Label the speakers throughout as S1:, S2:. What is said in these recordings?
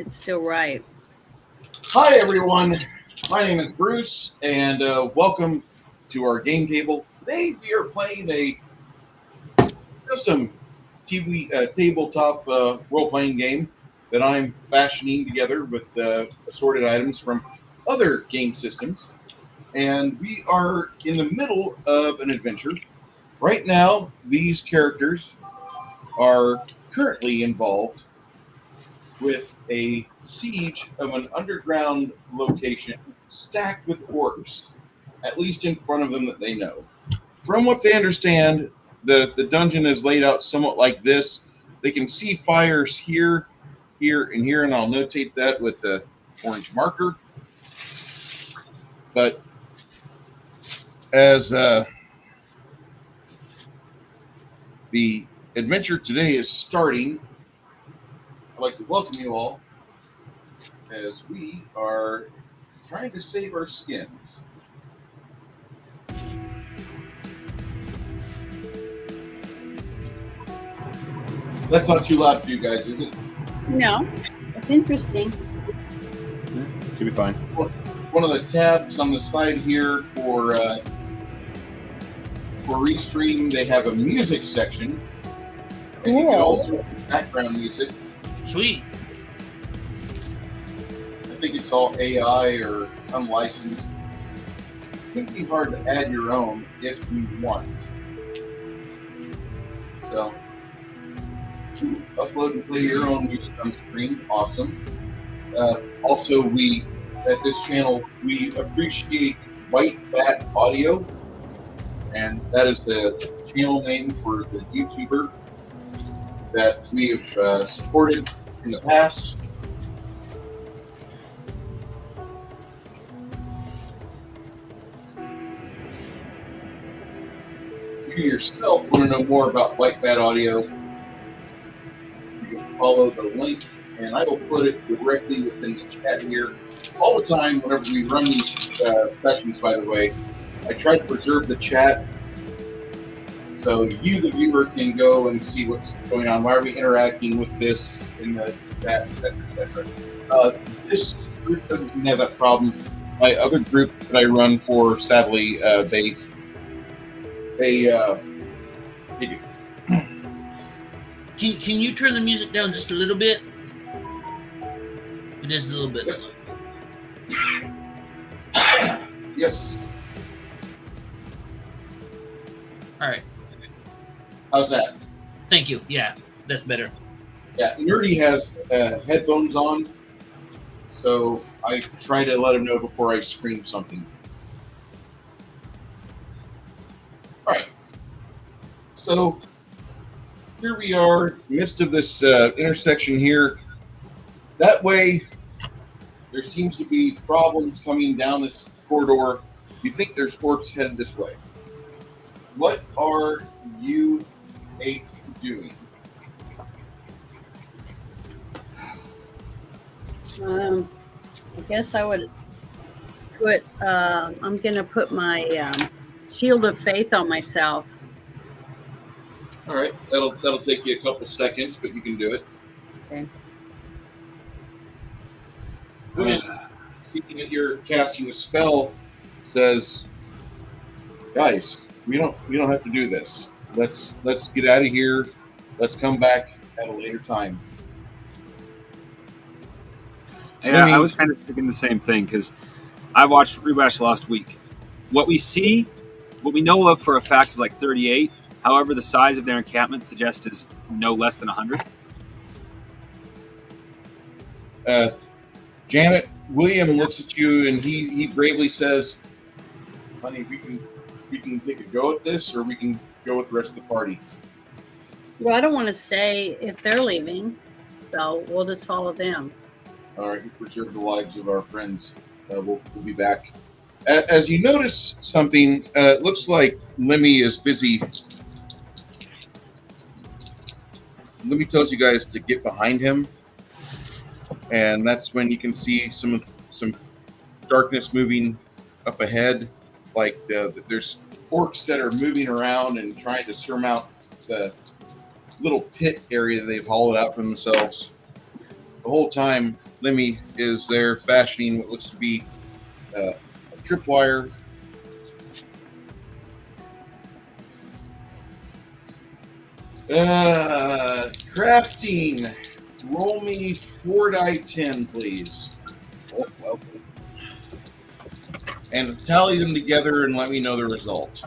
S1: it's still right.
S2: Hi, everyone. My name is Bruce, and welcome to our game table. Today, we are playing a custom TV tabletop role-playing game that I'm fashioning together with assorted items from other game systems. And we are in the middle of an adventure. Right now, these characters are currently involved with a siege of an underground location stacked with orcs, at least in front of them that they know. From what they understand, the dungeon is laid out somewhat like this. They can see fires here, here, and here, and I'll notate that with a orange marker. But as the adventure today is starting, I'd like to welcome you all as we are trying to save our skins. That's not too loud for you guys, is it?
S1: No, it's interesting.
S3: Should be fine.
S2: One of the tabs on the side here for Restream, they have a music section. And you can
S1: Cool.
S2: also have background music.
S4: Sweet.
S2: I think it's all AI or unlicensed. It would be hard to add your own if you want. So, upload and play your own music on screen. Awesome. Also, we at this channel we appreciate White Bat Audio, and that is the channel name for the YouTuber that we have supported in the past. If you yourself want to know more about White Bat Audio, you can follow the link, and I will put it directly within the chat here. All the time, whenever we run these sessions, by the way, I try to preserve the chat so you, the viewer, can go and see what's going on. Why are we interacting with this in the chat, etc. This group doesn't have that problem. My other group that I run for, sadly, they do.
S4: Can you turn the music down just a little bit? It is a little bit.
S2: Yes. Yes.
S4: All right.
S2: How's that?
S4: Thank you. Yeah, that's better.
S2: Yeah, Nerdy has headphones on, so I try to let him know before I scream something. All right. So here we are, midst of this intersection here. That way, there seems to be problems coming down this corridor. You think there's orcs headed this way. What are you eight doing?
S1: I guess I would put. I'm gonna put my shield of faith on myself.
S2: All right, that'll take you a couple seconds, but you can do it.
S1: Okay.
S2: When seeing that you're casting a spell says, guys, we don't have to do this. Let's get out of here. Let's come back at a later time.
S3: Yeah, I was kind of thinking the same thing because I watched Rewatch last week. What we know of for a fact is like 38. However, the size of their encampment suggests is no less than 100.
S2: Janet, William looks at you and he bravely says, honey, we can take a go at this, or we can go with the rest of the party.
S1: Well, I don't want to stay if they're leaving, so we'll just follow them.
S2: All right, we preserve the lives of our friends. We'll be back. As you notice something, it looks like Lemmy is busy. Lemmy tells you guys to get behind him, and that's when you can see some darkness moving up ahead. Like there's orcs that are moving around and trying to surmount the little pit area that they've hollowed out for themselves. The whole time, Lemmy is there fashioning what looks to be a tripwire. Crafting. Roll me 4 die 10, please.
S3: Oh, well.
S2: And tally them together and let me know the result.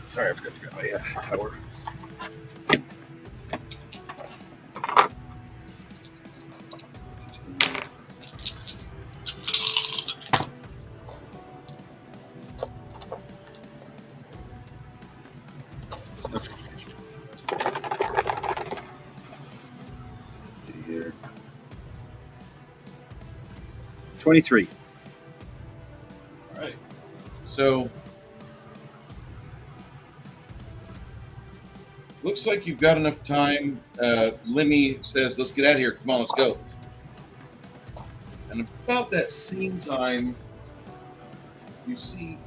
S3: Sorry, I forgot to grab my tower. Here. 23.
S2: All right. So, looks like you've got enough time. Lemmy says, let's get out of here. Come on, let's go. And about that same time, you see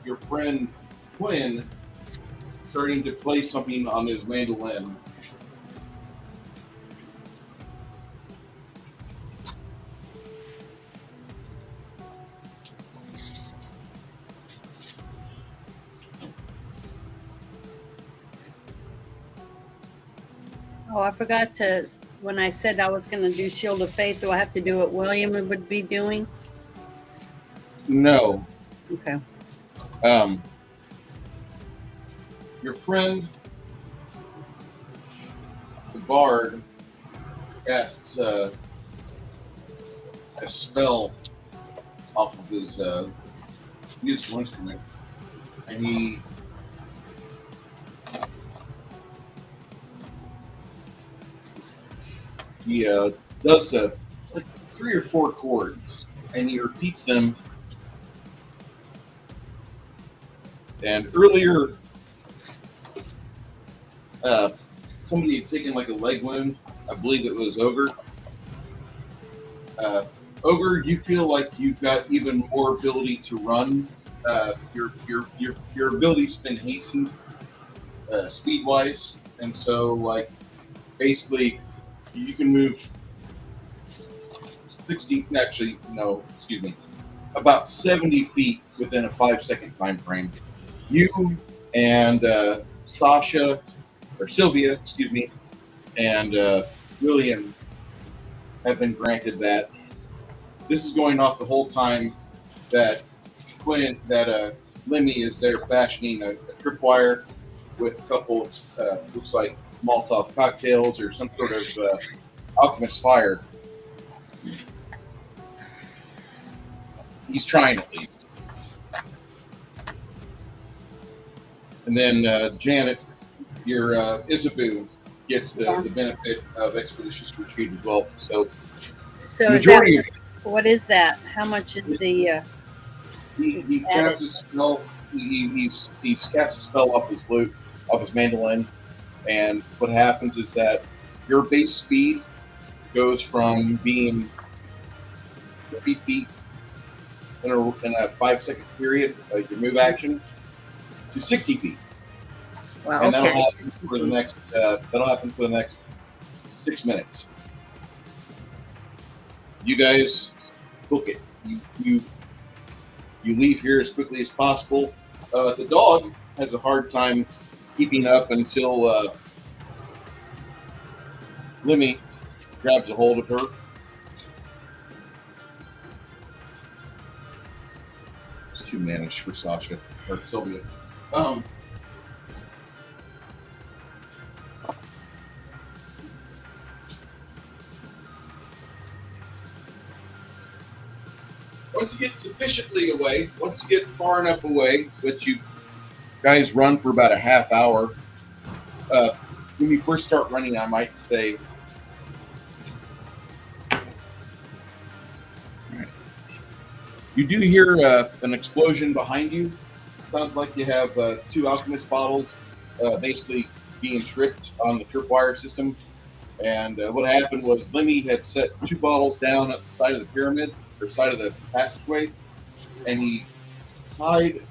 S2: your friend Quinn starting to play something on his mandolin.
S1: Oh, I forgot to, when I said I was going to do Shield of Faith, do I have to do what William would be doing?
S2: No.
S1: Okay.
S2: Your friend, the bard, casts a spell off of his musical instrument, and he does like 3 or 4 chords, and he repeats them. And earlier, somebody had taken like a leg wound. I believe it was Ogre. Ogre, you feel like you've got even more ability to run. Your ability's been hastened speed wise, and so like basically you can move 60. Actually, no, excuse me, about 70 feet within a 5-second time frame. You and Sylvia, excuse me, and William have been granted that. This is going off the whole time that Lemmy is there fashioning a tripwire with a couple of, looks like Molotov cocktails or some sort of alchemist fire. He's trying at least. And then Janet, your Isabu, gets the benefit of Expeditious Retreat as well. So majority
S1: is that, what is that? How much is the...
S2: he casts a spell. He's cast a spell off his lute, off his mandolin, and what happens is that your base speed goes from being 50 feet in a 5-second period, like your move action, to 60 feet.
S1: Wow,
S2: and
S1: okay.
S2: that'll happen for the next 6 minutes. You guys book it. You leave here as quickly as possible. The dog has a hard time keeping up until Lemmy grabs a hold of her. It's too managed for Sasha or Sylvia. Once you get sufficiently away, once you get far enough away that you guys run for about a half hour, when you first start running, I might say, you do hear an explosion behind you. Sounds like you have 2 alchemist bottles basically being tripped on the tripwire system. And what happened was Lemmy had set 2 bottles down at the side of the pyramid, or side of the passageway, and he tied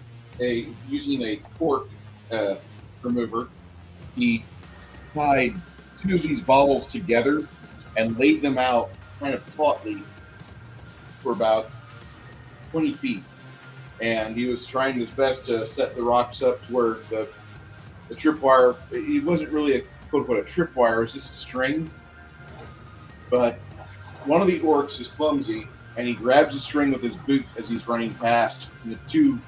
S2: using a cork remover, he tied two of these bottles together and laid them out kind of tautly for about 20 feet. And he was trying his best to set the rocks up to where the tripwire, it wasn't really a quote-unquote a tripwire, it was just a string. But one of the orcs is clumsy, and he grabs the string with his boot as he's running past, and the two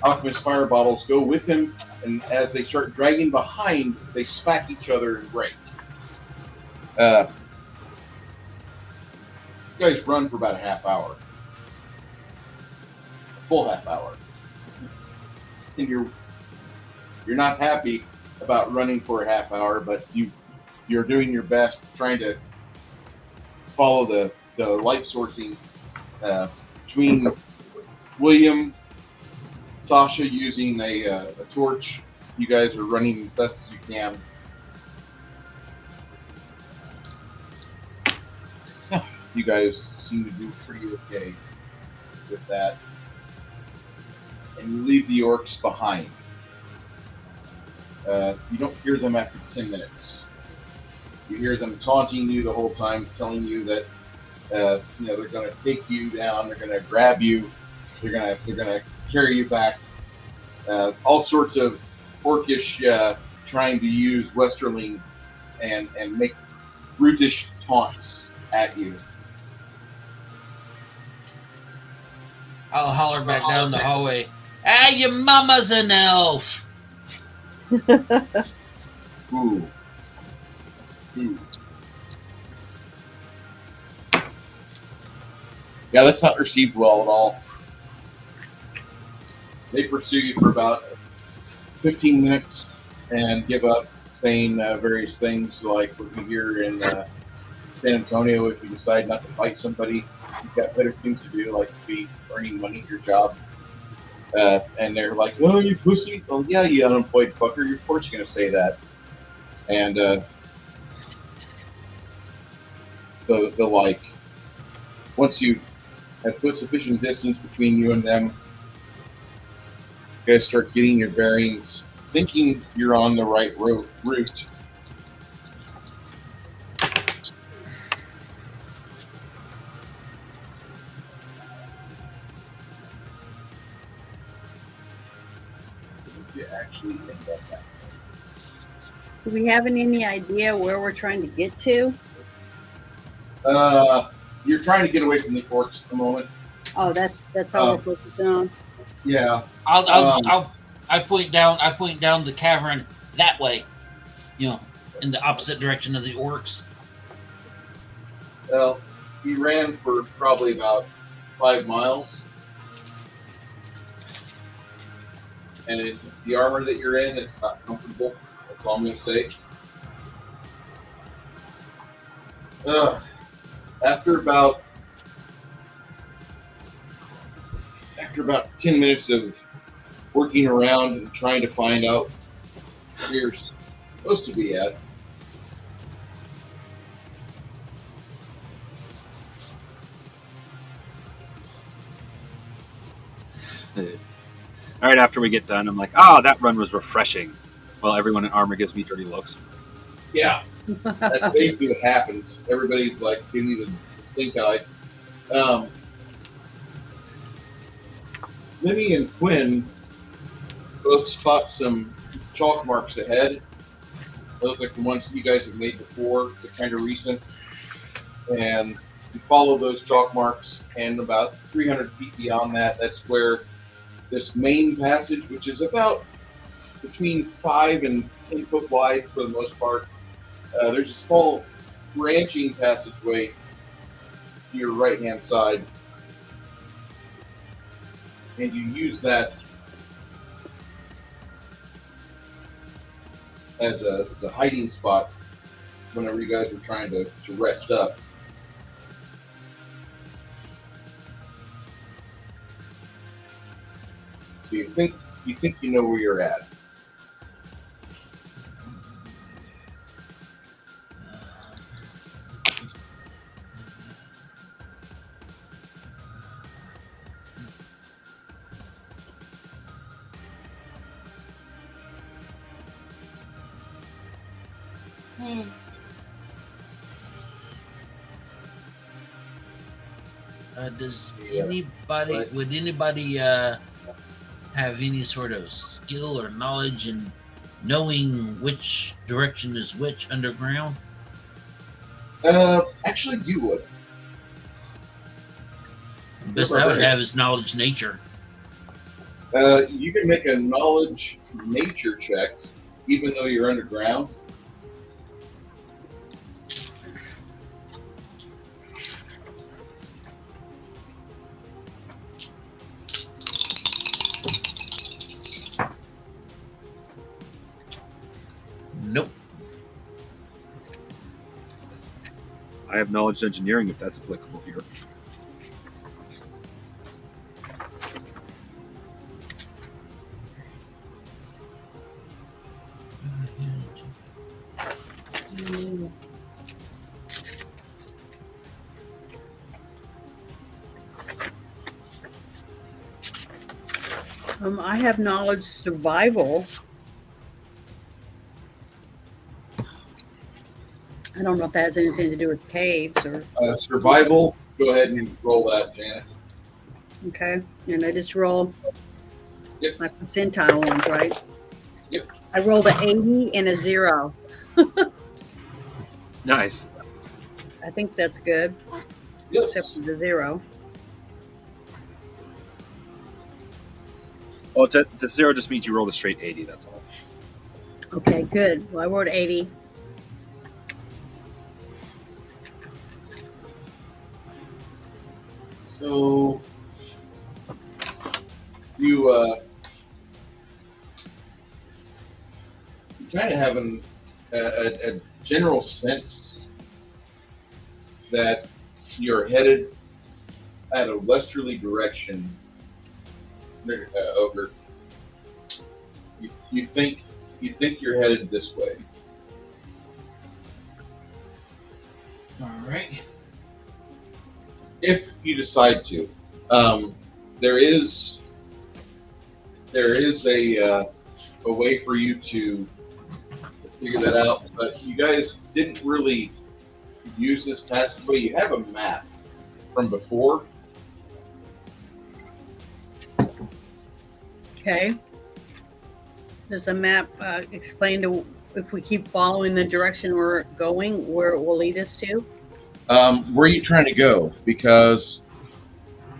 S2: alchemist fire bottles go with him, and as they start dragging behind, they smack each other and break. You guys run for about a half hour. A full half hour. And you're not happy about running for a half hour, but you're doing your best, trying to follow the light sourcing between William, Sasha using a torch. You guys are running as best as you can. You guys seem to do pretty okay with that. And you leave the orcs behind. You don't hear them after 10 minutes. You hear them taunting you the whole time, telling you that they're going to take you down, they're going to grab you, they're going to carry you back. All sorts of orcish trying to use Westerling and make brutish taunts at you.
S4: I'll holler back down the hallway. Ah, your mama's an elf.
S2: Ooh. Yeah, that's not received well at all. They pursue you for about 15 minutes and give up, saying various things like what we hear in San Antonio: if you decide not to fight somebody, you've got better things to do, like be earning money at your job. And they're like, "Oh, you pussies!" Well, yeah, you unemployed fucker. Of course you're gonna say that. And the like, once you have put sufficient distance between you and them, you guys start getting your bearings, thinking you're on the right route. You actually end up at.
S1: Do we have any idea where we're trying to get to?
S2: You're trying to get away from the orcs at the moment.
S1: Oh, that's all we're focusing on.
S2: Yeah.
S4: I point down the cavern that way, in the opposite direction of the orcs.
S2: Well, he ran for probably about 5 miles. And the armor that you're in, it's not comfortable. That's all I'm going to say. After about 10 minutes of working around and trying to find out where you're supposed to be at,
S3: All right, after we get done, I'm like, oh, that run was refreshing. Well, everyone in armor gives me dirty looks.
S2: yeah, that's basically what happens. Everybody's like giving you the stink eye. Minnie and Quinn both spot some chalk marks ahead. They look like the ones that you guys have made before. They're kind of recent. And you follow those chalk marks, and about 300 feet beyond that, that's where this main passage, which is about between 5 and 10 foot wide for the most part, there's a small branching passageway to your right-hand side. And you use that as a hiding spot whenever you guys are trying to rest up. So you think you know where you're at.
S4: Does anybody would anybody have any sort of skill or knowledge in knowing which direction is which underground?
S2: Actually, you would.
S4: The best I would have is knowledge nature.
S2: You can make a knowledge nature check, even though you're underground.
S4: Nope.
S3: I have knowledge engineering if that's applicable here.
S1: I have knowledge survival. I don't know if that has anything to do with caves or.
S2: Survival. Go ahead and roll that, Janet.
S1: Okay, and I just roll
S2: Yep.
S1: my percentile ones, right?
S2: Yep.
S1: I rolled an 80 and a 0.
S3: Nice.
S1: I think that's good,
S2: Yes.
S1: except for the 0.
S3: Well, the 0 just means you rolled a straight 80, that's all.
S1: Okay, good. Well, I rolled 80.
S2: So you kind of have a general sense that you're headed at a westerly direction. Over. You think you're headed this way.
S4: All right.
S2: If you decide to, there is a way for you to figure that out. But you guys didn't really use this passageway. You have a map from before.
S1: Okay. Does the map explain to if we keep following the direction we're going, where it will lead us to?
S2: Where are you trying to go? Because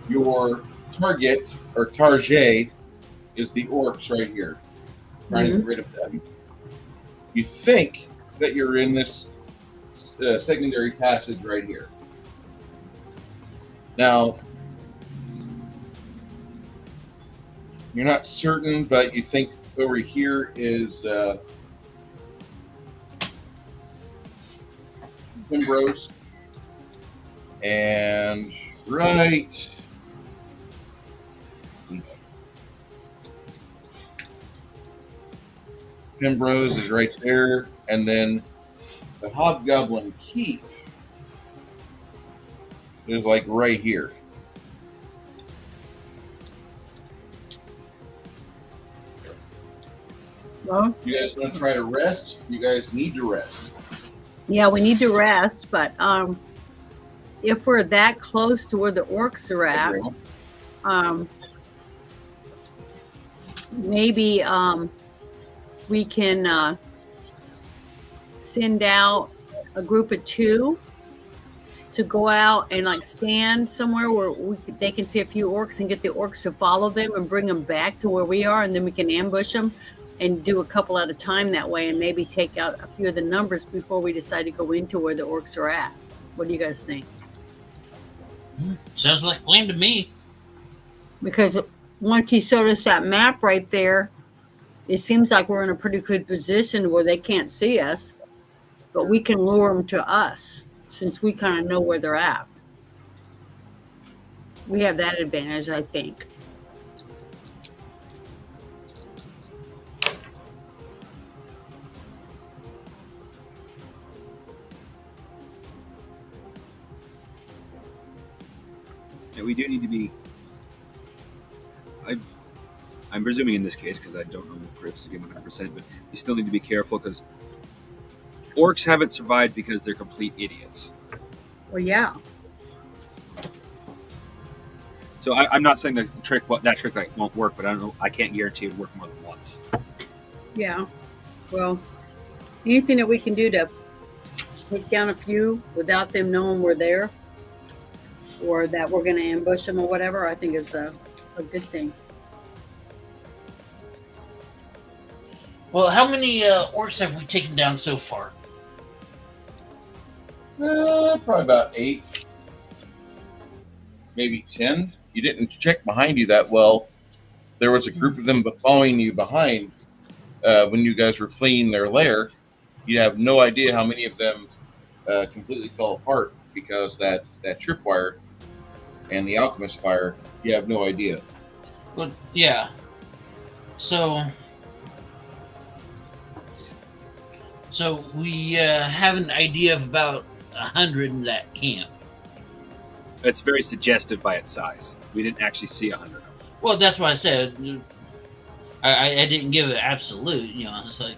S2: your target or target is the orcs right here. Trying to get rid of them. You think that you're in this secondary passage right here. Now, you're not certain, but you think over here is Pimbrose. And right Pimbrose is right there, and then the Hobgoblin Keep is like right here.
S1: Well,
S2: You guys want to try to rest? You guys need to rest.
S1: yeah, we need to rest, but if we're that close to where the orcs are at, maybe we can send out a group of 2 to go out and like stand somewhere where they can see a few orcs and get the orcs to follow them and bring them back to where we are, and then we can ambush them and do a couple at a time that way, and maybe take out a few of the numbers before we decide to go into where the orcs are at. What do you guys think?
S4: Sounds like a plan to me.
S1: Because once he showed us that map right there, it seems like we're in a pretty good position where they can't see us, but we can lure them to us since we kind of know where they're at. We have that advantage, I think.
S3: Yeah, we do need to be. I'm presuming in this case, because I don't know the grips again 100%, but you still need to be careful because orcs haven't survived because they're complete idiots.
S1: Well, yeah.
S3: So I'm not saying that that trick like won't work, but I don't know. I can't guarantee it would work more than once.
S1: Yeah. Well, anything that we can do to take down a few without them knowing we're there, or that we're going to ambush them or whatever, I think is a good thing.
S4: Well, how many orcs have we taken down so far?
S2: Probably about 8, maybe 10. You didn't check behind you that well. There was a group of them following you behind when you guys were fleeing their lair. You have no idea how many of them completely fell apart because that tripwire and the alchemist fire. You have no idea.
S4: Well, yeah. So we have an idea of about 100 in that camp.
S3: It's very suggestive by its size. We didn't actually see 100.
S4: Well, that's what I said. I didn't give it absolute. You know, it's like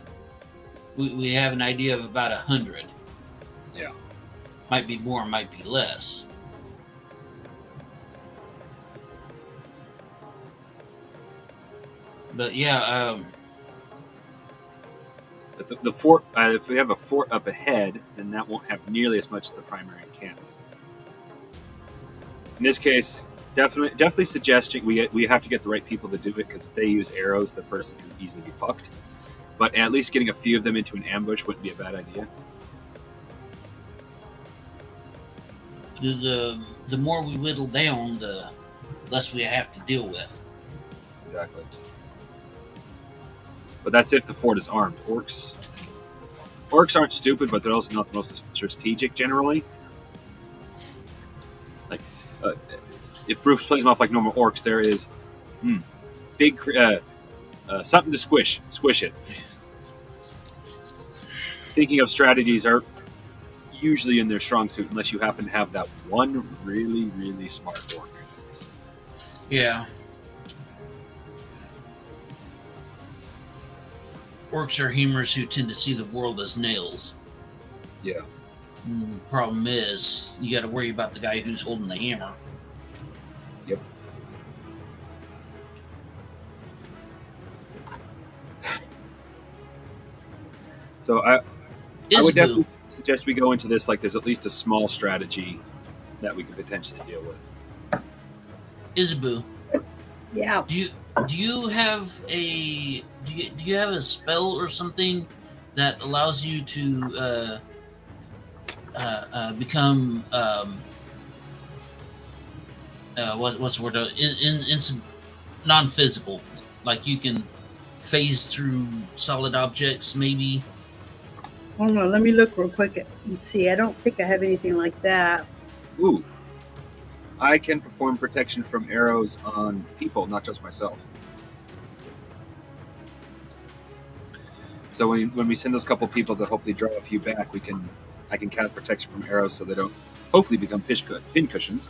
S4: we have an idea of about 100.
S3: Yeah.
S4: Might be more, might be less. But yeah.
S3: But the fort, if we have a fort up ahead, then that won't have nearly as much as the primary encampment. In this case, definitely suggesting we have to get the right people to do it, because if they use arrows, the person can easily be fucked. But at least getting a few of them into an ambush wouldn't be a bad idea.
S4: The more we whittle down, the less we have to deal with.
S3: Exactly. But that's if the fort is armed. Orcs aren't stupid, but they're also not the most strategic generally. Like, if Bruce plays them off like normal orcs, there is big something to squish it. Thinking of strategies are usually in their strong suit, unless you happen to have that one really, really smart orc.
S4: Yeah. Orcs are humors who tend to see the world as nails.
S3: Yeah.
S4: Problem is, you got to worry about the guy who's holding the hammer.
S3: Yep. So I would definitely suggest we go into this like there's at least a small strategy that we could potentially deal with.
S4: Isabu.
S1: Yeah.
S4: Do you have a spell or something that allows you to become what's the word? In non-physical, like you can phase through solid objects, maybe.
S1: Hold on, let me look real quick and see. I don't think I have anything like that.
S3: Ooh. I can perform protection from arrows on people, not just myself. So when we send those couple people to hopefully draw a few back, I can cast protection from arrows so they don't hopefully become pin cushions.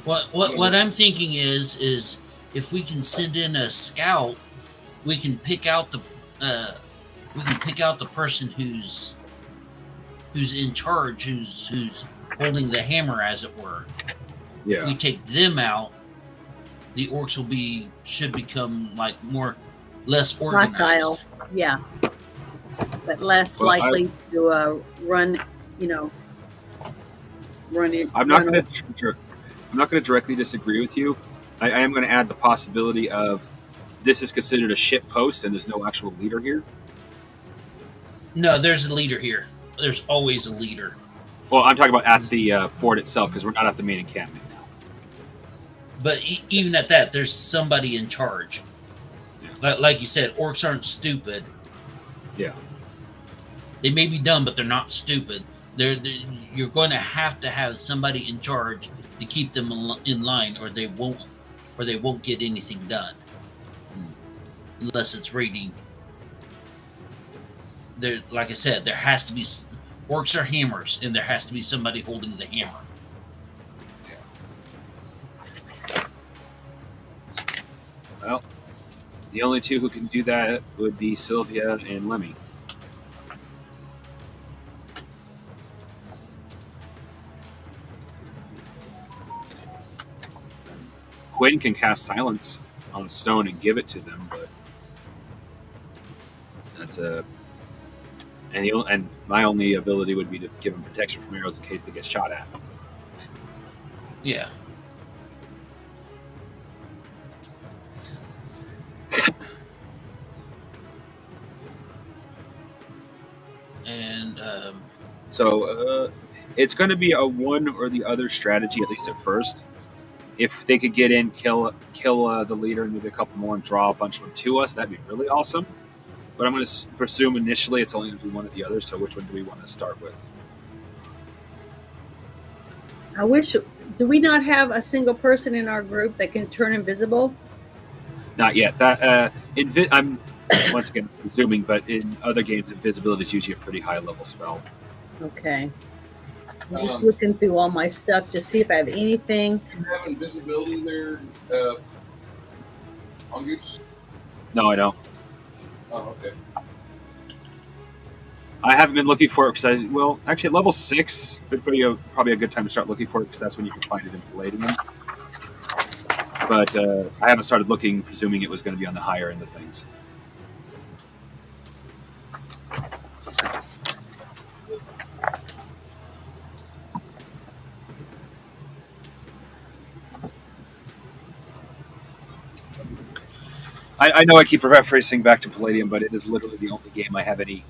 S4: What I'm thinking is if we can send in a scout, we can pick out the person who's in charge, who's holding the hammer, as it were.
S3: Yeah.
S4: If we take them out, the orcs should become like less organized.
S1: Hostile, yeah, but less likely to run. Run it.
S3: I'm not going to directly disagree with you. I am going to add the possibility of this is considered a shit post and there's no actual leader here.
S4: No, there's a leader here. There's always a leader.
S3: Well, I'm talking about at the fort itself, because we're not at the main encampment now.
S4: But even at that, there's somebody in charge. Yeah. Like you said, orcs aren't stupid.
S3: Yeah.
S4: They may be dumb, but they're not stupid. You're going to have somebody in charge to keep them in line, or they won't get anything done. Unless it's raiding. There, like I said, there has to be orcs are hammers, and there has to be somebody holding the hammer.
S3: Well, the only two who can do that would be Sylvia and Lemmy. Quinn can cast silence on stone and give it to them, but that's and my only ability would be to give them protection from arrows in case they get shot at.
S4: Yeah. And
S3: so it's going to be a one or the other strategy, at least at first. If they could get in, kill the leader, and maybe a couple more, and draw a bunch of them to us, that'd be really awesome. But I'm going to presume initially it's only going to be one or the other. So which one do we want to start with?
S1: I wish. Do we not have a single person in our group that can turn invisible?
S3: Not yet. That I'm once again presuming, but in other games, invisibility is usually a pretty high level spell.
S1: Okay. I'm just looking through all my stuff to see if I have anything.
S2: Do you have invisibility there, Mongoose?
S3: No, I don't.
S2: Oh, okay.
S3: I haven't been looking for it because actually at level 6 would be probably a good time to start looking for it because that's when you can find it in Palladium. But I haven't started looking, presuming it was going to be on the higher end of things. I know I keep referencing back to Palladium, but it is literally the only game I have any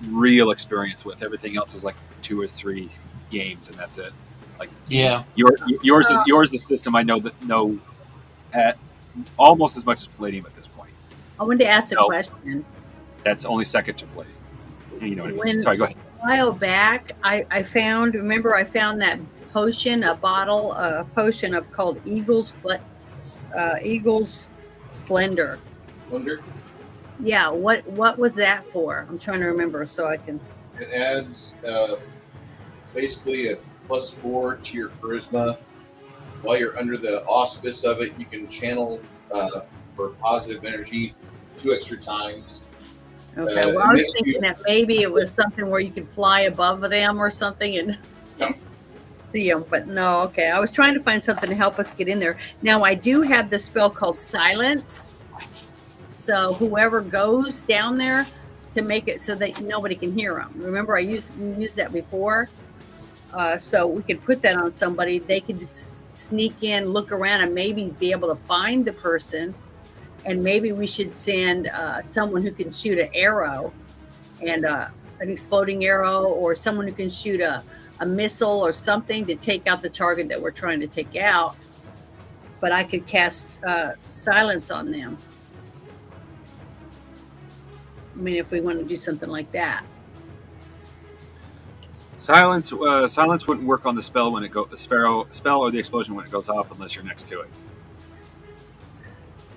S3: real experience with. Everything else is like 2 or 3 games, and that's it. Like,
S4: yeah,
S3: yours is the system I know at almost as much as Palladium at this point.
S1: I wanted to ask a question.
S3: That's only second to Palladium. You know what I mean? Sorry, go ahead.
S1: A while back, I found that potion, a potion of called Eagle's Splendor.
S2: Wonder?
S1: Yeah, what was that for? I'm trying to remember so I can.
S2: It adds basically a +4 to your charisma. While you're under the auspice of it, you can channel for positive energy 2 extra times.
S1: Okay, well, I was thinking that maybe it was something where you could fly above them or something and see them, but no, okay. I was trying to find something to help us get in there. Now, I do have the spell called Silence. So whoever goes down there to make it so that nobody can hear them. Remember, we used that before. So we could put that on somebody. They could sneak in, look around, and maybe be able to find the person. And maybe we should send someone who can shoot an arrow, and an exploding arrow, or someone who can shoot a missile or something to take out the target that we're trying to take out. But I could cast silence on them. I mean, if we want to do something like that.
S3: Silence wouldn't work on the spell when the spell or the explosion when it goes off unless you're next to it.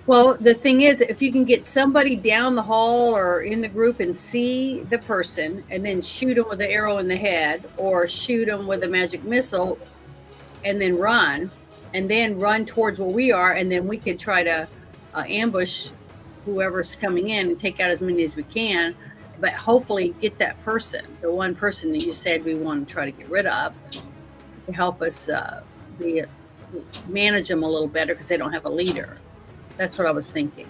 S1: Well, the thing is, if you can get somebody down the hall or in the group and see the person and then shoot them with an arrow in the head or shoot them with a magic missile and then run towards where we are, and then we could try to ambush whoever's coming in and take out as many as we can, but hopefully get that person, the one person that you said we want to try to get rid of, to help us manage them a little better because they don't have a leader. That's what I was thinking.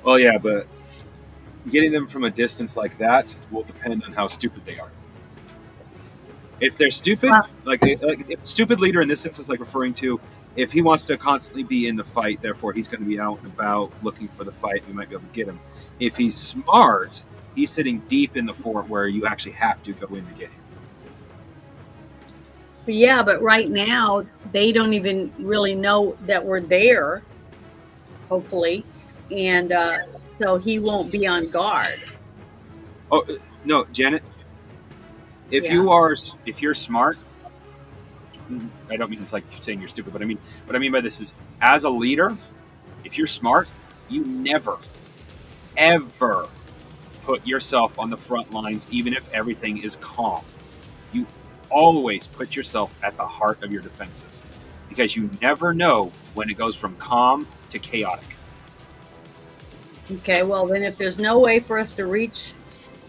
S3: Well, yeah, but getting them from a distance like that will depend on how stupid they are. If they're stupid, like if stupid leader in this instance, like referring to, if he wants to constantly be in the fight, therefore he's going to be out and about looking for the fight, we might be able to get him. If he's smart, he's sitting deep in the fort where you actually have to go in to get him.
S1: Yeah, but right now they don't even really know that we're there. Hopefully, and so he won't be on guard.
S3: Oh no, Janet. If you're smart, I don't mean it's like you're saying you're stupid, but what I mean by this is, as a leader, if you're smart, you never, ever put yourself on the front lines, even if everything is calm. You always put yourself at the heart of your defenses, because you never know when it goes from calm to chaotic.
S1: Okay, well then, if there's no way for us to reach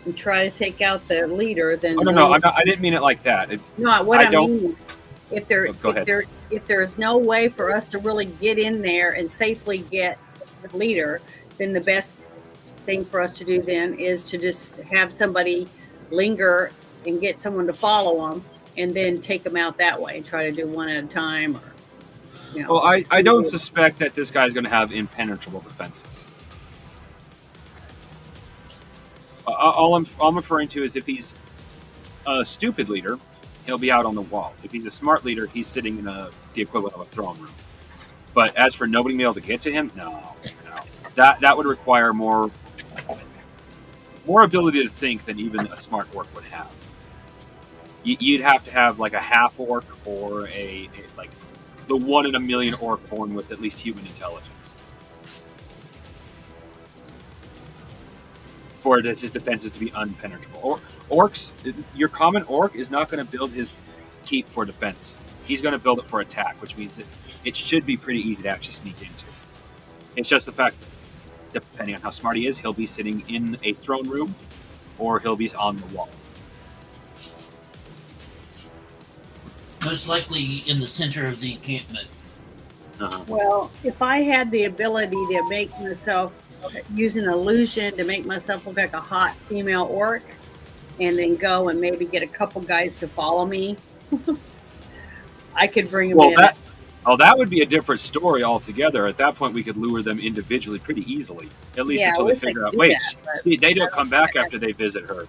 S1: and try to take out the leader, then
S3: no, I didn't mean it like that.
S1: I mean, if there
S3: Go ahead.
S1: if there's no way for us to really get in there and safely get the leader, then the best thing for us to do then is to just have somebody linger and get someone to follow them, and then take them out that way and try to do one at a time, or
S3: Well, I don't suspect that this guy's going to have impenetrable defenses. All I'm referring to is if he's a stupid leader, he'll be out on the wall. If he's a smart leader, he's sitting in the equivalent of a throne room. But as for nobody being able to get to him, no. That would require more ability to think than even a smart orc would have. You'd have to have like a half orc or a like the 1 in a million orc born with at least human intelligence for his defenses to be unpenetrable. Orcs, your common orc is not going to build his keep for defense. He's going to build it for attack, which means it should be pretty easy to actually sneak into. It's just the fact that depending on how smart he is, he'll be sitting in a throne room or he'll be on the wall.
S4: Most likely in the center of the encampment.
S1: Well, if I had the ability to make myself use an illusion to make myself look like a hot female orc, and then go and maybe get a couple guys to follow me, I could bring them in.
S3: That would be a different story altogether. At that point, we could lure them individually pretty easily, at least until they figure out. Wait, see, they don't come back after they visit her.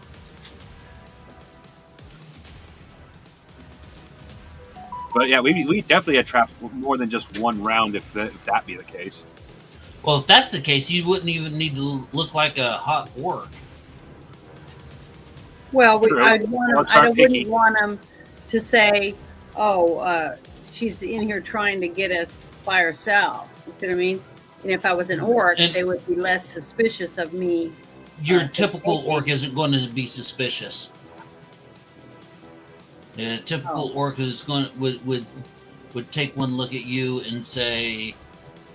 S3: But yeah, we definitely had trapped more than just one round if that be the case.
S4: Well, if that's the case, you wouldn't even need to look like a hot orc.
S1: Well, I wouldn't want them to say, "Oh, she's in here trying to get us by ourselves." You see what I mean? And if I was an orc, they would be less suspicious of me.
S4: Your typical orc isn't going to be suspicious. A typical orc is would take one look at you and say,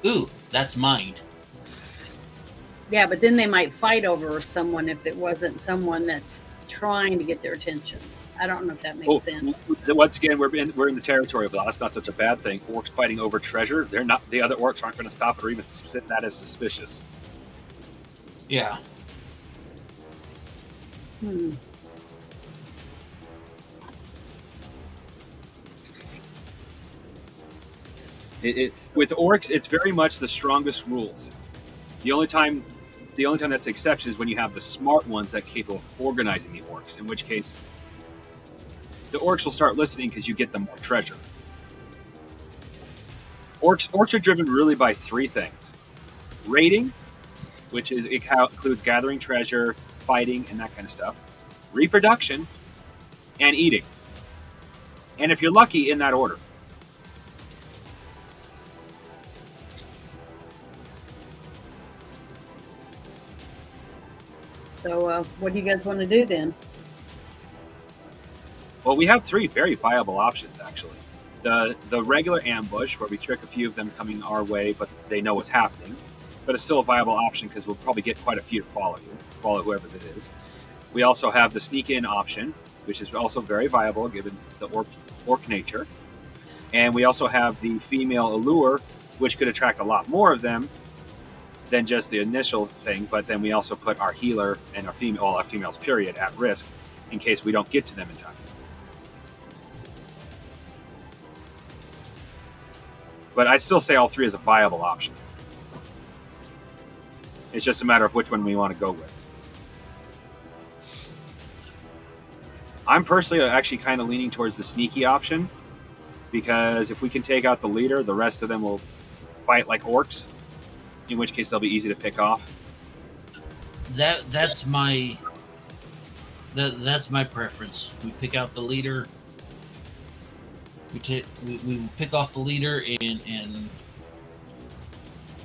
S4: "Ooh, that's mine."
S1: Yeah, but then they might fight over someone if it wasn't someone that's trying to get their attention. I don't know if that makes sense.
S3: Once again, we're in the territory of that's not such a bad thing. Orcs fighting over treasure, they're not. The other orcs aren't going to stop it or even consider that as suspicious.
S4: Yeah.
S3: With orcs, it's very much the strongest rules. The only time that's the exception is when you have the smart ones that are capable of organizing the orcs, in which case the orcs will start listening because you get them more treasure. Orcs are driven really by 3 things. Raiding, which includes gathering treasure, fighting, and that kind of stuff. Reproduction, and eating. And if you're lucky, in that order.
S1: So what do you guys want to do then?
S3: Well, we have 3 very viable options, actually. The regular ambush, where we trick a few of them coming our way, but they know what's happening. But it's still a viable option because we'll probably get quite a few to follow whoever it is. We also have the sneak-in option, which is also very viable given the orc nature. And we also have the female allure, which could attract a lot more of them than just the initial thing, but then we also put our healer and our females period at risk in case we don't get to them in time. But I'd still say all 3 is a viable option. It's just a matter of which one we want to go with. I'm personally actually kind of leaning towards the sneaky option, because if we can take out the leader, the rest of them will fight like orcs, in which case they'll be easy to pick off.
S4: That's my preference. We pick out the leader. We pick off the leader, and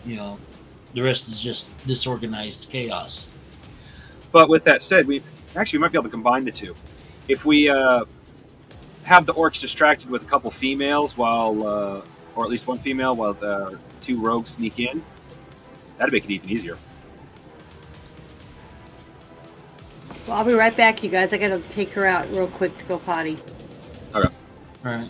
S4: the rest is just disorganized chaos.
S3: But with that said, we might be able to combine the 2. If we have the orcs distracted with a couple females or at least one female, while the 2 rogues sneak in, that'd make it even easier.
S1: Well, I'll be right back, you guys. I got to take her out real quick to go potty.
S3: Okay.
S4: All right.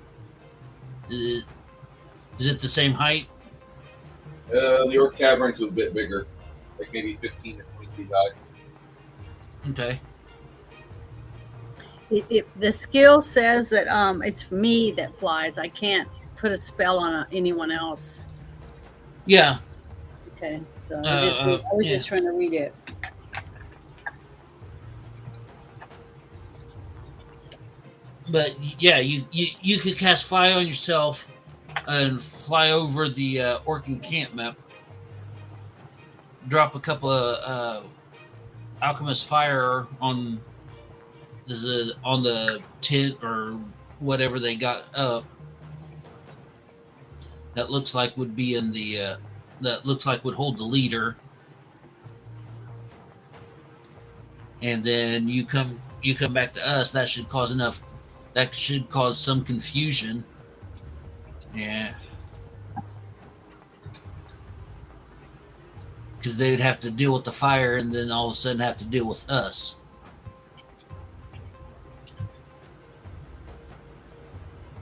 S4: Is it the same height?
S2: The Orc Cavern's a bit bigger, like maybe 15 or 20 feet high.
S4: Okay.
S1: The skill says that it's me that flies. I can't put a spell on anyone else.
S4: Yeah.
S1: Okay, so I was just trying to read it.
S4: But yeah, you could cast fly on yourself and fly over the orc encampment, drop a couple of alchemist fire on the tent or whatever they got up. That looks like would be in the that looks like would hold the leader, and then you come back to us. That should cause enough. That should cause some confusion. Yeah. Because they would have to deal with the fire and then all of a sudden have to deal with us.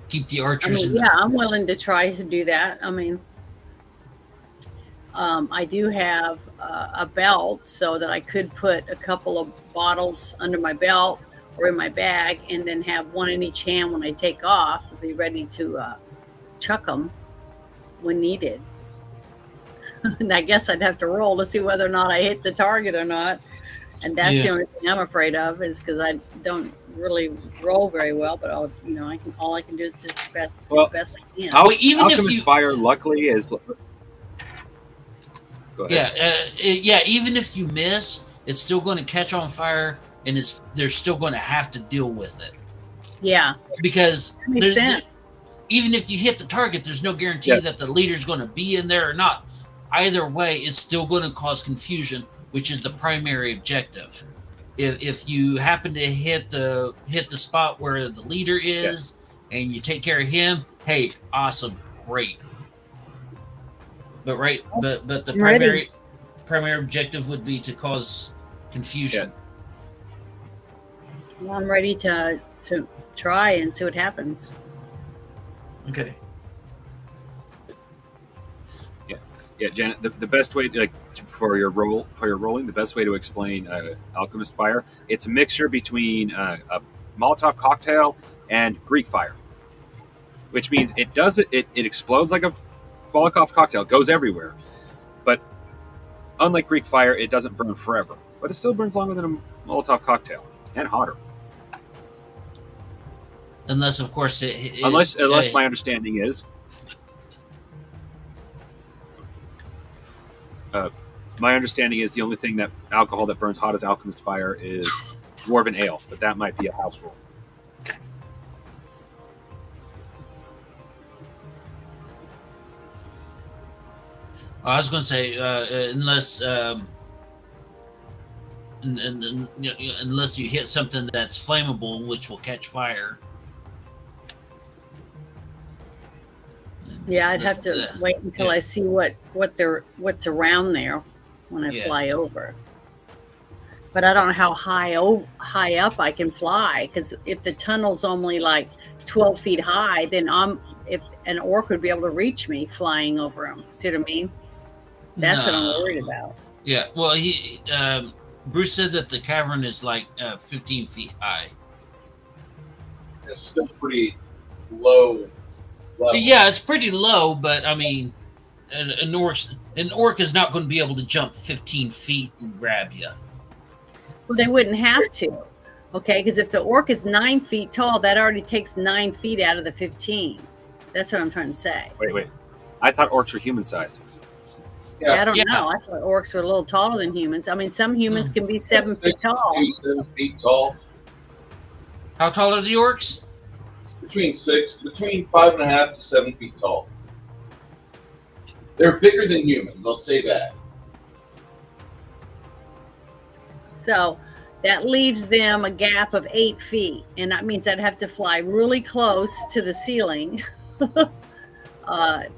S4: Keep the archers
S1: yeah, I'm willing to try to do that. I mean, I do have a belt so that I could put a couple of bottles under my belt or in my bag and then have one in each hand when I take off and be ready to chuck them when needed. And I guess I'd have to roll to see whether or not I hit the target or not. And that's the only thing I'm afraid of, is because I don't really roll very well. But all I can do is just the best I can.
S3: Alchemist fire, luckily, is. Go ahead.
S4: Yeah. Even if you miss, it's still going to catch on fire, and they're still going to have to deal with it.
S1: Yeah,
S4: because even if you hit the target, there's no guarantee that the leader's going to be in there or not. Either way, it's still going to cause confusion, which is the primary objective. If you happen to hit the spot where the leader is and you take care of him, hey, awesome, great. But the primary objective would be to cause confusion.
S1: Well, I'm ready to try and see what happens.
S4: Okay.
S3: Yeah, Janet. The best way, for your rolling, the best way to explain alchemist fire, it's a mixture between a Molotov cocktail and Greek fire, which means it explodes like a Molotov cocktail, goes everywhere, but unlike Greek fire, it doesn't burn forever, but it still burns longer than a Molotov cocktail and hotter.
S4: Unless, of course,
S3: unless my understanding is. My understanding is the only thing that alcohol that burns hot as alchemist fire is dwarven ale, but that might be a house rule.
S4: I was going to say, unless you hit something that's flammable, which will catch fire.
S1: Yeah, I'd have to wait until I see what's around there when I fly over. But I don't know how high up I can fly, because if the tunnel's only like 12 feet high, then if an orc would be able to reach me flying over him. See what I mean? That's what I'm worried about.
S4: Yeah. Well, Bruce said that the cavern is like 15 feet high.
S2: It's still pretty low.
S4: Yeah, it's pretty low, but I mean, an orc is not going to be able to jump 15 feet and grab you.
S1: Well, they wouldn't have to, okay? Because if the orc is 9 feet tall, that already takes 9 feet out of the 15. That's what I'm trying to say.
S3: Wait. I thought orcs were human-sized.
S1: Yeah, I don't know. I thought orcs were a little taller than humans. I mean, some humans can be 7 feet tall.
S2: 7 feet tall.
S4: How tall are the orcs?
S2: Between 5.5 to 7 feet tall. They're bigger than humans, I'll say that.
S1: So that leaves them a gap of 8 feet, and that means I'd have to fly really close to the ceiling to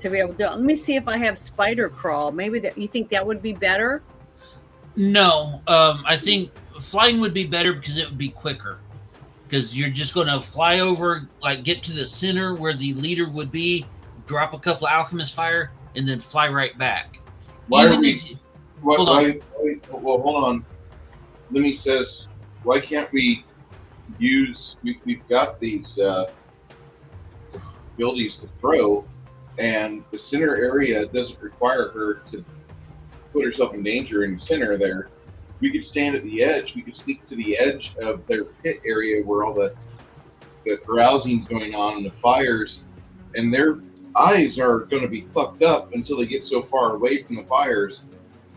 S1: be able to do it. Let me see if I have spider crawl. Maybe you think that would be better?
S4: No, I think flying would be better because it would be quicker. because you're just going to fly over, like get to the center where the leader would be, drop a couple of alchemist fire, and then fly right back.
S2: Why
S4: Even
S2: are we?
S4: if
S2: Well, hold on. Lemmy says, why can't we use? We've got these abilities to throw, and the center area doesn't require her to put herself in danger in the center there. We could stand at the edge. We could sneak to the edge of their pit area where all the carousing's going on and the fires, and their eyes are going to be fucked up until they get so far away from the fires.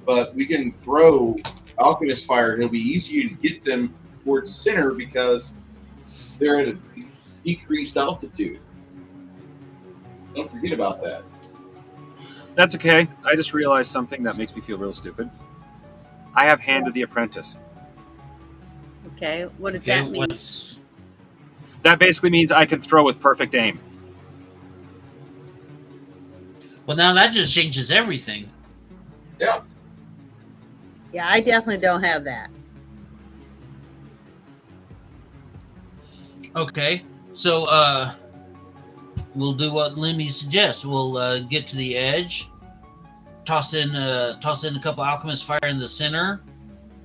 S2: But we can throw alchemist fire, and it'll be easier to get them towards the center because they're at a decreased altitude. Don't forget about that.
S3: That's okay. I just realized something that makes me feel real stupid. I have Hand of the Apprentice.
S1: Okay, what does that mean?
S3: That basically means I can throw with perfect aim.
S4: Well, now that just changes everything.
S2: Yeah.
S1: Yeah, I definitely don't have that.
S4: Okay, so we'll do what Lemmy suggests. We'll get to the edge, toss in a couple alchemist fire in the center,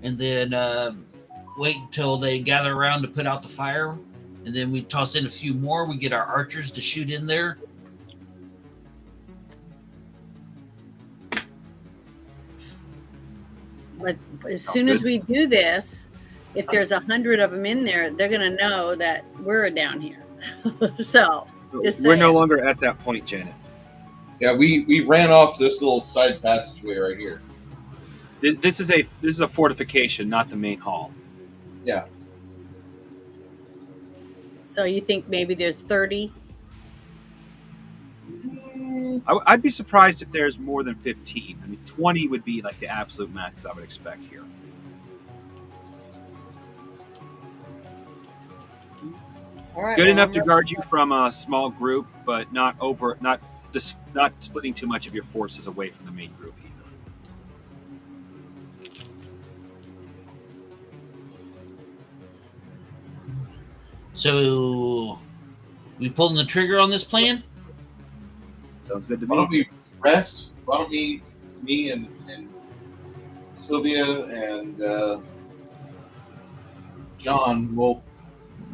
S4: and then wait until they gather around to put out the fire, and then we toss in a few more. We get our archers to shoot in there.
S1: But as soon as we do this, if there's 100 of them in there, they're going to know that we're down here. So
S3: we're no longer at that point, Janet.
S2: Yeah, we ran off this little side passageway right here.
S3: This is a fortification, not the main hall.
S2: Yeah.
S1: So you think maybe there's 30?
S3: I'd be surprised if there's more than 15. I mean, 20 would be like the absolute max I would expect here.
S1: All right,
S3: Good enough to guard you from a small group, but not splitting too much of your forces away from the main group either.
S4: So we pulling the trigger on this plan?
S3: Sounds good to me.
S2: Why don't we rest? Why don't me and Sylvia and John will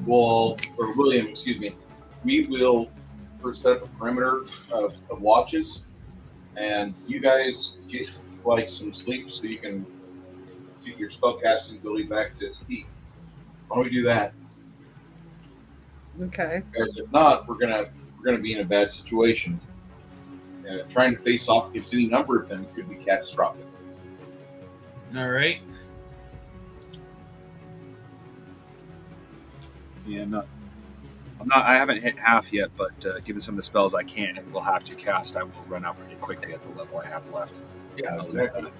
S2: or William, excuse me, we will first set up a perimeter of watches, and you guys get like some sleep so you can get your spellcasting ability back to its peak. Why don't we do that?
S1: Okay.
S2: Because if not, we're gonna be in a bad situation. Trying to face off against any number of them could be catastrophic.
S4: All right.
S3: Yeah, I haven't hit half yet, but given some of the spells I can and will have to cast, I will run out pretty quickly at the level I have left.
S2: Yeah, exactly.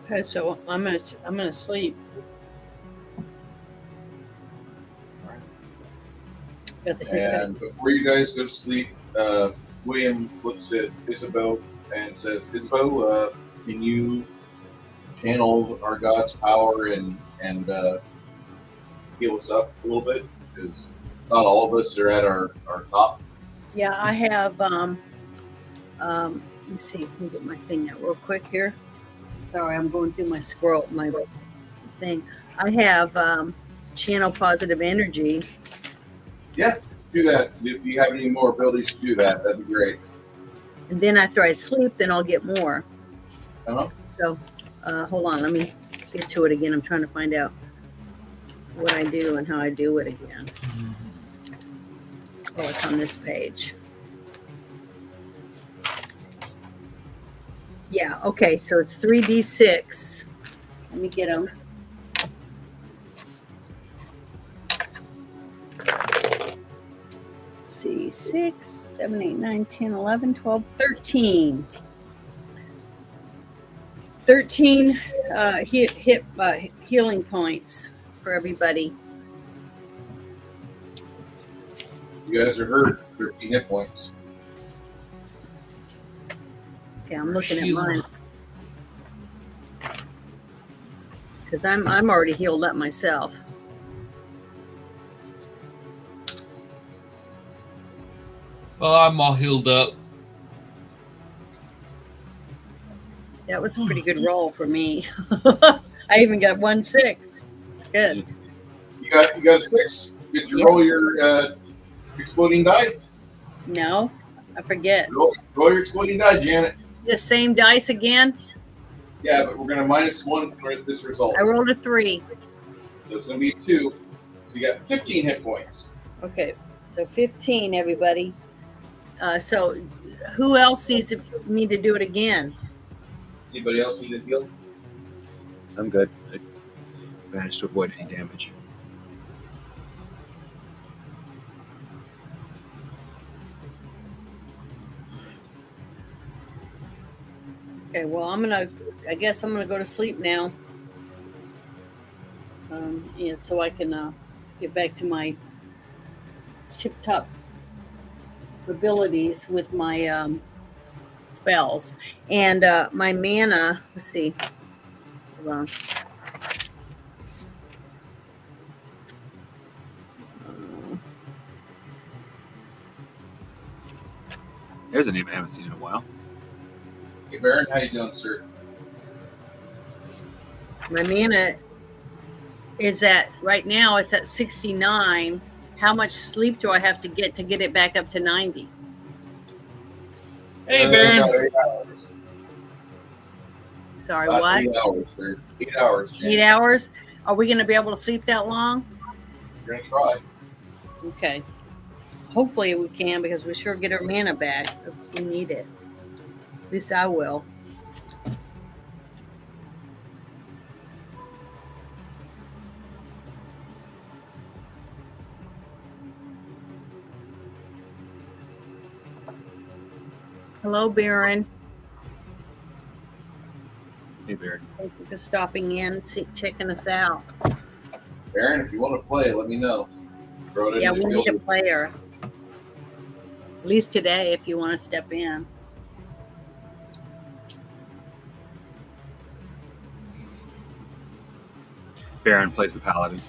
S1: Okay, so I'm gonna sleep.
S2: And before you guys go to sleep, William looks at Isabeau and says, "Isabeau, can you channel our God's power and heal us up a little bit? Because not all of us are at our top."
S1: Yeah, I have. Let me see. Let me get my thing out real quick here. Sorry, I'm going through my thing. I have channel positive energy.
S2: Yeah, do that. If you have any more abilities to do that, that'd be great.
S1: And then after I sleep, then I'll get more.
S2: Uh-huh.
S1: So, hold on. Let me get to it again. I'm trying to find out what I do and how I do it again. Oh, it's on this page. Yeah, okay, so it's 3d6. Let me get them. Let's see, 6, 7, 8, 9, 10, 11, 12, 13. 13 healing points for everybody.
S2: You guys are hurt. 13 hit points.
S1: Okay, I'm looking at
S4: Shield.
S1: mine. Because I'm already healed up myself.
S4: Well, I'm all healed up.
S1: That was a pretty good roll for me. I even got 1-6. It's good.
S2: You got a 6. Did you
S1: Yeah.
S2: roll your exploding die?
S1: No, I forget.
S2: Roll your exploding die, Janet.
S1: The same dice again?
S2: Yeah, but we're going to -1 for this result.
S1: I rolled a 3.
S2: So it's going to be 2. So you got 15 hit points.
S1: Okay, so 15, everybody. So who else needs me to do it again?
S2: Anybody else need a heal?
S3: I'm good. I managed to avoid any damage.
S1: Okay, well, I guess I'm gonna go to sleep now. And so I can get back to my tip-top abilities with my spells. And my mana, let's see. Hold on.
S3: There's a name I haven't seen in a while.
S2: Hey, Baron, how you doing, sir?
S1: My mana is right now it's at 69. How much sleep do I have to get it back up to 90?
S4: Hey, Baron.
S2: About 8 hours.
S1: Sorry,
S2: About
S1: what?
S2: 8 hours, sir. 8 hours, Janet.
S1: 8 hours? Are we going to be able to sleep that long?
S2: You're going to try.
S1: Okay. Hopefully we can, because we sure get our mana back if we need it. At least I will. Hello, Baron.
S3: Hey, Baron.
S1: Thank you for stopping in, checking us out.
S2: Baron, if you want to play, let me know. Throw it in
S1: Yeah,
S2: the
S1: we need a
S2: field.
S1: player. At least today, if you want to step in.
S3: Baron plays the paladin.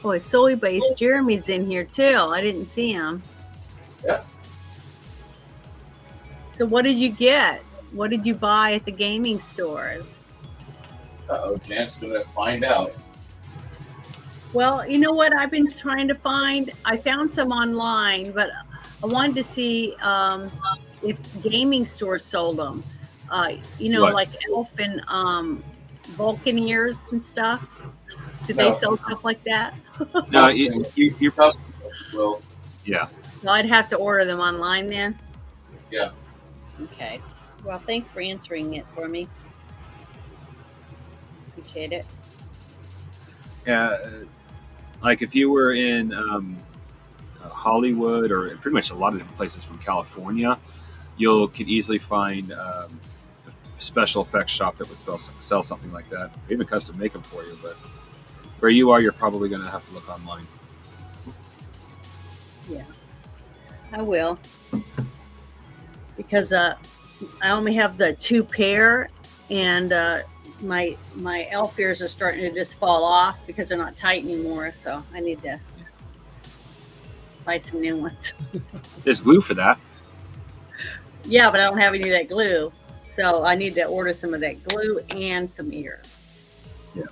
S1: Boy, solely based. Jeremy's in here too. I didn't see him.
S2: Yeah.
S1: So what did you get? What did you buy at the gaming stores?
S2: Uh-oh, Janet's going to find out.
S1: Well, you know what I've been trying to find? I found some online, but I wanted to see if gaming stores sold them.
S3: What?
S1: Like elf and Vulcan ears and stuff. Do
S2: No.
S1: they sell stuff like that?
S3: No, you're
S2: Well,
S3: yeah.
S1: Well, I'd have to order them online then.
S2: yeah.
S1: Okay. Well, thanks for answering it for me. Appreciate it.
S3: Yeah, like if you were in Hollywood or pretty much a lot of different places from California, you could easily find a special effects shop that would sell something like that, or even custom make them for you. But where you are, you're probably going to have to look online.
S1: Yeah, I will. Because I only have the 2 pair, and my elf ears are starting to just fall off because they're not tight anymore. So I need to buy some new ones.
S3: There's glue for that.
S1: Yeah, but I don't have any of that glue. So I need to order some of that glue and some ears.
S3: Yeah.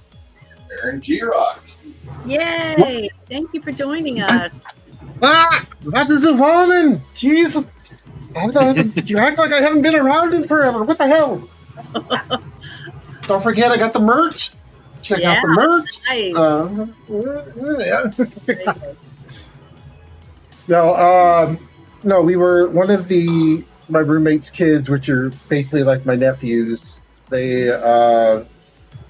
S2: Baron G-Rock.
S1: Yay! Thank you for joining us.
S5: What is evolving? Jesus. You act like I haven't been around in forever. What the hell? Don't forget, I got the merch. Check out the merch.
S1: Nice.
S5: No, we were one of my roommate's kids, which are basically like my nephews. They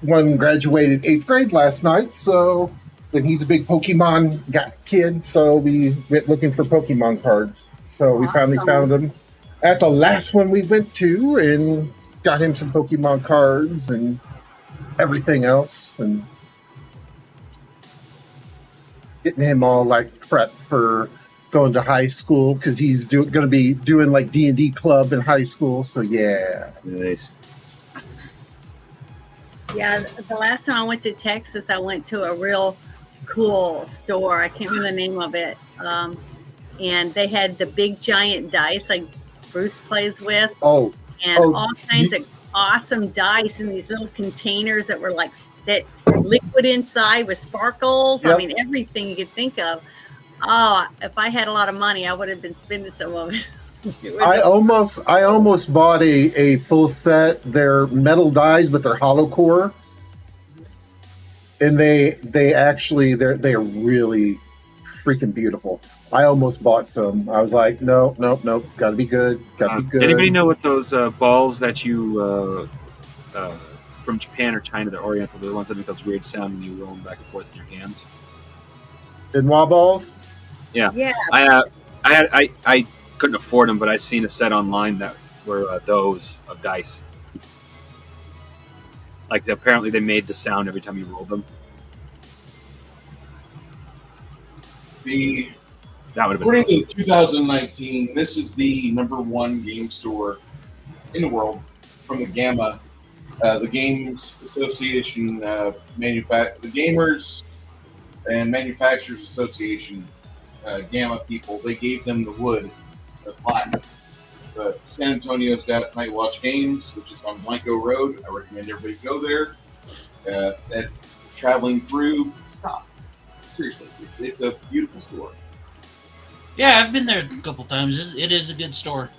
S5: one graduated 8th grade last night, so and he's a big Pokemon kid, so we went looking for Pokemon cards. So we finally found them at the last one we went to and got him some Pokemon cards and everything else, and getting him all like prepped for going to high school because he's going to be doing like D&D club in high school. So yeah,
S3: Nice.
S1: Yeah, the last time I went to Texas, I went to a real cool store. I can't remember the name of it. And they had the big giant dice like Bruce plays with. All kinds of awesome dice in these little containers that were like liquid inside with sparkles. Yep. I mean, everything you could think of. Oh, if I had a lot of money, I would have been spending some of it. I
S5: almost bought a full set. They're metal dies, but they're hollow core, and they are really freaking beautiful. I almost bought some. I was like, nope, gotta be good.
S3: Anybody know what those balls that you from Japan or China, they're oriental, the ones that make those weird sound when you roll them back and forth in your hands?
S5: Benoit balls?
S3: Yeah. I couldn't afford them, but I seen a set online that were those of dice. Like apparently they made the sound every time you rolled them. That would have been
S2: according to 2019, this is the #1 game store in the world from the GAMA, the Games Association, the Gamers and Manufacturers Association, GAMA people. They gave them the wood, the plaque. San Antonio's got Night Watch Games, which is on Blanco Road. I recommend everybody go there. Traveling through, stop. Seriously, it's a beautiful store.
S4: Yeah, I've been there a couple times. It is a good store.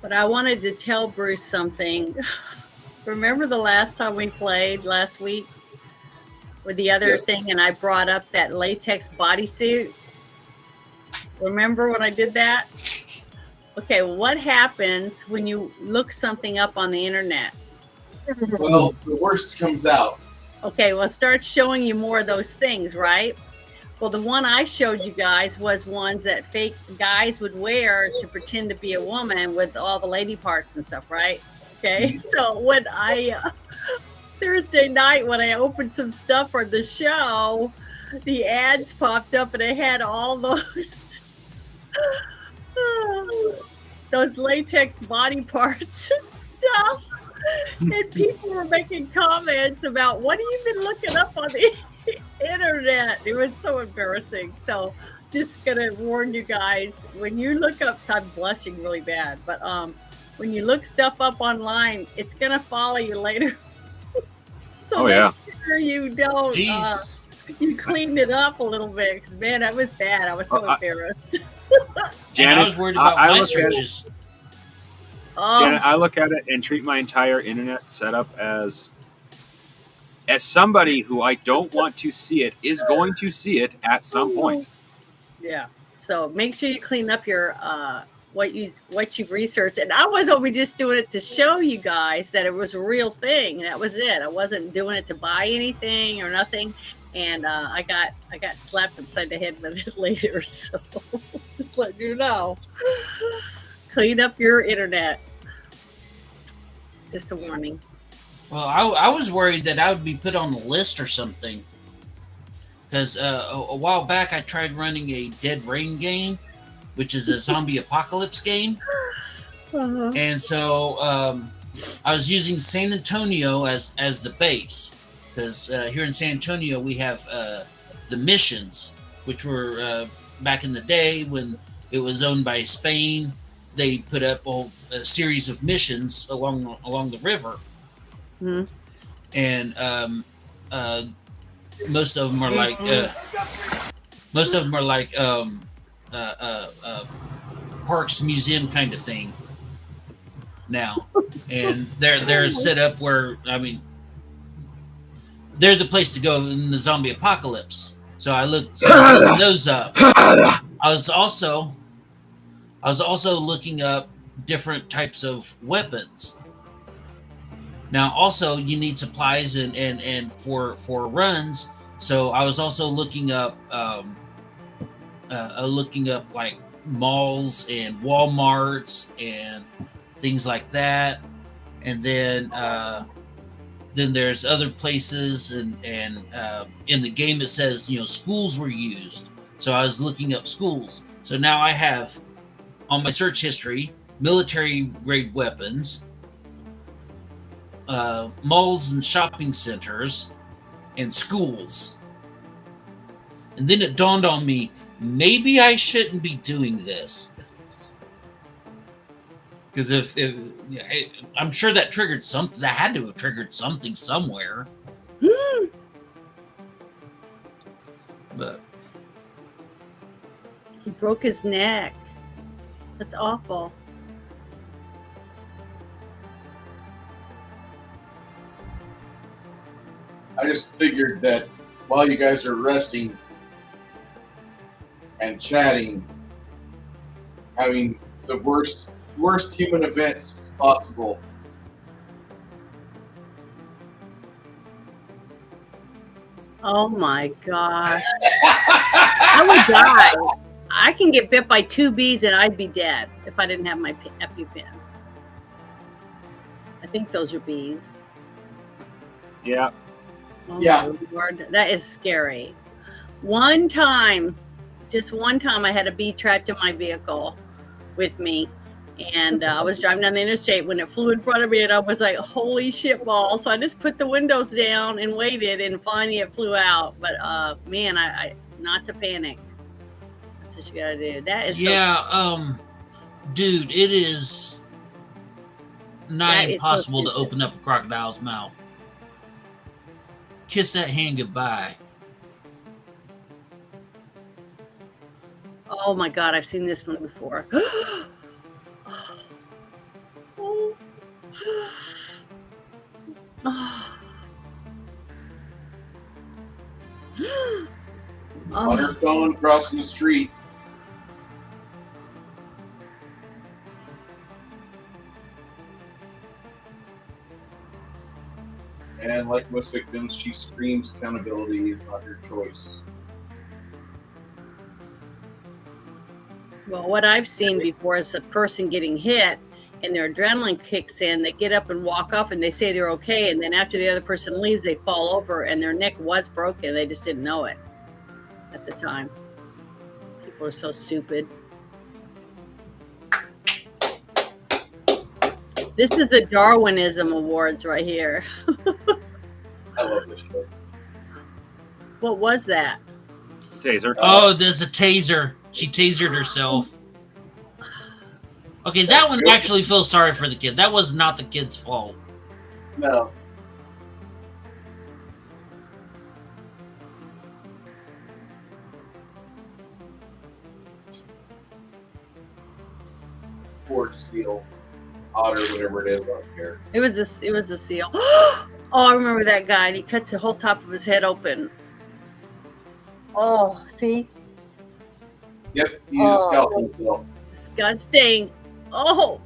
S1: But I wanted to tell Bruce something. Remember the last time we played last week with the other thing, and I brought up that latex bodysuit? Remember when I did that? Okay, what happens when you look something up on the internet?
S2: Well, the worst comes out.
S1: Okay, well, it starts showing you more of those things, right? Well, the one I showed you guys was ones that fake guys would wear to pretend to be a woman with all the lady parts and stuff, right? Okay, so when Thursday night, when I opened some stuff for the show, the ads popped up and it had all those latex body parts and stuff. And people were making comments about, what have you been looking up on the internet? It was so embarrassing. So just gonna warn you guys, when you look up, so I'm blushing really bad, but when you look stuff up online, it's gonna follow you later. So make sure you don't you cleaned it up a little bit, because man, that was bad. I was so embarrassed.
S4: Janet, I was worried about my searches.
S3: Janet, I look at it and treat my entire internet setup as somebody who I don't want to see it is going to see it at some point.
S1: Yeah. So make sure you clean up your what you've researched. And I was only just doing it to show you guys that it was a real thing. That was it. I wasn't doing it to buy anything or nothing. And I got slapped upside the head with it later. So just letting you know. Clean up your internet. Just a warning.
S4: Well, I was worried that I would be put on the list or something. Because a while back I tried running a Dead Rain game, which is a zombie apocalypse game. Uh-huh. And so I was using San Antonio as the base. Because here in San Antonio we have the missions, which were back in the day when it was owned by Spain. They put up a series of missions along the river, and most of them are like parks museum kind of thing now, and they're set up where, I mean, they're the place to go in the zombie apocalypse. So I looked those up. I was also looking up different types of weapons, Now, also, you need supplies and for runs. So I was also looking up like malls and Walmarts and things like that, and then there's other places and in the game it says schools were used. So I was looking up schools. So now I have on my search history military grade weapons, malls and shopping centers, and schools. And then it dawned on me, maybe I shouldn't be doing this. Because I'm sure that triggered something, that had to have triggered something somewhere. But
S1: he broke his neck. That's awful.
S2: I just figured that while you guys are resting and chatting, having the worst human events possible.
S1: Oh my gosh. I would die. I can get bit by 2 bees and I'd be dead if I didn't have my EpiPen. I think those are bees.
S3: Yeah.
S1: Oh
S2: Yeah.
S1: my Lord, that is scary. One time, just one time, I had a bee trapped in my vehicle with me. And I was driving down the interstate when it flew in front of me, and I was like, holy shit ball. So I just put the windows down and waited, and finally it flew out. But man, I not to panic. That's what you gotta do. That is
S4: dude, it is nigh impossible to open up a crocodile's mouth. Kiss that hand goodbye.
S1: Oh my God, I've seen this one before.
S2: On her phone crossing the street. And like most victims, she screams accountability is not her choice.
S1: Well, what I've seen before is a person getting hit and their adrenaline kicks in. They get up and walk off and they say they're okay. And then after the other person leaves, they fall over and their neck was broken. They just didn't know it at the time. People are so stupid. This is the Darwinism Awards right here.
S2: I love this show.
S1: What was that?
S3: Taser.
S4: Oh, there's a taser. She tasered herself. Okay, that one actually feels sorry for the kid. That was not the kid's fault.
S2: No. Poor seal, otter, whatever it is, I don't care.
S1: It was a seal. Oh, I remember that guy. And he cuts the whole top of his head open. Oh, see?
S2: Yep, he just scalped himself.
S1: Disgusting. Oh,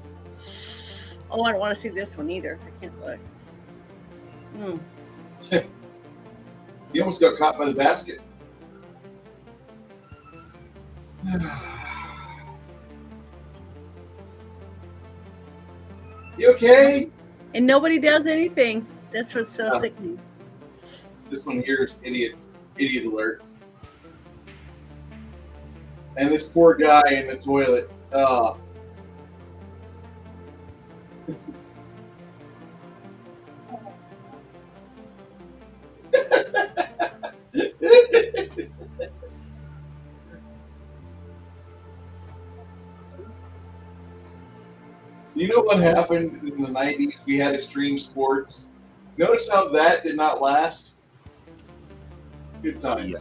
S1: I don't want to see this one either. I can't look.
S2: He almost got caught by the basket. You okay?
S1: And nobody does anything. That's what's so sickening.
S2: This one here is idiot alert. And this poor guy in the toilet. You know what happened in the 90s? We had extreme sports. Notice how that did not last? Good times.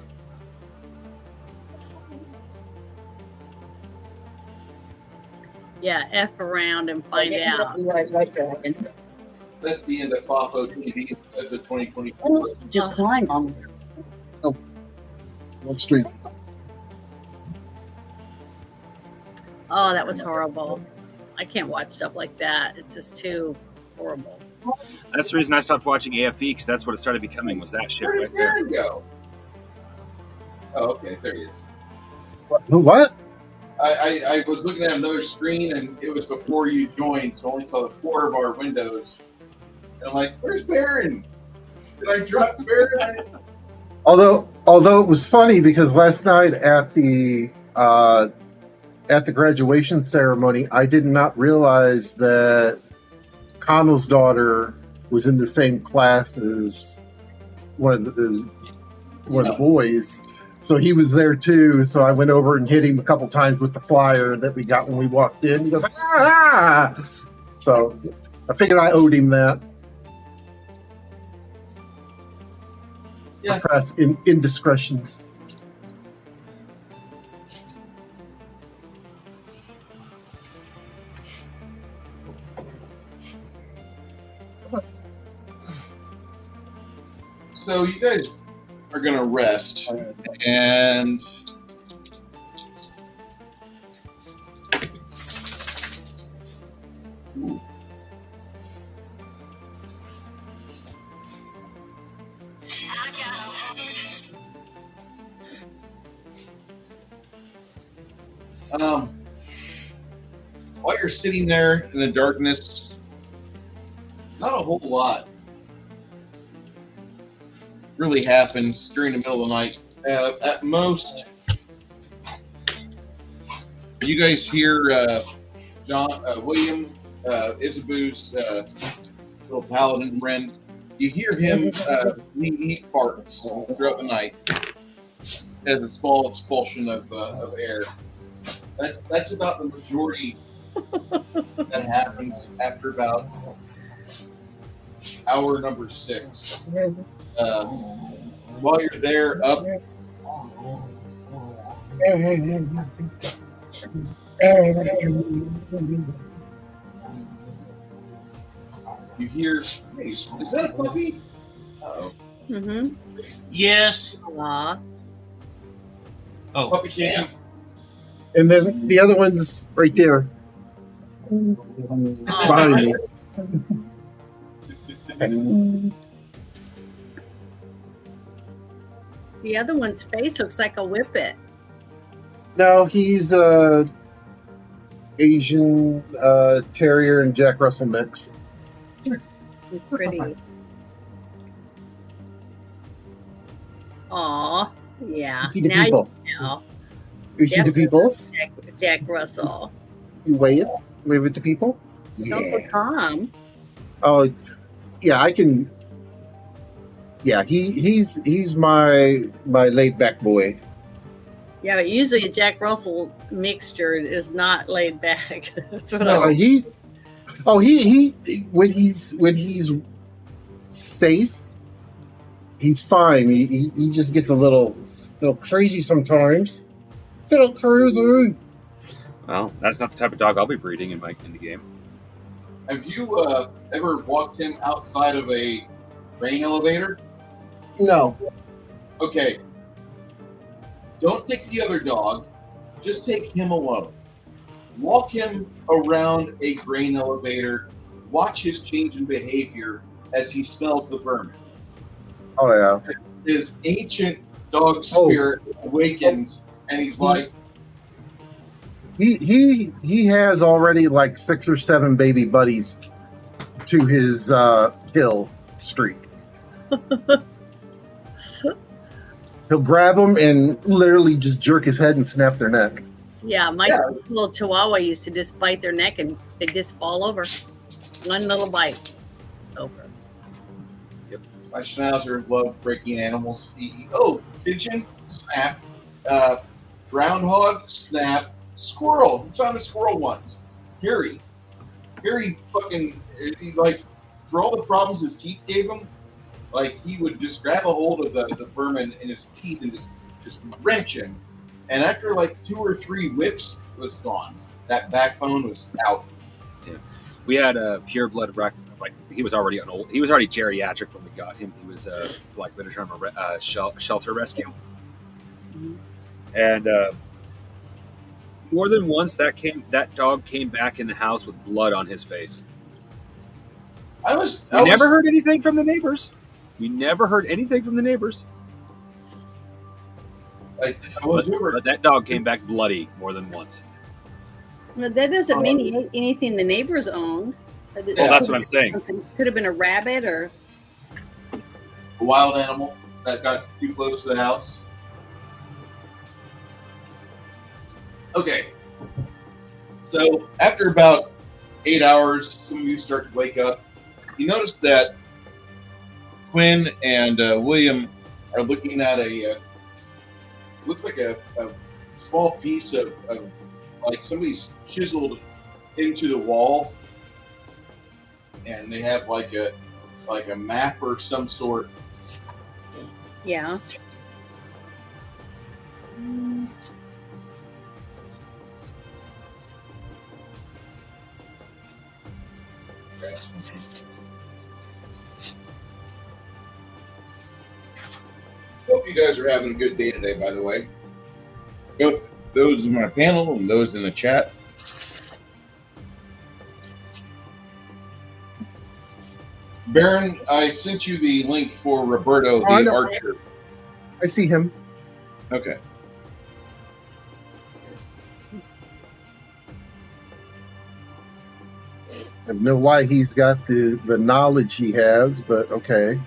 S1: Yeah, F around and find out.
S2: That's the end of FAFO TV as of 2020.
S5: Just climb on. Oh, what street?
S1: Oh, that was horrible. I can't watch stuff like that. It's just too horrible.
S3: That's the reason I stopped watching AFE, because that's what it started becoming, was that shit
S2: Where
S3: right
S2: did
S3: there.
S2: Baron go? Oh, okay, there he is.
S5: What?
S2: I was looking at another screen, and it was before you joined, so I only saw the 4 of our windows. And I'm like, where's Baron? Did I drop Baron?
S5: Although it was funny because last night at the graduation ceremony, I did not realize that Connell's daughter was in the same class as one of the boys. So he was there too. So I went over and hit him a couple times with the flyer that we got when we walked in. He goes, ah! So I figured I owed him that.
S2: Yeah.
S5: Perhaps indiscretions.
S2: So you guys are gonna rest, and while you're sitting there in the darkness, not a whole lot really happens during the middle of the night. At most, you guys hear William, Isabu's little paladin friend. You hear him eat farts throughout the night as a small expulsion of air. That's about the majority that happens after about hour number 6. While you're there, up. You hear, hey, is that a puppy? Uh-oh.
S1: Mm-hmm.
S4: Yes.
S1: Aww.
S4: Oh,
S2: Puppy cam.
S5: And then the other one's right there behind me.
S1: The other one's face looks like a whippet.
S5: No, he's Asian Terrier and Jack Russell mix.
S1: It's pretty. Aw, yeah.
S5: You see the
S1: Now
S5: people.
S1: you know.
S5: You see the people?
S1: Jack Russell.
S5: You wave at the people.
S1: It's Uncle Tom.
S5: Oh, yeah, I can. Yeah, he's my laid back boy.
S1: Yeah, but usually a Jack Russell mixture is not laid back. That's what
S5: No,
S1: I.
S5: he when he's safe, he's fine. He just gets a little crazy sometimes. Little crazy.
S3: Well, that's not the type of dog I'll be breeding in the game.
S2: Have you ever walked him outside of a grain elevator?
S5: No.
S2: Okay. Don't take the other dog. Just take him alone. Walk him around a grain elevator. Watch his change in behavior as he smells the vermin.
S5: Oh yeah.
S2: His ancient dog spirit awakens, and he's like,
S5: He has already like 6 or 7 baby buddies to his kill streak. He'll grab them and literally just jerk his head and snap their neck.
S1: Yeah, my little Chihuahua used to just bite their neck and they just fall over. One little bite. Over.
S2: Yep. My schnauzers love breaking animals. Pigeon, snap. Groundhog, snap. Squirrel. He found a squirrel once. Harry fucking, like, for all the problems his teeth gave him, like, he would just grab a hold of the vermin in his teeth and just wrench him. And after, like, 2 or 3 whips, it was gone. That backbone was out.
S3: Yeah. We had a pure blood he was already old. He was already geriatric when we got him. He was like term shelter rescue.
S1: Mm-hmm.
S3: And more than once that dog came back in the house with blood on his face. We never heard anything from the neighbors. But that dog came back bloody more than once.
S1: Well, that doesn't mean he ate anything the neighbors owned.
S3: Well, that's what I'm saying.
S1: Could have been a rabbit or
S2: a wild animal that got too close to the house. Okay. So after about 8 hours, some of you start to wake up. You notice that Quinn and William are looking at looks like a small piece of like somebody's chiseled into the wall, and they have like a map or some sort.
S1: yeah.
S2: Hope you guys are having a good day today, by the way. Both those in my panel and those in the chat. Baron, I sent you the link for Roberto, the archer.
S5: I see him.
S2: Okay.
S5: I don't know why he's got the knowledge he has, but okay.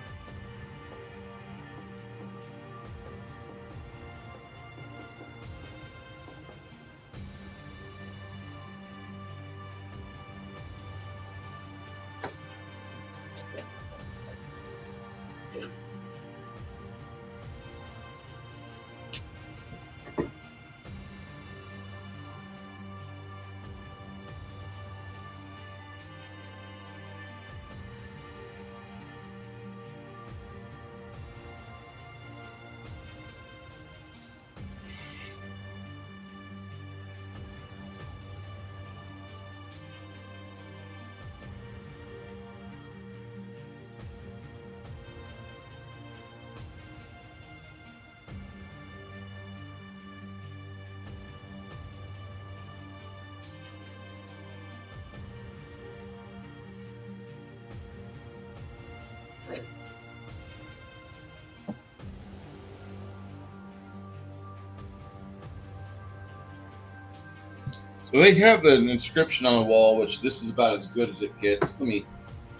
S2: So they have an inscription on the wall, which this is about as good as it gets. Let me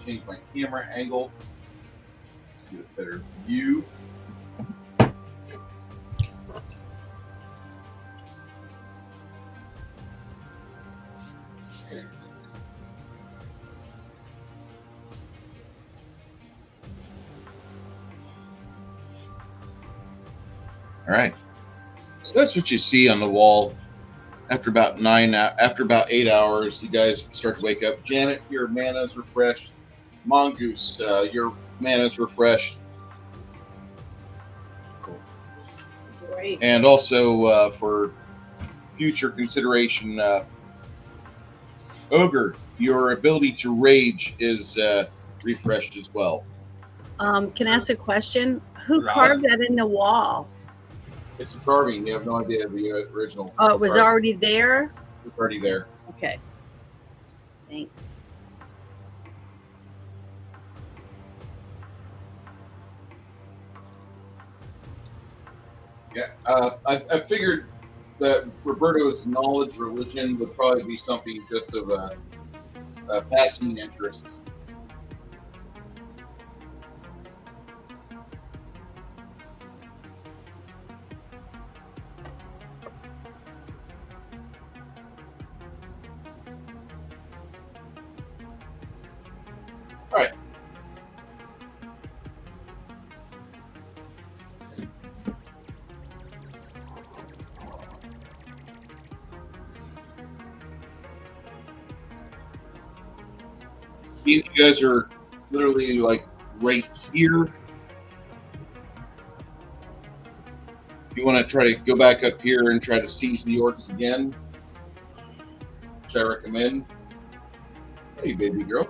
S2: change my camera angle to get a better view. All right. So that's what you see on the wall. After about 8 hours, you guys start to wake up. Janet, your mana's refreshed. Mongoose, your mana's refreshed.
S3: Cool.
S1: Great.
S2: And also for future consideration, Ogre, your ability to rage is refreshed as well.
S1: Can I ask a question? Who carved that in the wall?
S2: It's a carving. You have no idea the original.
S1: Oh, it was
S2: carving.
S1: already there?
S2: It's already there.
S1: Okay. Thanks.
S2: Yeah, I figured that Roberto's knowledge religion would probably be something just of a passing interest. All right. You guys are literally like right here. If you want to try to go back up here and try to siege the orcs again, which I recommend. Hey, baby girl.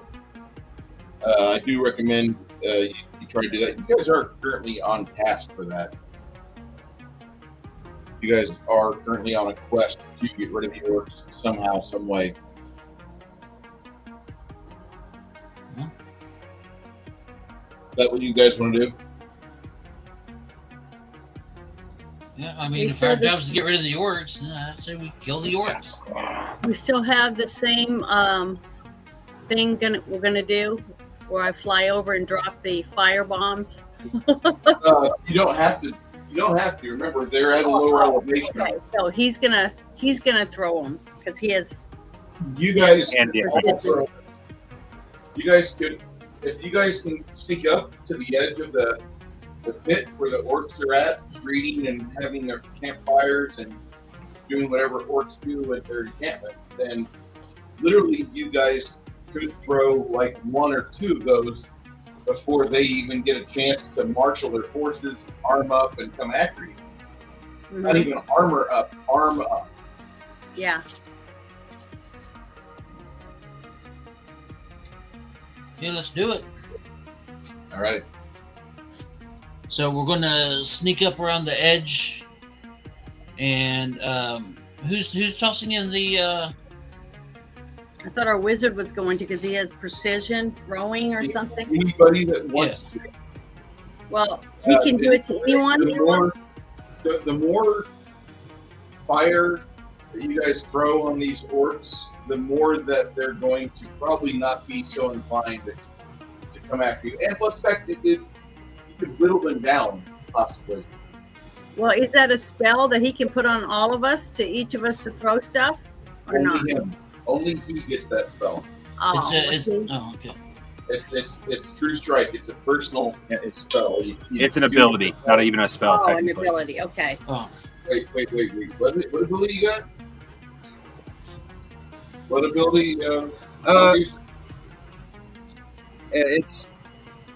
S2: I do recommend you try to do that. You guys are currently on task for that. You guys are currently on a quest to get rid of the orcs somehow, some way. that what you guys want to do?
S4: Yeah, I mean, if our job is to get rid of the orcs, then I'd say we kill the orcs.
S1: We still have the same thing we're gonna do, where I fly over and drop the fire bombs.
S2: You don't have to. You don't have to. Remember, they're at a lower elevation.
S1: Okay, so he's gonna throw them because he has.
S2: You guys,
S3: And yeah.
S2: you guys could, if you guys can sneak up to the edge of the pit where the orcs are at, reading and having their campfires and doing whatever orcs do with their encampment, then literally you guys could throw like one or two of those before they even get a chance to marshal their forces, arm up, and come after you.
S1: Mm-hmm.
S2: Not even armor up, arm up.
S1: Yeah.
S4: Yeah, let's do it.
S2: All right.
S4: So we're going to sneak up around the edge, and who's tossing in the?
S1: I thought our wizard was going to because he has precision throwing or something.
S2: Anybody that wants to.
S1: Well, he can do it to anyone.
S2: The more fire that you guys throw on these orcs, the more that they're going to probably not be so inclined to come after you. And plus, fact, you could whittle them down, possibly.
S1: Well, is that a spell that he can put on all of us, to each of us to throw stuff, or
S2: Only
S1: not?
S2: him. Only he gets that spell.
S1: Oh,
S4: okay.
S2: It's True Strike. It's a personal spell.
S3: It's an ability, not even a spell.
S1: Oh, an
S3: technically.
S1: ability. Okay.
S4: Oh.
S2: Wait. What ability you got? What ability?
S3: It's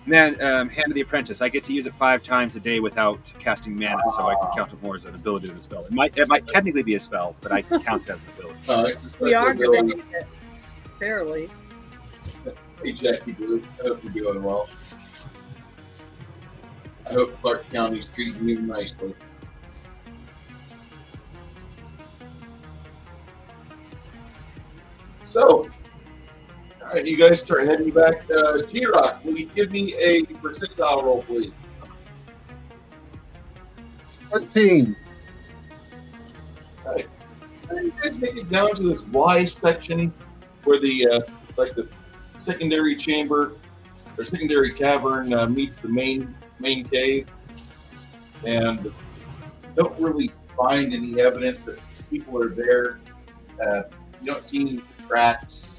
S3: Hand of the Apprentice. I get to use it 5 times a day without casting mana, so I can count it more as an ability than a spell. It might technically be a spell, but I count it as an ability.
S2: It's a
S1: We are
S2: special
S1: going
S2: ability.
S1: to use it. Fairly.
S2: Hey, Jackie Blue. I hope you're doing well. I hope Clark County's treating you nicely. So, all right, you guys start heading back. G-Rock, will you give me a percentile roll, please?
S5: 13.
S2: All right. You guys make it down to this Y section where the secondary chamber or secondary cavern meets the main cave, and don't really find any evidence that people are there. You don't see any tracks.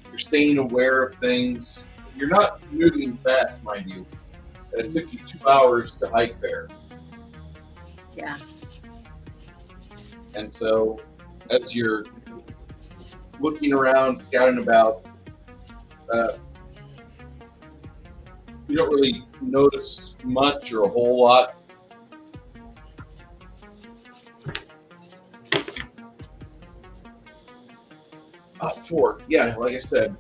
S2: You're staying aware of things. You're not moving fast, mind you. It took you 2 hours to hike there.
S1: Yeah.
S2: And so, as you're looking around, scouting about, you don't really notice much or a whole lot. Four. Yeah, like I said,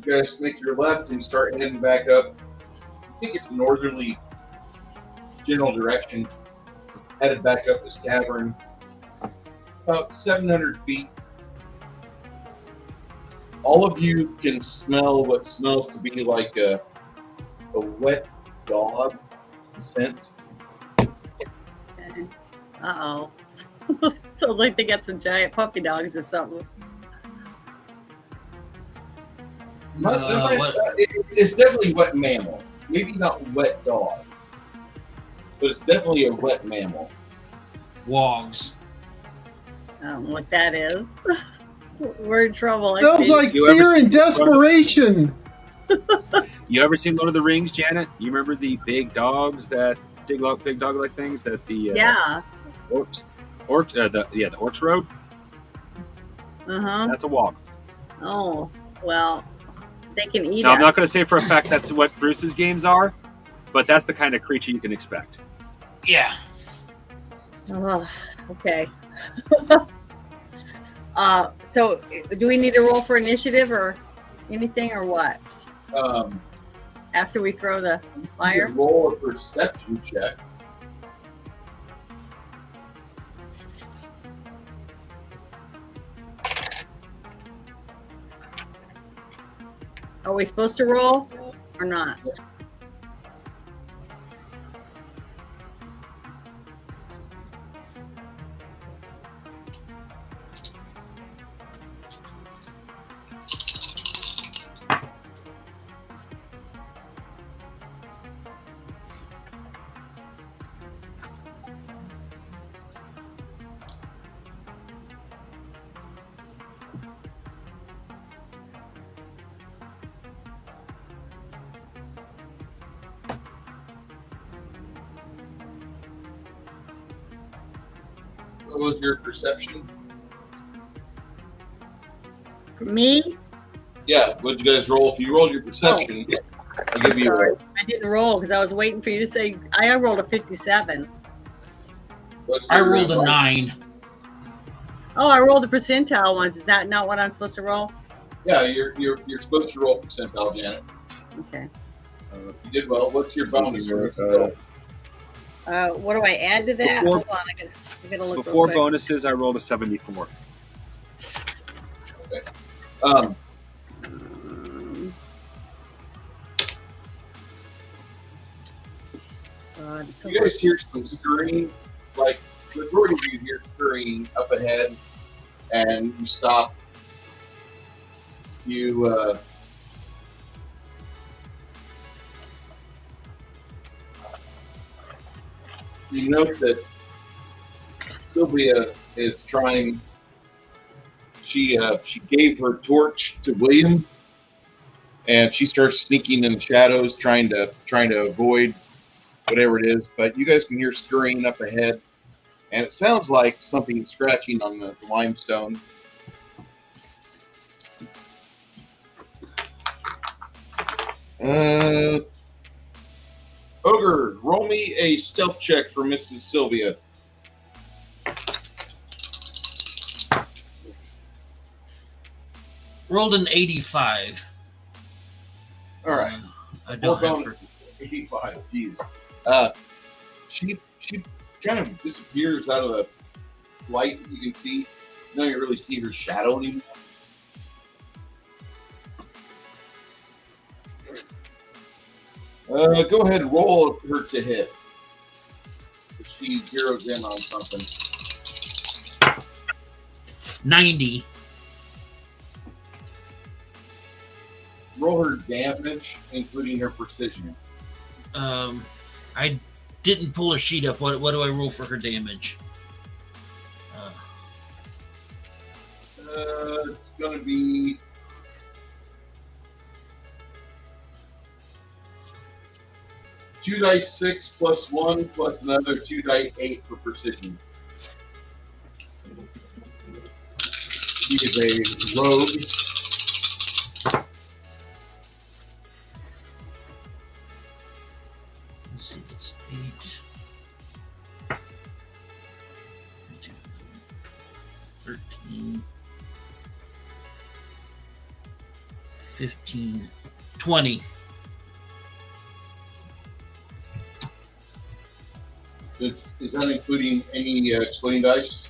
S2: you guys make your left and start heading back up. I think it's northerly general direction. Headed back up this cavern, about 700 feet. All of you can smell what smells to be like a wet dog scent.
S1: Uh-oh. Sounds like they got some giant puppy dogs or something.
S2: It's definitely wet mammal. Maybe not wet dog, but it's definitely a wet mammal.
S4: Wogs.
S1: I don't know what that is. We're in trouble. I
S5: Sounds
S1: think.
S5: like
S3: You ever
S5: fear and
S3: seen-
S5: desperation.
S3: You ever seen Lord of the Rings, Janet? You remember the big dogs that dig up big dog-like things that the
S1: Yeah.
S3: orcs rode?
S1: Uh-huh.
S3: That's a wog.
S1: Oh, well, they can eat
S3: Now, I'm
S1: us.
S3: not going to say for a fact that's what Bruce's games are, but that's the kind of creature you can expect.
S4: Yeah.
S1: Oh, okay. So do we need to roll for initiative or anything or what? After we throw the
S2: You
S1: fire?
S2: can roll a perception check.
S1: Are we supposed to roll? or not?
S2: What was your perception?
S1: For me?
S2: Yeah, what'd you guys roll? If you rolled your perception, I'll give you
S1: Sorry, I didn't roll because I was waiting for you to say. I rolled a 57.
S4: I rolled a 9.
S1: Oh, I rolled the percentile ones. Is that not what I'm supposed to roll?
S2: Yeah, you're supposed to roll percentile, Janet.
S1: Okay.
S2: You did well. What's your bonus?
S3: Uh,
S1: What do I add to that?
S3: Before-
S1: Hold on, I gotta look.
S3: Before
S1: real quick.
S3: bonuses, I rolled a 74.
S2: You guys hear some scurrying, like the majority of you hear scurrying up ahead, and you stop. You you note that Sylvia is trying. She gave her torch to William, and she starts sneaking in the shadows, trying to avoid whatever it is. But you guys can hear scurrying up ahead, and it sounds like something scratching on the limestone. Ogre, roll me a stealth check for Mrs. Sylvia.
S4: Rolled an 85.
S2: All right.
S4: I don't have her.
S2: 85. Jeez. She kind of disappears out of the light that you can see. You don't really see her shadow anymore. Go ahead and roll her to hit. If she zeroes in on something.
S4: 90.
S2: Roll her damage, including her precision.
S4: I didn't pull a sheet up. What do I roll for her damage?
S2: It's going to be 2 dice 6 plus 1 plus another 2 dice 8 for precision. He is a rogue.
S4: Let's see, that's 8. 13. 15. 20.
S2: Is that including any exploding dice?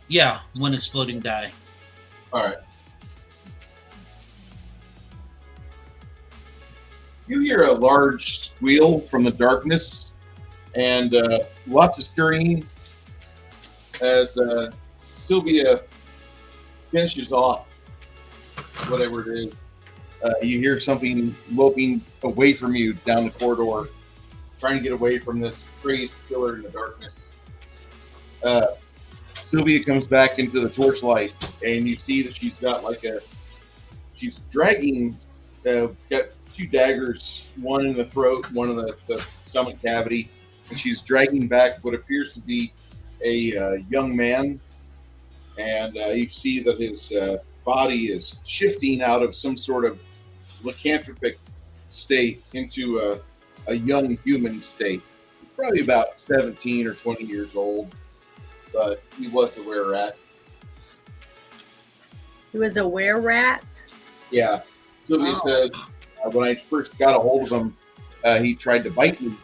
S4: Yeah, 1 exploding die.
S2: All right. You hear a large squeal from the darkness, and lots of scurrying as Sylvia finishes off whatever it is. You hear something loping away from you down the corridor, trying to get away from this crazed killer in the darkness. Sylvia comes back into the torchlight, and you see that she's got she's dragging, got 2 daggers, one in the throat, one in the stomach cavity, and she's dragging back what appears to be a young man, and you see that his body is shifting out of some sort of lycanthropic state into a young human state. He's probably about 17 or 20 years old, but he was a were rat.
S1: He was a were rat?
S2: Yeah. Sylvia said, when I first got a hold of him, he tried to bite me,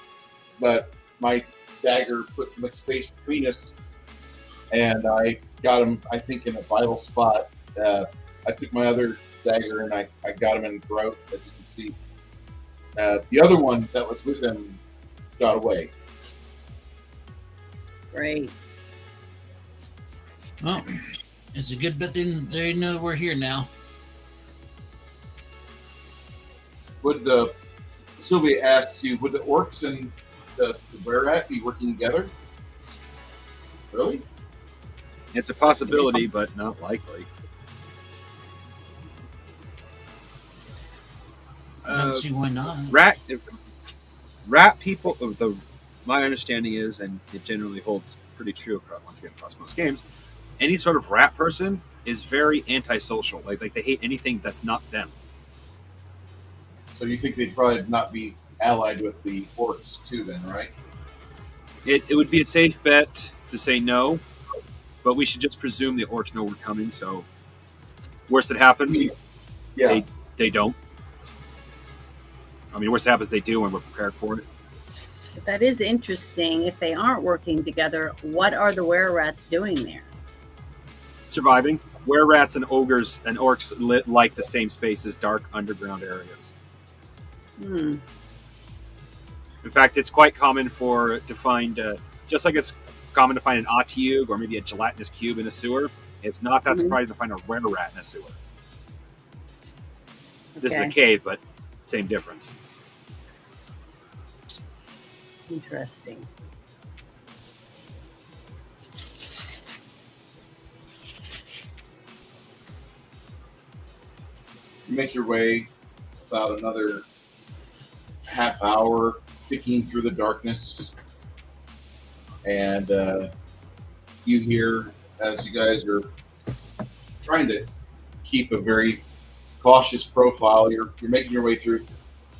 S2: but my dagger put much space between us, and I got him, I think, in a vital spot. I took my other dagger and I got him in the throat, as you can see. the other one that was with him got away.
S1: Great.
S4: Well, it's a good bet they know we're here now.
S2: Would Sylvia asks you, would the orcs and the were-rat be working together? Really?
S3: It's a possibility, but not likely.
S4: I don't see why not.
S3: Rat people. My understanding is, and it generally holds pretty true across most games. Any sort of rat person is very antisocial. Like they hate anything that's not them.
S2: So you think they'd probably not be allied with the orcs too, then, right?
S3: It would be a safe bet to say no, but we should just presume the orcs know we're coming. So, worst that happens,
S2: Yeah.
S3: they don't. I mean, worst that happens, they do, and we're prepared for it.
S1: But that is interesting. If they aren't working together, what are the were-rats doing there?
S3: Surviving. Were-rats and ogres and orcs like the same space as dark underground areas. In fact, it's quite common to find, just like it's common to find an Otyug or maybe a gelatinous cube in a sewer, it's not that surprising to find a were-rat in a sewer. This is a cave, but same difference.
S1: Interesting.
S2: You make your way about another half hour picking through the darkness, and you hear, as you guys are trying to keep a very cautious profile, you're making your way through.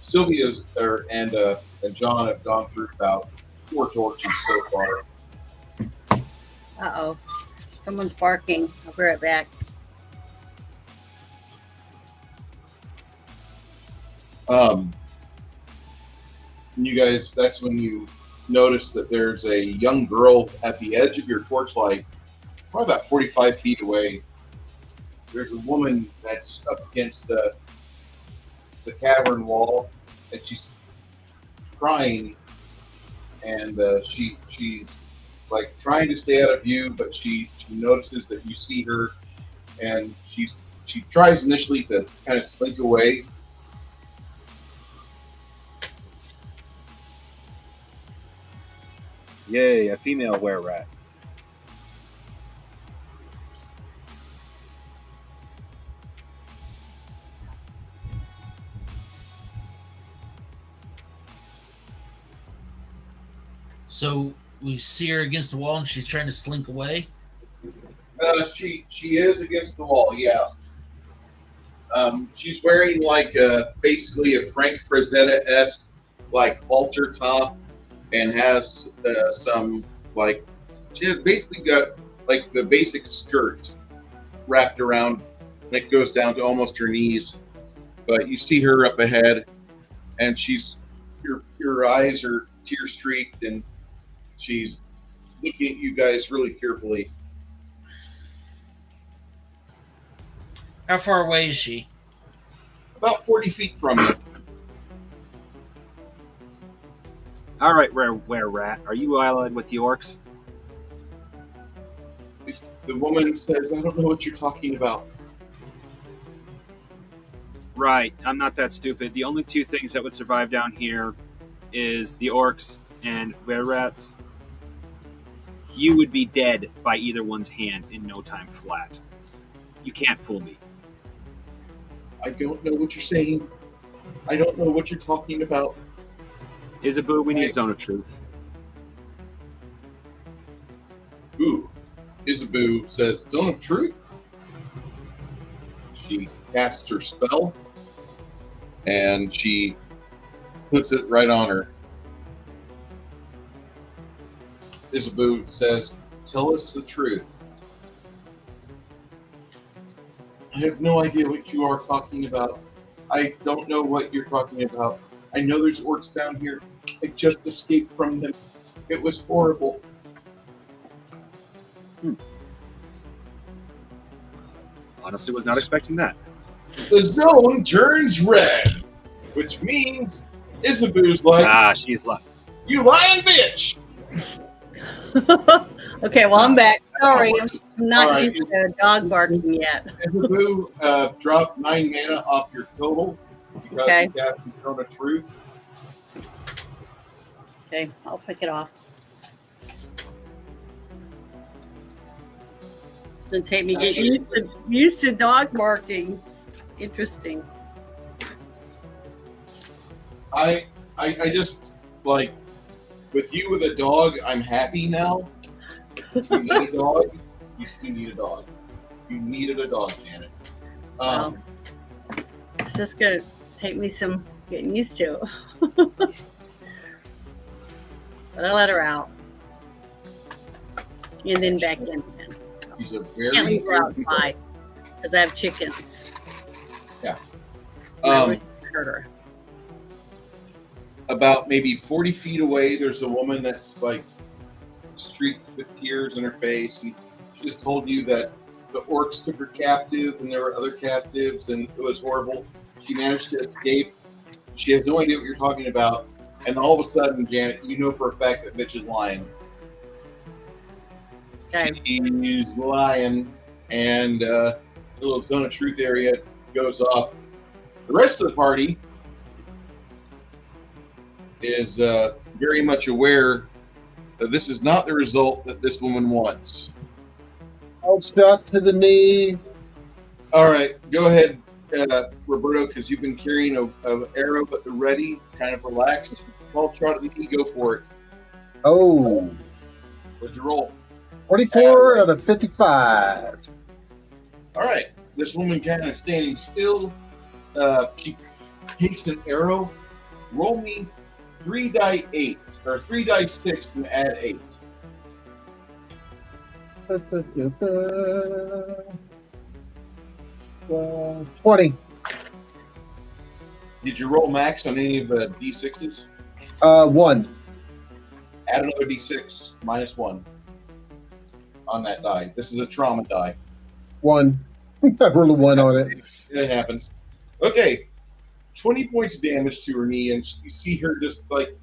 S2: Sylvia and John have gone through about 4 torches so far.
S1: Uh-oh. Someone's barking. I'll be right back.
S2: You guys, that's when you notice that there's a young girl at the edge of your torchlight, probably about 45 feet away. There's a woman that's up against the cavern wall, and she's crying, and she's like trying to stay out of view, but she notices that you see her, and she tries initially to kind of slink away.
S3: Yay, a female were-rat.
S4: So we see her against the wall and she's trying to slink away?
S2: She is against the wall, yeah. She's wearing like basically a Frank Frazetta-esque like halter top, and has some like, she has basically got like the basic skirt wrapped around, and it goes down to almost her knees. But you see her up ahead, and your eyes are tear streaked, and she's looking at you guys really carefully.
S4: How far away is she?
S2: About 40 feet from you.
S3: All right, were-rat. Are you allied with the orcs?
S2: The woman says, I don't know what you're talking about.
S3: Right, I'm not that stupid. The only 2 things that would survive down here is the orcs and were-rats. You would be dead by either one's hand in no time flat. You can't fool me.
S2: I don't know what you're saying. I don't know what you're talking about.
S3: Isabu, we need a zone of truth.
S2: Ooh. Isabu says, Zone of Truth? She casts her spell, and she puts it right on her. Isabu says, tell us the truth. I have no idea what you are talking about. I don't know what you're talking about. I know there's orcs down here. I just escaped from them. It was horrible.
S3: Honestly, was not expecting that.
S2: The zone turns red, which means Isabu's like,
S3: she's left.
S2: you lying bitch.
S1: Okay, well, I'm back. Sorry, I'm not
S2: All right.
S1: used to dog barking yet.
S2: Isabu dropped 9 mana off your total because
S1: Okay.
S2: you cast Throne of Truth.
S1: Okay, I'll pick it off. It's gonna take me getting used to dog barking. Interesting.
S2: I just like with you with a dog. I'm happy now. If you need a dog, you need a dog. You needed a dog, Janet.
S1: It's just gonna take me some getting used to. But I let her out, and then back in.
S2: She's a very
S1: Can't leave her outside because I have chickens.
S2: Yeah.
S1: I would hurt her.
S2: About maybe 40 feet away, there's a woman that's like streaked with tears in her face, and she just told you that the orcs took her captive, and there were other captives, and it was horrible. She managed to escape. She has no idea what you're talking about, and all of a sudden, Janet, you know for a fact that Mitch is lying.
S1: Okay.
S2: She's lying, and the little Zone of Truth area goes off. The rest of the party is very much aware that this is not the result that this woman wants.
S5: I'll shot to the knee.
S2: All right, go ahead, Roberto, because you've been carrying an arrow at the ready, kind of relaxed. 12 shot at the knee, go for it.
S5: Oh.
S2: What'd you roll?
S5: 44 out of 55.
S2: All right, this woman kind of standing still. She takes an arrow. Roll me 3 die 8 or 3 die 6 and add 8.
S5: 20.
S2: Did you roll max on any of the d6s?
S5: 1.
S2: Add another d6 minus 1 on that die. This is a trauma die.
S5: 1. I rolled a 1 on it.
S2: It happens. Okay, 20 points of damage to her knee, and you see her just like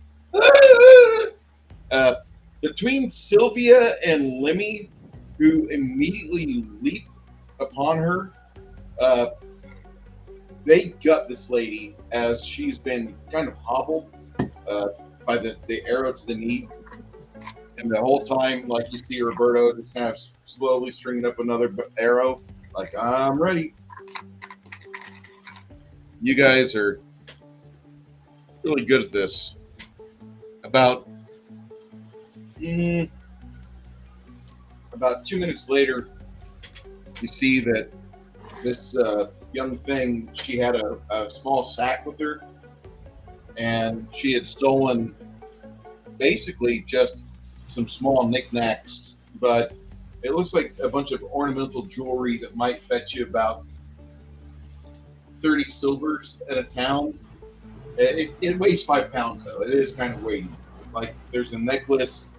S2: between Sylvia and Lemmy, who immediately leap upon her. They gut this lady as she's been kind of hobbled by the arrow to the knee. And the whole time, like, you see Roberto just kind of slowly stringing up another arrow, like, I'm ready. You guys are really good at this. About 2 minutes later, you see that this young thing, she had a small sack with her, and she had stolen basically just some small knickknacks, but it looks like a bunch of ornamental jewelry that might fetch you about 30 silvers at a town. It weighs 5 pounds, though. It is kind of weighty. Like, there's a necklace,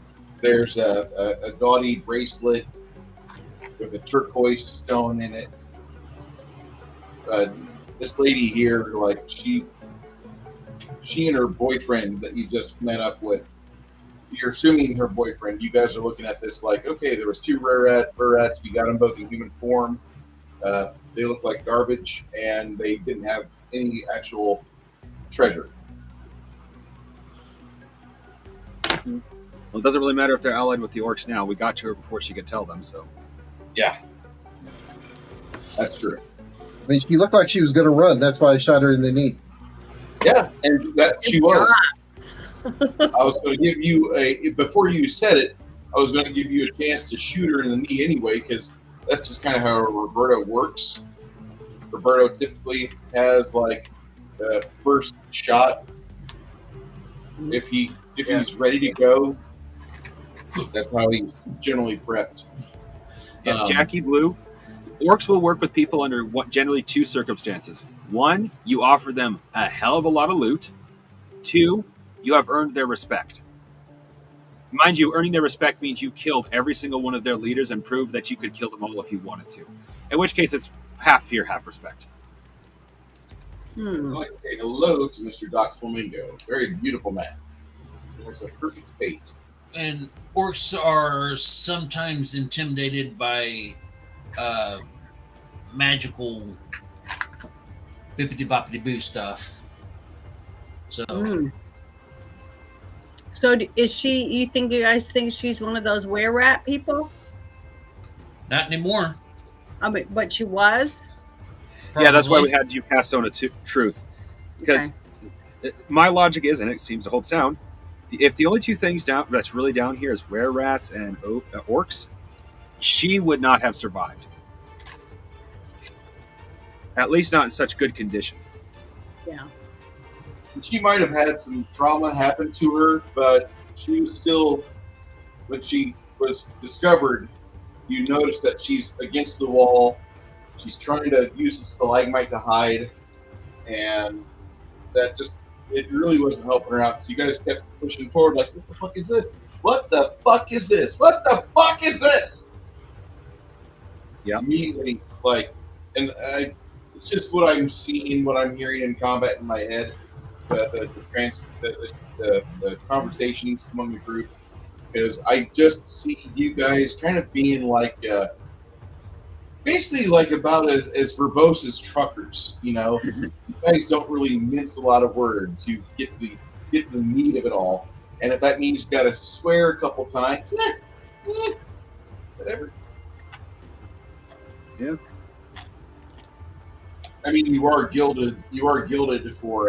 S2: there's a gaudy bracelet with a turquoise stone in it. This lady here, like, she and her boyfriend that you just met up with, you're assuming her boyfriend, you guys are looking at this like, okay, there was 2 rats, we got them both in human form. They look like garbage, and they didn't have any actual treasure.
S3: Well, it doesn't really matter if they're allied with the orcs now. We got to her before she could tell them, so.
S2: Yeah. That's true.
S5: I mean, she looked like she was going to run. That's why I shot her in the knee.
S2: Yeah, and that she was. I was going to give you before you said it, I was going to give you a chance to shoot her in the knee anyway, because that's just kind of how Roberto works. Roberto typically has like the first shot. If he's ready to go, that's how he's generally prepped.
S3: Yeah, Jackie Blue. Orcs will work with people under generally 2 circumstances. 1, you offer them a hell of a lot of loot. 2, you have earned their respect. Mind you, earning their respect means you killed every single one of their leaders and proved that you could kill them all if you wanted to. In which case, it's half fear, half respect.
S2: I'd like to say hello to Mr. Doc Flamingo. Very beautiful man. It's a perfect bait.
S4: And orcs are sometimes intimidated by magical bippity boppity boo stuff. So,
S1: So is she? You guys think she's one of those were-rat people?
S4: not anymore.
S1: I mean, but she was.
S4: Probably.
S3: Yeah, that's why we had you pass on a truth. Because my logic is, and it seems to hold sound, if the only two things that's really down here is were-rats and orcs, she would not have survived. At least not in such good condition.
S1: Yeah.
S2: She might have had some trauma happen to her, but she was still, when she was discovered, you notice that she's against the wall. She's trying to use the stalagmite to hide, and that just, it really wasn't helping her out. You guys kept pushing forward like, what the fuck is this? What the fuck is this? What the fuck is this?
S3: Yeah.
S2: Immediately, like, and it's just what I'm seeing, what I'm hearing in combat in my head. The conversations among the group, because I just see you guys kind of being like, basically like about as verbose as truckers. You know, you guys don't really mince a lot of words. You get the meat of it all, and if that means you got to swear a couple times, whatever.
S3: Yeah.
S2: I mean, you are gilded for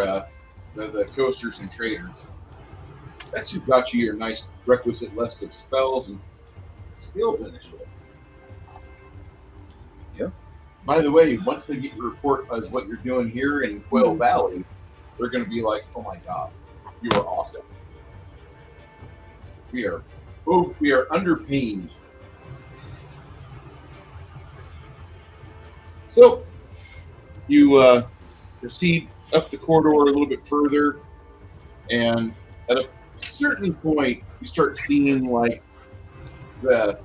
S2: the coasters and traders. That's who got you your nice requisite list of spells and skills initially.
S3: Yeah.
S2: By the way, once they get your report of what you're doing here in Quail Valley, they're going to be like, "Oh my God, you are awesome. We are underpaid." So you proceed up the corridor a little bit further, and at a certain point, you start seeing like the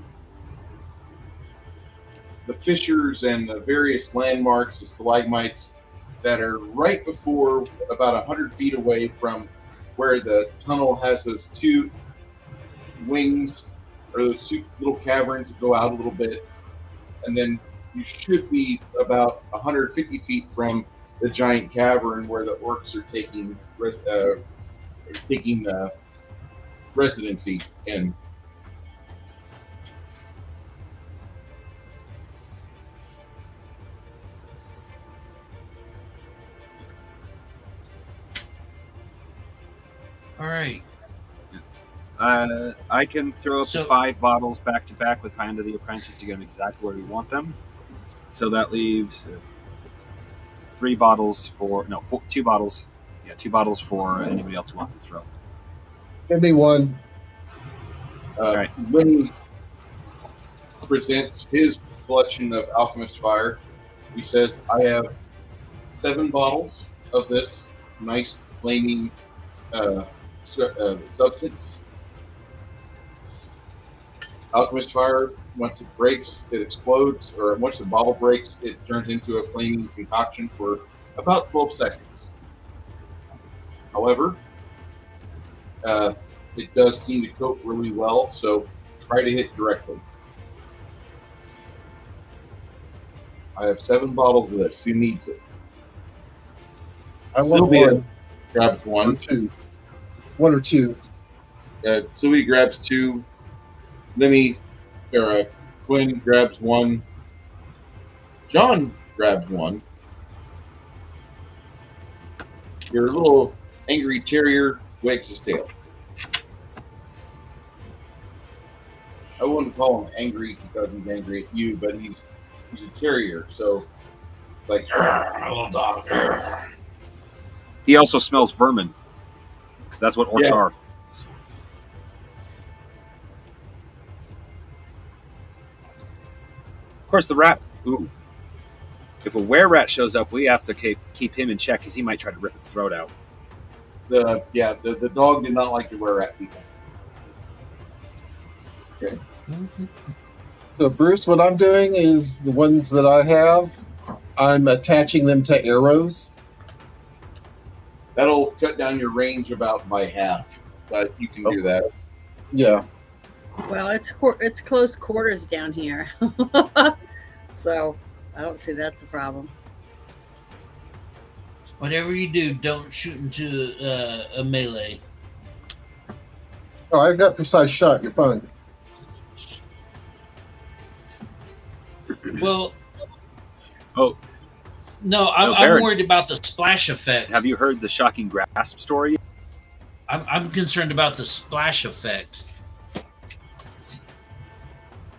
S2: fissures and the various landmarks, the stalagmites that are right before, about 100 feet away from where the tunnel has those two wings, or those two little caverns that go out a little bit, and then you should be about 150 feet from the giant cavern where the orcs are taking residency in.
S4: All right.
S3: I can throw up to 5 bottles back to back with Hand of the Apprentice to get them exactly where we want them. So that leaves 2 bottles for 2 bottles. Yeah, 2 bottles for anybody else who wants to throw.
S5: Give me one.
S3: Right.
S2: When he presents his collection of Alchemist Fire, he says, "I have 7 bottles of this nice flaming substance. Alchemist Fire, once it breaks, it explodes, or once the bottle breaks, it turns into a flaming concoction for about 12 seconds. However, it does seem to coat really well, so try to hit directly. I have 7 bottles of this. Who needs it?"
S5: I want
S2: Sylvia
S5: one.
S2: grabs 1.
S5: Or 2. 1 or 2.
S2: Sylvia grabs 2. Quinn grabs 1. John grabs 1. Your little angry terrier wags his tail. I wouldn't call him angry because he's angry at you, but he's a terrier, so it's like, "Arr, little dog." Arr.
S3: He also smells vermin, because that's what orcs are. Of course, the rat. Ooh. If a were-rat shows up, we have to keep him in check, because he might try to rip his throat out.
S2: The dog did not like the were-rat people. Okay.
S5: So, Bruce, what I'm doing is the ones that I have, I'm attaching them to arrows.
S2: That'll cut down your range about by half, but you can do that.
S5: Yeah.
S1: Well, it's close quarters down here, so I don't see that's a problem.
S4: Whatever you do, don't shoot into a melee.
S5: Oh, I've got precise shot. You're fine.
S4: Well,
S3: Oh,
S4: no,
S3: No,
S4: I'm
S3: Baron.
S4: worried about the splash effect.
S3: have you heard the shocking grasp story?
S4: I'm concerned about the splash effect.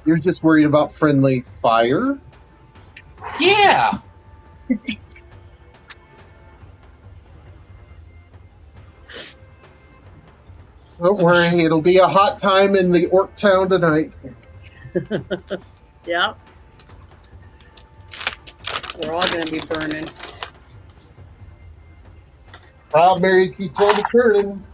S5: You're just worried about friendly fire?
S4: Yeah.
S5: Don't worry, it'll be a hot time in the Orc town tonight.
S1: Yep. We're all going to be burning.
S5: Proud Mary keeps on turning.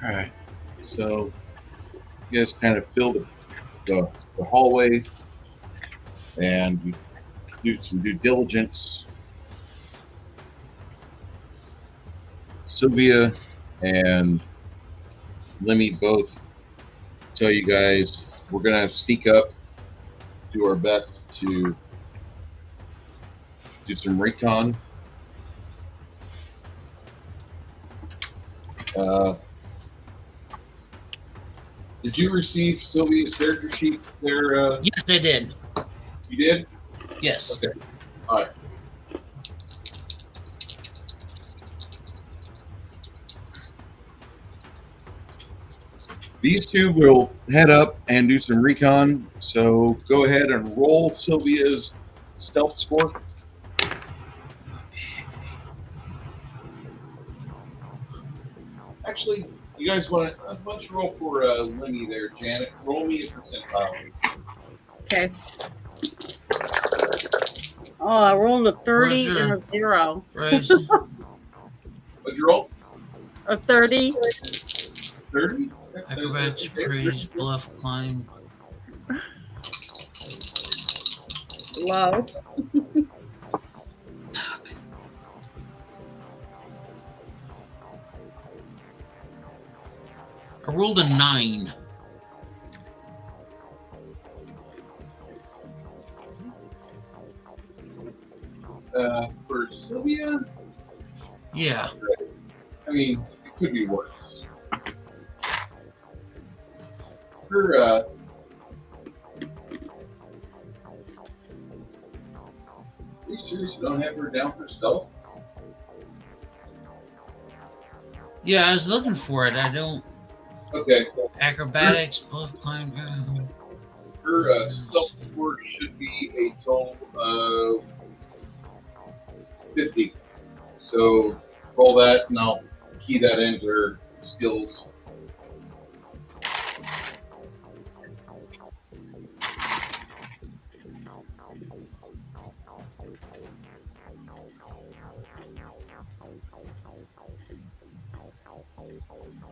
S2: All right. So you guys kind of fill the hallway, and you do some due diligence. Sylvia and Lemmy both tell you guys we're gonna sneak up, do our best to do some recon. Did you receive Sylvia's character sheet there?
S4: Yes, I did.
S2: You did?
S4: Yes.
S2: Okay. All right. These two will head up and do some recon. So go ahead and roll Sylvia's stealth score. Actually, you guys want to let's roll for Lemmy there, Janet. Roll me a percentile.
S1: Okay. Oh, I rolled a 30
S4: Where's
S1: and
S4: your-
S1: a 0.
S4: Right.
S2: What'd you roll?
S1: A 30.
S2: 30?
S4: Acrobatics, praise, bluff, climb.
S1: Low.
S4: I rolled a 9.
S2: For Sylvia,
S4: Yeah.
S2: I mean, it could be worse. Her, are you serious? You don't have her down for stealth?
S4: Yeah, I was looking for it. I don't.
S2: Okay.
S4: Acrobatics, bluff, climb.
S2: Her stealth score should be a total of 50. So roll that, and I'll key that into her skills.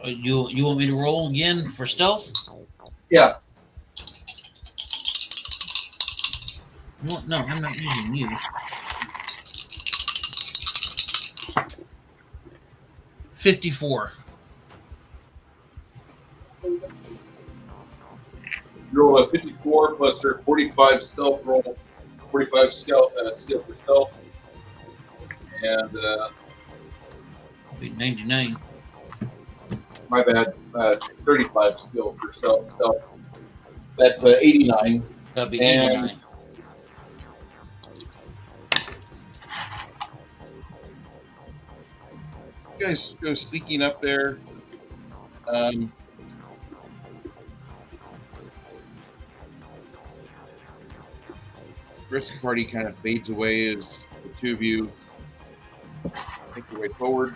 S4: You want me to roll again for stealth?
S2: Yeah.
S4: No, I'm not using you. 54.
S2: You roll a 54 plus her 45 stealth roll, 45 stealth skill for stealth, and
S4: I'll be 99.
S2: my bad, 35 skill for stealth. That's 89.
S4: That'll be
S2: And-
S4: 89.
S2: You guys go sneaking up there. The rest of the party kind of fades away as the two of you make your way forward.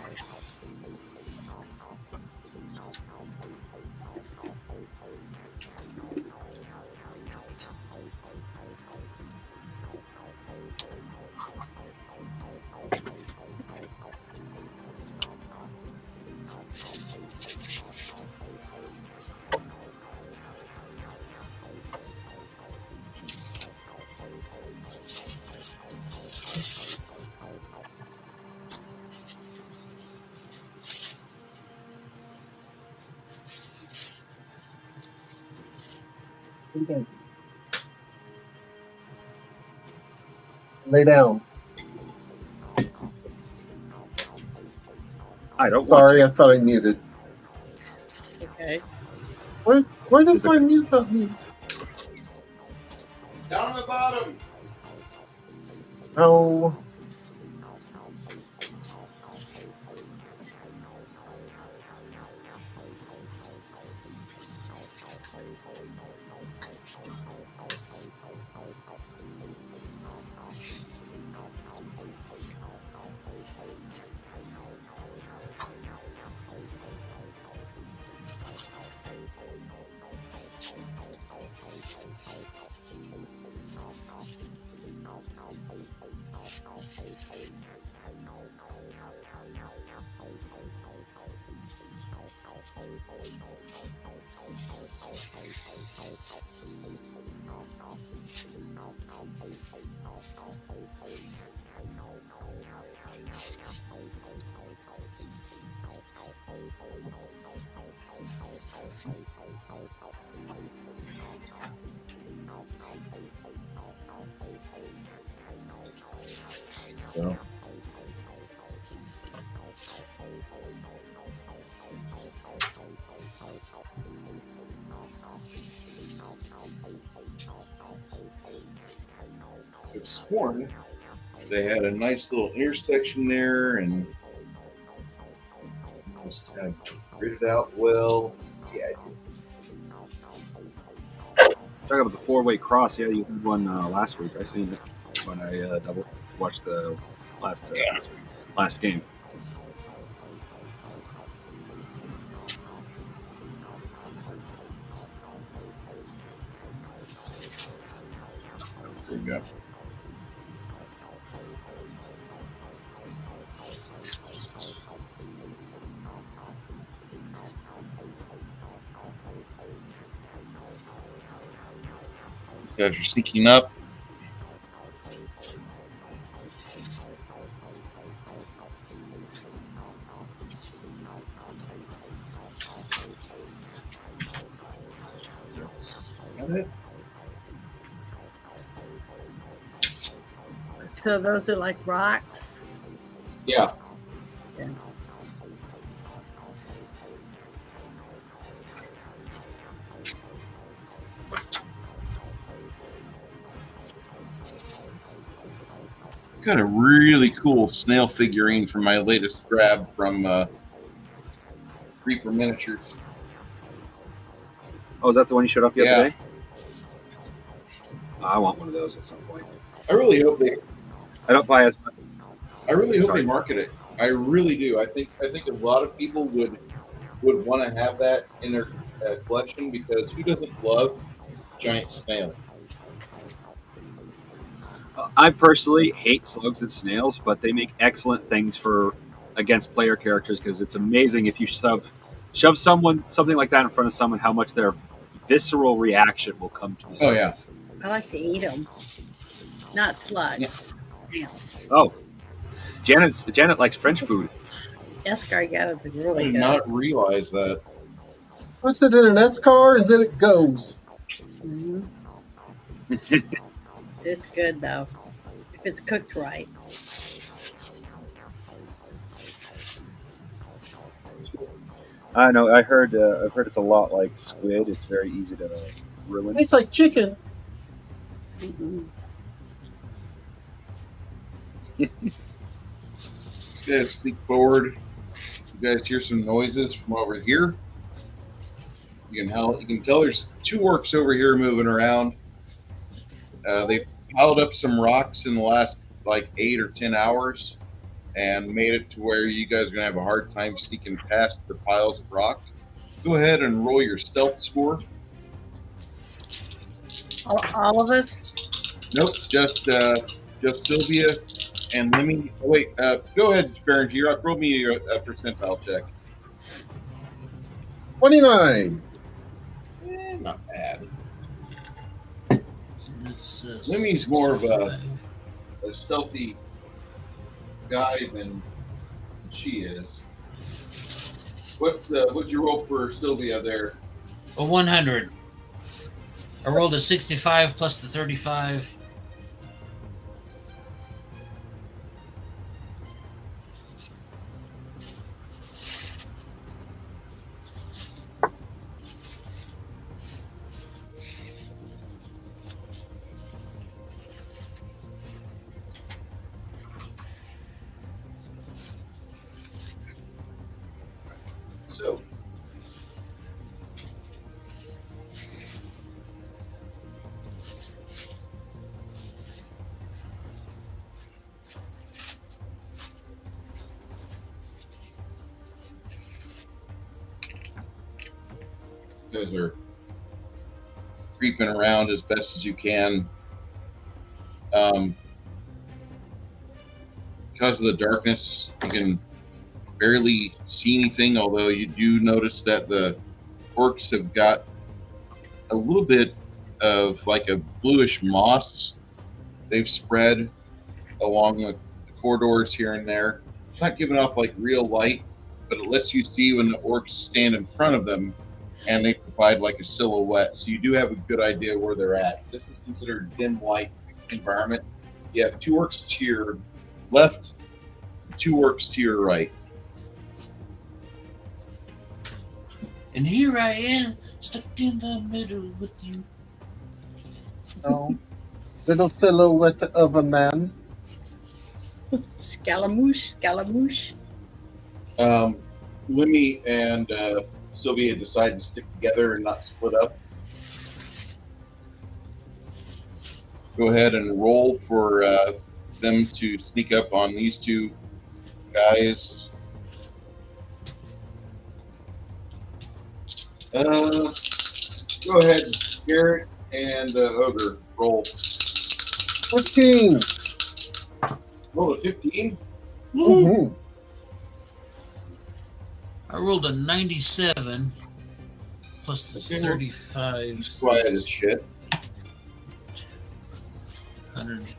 S5: Okay. Lay down.
S3: I don't
S5: Sorry,
S3: want
S5: I thought I muted.
S1: Okay.
S5: Where does
S3: Is it-
S5: my mute button?
S2: Down on the bottom.
S5: Oh.
S2: So. I've sworn they had a nice little intersection there and just kind of gridded out well. Yeah,
S3: Talking about the four-way cross. Yeah, you did one last week. I seen it when I double watched the last game.
S2: there you go. You guys are sneaking up. Got it?
S1: So those are like rocks.
S2: Yeah.
S1: Yeah.
S2: Got a really cool snail figurine from my latest grab from Reaper Miniatures.
S3: Oh, is that the one you showed off the
S2: Yeah.
S3: other day? I want one of those at some point.
S2: I really hope they
S3: I don't buy as much.
S2: they market it. I really do. I think a lot of people would want to have that in their collection because who doesn't love giant snail?
S3: I personally hate slugs and snails, but they make excellent things for against player characters because it's amazing if you shove something like that in front of someone, how much their visceral reaction will come to the
S2: Oh, yeah.
S3: surface.
S1: I like to eat them. Not slugs. Snails.
S3: Oh, Janet likes French food.
S1: Escargot is
S2: I
S1: really
S2: did
S1: good.
S2: not realize that.
S5: Puts it in an S car and then it goes.
S1: Mhm. It's good though, if it's cooked right.
S3: I know. I've heard it's a lot like squid. It's very easy to ruin.
S5: Tastes like chicken.
S1: Mhm.
S2: You guys sneak forward. You guys hear some noises from over here. You can tell there's two orcs over here moving around. They piled up some rocks in the last like 8 or 10 hours and made it to where you guys are gonna have a hard time sneaking past the piles of rock. Go ahead and roll your stealth score.
S1: All of us.
S2: Nope, just Sylvia and Lemmy. Oh, wait, go ahead, Berenger. Roll me a percentile check.
S5: 29.
S2: Not bad.
S4: It's,
S2: Lemmy's more of
S4: 65.
S2: a stealthy guy than she is. What'd you roll for Sylvia there?
S4: A 100. I rolled a 65 plus the 35.
S2: So, you guys are creeping around as best as you can. Because of the darkness, you can barely see anything, although you do notice that the orcs have got a little bit of like a bluish moss they've spread along the corridors here and there. It's not giving off like real light, but it lets you see when the orcs stand in front of them, and they provide like a silhouette. So you do have a good idea where they're at. This is considered dim light environment. You have 2 orcs to your left, 2 orcs to your right.
S4: And here I am, stuck in the middle with you.
S5: Oh, little silhouette of a man.
S1: Scaramouche, Scaramouche.
S2: Lemmy and Sylvia decide to stick together and not split up. Go ahead and roll for them to sneak up on these 2 guys. Go ahead, Garrett and Ogre. Roll.
S5: 15.
S2: Roll a 15.
S5: Mm-hmm.
S4: I rolled a 97 plus the
S2: Okay.
S4: 35.
S2: He's quiet as shit.
S4: 120.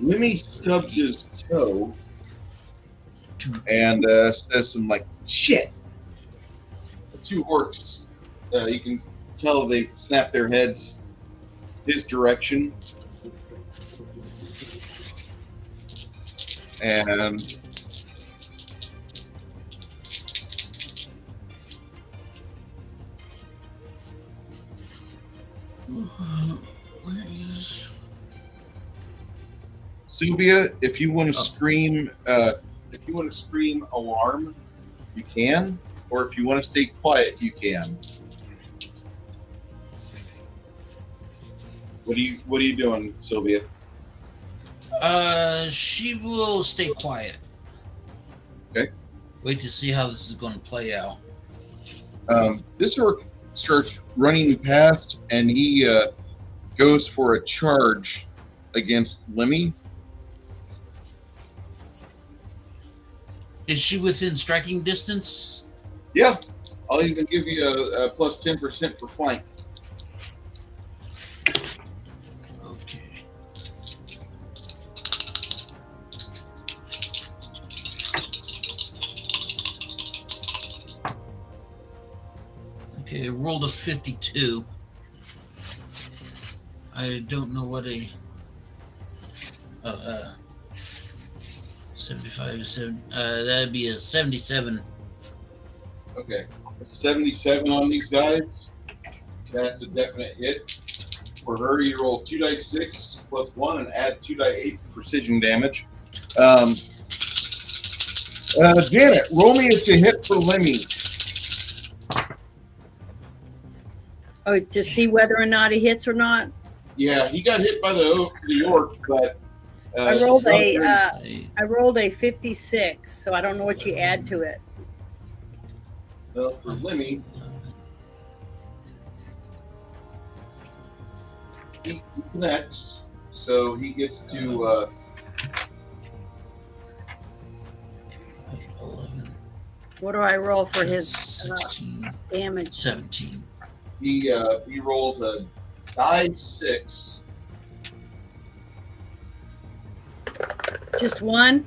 S2: Lemmy stubs his toe and says some like shit. The 2 orcs, you can tell they snap their heads his direction, and
S4: Where is?
S2: Sylvia, if you want to scream, alarm, you can, or if you want to stay quiet, you can. What are you doing, Sylvia?
S4: She will stay quiet.
S2: Okay.
S4: Wait to see how this is going to play out.
S2: This orc starts running past, and he goes for a charge against Lemmy.
S4: Is she within striking distance?
S2: Yeah, I'll even give you a plus 10% for flank.
S4: Okay. Okay, I rolled a 52. I don't know what a 75, that'd be a 77.
S2: Okay, a 77 on these guys. That's a definite hit. For her, you roll 2 dice 6 plus 1 and add 2 die 8 precision damage. Janet, roll me to hit for Lemmy.
S1: Oh, to see whether or not he hits or not.
S2: Yeah, he got hit by the orc, but
S1: I rolled a 56, so I don't know what you add to it.
S2: for Lemmy, he connects, so he gets to
S4: 11,
S1: What do I roll for his
S4: 16,
S1: damage?
S4: 17.
S2: he rolls a die 6.
S1: Just one?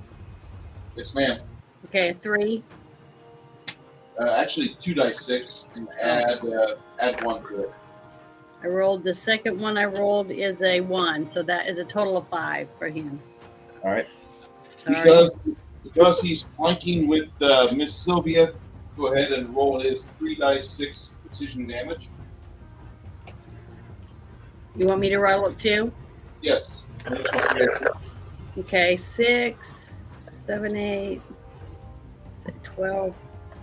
S2: Yes, ma'am.
S1: Okay, a 3.
S2: Actually, 2d6 and add 1 to it.
S1: I rolled the second one. I rolled is a 1, so that is a total of 5 for him.
S2: All right.
S1: Sorry.
S2: Because he's flanking with Miss Sylvia, go ahead and roll his 3d6 precision damage.
S1: You want me to roll it too?
S2: Yes.
S1: Okay, 6, 7, 8, 12,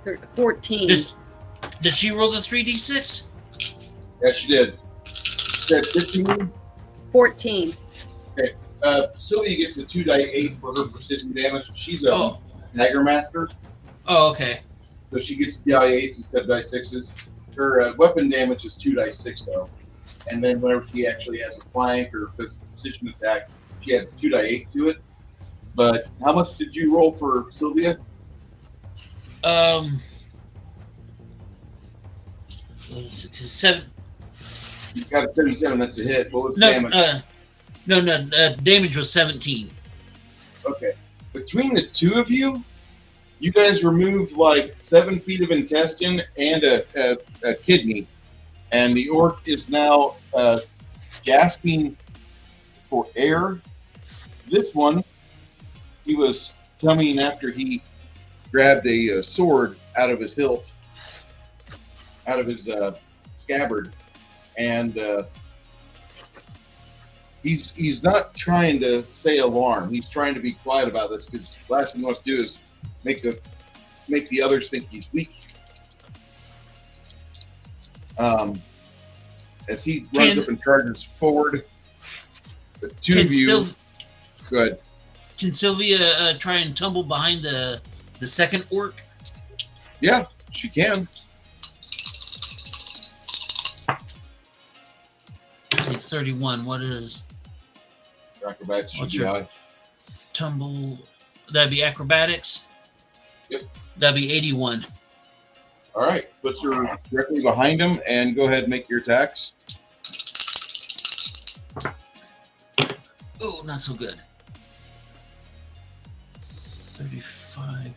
S1: 13, 14.
S4: Did she roll the 3d6?
S2: Yeah, she did. Said 15.
S1: 14.
S2: Okay. Sylvia gets a 2d8 for her precision damage. She's a dagger master.
S4: Oh, okay.
S2: So she gets di8s instead of di6s. Her weapon damage is 2d6 though. And then whenever she actually has a flank or precision attack, she adds 2d8 to it. But how much did you roll for Sylvia?
S4: Seven.
S2: You got a 77. That's a hit. What was damage?
S4: No. Damage was 17.
S2: Okay. Between the two of you, you guys remove like 7 feet of intestine and a kidney, and the orc is now gasping for air. This one, he was coming after he grabbed a sword out of his hilt, out of his scabbard, and he's not trying to say alarm. He's trying to be quiet about this because the last thing he wants to do is make the others think he's weak. As he runs up and charges forward, the two of you. Good.
S4: Can Sylvia try and tumble behind the second orc?
S2: Yeah, she can.
S4: Say 31. What is
S2: Acrobatics should
S4: what's
S2: be
S4: your
S2: high.
S4: tumble? That'd be acrobatics.
S2: Yep.
S4: That'd be 81.
S2: All right, puts her directly behind him, and go ahead and make your attacks.
S4: Oh, not so good. 35.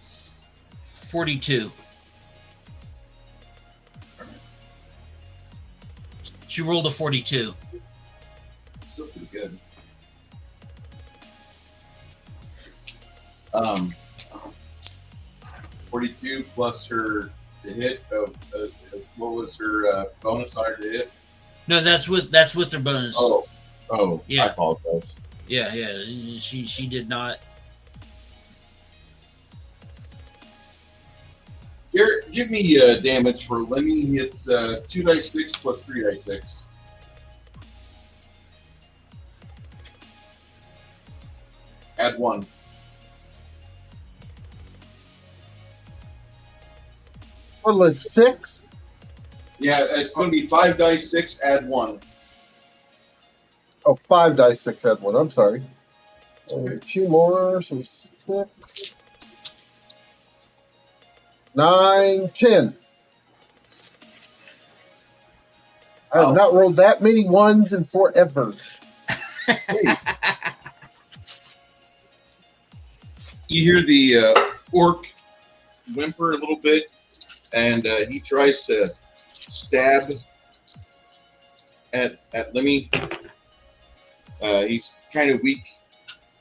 S4: 42. She rolled a 42.
S2: Still pretty good. 42 plus her to hit. What was her bonus on her to hit?
S4: No, that's with their bonus.
S2: Oh,
S4: Yeah.
S2: I apologize.
S4: Yeah. She did not.
S2: Here, give me damage for Lemmy. It's 2d6 plus 3d6. Add 1.
S5: Total is 6.
S2: Yeah, it's going to be 5d6, add 1.
S5: Oh, 5 dice, 6 add 1. I'm sorry. 2 more, so 6. 9, 10. I have not rolled that many ones in forever.
S2: You hear the orc whimper a little bit, and he tries to stab at Lemmy. He's kind of weak.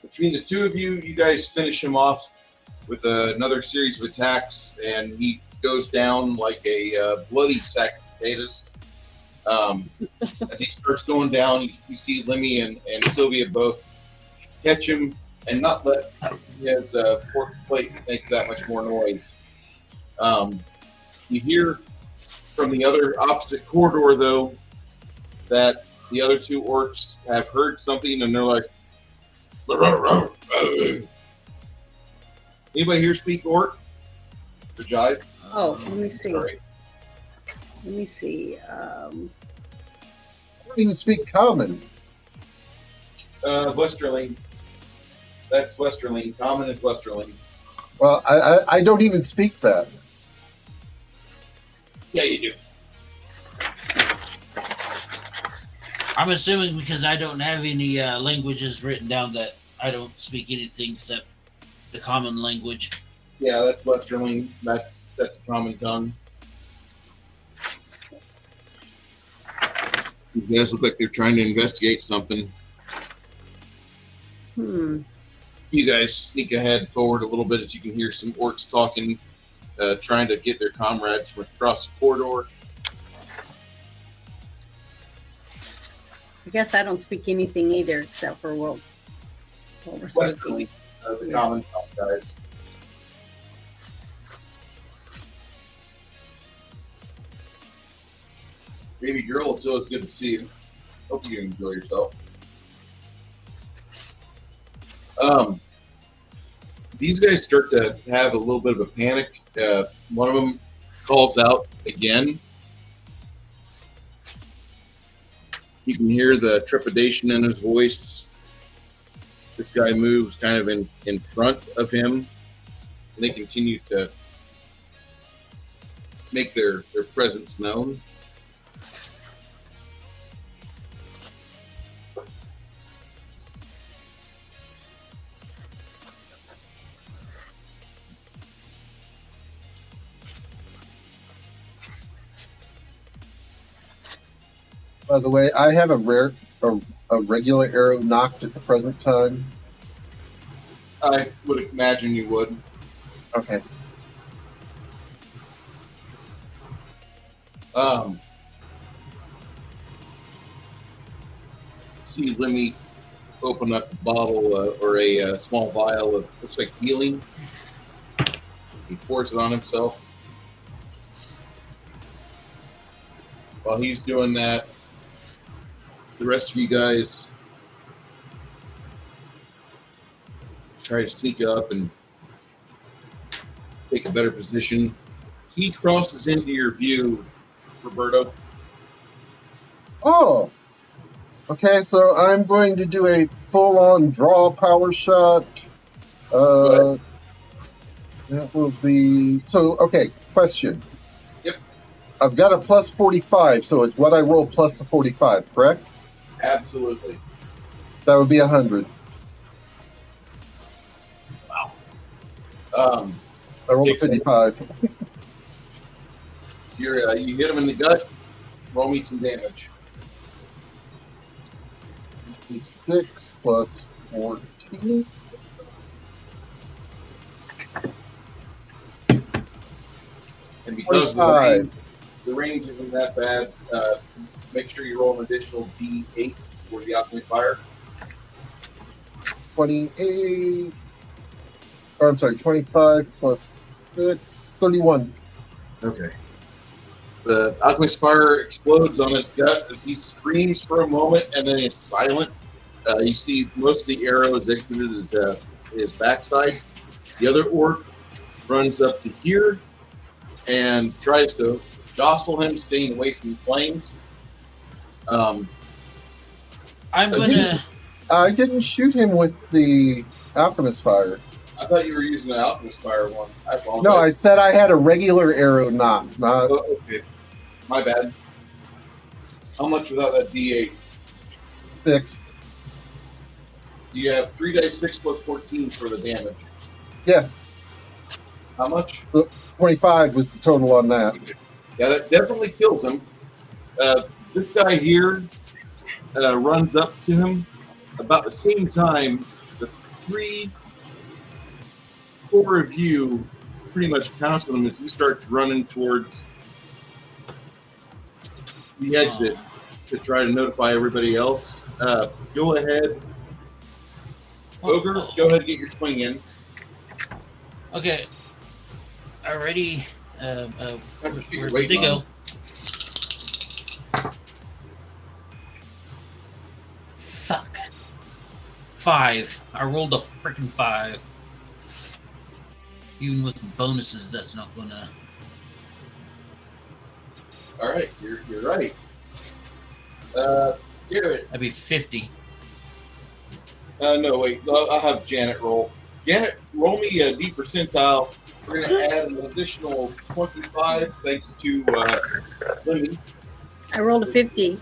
S2: Between the two of you, you guys finish him off with another series of attacks, and he goes down like a bloody sack of potatoes. As he starts going down, you see Lemmy and Sylvia both catch him and not let his pork plate make that much more noise. You hear from the other opposite corridor, though, that the other two orcs have heard something, and they're like, anybody here speak orc? For Jive?
S1: Oh, let me see.
S2: Sorry.
S1: Let me see.
S5: I don't even speak common.
S2: Westerling. That's Westerling. Common is Westerling.
S5: Well, I don't even speak that.
S2: Yeah, you do.
S4: I'm assuming because I don't have any languages written down that I don't speak anything except the common language.
S2: Yeah, that's Westerling. That's common tongue. You guys look like they're trying to investigate something.
S1: Hmm.
S2: You guys sneak ahead forward a little bit as you can hear some orcs talking, trying to get their comrades from across the corridor.
S1: I guess I don't speak anything either except for what we're supposed to
S2: Westerling, the
S1: Yeah.
S2: common tongue guys. Baby girl, it's always good to see you. Hope you enjoy yourself. These guys start to have a little bit of a panic. One of them calls out again. You can hear the trepidation in his voice. This guy moves kind of in front of him, and they continue to make their presence known.
S5: By the way, I have a regular arrow knocked at the present time.
S2: I would imagine you would.
S5: Okay.
S2: See Lemmy open up a bottle or a small vial of, looks like healing. He pours it on himself. While he's doing that, the rest of you guys try to sneak up and take a better position. He crosses into your view, Roberto.
S5: Oh. Okay, so I'm going to do a full-on draw power shot. That will be... So, okay, question.
S2: Yep.
S5: I've got a plus 45, so it's what I roll plus the 45, correct?
S2: Absolutely.
S5: That would be 100.
S2: Wow.
S5: I rolled a 55.
S2: You hit him in the gut. Roll me some damage.
S5: 6 plus 14.
S2: And because the range isn't that bad, make sure you roll an additional D8 for the alchemy fire.
S5: 28. Or I'm sorry, 25 plus 6, 31.
S2: Okay. The alchemist fire explodes on his gut as he screams for a moment and then is silent. You see most of the arrows exited his backside. The other orc runs up to here and tries to jostle him, staying away from the flames.
S4: I'm gonna.
S5: I didn't shoot him with the alchemist fire.
S2: I thought you were using the alchemist fire one. I apologize.
S5: No, I said I had a regular arrow knock. Not...
S2: Oh, okay. My bad. How much without that D8?
S5: 6.
S2: You have 3 dice 6 plus 14 for the damage.
S5: Yeah.
S2: How much?
S5: 25 was the total on that.
S2: Yeah, that definitely kills him. This guy here runs up to him about the same time. The 4 of you pretty much pounce on him as he starts running towards the exit to try to notify everybody else. Go ahead. Ogre, go ahead and get your swing in.
S4: Okay. Already.
S2: You're
S4: Where'd they go? Fuck. 5. I rolled a freaking 5. Even with bonuses, that's not gonna.
S2: All right, you're right. Garrett.
S4: That'd be 50.
S2: No, wait. I'll have Janet roll. Janet, roll me a D percentile. We're going to add an additional 25 thanks to Lemmy.
S1: I rolled a 50.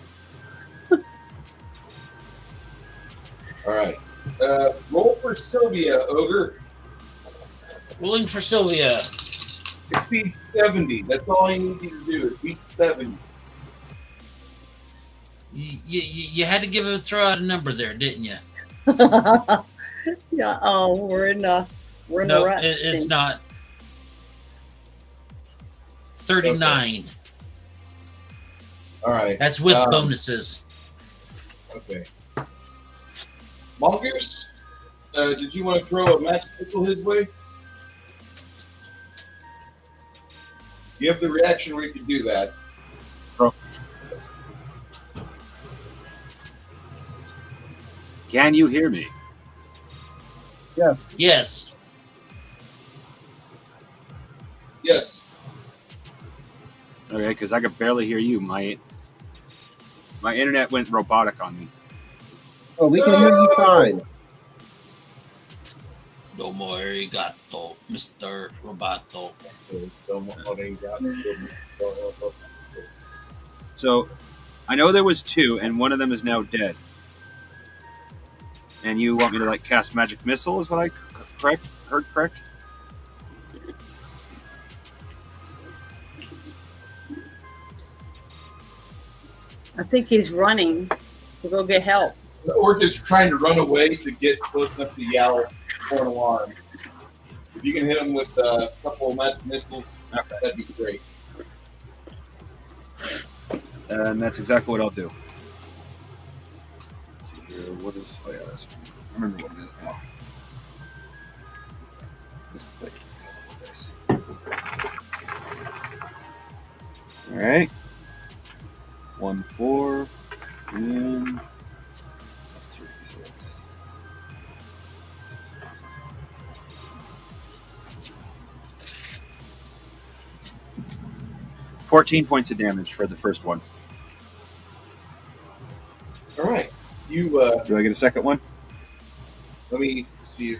S2: All right. Roll for Sylvia, Ogre.
S4: Rolling for Sylvia.
S2: Exceeds 70. That's all I need you to do is beat 70.
S4: You had to throw out a number there, didn't you?
S1: Yeah. Oh, we're in a
S4: No,
S1: rut.
S4: it's not. 39.
S2: Okay. All right.
S4: That's with bonuses.
S2: Okay. Mongoose, did you want to throw a magic missile his way? You have the reaction where you can do that.
S3: Can you hear me?
S5: Yes.
S4: Yes.
S2: Yes.
S3: Okay, because I could barely hear you. My internet went robotic on me.
S5: Oh, we can hear you fine.
S4: Domo arigato, Mr. Roboto.
S3: So, I know there was 2, and one of them is now dead. And you want me to like cast magic missile? Is what I heard correct?
S1: I think he's running to go get help.
S2: The orc is trying to run away to get close enough to yell for an alarm. If you can hit him with a couple of magic missiles, that'd be great.
S3: And that's exactly what I'll do. Let's see here. What is? Oh yeah, that's, I remember what it is now. All right. 1, 4, and 3, 6. 14 points of damage for the first one.
S2: All right. You.
S3: Do I get a second one?
S2: Let me see.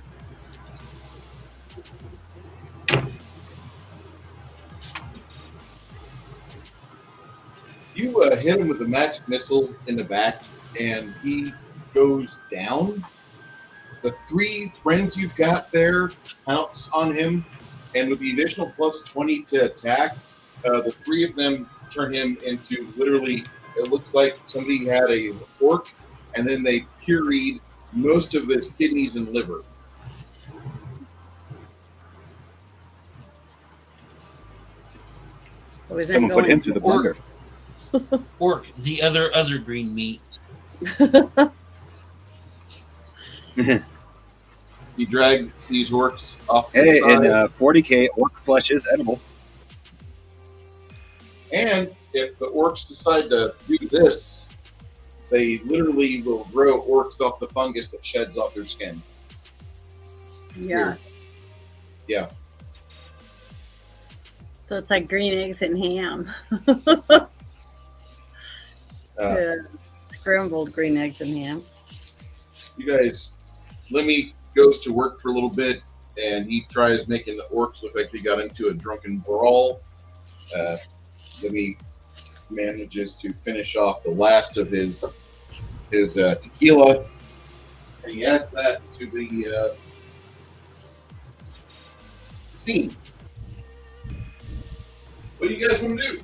S2: You hit him with a magic missile in the back, and he goes down. The 3 friends you've got there pounce on him, and with the additional plus 20 to attack, the 3 of them turn him into literally, it looks like somebody had a fork, and then they pureed most of his kidneys and liver.
S1: So is
S3: Someone put him through the blender.
S4: Orc, the other green meat.
S2: You drag these orcs off the
S3: Hey,
S2: side.
S3: and 40k orc flesh is edible.
S2: And if the orcs decide to do this, they literally will grow orcs off the fungus that sheds off their skin.
S1: Yeah.
S2: Yeah.
S1: So it's like green eggs and ham. Yeah, scrambled green eggs and ham.
S2: You guys, Lemmy goes to work for a little bit, and he tries making the orcs look like they got into a drunken brawl. Lemmy manages to finish off the last of his tequila, and he adds that to the scene. What do you guys want to do?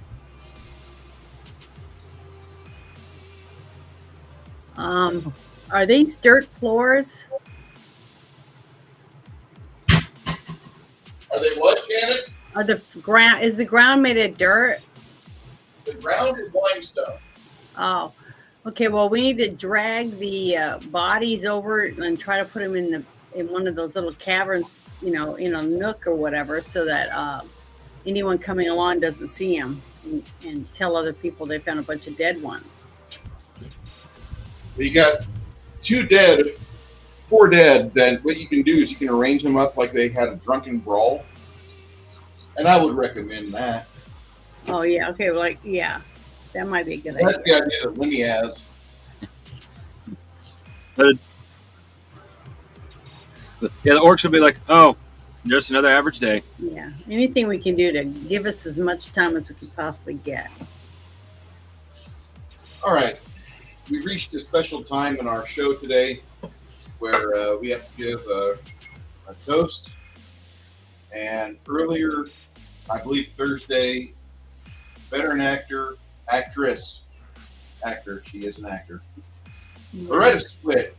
S1: Are these dirt floors?
S2: Are they what, Janet?
S1: Is the ground made of dirt?
S2: The ground is limestone.
S1: Oh, okay. Well, we need to drag the bodies over and try to put them in one of those little caverns, in a nook or whatever, so that anyone coming along doesn't see them and tell other people they found a bunch of dead ones.
S2: You got 2 dead, 4 dead. Then what you can do is you can arrange them up like they had a drunken brawl, and I would recommend that.
S1: Oh yeah. Okay. Well, yeah, that might be a good
S2: That's
S1: idea.
S2: the idea that Lemmy has.
S3: Yeah, the orcs will be like, oh, just another average day.
S1: Yeah. Anything we can do to give us as much time as we can possibly get.
S2: All right. We reached a special time in our show today where we have to give a toast. And earlier, I believe Thursday, veteran actor, she is an actor, Loretta Swit,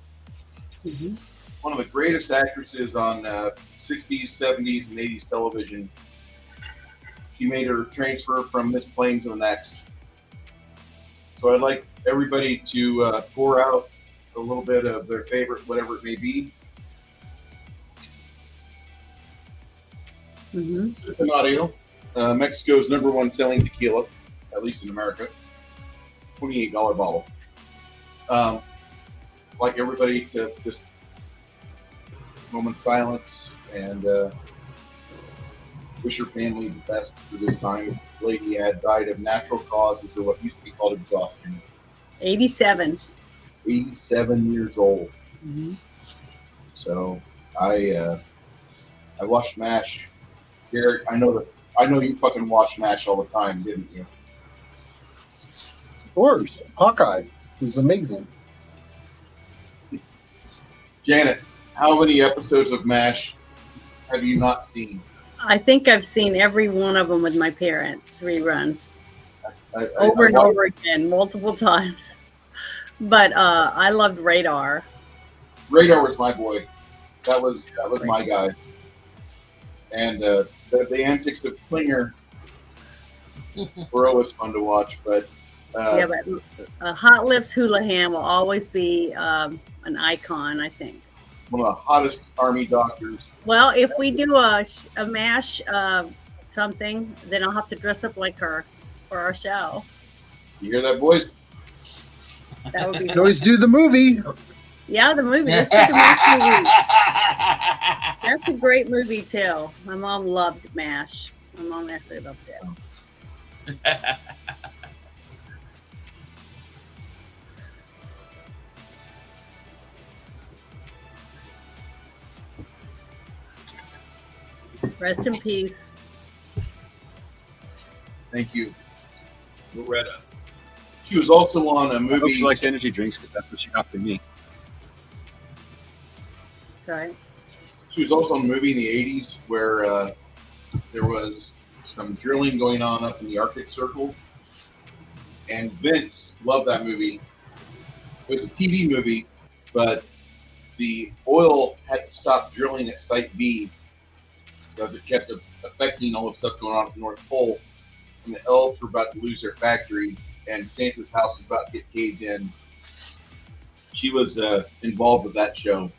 S2: one of the greatest actresses on 60s, 70s, and 80s television. She made her transfer from this plane to the next. So I'd like everybody to pour out a little bit of their favorite, whatever it may be. System Audio, Mexico's #1 selling tequila, at least in America. $28 bottle. Like everybody to just moment of silence and wish her family the best for this time. The lady had died of natural causes, or what used to be called exhaustion.
S1: 87.
S2: 87 years old. So I watched MASH. Garrett, I know you fucking watched MASH all the time, didn't you?
S5: Of course. Hawkeye. He was amazing.
S2: Janet, how many episodes of MASH have you not seen?
S1: I think I've seen every one of them with my parents, reruns. Over and over again, multiple times. But I loved Radar.
S2: Radar was my boy. That was my guy. And the antics of Klinger were always fun to watch. But
S1: Hot Lips Houlihan will always be an icon, I think.
S2: One of the hottest army doctors.
S1: Well, if we do a MASH something, then I'll have to dress up like her for our show.
S2: You hear that, boys?
S1: That would be.
S5: You can always do the movie.
S1: Yeah, the movie. Let's do the MASH movie. That's a great movie too. My mom loved MASH. My mom actually loved it. Rest in peace.
S2: Thank you, Loretta. She was also on a movie.
S3: I hope she likes energy drinks because that's what she got for me.
S1: Right.
S2: She was also on a movie in the 80s where there was some drilling going on up in the Arctic Circle. And Vince loved that movie. It was a TV movie, but the oil had to stop drilling at Site B because it kept affecting all the stuff going on at the North Pole. And the elves were about to lose their factory, and Santa's house was about to get caved in. She was involved with that show.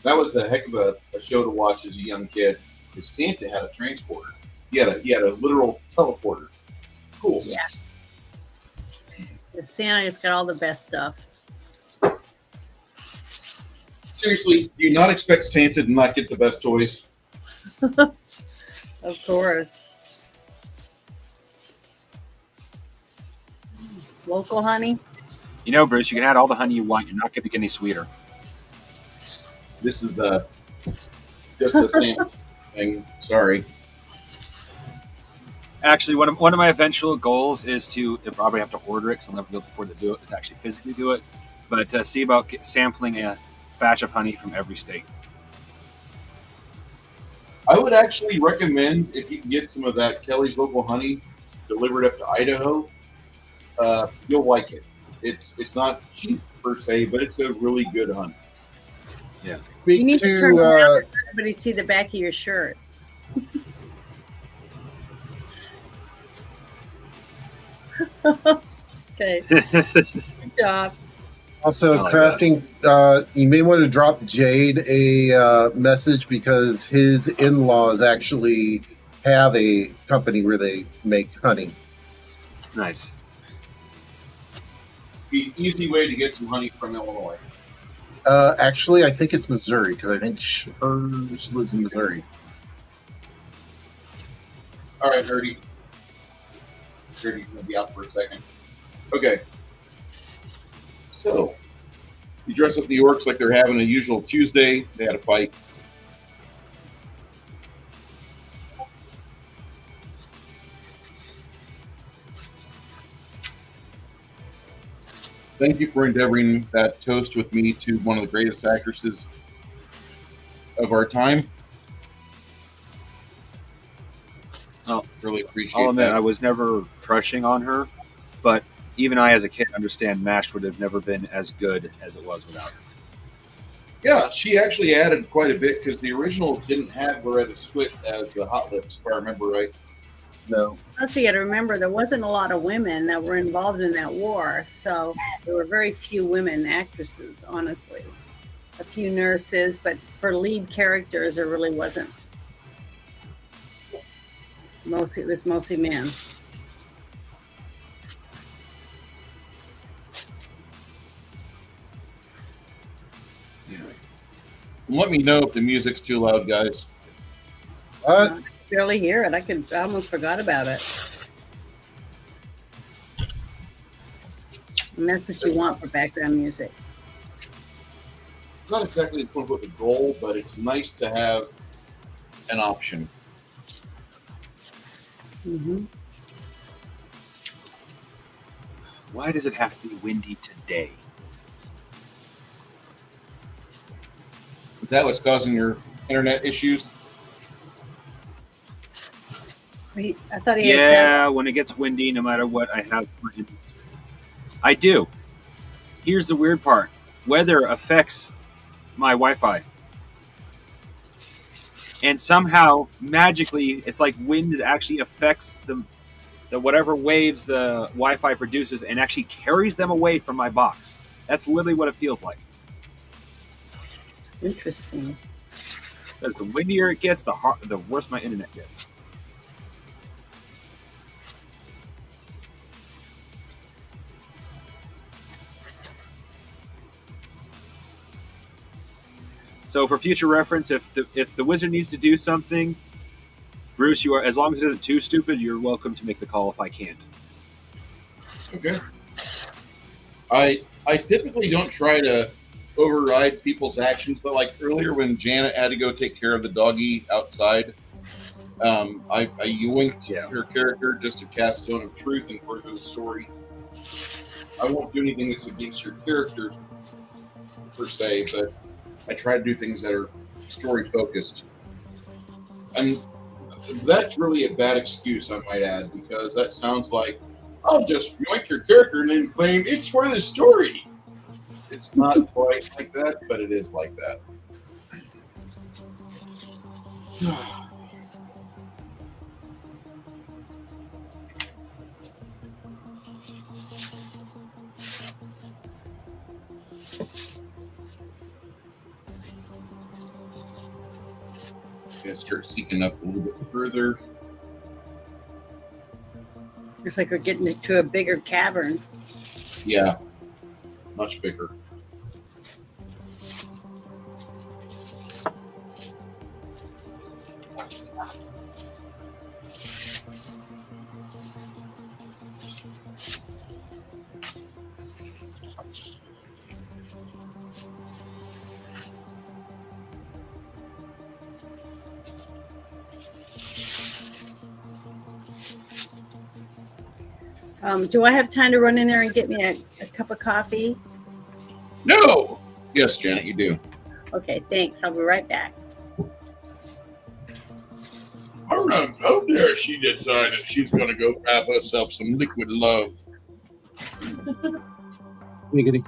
S2: That was a heck of a show to watch as a young kid, because Santa had a transporter. He had a literal teleporter. Cool.
S1: Yeah. Santa's got all the best stuff.
S2: Seriously, do you not expect Santa to not get the best toys?
S1: Of course. Local honey?
S3: You know, Bruce, you can add all the honey you want. You're not going to get any sweeter.
S2: This is just a Santa thing. Sorry.
S3: Actually, one of my eventual goals is to probably have to order it because I'll never be able to afford to do it, to actually physically do it. But see about sampling a batch of honey from every state.
S2: I would actually recommend, if you can get some of that Kelly's Local Honey delivered up to Idaho, you'll like it. It's not cheap per se, but it's a really good honey.
S3: Yeah.
S1: You need to turn around so everybody see the back of your shirt. Okay. Good job.
S5: Also,
S3: like
S5: crafting, you may want to drop Jade a message because his in-laws actually have a company where they make honey.
S3: Nice.
S2: The easy way to get some honey from Illinois.
S5: Actually, I think it's Missouri because I think she lives in Missouri.
S2: All right, Nerdy. Nerdy's going to be out for a second. Okay. So, you dress up the Orcs like they're having a usual Tuesday. They had a fight. Thank you for endeavoring that toast with me to one of the greatest actresses of our time.
S3: Well,
S2: Really appreciate
S3: I'll admit
S2: that.
S3: I was never crushing on her, but even I, as a kid, understand MASH would have never been as good as it was without her.
S2: Yeah, she actually added quite a bit because the original didn't have Loretta Swit as the Hot Lips, if I remember right.
S5: No.
S1: Also, you got to remember there wasn't a lot of women that were involved in that war, so there were very few women actresses. Honestly, a few nurses, but for lead characters, there really wasn't. It was mostly men.
S2: Yeah. Let me know if the music's too loud, guys.
S5: What?
S1: I could barely hear it. I almost forgot about it. And that's what you want for background music.
S2: Not exactly the quote the goal, but it's nice to have an option.
S1: Mm-hmm.
S3: Why does it have to be windy today?
S2: Is that what's causing your internet issues?
S1: I thought he had
S3: Yeah, when it gets windy, no matter what I have. I do. Here's the weird part. Weather affects my Wi-Fi. And somehow, magically, it's like wind actually affects the whatever waves the Wi-Fi produces and actually carries them away from my box. That's literally what it feels like.
S1: Interesting.
S3: Because the windier it gets, the worse my internet gets. So for future reference, if the wizard needs to do something, Bruce, you are, as long as it isn't too stupid, you're welcome to make the call if I can't.
S2: Okay. I typically don't try to override people's actions, but like earlier when Janet had to go take care of the doggy outside, I yoinked her character just to cast Stone of Truth and further the story. I won't do anything that's against your characters per se, but I try to do things that are story focused. And that's really a bad excuse, I might add, because that sounds like, I'll just yoink your character and then claim it's for the story. It's not quite like that, but it is like that. Gonna start seeking up a little bit further.
S1: Looks like we're getting into a bigger cavern.
S2: Yeah, much bigger.
S1: Do I have time to run in there and get me a cup of coffee?
S2: No! Yes, Janet, you do.
S1: Okay, thanks. I'll be right back.
S2: How dare she decide that she's going to go grab herself some liquid love?
S5: Wiggity.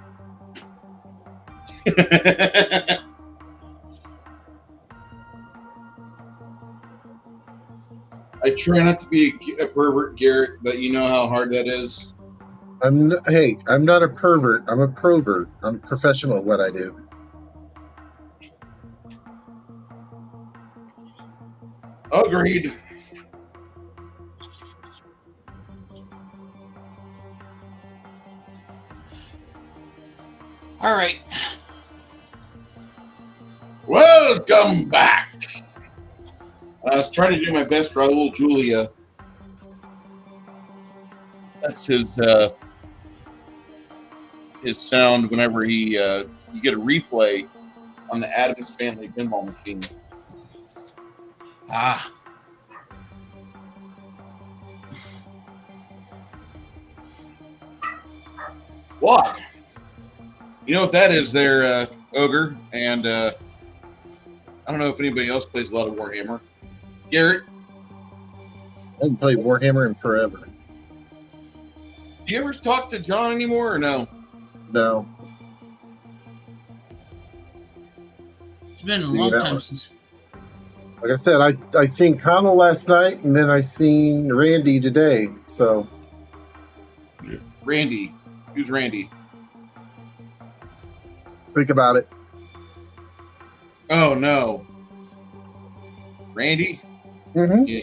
S2: I try not to be a pervert, Garrett, but you know how hard that is.
S5: I'm not a pervert. I'm a provert. I'm professional at what I do.
S2: Agreed.
S4: All right.
S2: Welcome back. I was trying to do my best Raul Julia. That's his sound whenever he you get a replay on the Addams Family pinball machine.
S4: Ah.
S2: What? You know what that is there, Ogre, and I don't know if anybody else plays a lot of Warhammer. Garrett,
S5: I haven't played Warhammer in forever.
S2: Do you ever talk to John anymore or no?
S5: No.
S4: It's been a long time since.
S5: Like I said, I seen Connell last night, and then I seen Randy today. So.
S2: Randy. Who's Randy?
S5: Think about it.
S2: Oh, no. Randy?
S5: Mm-hmm.
S2: Yeah.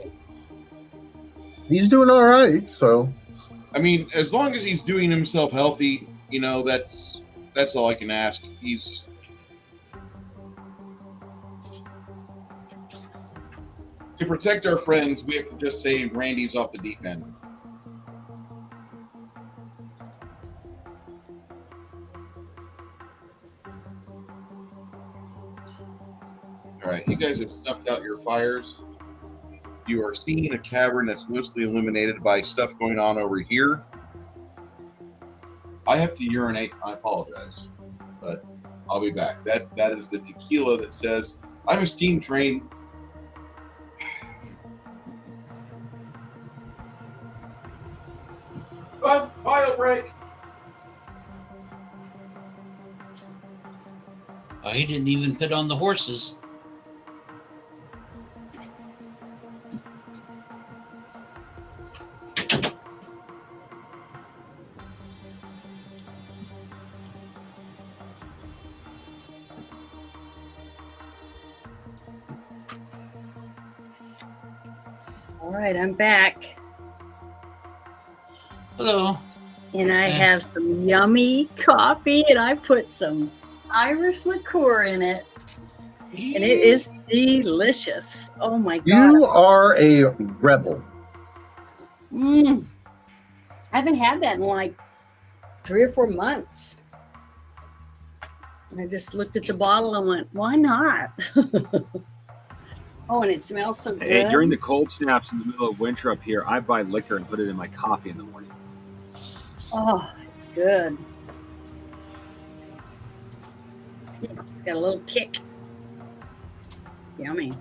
S5: He's doing all right, so.
S2: I mean, as long as he's doing himself healthy, you know, that's all I can ask. He's... To protect our friends, we have to just say Randy's off the deep end. All right, you guys have snuffed out your fires. You are seeing a cavern that's mostly illuminated by stuff going on over here. I have to urinate. I apologize, but I'll be back. That is the tequila that says, I'm a steam train. File break.
S4: Oh, he didn't even put on the horses.
S1: All right, I'm back.
S4: Hello.
S1: And I have some yummy coffee, and I put some Irish liqueur in it. And it is delicious. Oh my God.
S5: You are a rebel.
S1: I haven't had that in like 3 or 4 months. And I just looked at the bottle and went, why not? Oh, and it smells so good.
S3: Hey, during the cold snaps in the middle of winter up here, I buy liquor and put it in my coffee in the morning.
S1: Oh, it's good. It's got a little kick. Yummy.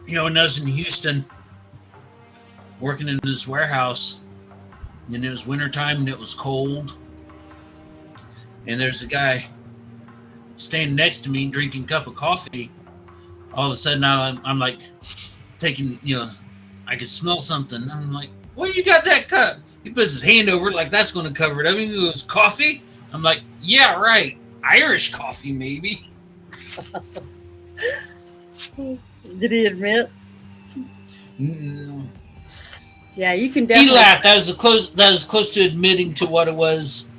S4: You know, when I was in Houston, working in this warehouse, and it was wintertime and it was cold, and there's a guy standing next to me drinking a cup of coffee. All of a sudden, I'm like taking, you know, I could smell something. I'm like, well, you got that cup. He puts his hand over it like that's going to cover it. I mean, it was coffee. I'm like, yeah, right. Irish coffee, maybe.
S1: Did he admit?
S4: Mm.
S1: Yeah, you can definitely.
S4: He laughed. That was close to admitting to what it was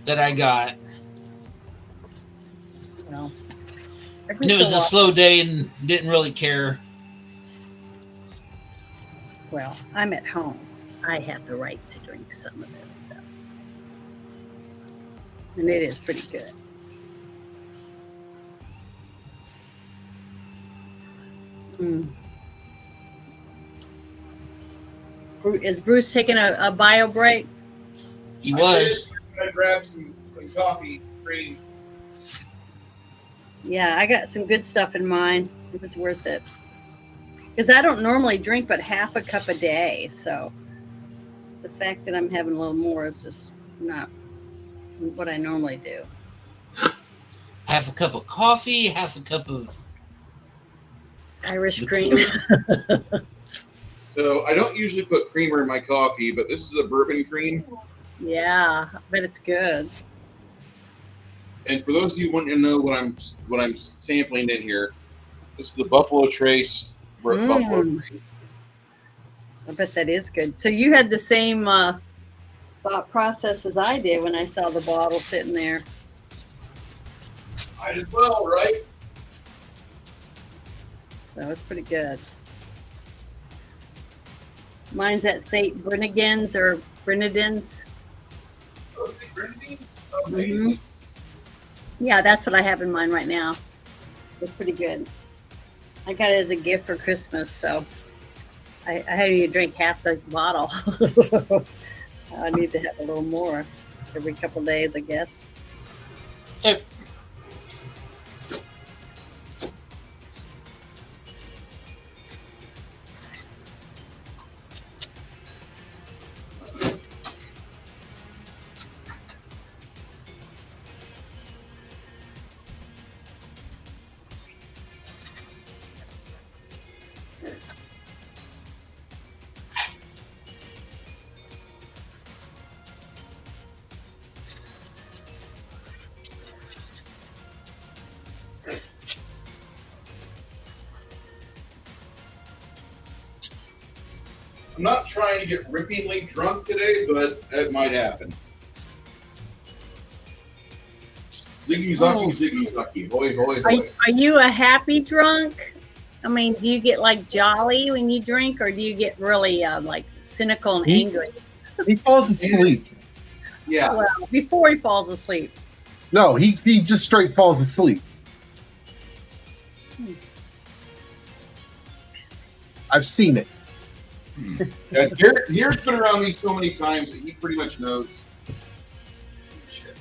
S4: that I got.
S1: Well,
S4: And it was a slow day and didn't really care.
S1: Well, I'm at home. I have the right to drink some of this stuff. And it is pretty good. Is Bruce taking a bio break?
S4: He was.
S2: I grabbed some coffee, cream.
S1: Yeah, I got some good stuff in mine. It was worth it. Because I don't normally drink but half a cup a day. So the fact that I'm having a little more is just not what I normally do.
S4: Half a cup of coffee, half a cup of
S1: Irish cream.
S2: So I don't usually put creamer in my coffee, but this is a bourbon cream.
S1: Yeah, I bet it's good.
S2: And for those of you who want to know what I'm sampling in here, this is the Buffalo Trace. Buffalo Trace.
S1: I bet that is good. So you had the same thought process as I did when I saw the bottle sitting there.
S2: I did well, right?
S1: So it's pretty good. Mine's at St. Brennigan's or Brennigan's.
S2: Oh, St. Brennigan's? Amazing.
S1: Yeah, that's what I have in mine right now. It's pretty good. I got it as a gift for Christmas, so I had you drink half the bottle. I need to have a little more every couple of days, I guess.
S4: Hey.
S2: I'm not trying to get rippingly drunk today, but it might happen. Ziggy Zucky, Ziggy Zucky, hoy, hoy, hoy.
S1: Are you a happy drunk? I mean, do you get like jolly when you drink, or do you get really like cynical and angry?
S5: He falls asleep.
S2: Yeah.
S1: Well, before he falls asleep.
S5: No, he just straight falls asleep. I've seen it.
S2: Yeah, Garrett's been around me so many times that he pretty much knows. Shit.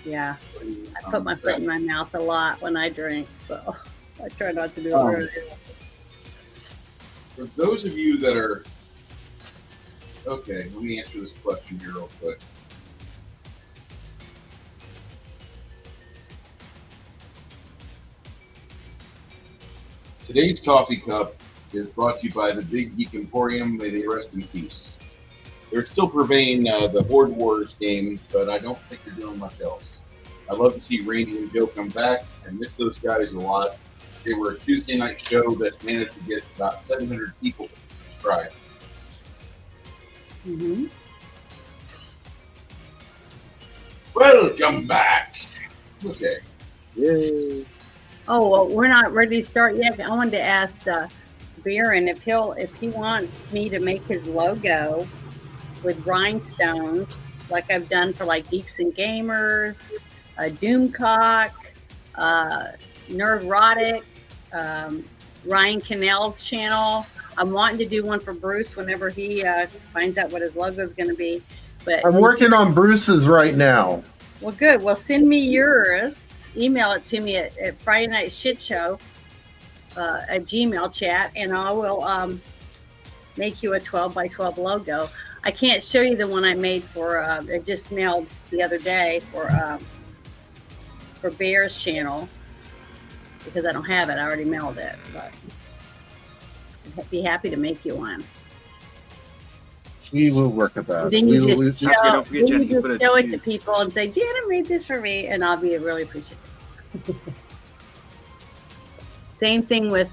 S1: Yeah, I put my foot in my mouth a lot when I drink, so I try not to do it really.
S2: For those of you that are... Okay, let me answer this question here real quick. Today's coffee cup is brought to you by the Big Geek Emporium. May they rest in peace. They're still purveying the Horde Wars game, but I don't think they're doing much else. I'd love to see Randy and Joe come back. I miss those guys a lot. They were a Tuesday night show that managed to get about 700 people to subscribe.
S1: Mm-hmm.
S2: Welcome back. Okay.
S5: Yay.
S1: Oh, well, we're not ready to start yet. I wanted to ask Baron if he wants me to make his logo with rhinestones, like I've done for like Geeks and Gamers, Doomcock, Nerdrotic, Ryan Cannell's channel. I'm wanting to do one for Bruce whenever he finds out what his logo is going to be. But
S5: I'm working on Bruce's right now.
S1: Well, good. Well, send me yours. Email it to me at Friday Night Shit Show at Gmail chat, and I will make you a 12 by 12 logo. I can't show you the one I made for I just mailed the other day for Bear's channel because I don't have it. I already mailed it, but I'd be happy to make you one.
S5: We will work about it.
S1: Then you
S5: We
S1: just show it to people and say, Janet made this for me, and I'll be really appreciative. Same thing with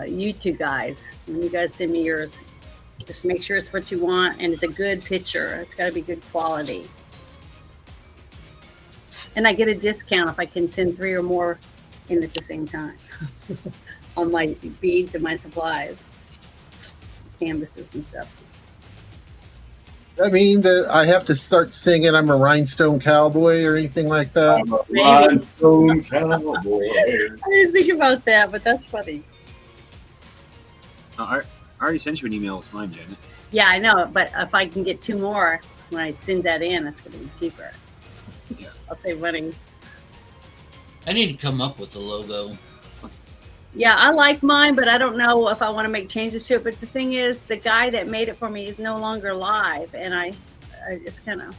S1: you two guys. When you guys send me yours, just make sure it's what you want and it's a good picture. It's got to be good quality. And I get a discount if I can send 3 or more in at the same time on my beads and my supplies, canvases and stuff.
S5: I mean that I have to start singing I'm a rhinestone cowboy or anything like that.
S2: I'm a rhinestone cowboy.
S1: I didn't think about that, but that's funny.
S3: I already sent you an email with mine, Janet.
S1: Yeah, I know, but if I can get 2 more when I send that in, it's going to be cheaper.
S3: Yeah.
S1: I'll save money.
S4: I need to come up with a logo.
S1: Yeah, I like mine, but I don't know if I want to make changes to it. But the thing is, the guy that made it for me is no longer live, and I just kind of,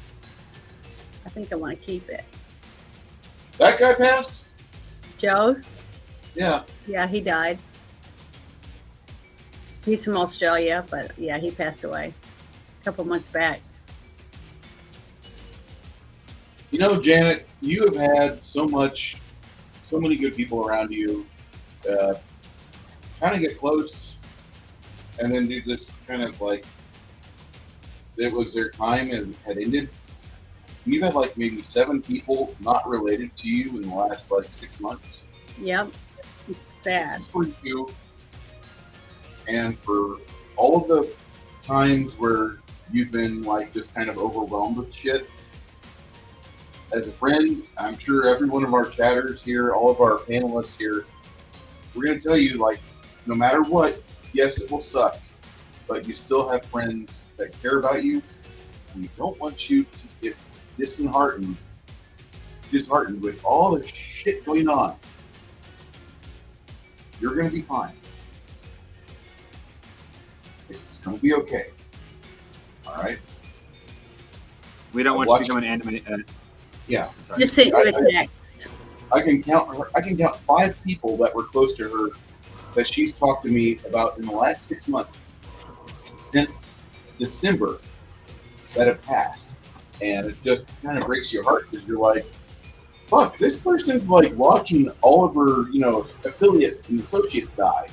S1: I think I want to keep it.
S2: That guy passed?
S1: Joe?
S2: Yeah.
S1: Yeah, he died. He's from Australia, but yeah, he passed away a couple months back.
S2: You know, Janet, you have had so many good people around you. Kind of get close and then do this kind of like it was their time and had ended. You've had like maybe 7 people not related to you in the last like 6 months.
S1: Yep, it's sad.
S2: This is for you and for all of the times where you've been like just kind of overwhelmed with shit. As a friend, I'm sure every one of our chatters here, all of our panelists here, we're going to tell you, like, no matter what, yes, it will suck, but you still have friends that care about you, and we don't want you to get disheartened with all the shit going on. You're going to be fine. It's going to be okay. All right?
S3: We don't want you to become an anime.
S2: Yeah.
S3: Sorry.
S1: Just send you a text.
S2: I can count 5 people that were close to her that she's talked to me about in the last 6 months since December that have passed, and it just kind of breaks your heart because you're like, fuck, this person's like watching all of her, affiliates and associates die.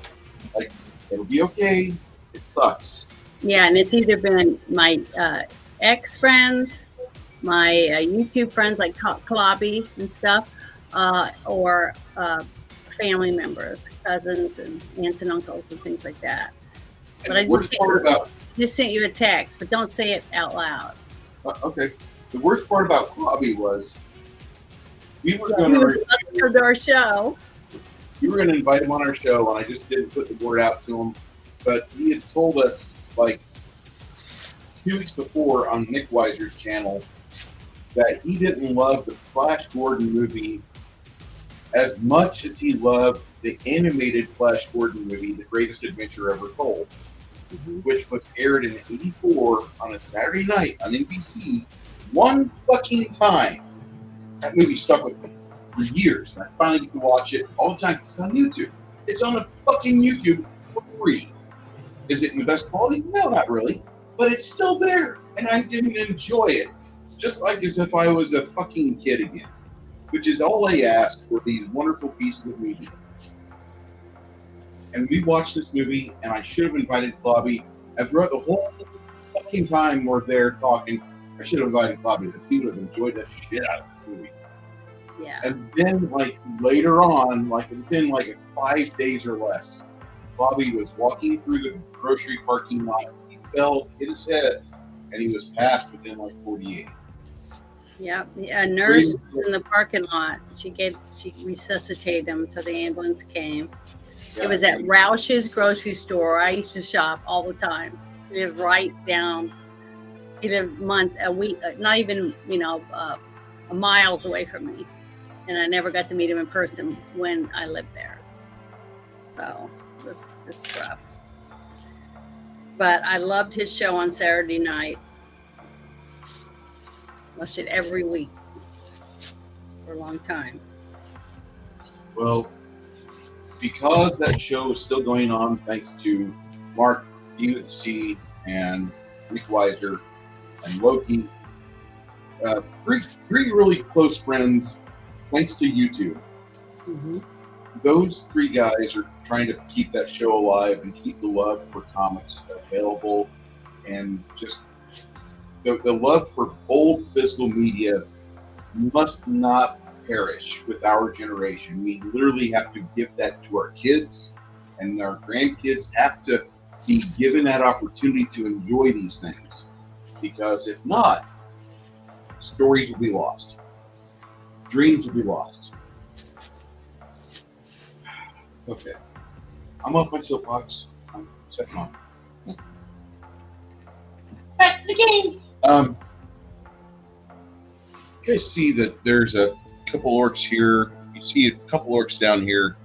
S2: Like, It'll be okay. It sucks.
S1: Yeah, and it's either been my ex friends, my YouTube friends like Klobby and stuff, or family members, cousins, and aunts and uncles and things like that.
S2: And
S1: But I
S2: the worst part about
S1: just sent you a text, but don't say it out loud.
S2: okay, the worst part about Klobby was we were
S1: He
S2: going
S1: was
S2: to
S1: welcome to our show.
S2: invite him on our show, and I just didn't put the word out to him. But he had told us like 2 weeks before on Nick Weiser's channel that he didn't love the Flash Gordon movie as much as he loved the animated Flash Gordon movie, The Greatest Adventure Ever Told, which was aired in '84 on a Saturday night on NBC one fucking time. That movie stuck with me for years, and I finally get to watch it all the time. It's on YouTube. It's on a fucking YouTube for free. Is it in the best quality? No, not really. But it's still there, and I didn't enjoy it. Just like as if I was a fucking kid again. Which is all I ask for these wonderful pieces of media. And we watched this movie, and I should have invited Klobby. And throughout the whole fucking time we're there talking, I should have invited Klobby because he would have enjoyed the shit out of this movie.
S1: Yeah.
S2: And then, like, later on, like, within, like, 5 days or less, Klobby was walking through the grocery parking lot. He fell, hit his head, and he was passed within, like, 48.
S1: Yeah, a nurse in the parking lot. She resuscitated him until the ambulance came.
S2: Yeah.
S1: It was at Roush's grocery store. I used to shop all the time. He lived right down. He lived a week, not even miles away from me, and I never got to meet him in person when I lived there. So it was just rough. But I loved his show on Saturday night. Watched it every week for a long time.
S2: Well, because that show is still going on, thanks to Mark UC and Nick Weiser and Loki, three really close friends, thanks to YouTube.
S1: Mm-hmm.
S2: Those 3 guys are trying to keep that show alive and keep the love for comics available, and just the love for old physical media must not perish with our generation. We literally have to give that to our kids, and our grandkids have to be given that opportunity to enjoy these things. Because if not, stories will be lost. Dreams will be lost. Okay. I'm off my soapbox. I'm setting on. Back to the game. You guys see that there's a couple orcs here. You see a couple orcs down here.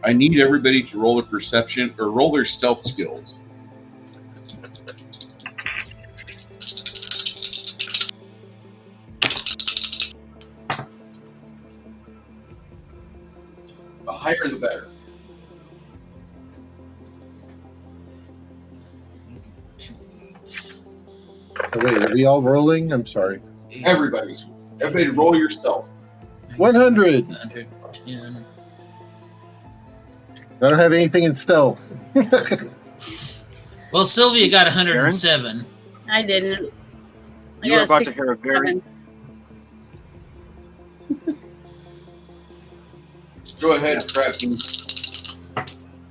S2: I need everybody to roll their perception or roll their stealth skills. The higher the better.
S5: Oh, wait, are we all rolling? I'm sorry.
S2: Everybody roll your stealth.
S5: 100.
S4: 110.
S5: I don't have anything in stealth.
S4: Well, Sylvia got 107.
S1: I didn't. I
S3: You were
S1: got
S3: about to hear a very
S1: 67.
S2: Go ahead, Crafty.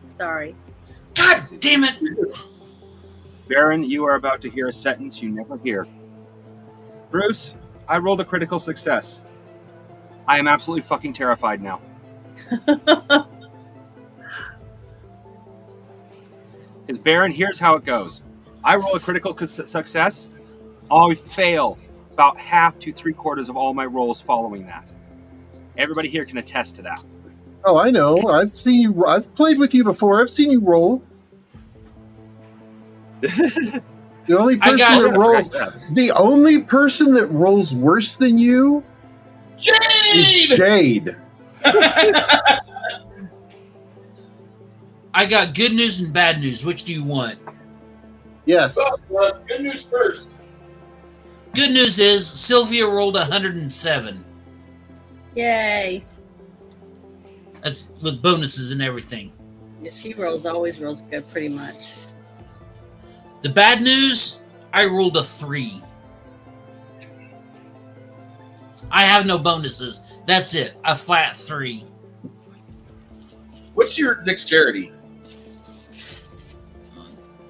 S1: Sorry.
S4: God damn it!
S3: Baron, you are about to hear a sentence you never hear. Bruce, I rolled a critical success. I am absolutely fucking terrified now. Because Baron, here's how it goes. I roll a critical success. I fail about half to 3/4 of all my rolls following that. Everybody here can attest to that.
S5: Oh, I know. I've seen you. I've played with you before. I've seen you roll. The only person that rolls, the only person that rolls worse than you, is Jade.
S4: I got good news and bad news. Which do you want?
S5: Yes.
S2: Good news first.
S4: Good news is Sylvia rolled 107.
S1: Yay.
S4: That's with bonuses and everything.
S1: Yeah, she always rolls good, pretty much.
S4: The bad news, I rolled a 3. I have no bonuses. That's it. A flat 3.
S2: What's your dexterity?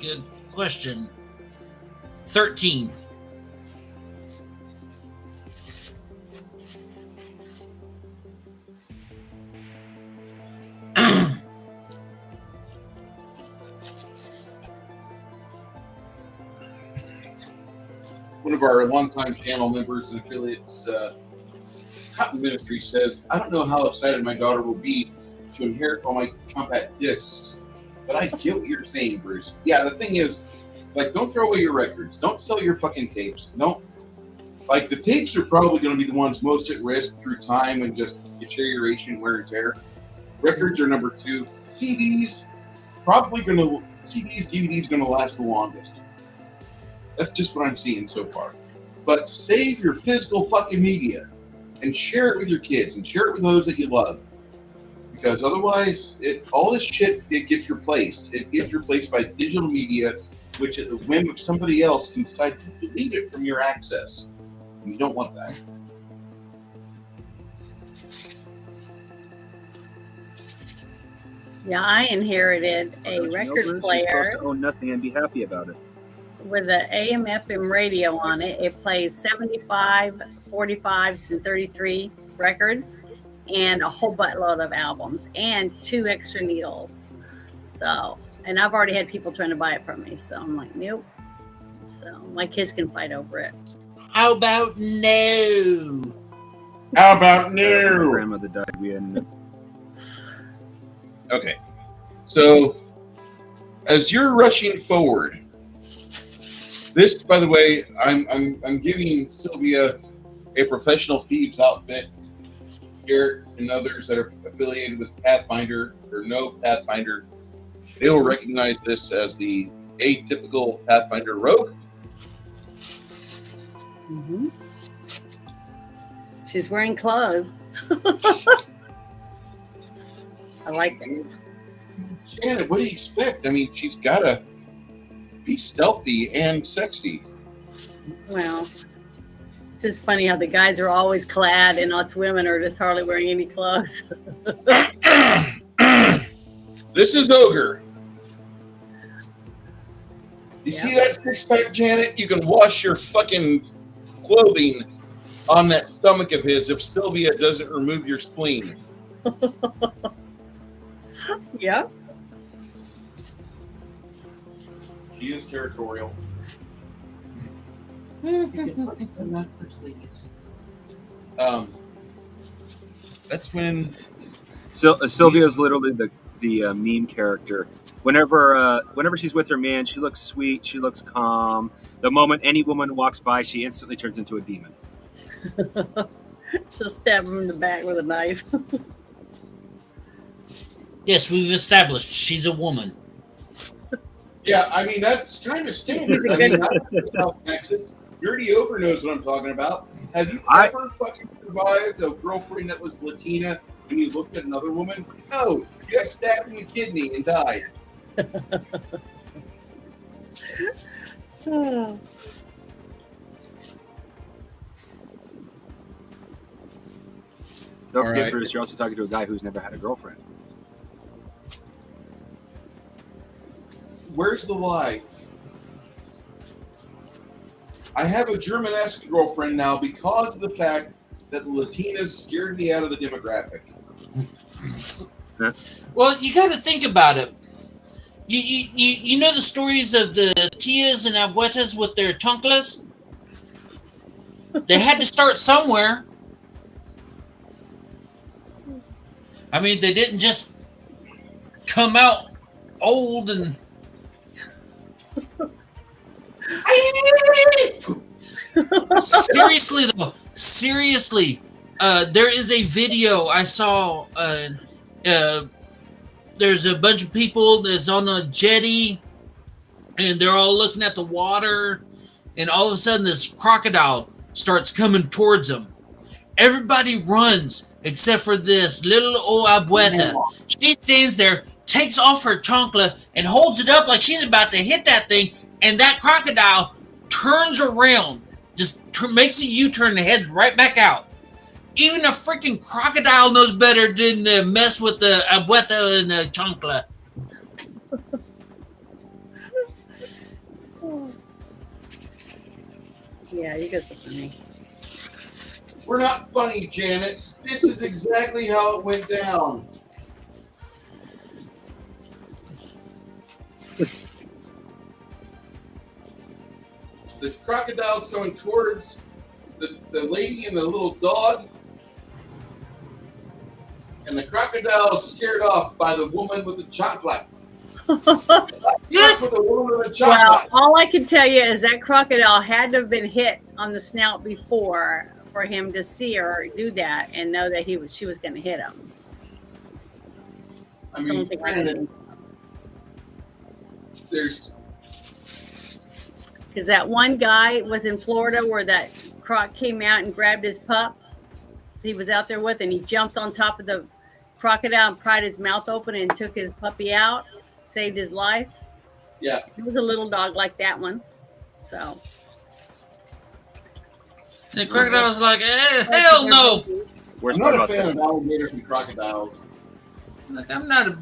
S4: Good question. 13.
S2: One of our longtime channel members and affiliates, Cotton Ministry, says, I don't know how excited my daughter will be to inherit all my compact discs, but I get what you're saying, Bruce. Yeah, the thing is, like, don't throw away your records. Don't sell your fucking tapes. Don't. Like, the tapes are probably going to be the ones most at risk through time and just deterioration, wear and tear. Records are number 2. CDs, DVDs going to last the longest. That's just what I'm seeing so far. But save your physical fucking media and share it with your kids and share it with those that you love. Because otherwise, all this shit, it gets replaced. It gets replaced by digital media, which at the whim of somebody else can decide to delete it from your access. And you don't want that.
S1: Yeah, I inherited a record player.
S3: You're supposed to own nothing and be happy about it.
S1: With an AM FM radio on it. It plays 75, 45s, and 33 records, and a whole buttload of albums, and 2 extra needles. So, and I've already had people trying to buy it from me, so I'm like, nope. So my kids can fight over it.
S4: How about no?
S2: How about
S3: My
S2: no?
S3: grandmother died. We ended up.
S2: Okay. So, as you're rushing forward, this, by the way, I'm giving Sylvia a professional thieves outfit. Garrett and others that are affiliated with Pathfinder or no Pathfinder, they will recognize this as the atypical Pathfinder rogue.
S1: Mm-hmm. She's wearing clothes. I like it.
S2: Shannon, what do you expect? I mean, she's got to be stealthy and sexy.
S1: Well, it's just funny how the guys are always clad and us women are just hardly wearing any clothes.
S2: This is Ogre. You see that 6-pack, Janet? You can wash your fucking clothing on that stomach of his if Sylvia doesn't remove your spleen.
S1: Yeah.
S2: She is territorial. That's when
S3: Sylvia's literally the meme character. Whenever she's with her man, she looks sweet. She looks calm. The moment any woman walks by, she instantly turns into a demon.
S1: She'll stab him in the back with a knife.
S4: Yes, we've established she's a woman.
S2: yeah, I mean that's kind of standard. I mean, I'm from South Texas. Dirty Ogre knows what I'm talking about. Have you ever fucking survived a girlfriend that was Latina when you looked at another woman? No, you got stabbed in the kidney and died.
S3: Don't forget, Bruce, you're also talking to a guy who's never had a girlfriend.
S2: Where's the lie? I have a German-esque girlfriend now because of the fact that the Latinas scared me out of the demographic.
S4: Well, you got to think about it. You know the stories of the tias and abuelas with their chanclas? They had to start somewhere. I mean, they didn't just come out old and... Seriously, though. Seriously. There is a video I saw. There's a bunch of people that's on a jetty, and they're all looking at the water, and all of a sudden this crocodile starts coming towards them. Everybody runs except for this little old abuela. She stands there takes off her chancla and holds it up like she's about to hit that thing, and that crocodile turns around, just makes a U-turn and heads right back out. Even a freaking crocodile knows better than to mess with the abuela and the chancla.
S1: Yeah, you guys are funny.
S2: We're not funny, Janet. This is exactly how it went down. The crocodile's going towards the lady and the little dog. And the crocodile's scared off by the woman with the chocolate.
S4: Yes!
S2: With the woman with the
S1: Well,
S2: chocolate.
S1: all I can tell you is that crocodile had to have been hit on the snout before for him to see her do that and know that she was going to hit him.
S2: I mean, granted, there's...
S1: Because that one guy was in Florida where that croc came out and grabbed his pup he was out there with, and he jumped on top of the crocodile and pried his mouth open and took his puppy out, saved his life.
S2: Yeah.
S1: It was a little dog like that one. So.
S4: The crocodile was like, hell no!
S2: I'm not a fan of alligators and crocodiles.
S4: Like, I'm not a...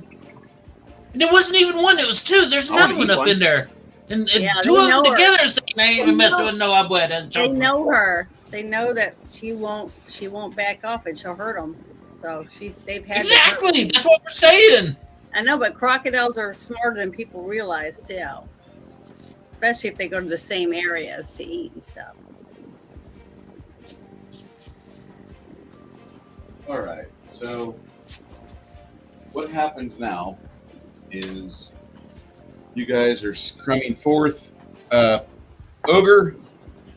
S4: And it wasn't even one, it was two. There's another one up in there. And
S1: Yeah,
S4: two of them together saying they ain't even messing with no abuela.
S1: They know her. They know that she won't back off and she'll hurt them. So they've had
S4: exactly. That's what we're saying.
S1: I know, but crocodiles are smarter than people realize too. Especially if they go to the same areas to eat and stuff.
S2: All right. So what happens now is you guys are coming forth. Ogre,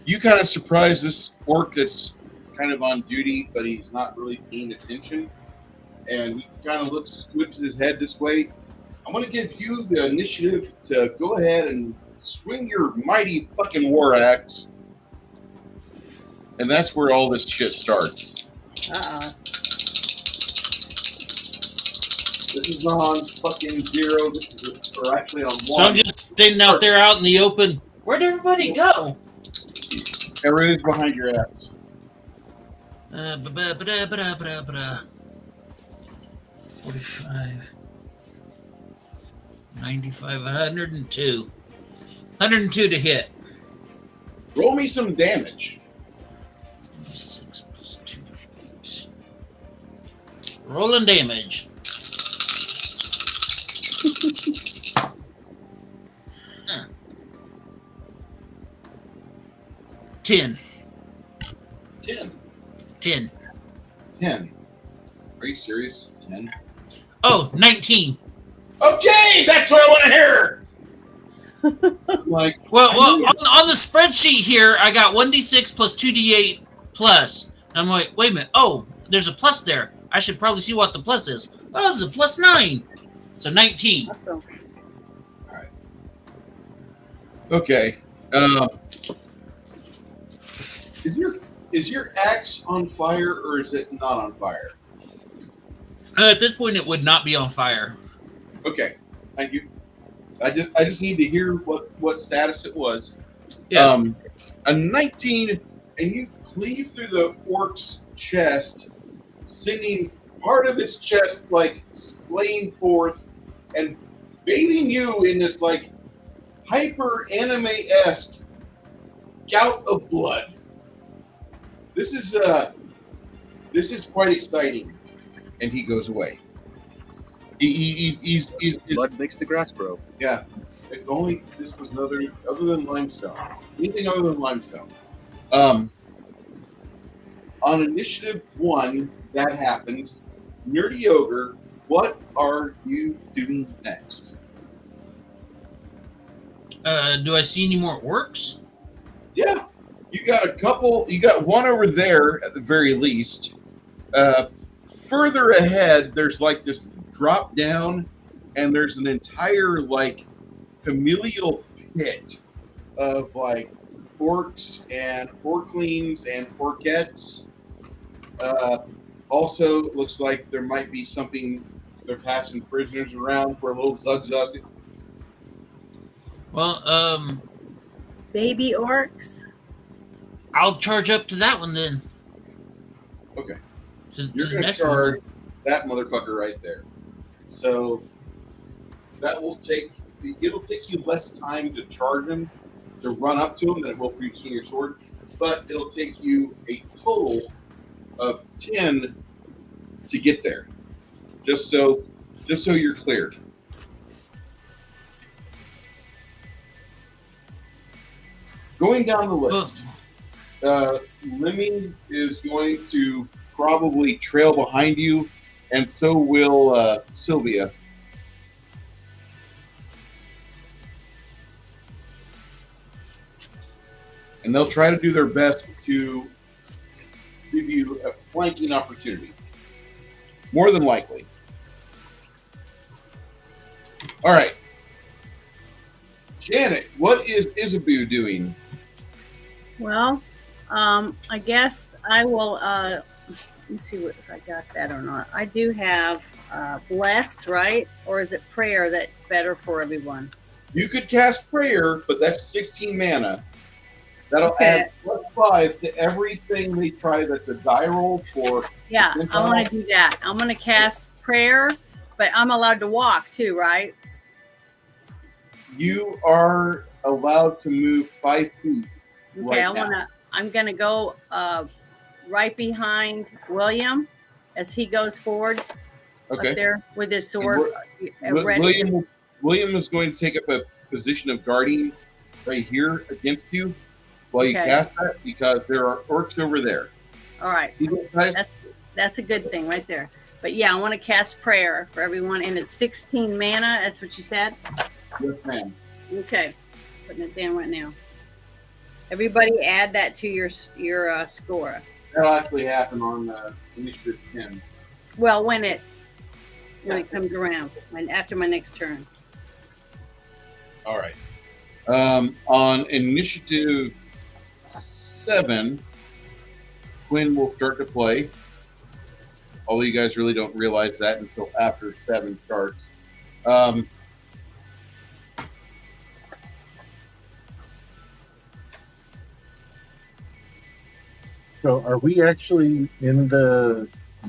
S2: you kind of surprise this orc that's kind of on duty, but he's not really paying attention. And he kind of whips his head this way. I'm going to give you the initiative to go ahead and swing your mighty fucking war axe. And that's where all this shit starts.
S1: Uh-oh.
S2: This is on fucking 0. This is, or actually on 1.
S4: So I'm just standing out there out in the open. Where'd everybody go?
S2: Everybody's behind your ass.
S4: 45, 95, 102. 102 to hit.
S2: Roll me some damage.
S4: 6 plus 2, 8. Rolling damage. Huh. 10.
S2: 10.
S4: 10.
S2: 10. Are you serious? 10.
S4: Oh, 19.
S2: Okay, that's what I want to hear. Like,
S4: Well, on the spreadsheet here, I got 1d6 plus 2d8 plus. And I'm like, wait a minute. Oh, there's a plus there. I should probably see what the plus is. Oh, the plus 9. So 19.
S1: Awesome.
S2: all right. Okay. Is your axe on fire or is it not on fire?
S4: At this point, it would not be on fire.
S2: Okay. Thank you. I just need to hear what status it was.
S4: Yeah.
S2: A 19, and you cleave through the orc's chest, sending part of its chest like splaying forth and bathing you in this like hyper anime-esque gout of blood. This is quite exciting, and he goes away. He's
S3: Blood makes the grass grow.
S2: yeah. If only this was other than limestone. Anything other than limestone. On initiative 1, that happens. Nerdy Ogre, what are you doing next?
S4: Do I see any more orcs?
S2: Yeah. You got a couple. You got one over there at the very least. Further ahead, there's like this drop down, and there's an entire like familial pit of like orcs and orclings and orcettes. Also, looks like there might be something they're passing prisoners around for a little zug.
S4: Well,
S1: Baby orcs.
S4: I'll charge up to that one then.
S2: Okay.
S4: To
S2: You're
S4: the
S2: going to
S4: next
S2: charge
S4: one.
S2: that motherfucker right there. So that will it'll take you less time to charge him, to run up to him than it will for you to swing your sword, but it'll take you a total of 10 to get there. Just so you're cleared. Going down the list, Lemmy is going to probably trail behind you, and so will Sylvia. And they'll try to do their best to give you a flanking opportunity. More than likely. All right. Janet, what is Isabu doing?
S1: Well, I guess I will. Let me see if I got that or not. I do have bless, right? Or is it prayer that's better for everyone?
S2: You could cast prayer, but that's 16 mana. That'll add +5 to everything they try that's a die roll for.
S1: Yeah, I want to do that. I'm going to cast prayer, but I'm allowed to walk too, right?
S2: You are allowed to move 5 feet.
S1: Okay,
S2: Right
S1: I'm going to go right behind William as he goes forward up there with his sword.
S2: William is going to take up a position of guarding right here against you while you cast that, because there are orcs over there.
S1: All right.
S2: See those guys?
S1: That's a good thing right there. But yeah, I want to cast prayer for everyone, and it's 16 mana. That's what you said?
S2: Yes, ma'am.
S1: Okay. Putting it down right now. Everybody add that to your score.
S2: That'll actually happen on initiative 10.
S1: Well, when it comes around, after my next turn.
S2: All right. On initiative 7, Quinn will start to play. Although you guys really don't realize that until after 7 starts.
S5: So are we actually in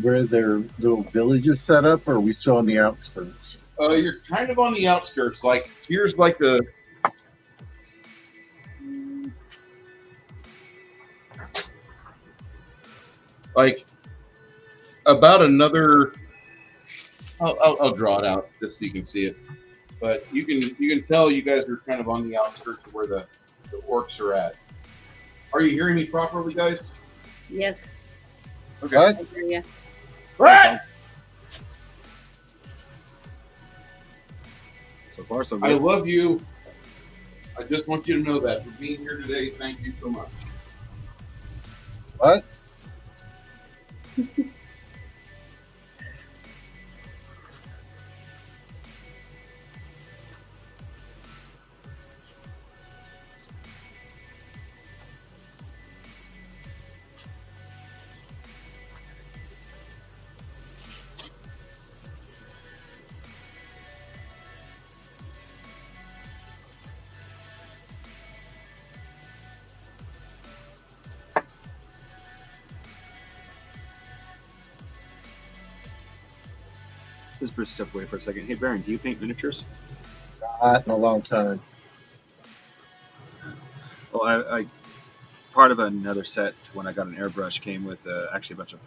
S5: where their little village is set up, or are we still on the outskirts?
S2: You're kind of on the outskirts. Like, here's like about another. I'll draw it out just so you can see it. But you can tell you guys are kind of on the outskirts of where the orcs are at. Are you hearing me properly, guys?
S1: Yes.
S2: Okay.
S5: What?
S1: I hear you.
S2: What?
S3: So far, so
S2: I
S3: good.
S2: love you. I just want you to know that for being here today. Thank you so much.
S5: What?
S3: Just Bruce, step away for a second. Hey, Baron, do you paint miniatures?
S5: Not in a long time.
S3: Well, I part of another set when I got an airbrush came with actually a bunch of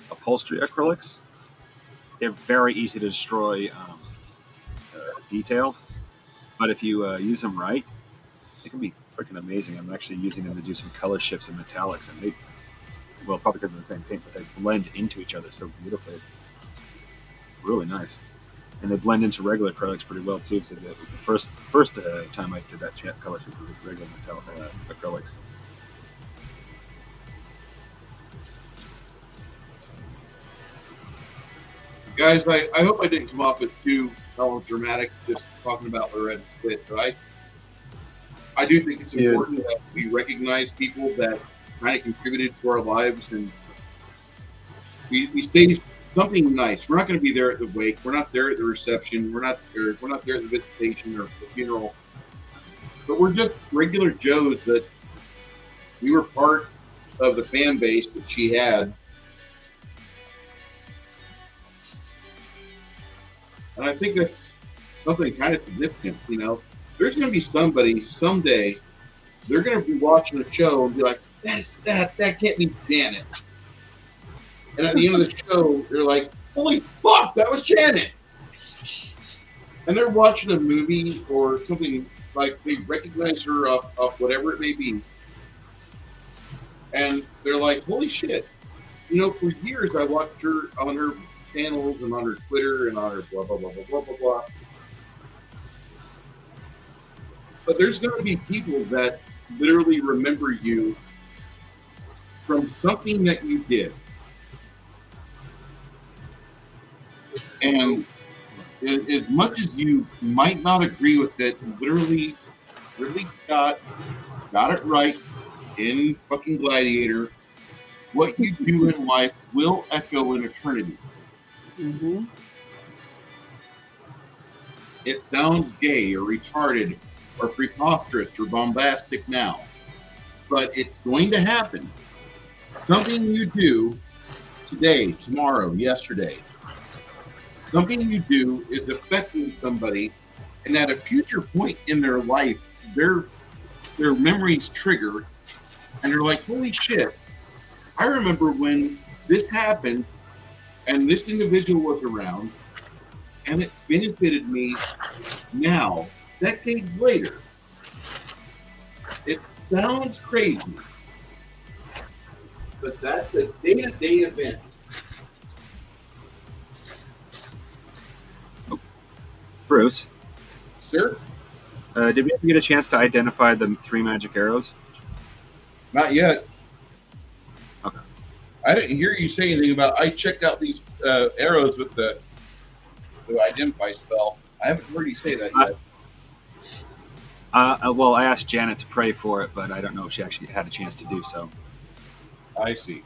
S3: upholstery acrylics. They're very easy to destroy detail, but if you use them right, they can be freaking amazing. I'm actually using them to do some color shifts and metallics, and well, probably because of the same paint, but they blend into each other so beautifully. It's really nice, and they blend into regular acrylics pretty well too. So it was the first time I did that color shift with regular metallic acrylics.
S2: Guys, I hope I didn't come off as too melodramatic just talking about the red split, but I do think it's important that we recognize people that kind of contributed to our lives, and we saved something nice. We're not going to be there at the wake. We're not there at the reception. We're not there at the visitation or the funeral. But we're just regular Joes that we were part of the fan base that she had. And I think that's something kind of significant, you know. There's going to be somebody someday, they're going to be watching a show and be like, that can't be Janet. And at the end of the show, they're like, holy fuck, that was Janet. And they're watching a movie or something, like they recognize her off whatever it may be. And they're like, holy shit. You know, for years I watched her on her channels and on her Twitter and on her blah, blah, blah, blah, blah, blah, blah. But there's going to be people that literally remember you from something that you did. And as much as you might not agree with it, literally, Ridley Scott got it right in fucking Gladiator. What you do in life will echo in eternity.
S1: Mm-hmm.
S2: It sounds gay or retarded or preposterous or bombastic now, but it's going to happen. Something you do today, tomorrow, yesterday, something you do is affecting somebody, and at a future point in their life, their memories trigger, and they're like, holy shit, I remember when this happened, and this individual was around, and it benefited me now, decades later. It sounds crazy, but that's a day-to-day event.
S3: Bruce,
S2: Sir?
S3: did we ever get a chance to identify the 3 magic arrows?
S2: Not yet.
S3: Okay.
S2: I didn't hear you say anything about, I checked out these arrows with the identify spell. I haven't heard you say that yet.
S3: Well, I asked Janet to pray for it, but I don't know if she actually had a chance to do so.
S2: I see.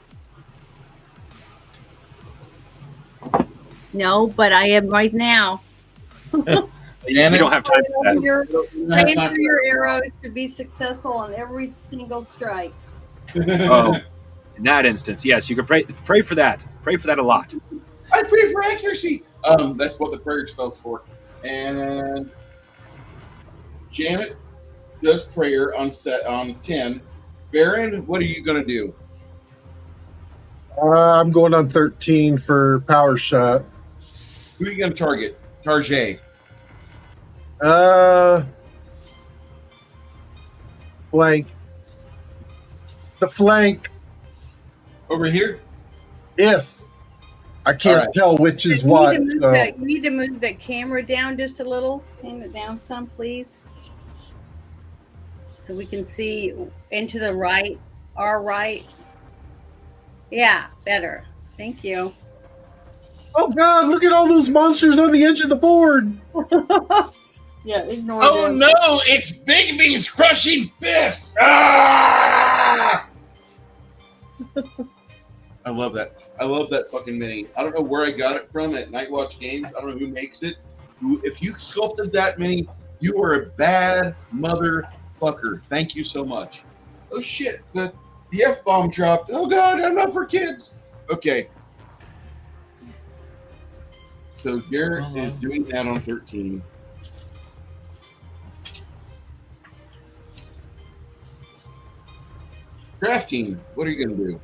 S1: No, but I am right now.
S3: We don't have time for that.
S1: Praying for your arrows to be successful on every single strike.
S3: Oh, in that instance, yes, you can pray for that. Pray for that a lot.
S2: I pray for accuracy. That's what the prayer spell's for. And Janet does prayer on 10. Baron, what are you going to do?
S5: I'm going on 13 for power shot.
S2: Who are you going to target? Tarjay.
S5: Blank. The flank.
S2: Over here?
S5: Yes. I can't
S2: right.
S5: tell which is
S1: You
S5: what.
S1: need to move
S5: So.
S1: that- you need to move that camera down just a little. Hang it down some, please. So we can see into the right, our right. Yeah, better. Thank you.
S5: Oh God! Look at all those monsters on the edge of the board.
S1: Yeah, ignore
S2: Oh
S1: them.
S2: no! It's Bigby's crushing fist! Ah! I love that. I love that fucking mini. I don't know where I got it from at Nightwatch Games. I don't know who makes it. If you sculpted that mini, you are a bad motherfucker. Thank you so much. Oh shit! The F-bomb dropped. Oh god! I'm not for kids. Okay. So Garrett is doing that on 13. Crafting, what are you going to do?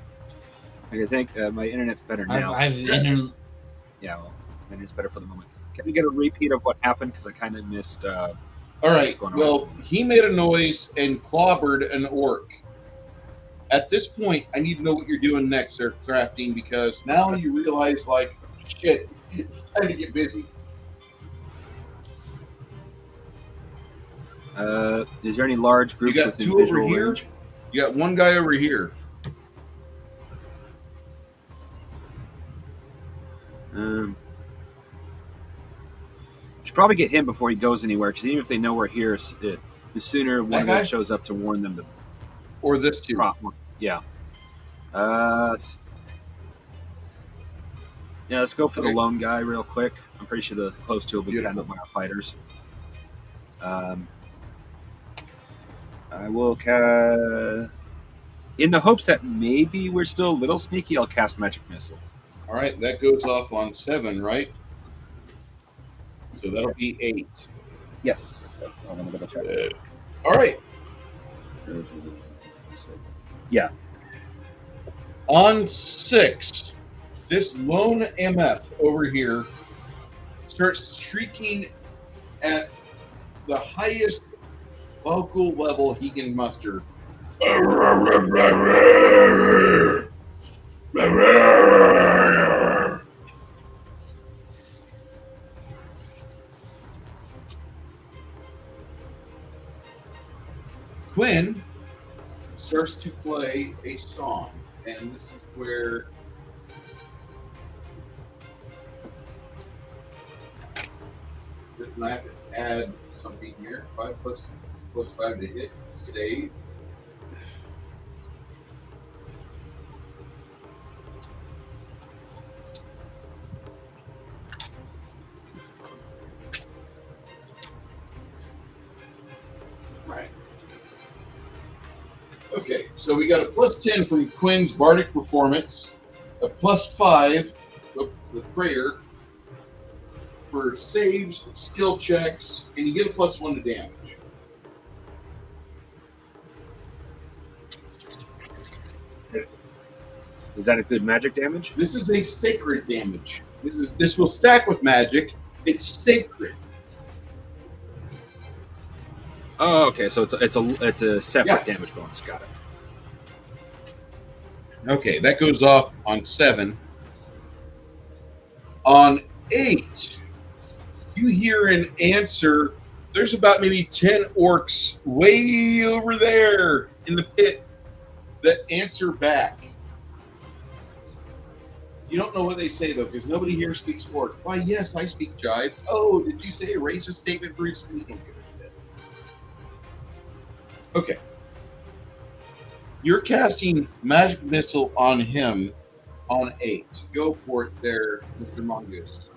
S3: I think my internet's better now. Yeah, well, my internet's better for the moment. Can we get a repeat of what happened? Because I kind of missed.
S2: All right. Well, he made a noise and clobbered an orc. At this point, I need to know what you're doing next, sir, crafting, because now you realize, like, shit, it's time to get busy.
S3: Is there any large groups
S2: You got
S3: within
S2: 2 over
S3: visual
S2: here.
S3: range?
S2: You got 1 guy over here.
S3: Should probably get him before he goes anywhere, because even if they know we're here, the sooner one of them shows up to warn them to.
S2: Or this 2.
S3: Yeah. Yeah, let's go for
S2: Okay.
S3: the lone guy real quick. I'm pretty sure the close two will be
S2: Beautiful.
S3: handled by our fighters. I will in the hopes that maybe we're still a little sneaky, I'll cast Magic Missile.
S2: All right, that goes off on 7, right? So that'll be 8.
S3: Yes. I'm going to double check.
S2: All right.
S3: Yeah.
S2: On 6, this lone MF over here starts shrieking at the highest vocal level he can muster. Quinn starts to play a song, and this is where I have to add something here. 5 plus 5 to hit, save. Right. Okay, so we got a plus 10 from Quinn's Bardic Performance, a plus 5 with prayer for saves, skill checks, and you get a plus 1 to damage.
S3: Does that include magic damage?
S2: This is a sacred damage. This will stack with magic. It's sacred.
S3: Oh, okay. So it's a separate damage bonus. Got it.
S2: Okay, that goes off on 7. On 8, you hear an answer. There's about maybe 10 orcs way over there in the pit that answer back. You don't know what they say, though, because nobody here speaks orc. Why, yes, I speak jive. Oh, did you say a racist statement, Bruce? We don't give a shit. Okay. You're casting Magic Missile on him on 8. Go for it there, Mr. Mongoose.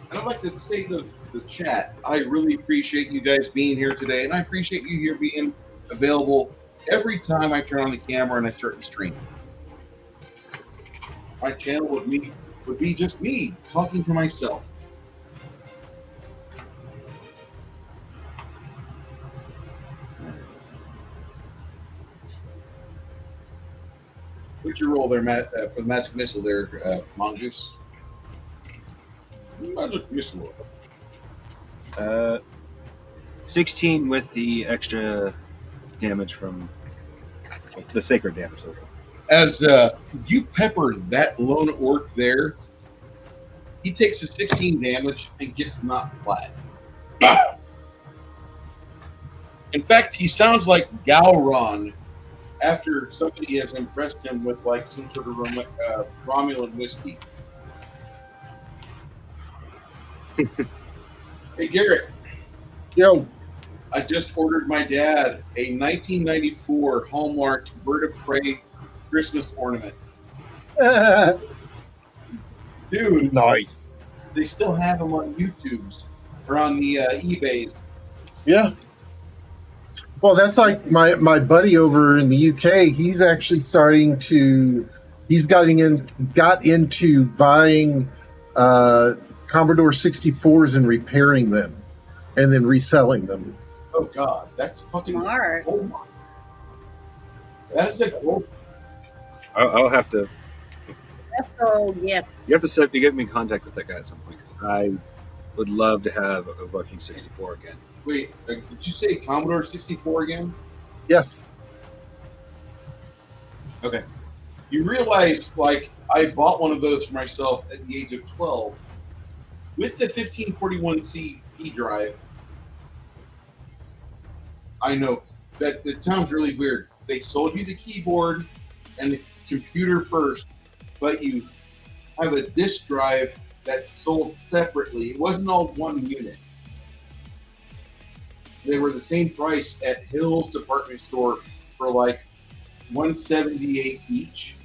S2: And I'd like to say to the chat, I really appreciate you guys being here today, and I appreciate you here being available every time I turn on the camera and I start the stream. My channel would be just me talking to myself. What's your roll there, Matt, for the Magic Missile there, Mongoose? Magic Missile.
S3: 16 with the extra damage from the sacred damage.
S2: As you pepper that lone orc there, he takes a 16 damage and gets knocked flat. In fact, he sounds like Gowron after somebody has impressed him with like some sort of Romulan whiskey. Hey, Garrett.
S5: Yo.
S2: I just ordered my dad a 1994 Hallmark Bird of Prey Christmas ornament. Dude.
S5: Nice.
S2: They still have them on YouTube's or on the eBays.
S5: Yeah. Well, that's like my buddy over in the UK. He's actually got into buying Commodore 64s and repairing them and then reselling them.
S2: Oh God, that's fucking
S1: smart.
S2: Oh my. That is a cool.
S3: I'll have to.
S1: So yes,
S3: You have to get me in contact with that guy at some point because I would love to have a Viking 64 again.
S2: Wait, did you say Commodore 64 again?
S5: Yes.
S2: Okay. You realize, like, I bought one of those for myself at the age of 12 with the 1541C E drive. I know that it sounds really weird. They sold you the keyboard and the computer first, but you have a disk drive that's sold separately. It wasn't all one unit. They were the same price at Hill's department store for like $178 each.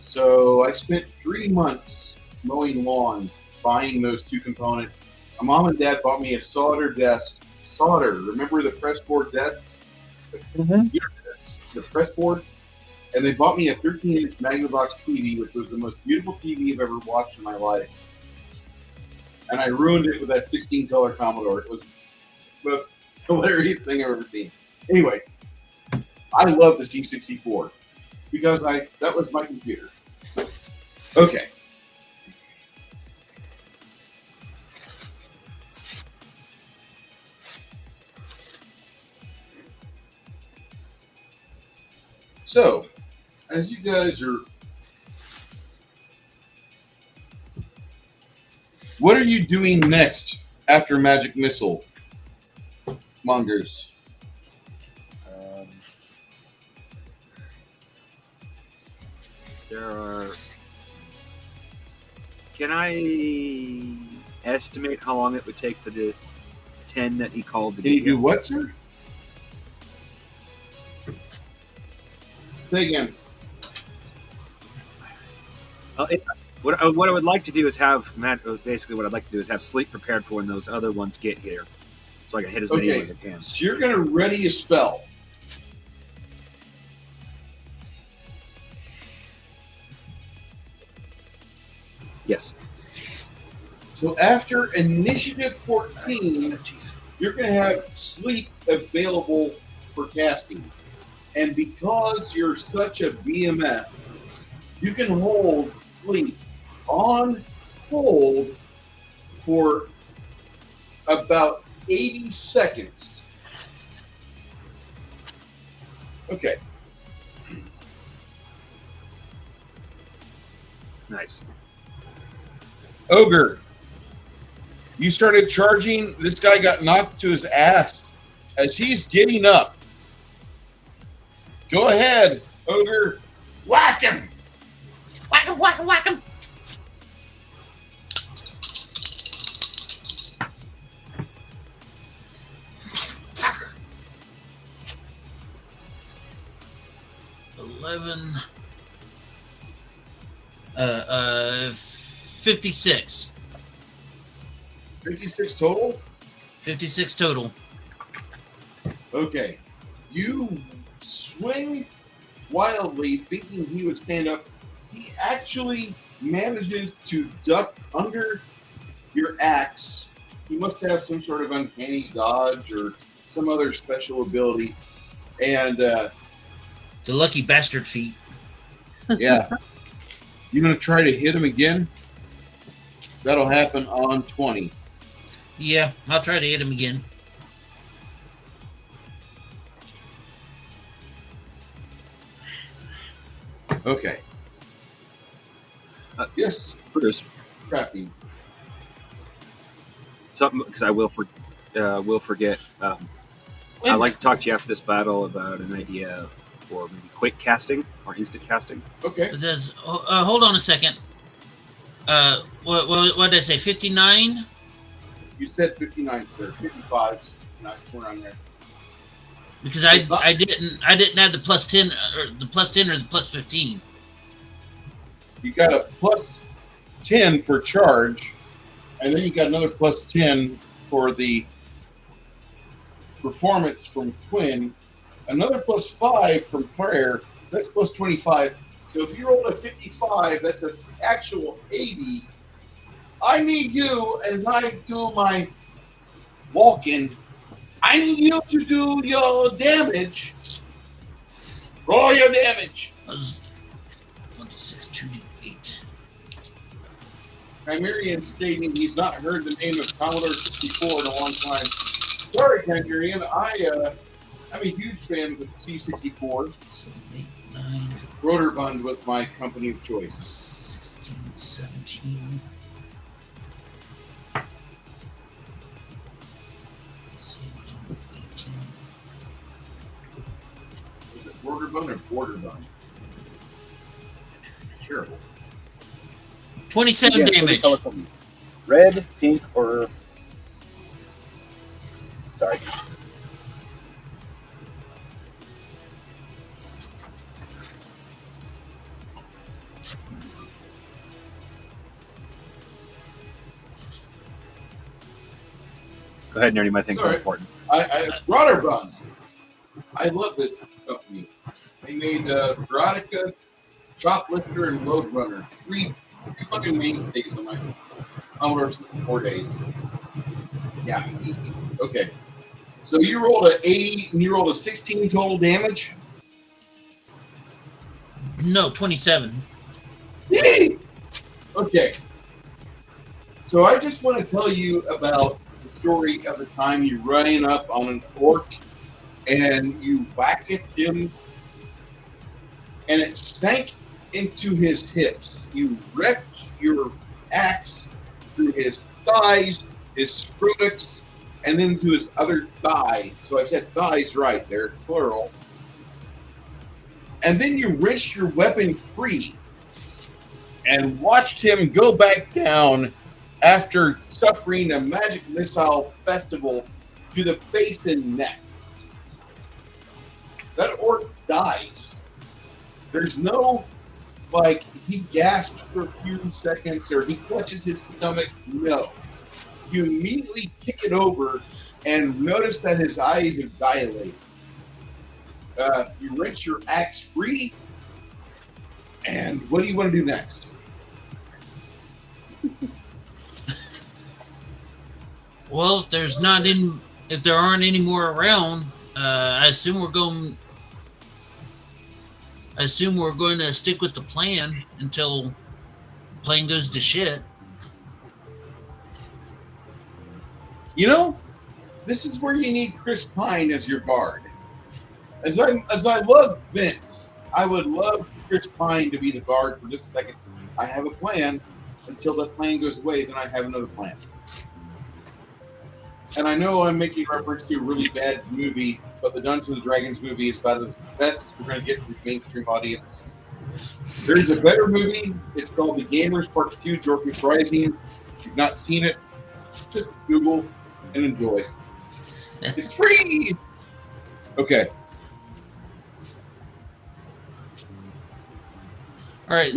S2: So I spent 3 months mowing lawns, buying those two components. My mom and dad bought me a solder desk. Solder, remember the pressboard desks? The pressboard? And they bought me a 13-inch Magnavox TV, which was the most beautiful TV I've ever watched in my life. And I ruined it with that 16-color Commodore. It was the most hilarious thing I've ever seen. Anyway, I love the C64 because that was my computer. Okay. So, as you guys are, what are you doing next after Magic Missile, Mongers?
S3: There are. Can I estimate how long it would take for the 10 that he called to
S2: Can you
S3: get
S2: do
S3: here?
S2: what, sir? Say again.
S3: What I would like to do is have basically what I'd like to do is have sleep prepared for when those other ones get here, so I can hit as many
S2: Okay,
S3: as I can.
S2: so you're going to ready a spell.
S3: Yes.
S2: So after Initiative 14, you're going to have sleep available for casting. And because you're such a BMF, you can hold sleep on hold for about 80 seconds. Okay.
S3: Nice.
S2: Ogre, you started charging. This guy got knocked to his ass as he's getting up. Go ahead, Ogre. Whack him!
S4: Whack him, whack him, whack him! Fucker. 11. 56.
S2: 56 total?
S4: 56 total.
S2: Okay. You swing wildly, thinking he would stand up. He actually manages to duck under your axe. He must have some sort of uncanny dodge or some other special ability. And,
S4: The lucky bastard feet.
S2: yeah. You going to try to hit him again? That'll happen on 20.
S4: Yeah, I'll try to hit him again.
S2: Okay. Yes,
S3: Bruce,
S2: crafting.
S3: something because I will forget.
S4: Wait a
S3: I'd like to talk to you after this battle about an idea for maybe quick casting or instant casting.
S2: Okay.
S4: Hold on a second. What did I say? 59?
S2: You said 59, sir. 55. Not somewhere on there.
S4: Because I didn't add the plus 10 or the plus 10 or the plus 15.
S2: You got a plus 10 for charge, and then you got another plus 10 for the performance from Quinn, another plus 5 from Prayer, so that's plus 25. So if you roll a 55, that's an actual 80. I need you, as I do my walk-in, I need you to do your damage. Roll your damage.
S4: That was 26, 2d8.
S2: Chimerian stating he's not heard the name of Commodore 64 in a long time. Sorry, Chimerian. I'm a huge fan of the C64.
S4: So 8, 9,
S2: Rotorbund was my company of choice.
S4: 16, 17. 17, 18.
S2: Is it Rotorbund or Borderbund? Terrible.
S4: 27
S6: Yeah,
S4: damage.
S6: color coding. Red, pink, or sorry.
S3: Go ahead, Nerdy. My things are
S2: All right.
S3: important.
S2: Rotterdam. I love this company. They made Veronica, Shoplifter, and Road Runner. Three fucking mainstays on my Commodore 4 days. Yeah. Okay. So you rolled a 80 and you rolled a 16 total damage?
S4: No, 27.
S2: Yay! Okay. So I just want to tell you about the story of the time you running up on an orc and you whack at him and it sank into his hips. You wrecked your axe through his thighs, his scrotus, and then to his other thigh. So I said thighs right there, plural. And then you wrenched your weapon free and watched him go back down after suffering a magic missile festival to the face and neck. That orc dies. There's no, like, he gasped for a few seconds or he clutches his stomach. No. You immediately kick it over and notice that his eyes have dilated. You wrench your axe free, and what do you want to do next?
S4: Well, if there aren't any more around, I assume we're going to stick with the plan until the plan goes to shit.
S2: You know, this is where you need Chris Pine as your guard. As I love Vince, I would love Chris Pine to be the guard for just a second. I have a plan. Until that plan goes away, then I have another plan. And I know I'm making reference to a really bad movie, but the Dungeons and Dragons movie is about the best we're going to get to the mainstream audience. There's a better movie. It's called The Gamers Part 2, Jorkus Rising. If you've not seen it, just Google and enjoy. It's free! Okay.
S4: All right,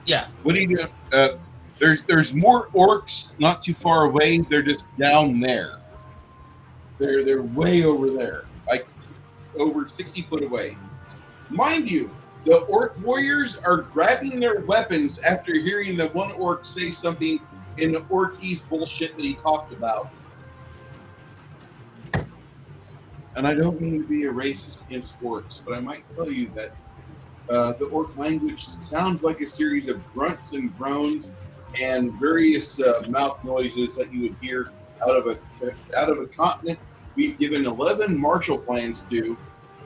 S4: yeah.
S2: What do you do? There's more orcs not too far away. They're just down there. They're way over there, like over 60 foot away. Mind you, the orc warriors are grabbing their weapons after hearing the one orc say something in the orcese bullshit that he talked about. And I don't mean to be a racist against orcs, but I might tell you that the orc language sounds like a series of grunts and groans and various mouth noises that you would hear out of a continent we've given 11 Marshall Plans to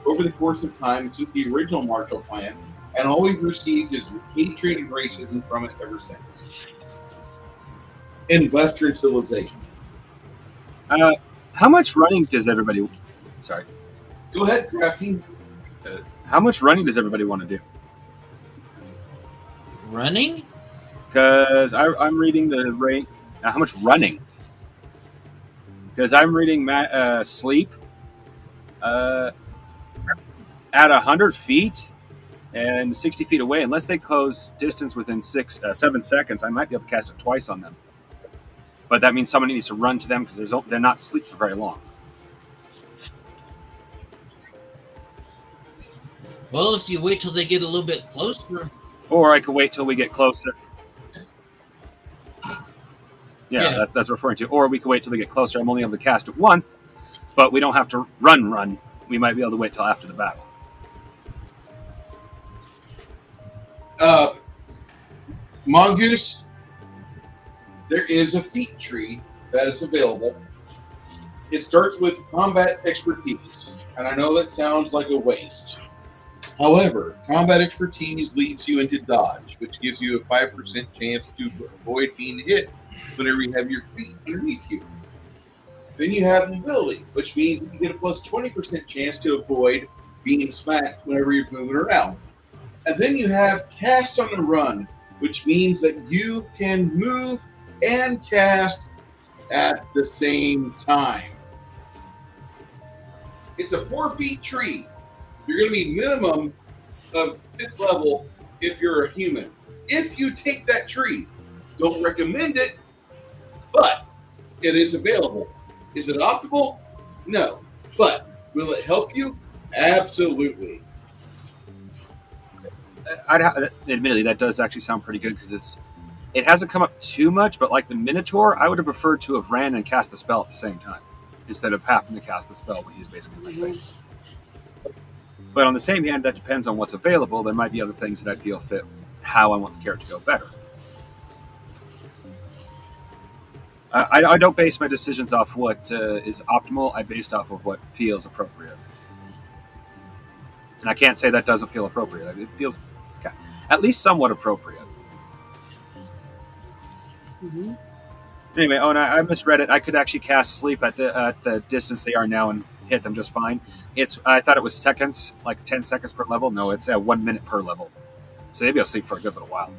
S2: over the course of time since the original Marshall Plan, and all we've received is hatred and racism from it ever since. In Western civilization.
S3: How much running does everybody... Sorry.
S2: Go ahead, Crafty.
S3: How much running does everybody want to do?
S4: Running?
S3: Because I'm reading the rate. How much running? Because I'm reading sleep at 100 feet and 60 feet away. Unless they close distance within 7 seconds, I might be able to cast it twice on them. But that means somebody needs to run to them because they're not asleep for very long.
S4: Well, if you wait till they get a little bit closer.
S3: Or I could wait till we get closer. Yeah. That's referring to. Or we could wait till we get closer. I'm only able to cast it once, but we don't have to run. We might be able to wait till after the battle.
S2: Mongoose, there is a feat tree that is available. It starts with combat expertise, and I know that sounds like a waste. However, combat expertise leads you into dodge, which gives you a 5% chance to avoid being hit whenever you have your feet underneath you. Then you have mobility, which means you get a plus 20% chance to avoid being smacked whenever you're moving around. And then you have cast on the run, which means that you can move and cast at the same time. It's a 4-feet tree. You're going to be minimum of 5th level if you're a human. If you take that tree, don't recommend it, but it is available. Is it optimal? No. But will it help you? Absolutely.
S3: Admittedly, that does actually sound pretty good because it hasn't come up too much, but like the Minotaur, I would have preferred to have ran and cast the spell at the same time instead of having to cast the spell when he's basically in my face. But on the same hand, that depends on what's available. There might be other things that I feel fit how I want the character to go better. I don't base my decisions off what is optimal. I based off of what feels appropriate. And I can't say that doesn't feel appropriate. It feels at least somewhat appropriate.
S1: Mm-hmm.
S3: Anyway, and I misread it. I could actually cast sleep at the distance they are now and hit them just fine. I thought it was seconds, like 10 seconds per level. No, it's 1 minute per level. So they'd be asleep for a good little while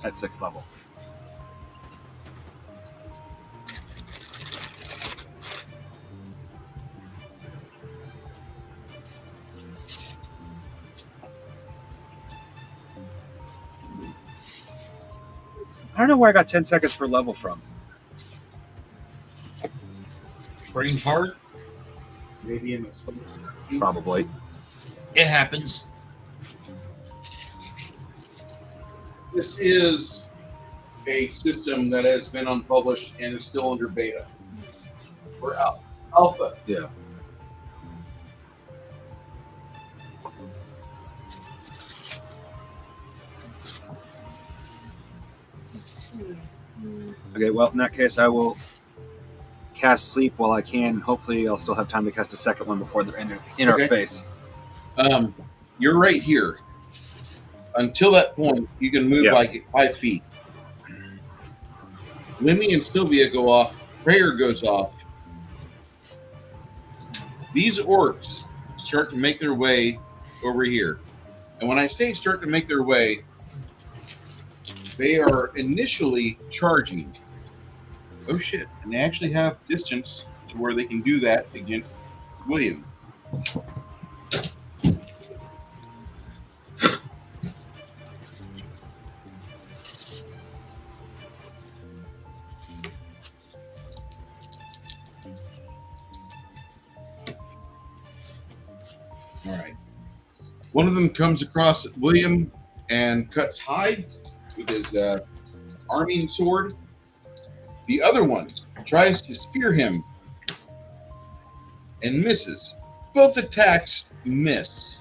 S3: at 6th level. I don't know where I got 10 seconds per level from.
S4: Brain fart?
S2: Maybe in the sleep.
S3: Probably.
S4: It happens.
S2: This is a system that has been unpublished and is still under beta. Or alpha.
S3: Yeah. Okay, well, in that case, I will cast sleep while I can. Hopefully, I'll still have time to cast a second one before they're in our face.
S2: You're right here. Until that point, you can move like 5 feet. Lemmy and Sylvia go off. Prayer goes off. These orcs start to make their way over here. And when I say start to make their way, they are initially charging. Oh shit. And they actually have distance to where they can do that against William. All right. One of them comes across William and cuts hide with his arming sword. The other one tries to spear him and misses. Both attacks miss.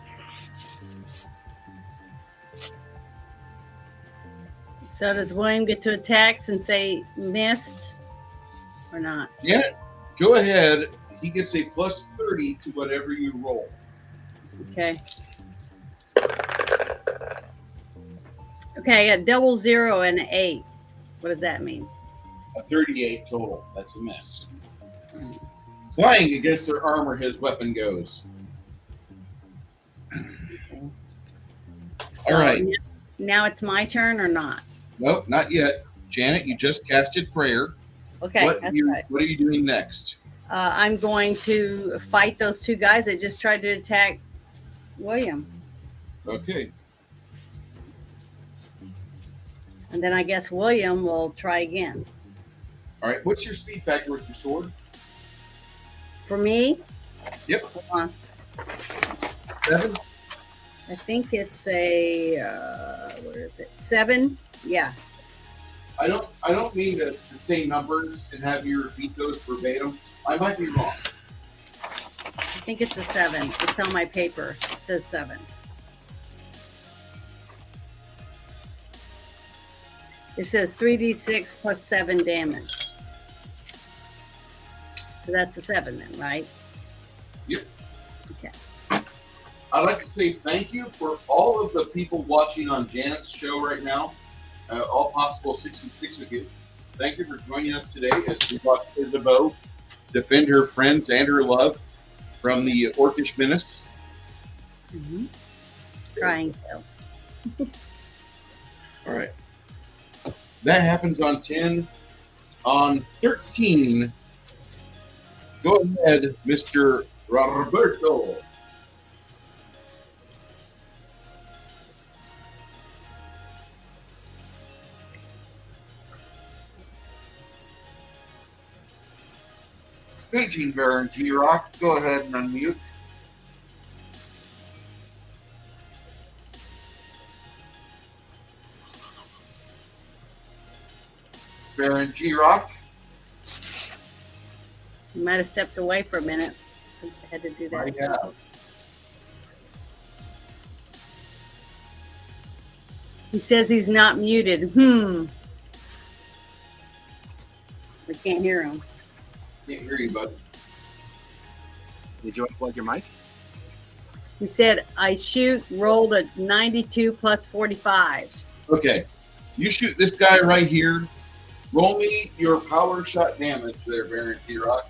S1: So does William get to attacks and say missed or not?
S2: Yeah, go ahead. He gets a plus 30 to whatever you roll.
S1: Okay. Okay, I got double 0 and 8. What does that mean?
S2: A 38 total. That's a miss. Flying against their armor, his weapon goes.
S1: So
S2: all right.
S1: Now it's my turn or not?
S2: Nope, not yet. Janet, you just casted prayer.
S1: Okay,
S2: What are you doing next?
S1: I'm going to fight those two guys that just tried to attack William.
S2: Okay.
S1: And then I guess William will try again.
S2: All right. What's your speed factor with your sword?
S1: For me?
S2: Yep.
S1: Hold on.
S2: 7?
S1: I think it's a, where is it? 7? Yeah.
S2: I don't mean to say numbers and have you repeat those verbatim. I might be wrong.
S1: I think it's a 7. It's on my paper. It says 7. It says 3d6 plus 7 damage. So that's a 7 then, right?
S2: Yep.
S1: Okay.
S2: I'd like to say thank you for all of the people watching on Janet's show right now. All possible 66 of you. Thank you for joining us today as we watch Isabeau defend her friends and her love from the Orcish menace.
S1: Mm-hmm. Trying to.
S2: All right. That happens on 10. On 13, go ahead, Mr. Roberto. Paging Baron G-Rock, go ahead and unmute. Baron G-Rock.
S1: You might have stepped away for a minute. I had to do that.
S2: Yeah.
S1: He says he's not muted. We can't hear him.
S2: Can't hear you, bud.
S3: Did you unplug your mic?
S1: He said, I rolled a 92 plus 45.
S2: Okay. You shoot this guy right here. Roll me your power shot damage there, Baron G-Rock.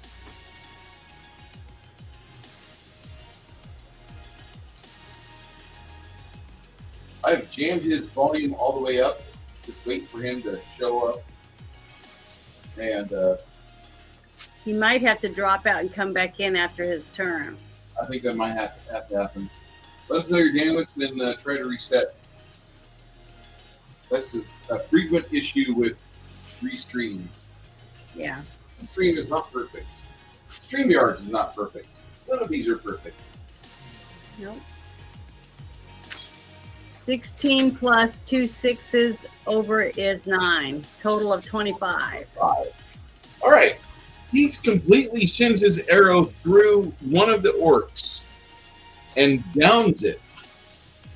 S2: I've jammed his volume all the way up. Just wait for him to show up. And
S1: He might have to drop out and come back in after his turn.
S2: I think that might have to happen. Let us know your damage, then try to reset. That's a frequent issue with Restream.
S1: Yeah.
S2: Stream is not perfect. StreamYard is not perfect. None of these are perfect.
S1: Nope. 16 plus 2 6s over is 9. Total of 25.
S2: All right. He completely sends his arrow through one of the orcs and downs it.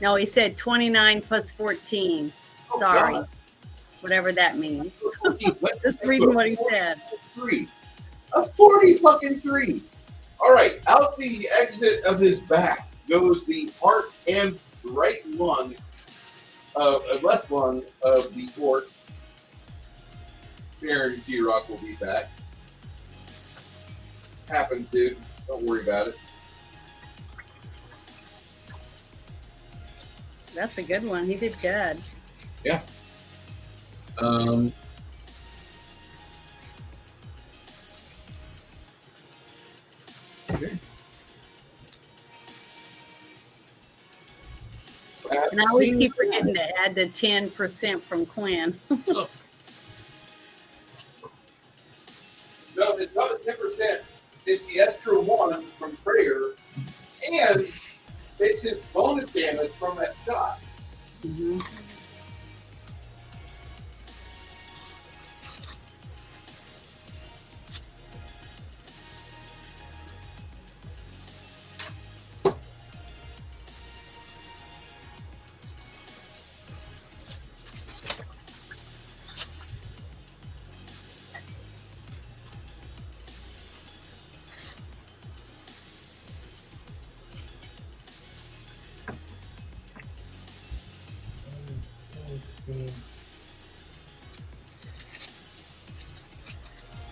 S1: No, he said 29 plus 14.
S2: Oh,
S1: Sorry.
S2: God.
S1: Whatever that means.
S2: Let's
S1: Just reading what he said.
S2: 3. A 40 fucking 3. All right. Out the exit of his back goes the heart and right lung, left lung of the orc. Baron G-Rock will be back. Happens, dude. Don't worry about it.
S1: That's a good one. He did good.
S2: Yeah. Okay.
S1: And I always keep forgetting to add the 10% from Quinn.
S2: No, it's not the 10%. It's the extra 1 from prayer, and it's his bonus damage from that shot.
S1: Mm-hmm.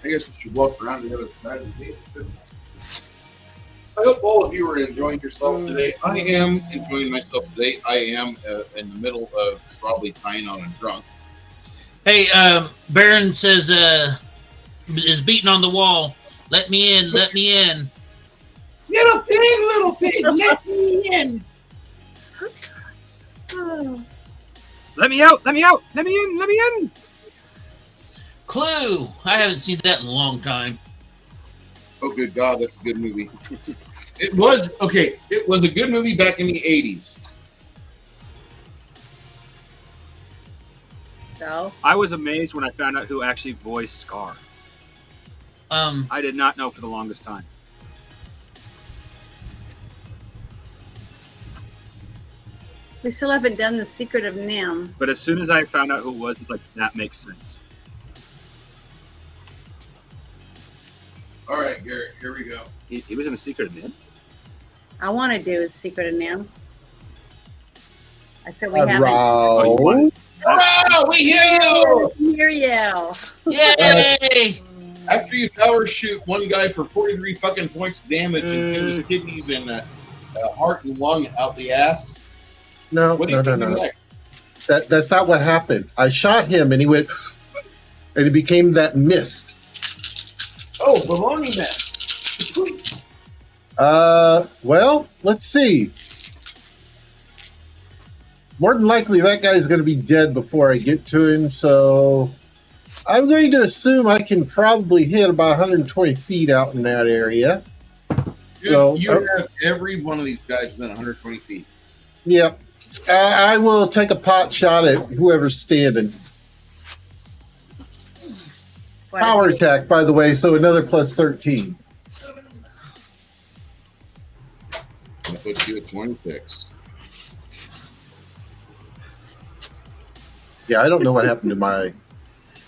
S2: I guess we should walk around to the other side of the table. I hope all of you are enjoying yourself today. I am enjoying myself today. I am in the middle of probably tying on a drunk.
S4: Hey, Baron says, is beating on the wall. Let me in, let me in.
S2: Little pig, let me in.
S3: Let me out! Let me out! Let me in! Let me in!
S4: Clue! I haven't seen that in a long time.
S2: Oh, good God, that's a good movie. It was a good movie back in the 80s.
S1: So,
S3: I was amazed when I found out who actually voiced Scar. I did not know for the longest time.
S1: we still haven't done the Secret of Nim.
S3: But as soon as I found out who it was, it's like, that makes sense.
S2: All right, Garrett, here we go.
S3: He was in The Secret of Nim?
S1: I want to do the Secret of Nim. I said we haven't.
S3: Oh, you wanted-
S2: Hurrah! We hear you!
S1: Hear you.
S4: Yay!
S2: After you power shoot one guy for 43 fucking points damage and send his kidneys and heart and lung out the ass.
S5: No,
S2: What do you do
S5: no.
S2: next?
S5: That's not what happened. I shot him, and he went, and he became that mist.
S2: Oh, baloney man.
S5: Well, let's see. More than likely, that guy's going to be dead before I get to him. So I'm going to assume I can probably hit about 120 feet out in that area. So
S2: you have every one of these guys within 120 feet.
S5: Yep. I will take a pot shot at whoever's standing. Power attack, by the way, so another plus 13.
S2: That puts you at 26.
S5: Yeah, I don't know what happened to my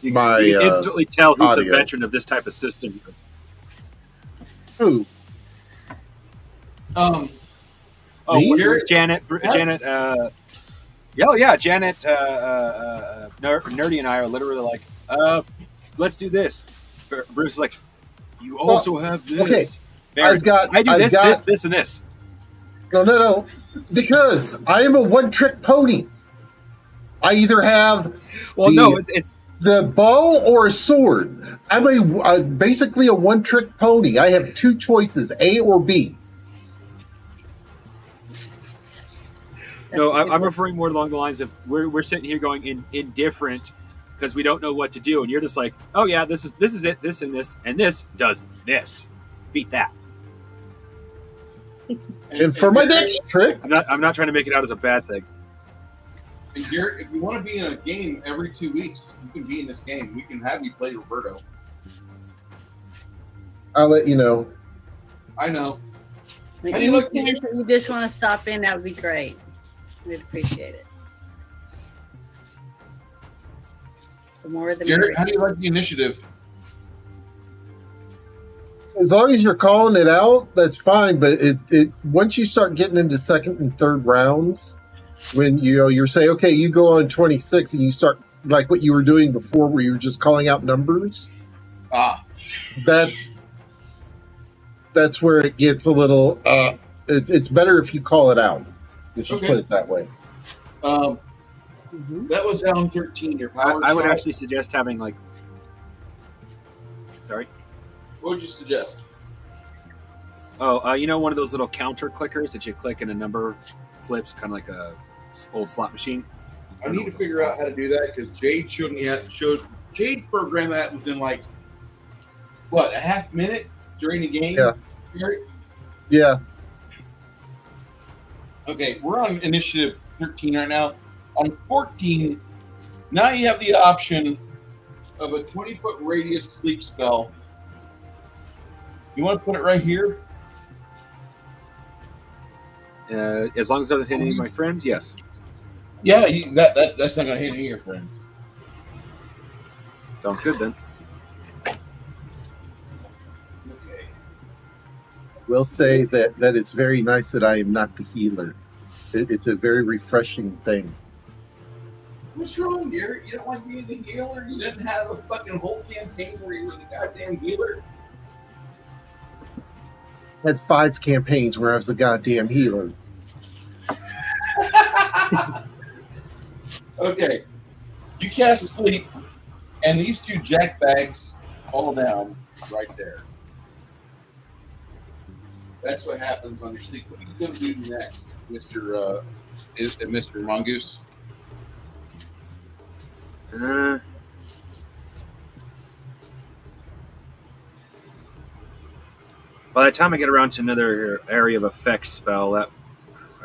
S3: You can instantly tell who's
S5: audio.
S3: the veteran of this type of system.
S5: Who?
S3: Oh,
S5: Me?
S3: Janet. Janet. Janet. Nerdy and I are literally like, let's do this. Bruce is like, you also have this.
S5: Okay.
S3: Barry, I do this, and this.
S5: No. Because I am a one-trick pony. I either have
S3: it's
S5: the bow or a sword. I'm basically a one-trick pony. I have two choices, A or B.
S3: No, I'm referring more along the lines of we're sitting here going indifferent because we don't know what to do, and you're just like, oh yeah, this is it, this and this does this. Beat that.
S5: And for my next trick,
S3: I'm not trying to make it out as a bad thing.
S2: And Garrett, if you want to be in a game every 2 weeks, you can be in this game. We can have you play Roberto.
S5: I'll let you know.
S2: I know.
S1: Any chance that you just want to stop in, that would be great. We'd appreciate it. The more the merrier.
S2: Garrett, how do you like the initiative?
S5: As long as you're calling it out, that's fine. But it once you start getting into second and third rounds, when you're saying, okay, you go on 26 and you start like what you were doing before, where you were just calling out numbers. That's where it gets a little. It's better if you call it out. Let's just put it that way.
S2: That was down 13. Your power.
S3: I would actually suggest having like. Sorry.
S2: What would you suggest?
S3: Oh, one of those little counter clickers that you click and a number flips, kind of like a old slot machine.
S2: I need to figure out how to do that because Jade Jade programmed that within like what, a half minute during the game.
S5: Yeah.
S2: Okay, we're on initiative 13 right now. On 14, now you have the option of a 20-foot radius sleep spell. You want to put it right here?
S3: As long as it doesn't hit any of my friends, yes.
S2: Yeah, that's not going to hit any of your friends.
S3: Sounds good then.
S2: Okay.
S5: We'll say that it's very nice that I am not the healer. It's a very refreshing thing.
S2: What's wrong, Garrett? You don't like being the healer? You didn't have a fucking whole campaign where you were the goddamn healer?
S5: I had 5 campaigns where I was the goddamn healer.
S2: Okay. You cast sleep, and these 2 jackbags fall down right there. That's what happens on your sleep. What are you going to do next, Mr. Mongoose?
S3: By the time I get around to another area of effect spell, that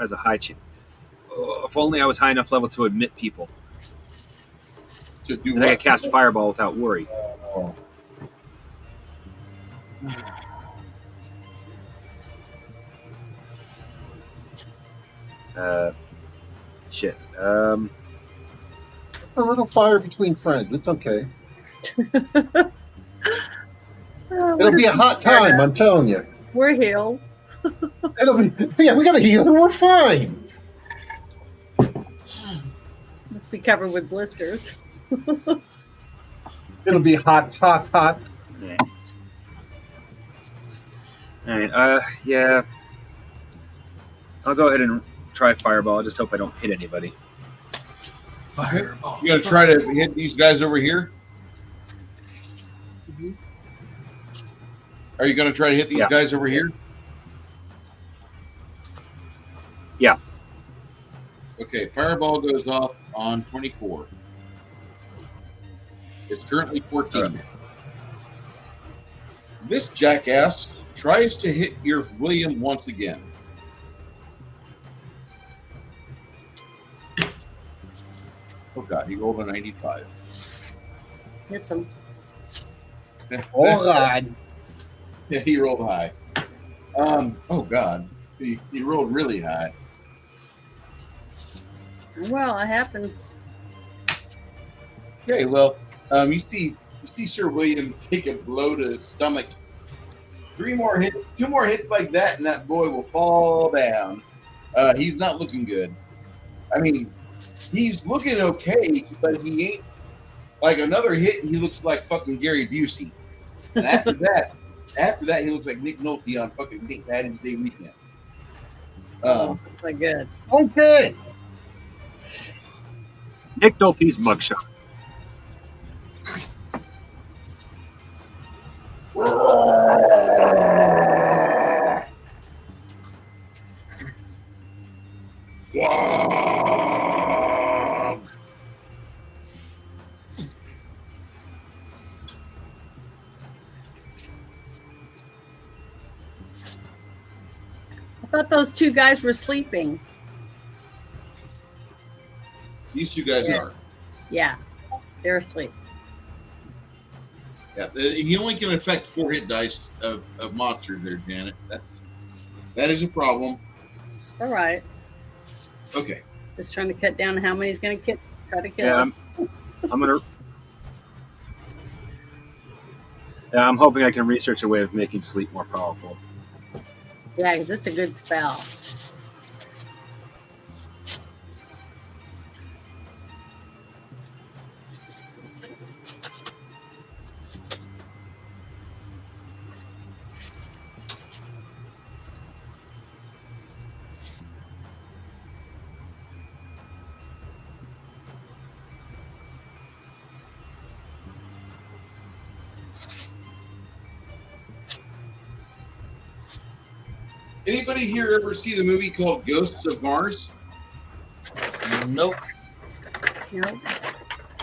S3: has a high chance. If only I was high enough level to admit people.
S2: To do
S3: then
S2: what?
S3: I could cast Fireball without worry. Shit.
S5: A little fire between friends. It's okay. It'll be a hot time, I'm telling you.
S1: We're healed.
S5: We got a healer. We're fine.
S1: Must be covered with blisters.
S5: It'll be hot.
S3: Yeah. All right. Yeah. I'll go ahead and try Fireball. I just hope I don't hit anybody.
S4: Fireball.
S2: You gonna try to hit these guys over here? Are you gonna try to hit these guys over here?
S3: Yeah.
S2: Okay, Fireball goes off on 24. It's currently 14. This jackass tries to hit your William once again. Oh god, he rolled a 95.
S1: Hits him.
S5: Oh God.
S2: Yeah, he rolled high. Oh god, he rolled really high.
S1: Well, it happens.
S2: Okay, well, you see Sir William take a blow to his stomach. 2 more hits like that, and that boy will fall down. He's not looking good. I mean, he's looking okay, but he ain't. Like another hit, he looks like fucking Gary Busey. And after that, he looks like Nick Nolte on fucking St. Patrick's Day weekend.
S1: That's not good.
S5: Okay.
S3: Nick Nolte's mugshot.
S1: I thought those 2 guys were sleeping.
S2: These 2 guys
S1: Yeah.
S2: are.
S1: Yeah, they're asleep.
S2: Yeah, he only can affect 4 hit dice of monsters there, Janet. That is a problem.
S1: All right.
S2: Okay.
S1: Just trying to cut down how many he's going to try to kill
S3: Yeah,
S1: us.
S3: I'm hoping I can research a way of making sleep more powerful.
S1: Yeah, because it's a good spell.
S2: Anybody here ever see the movie called Ghosts of Mars?
S4: Nope.
S1: Nope.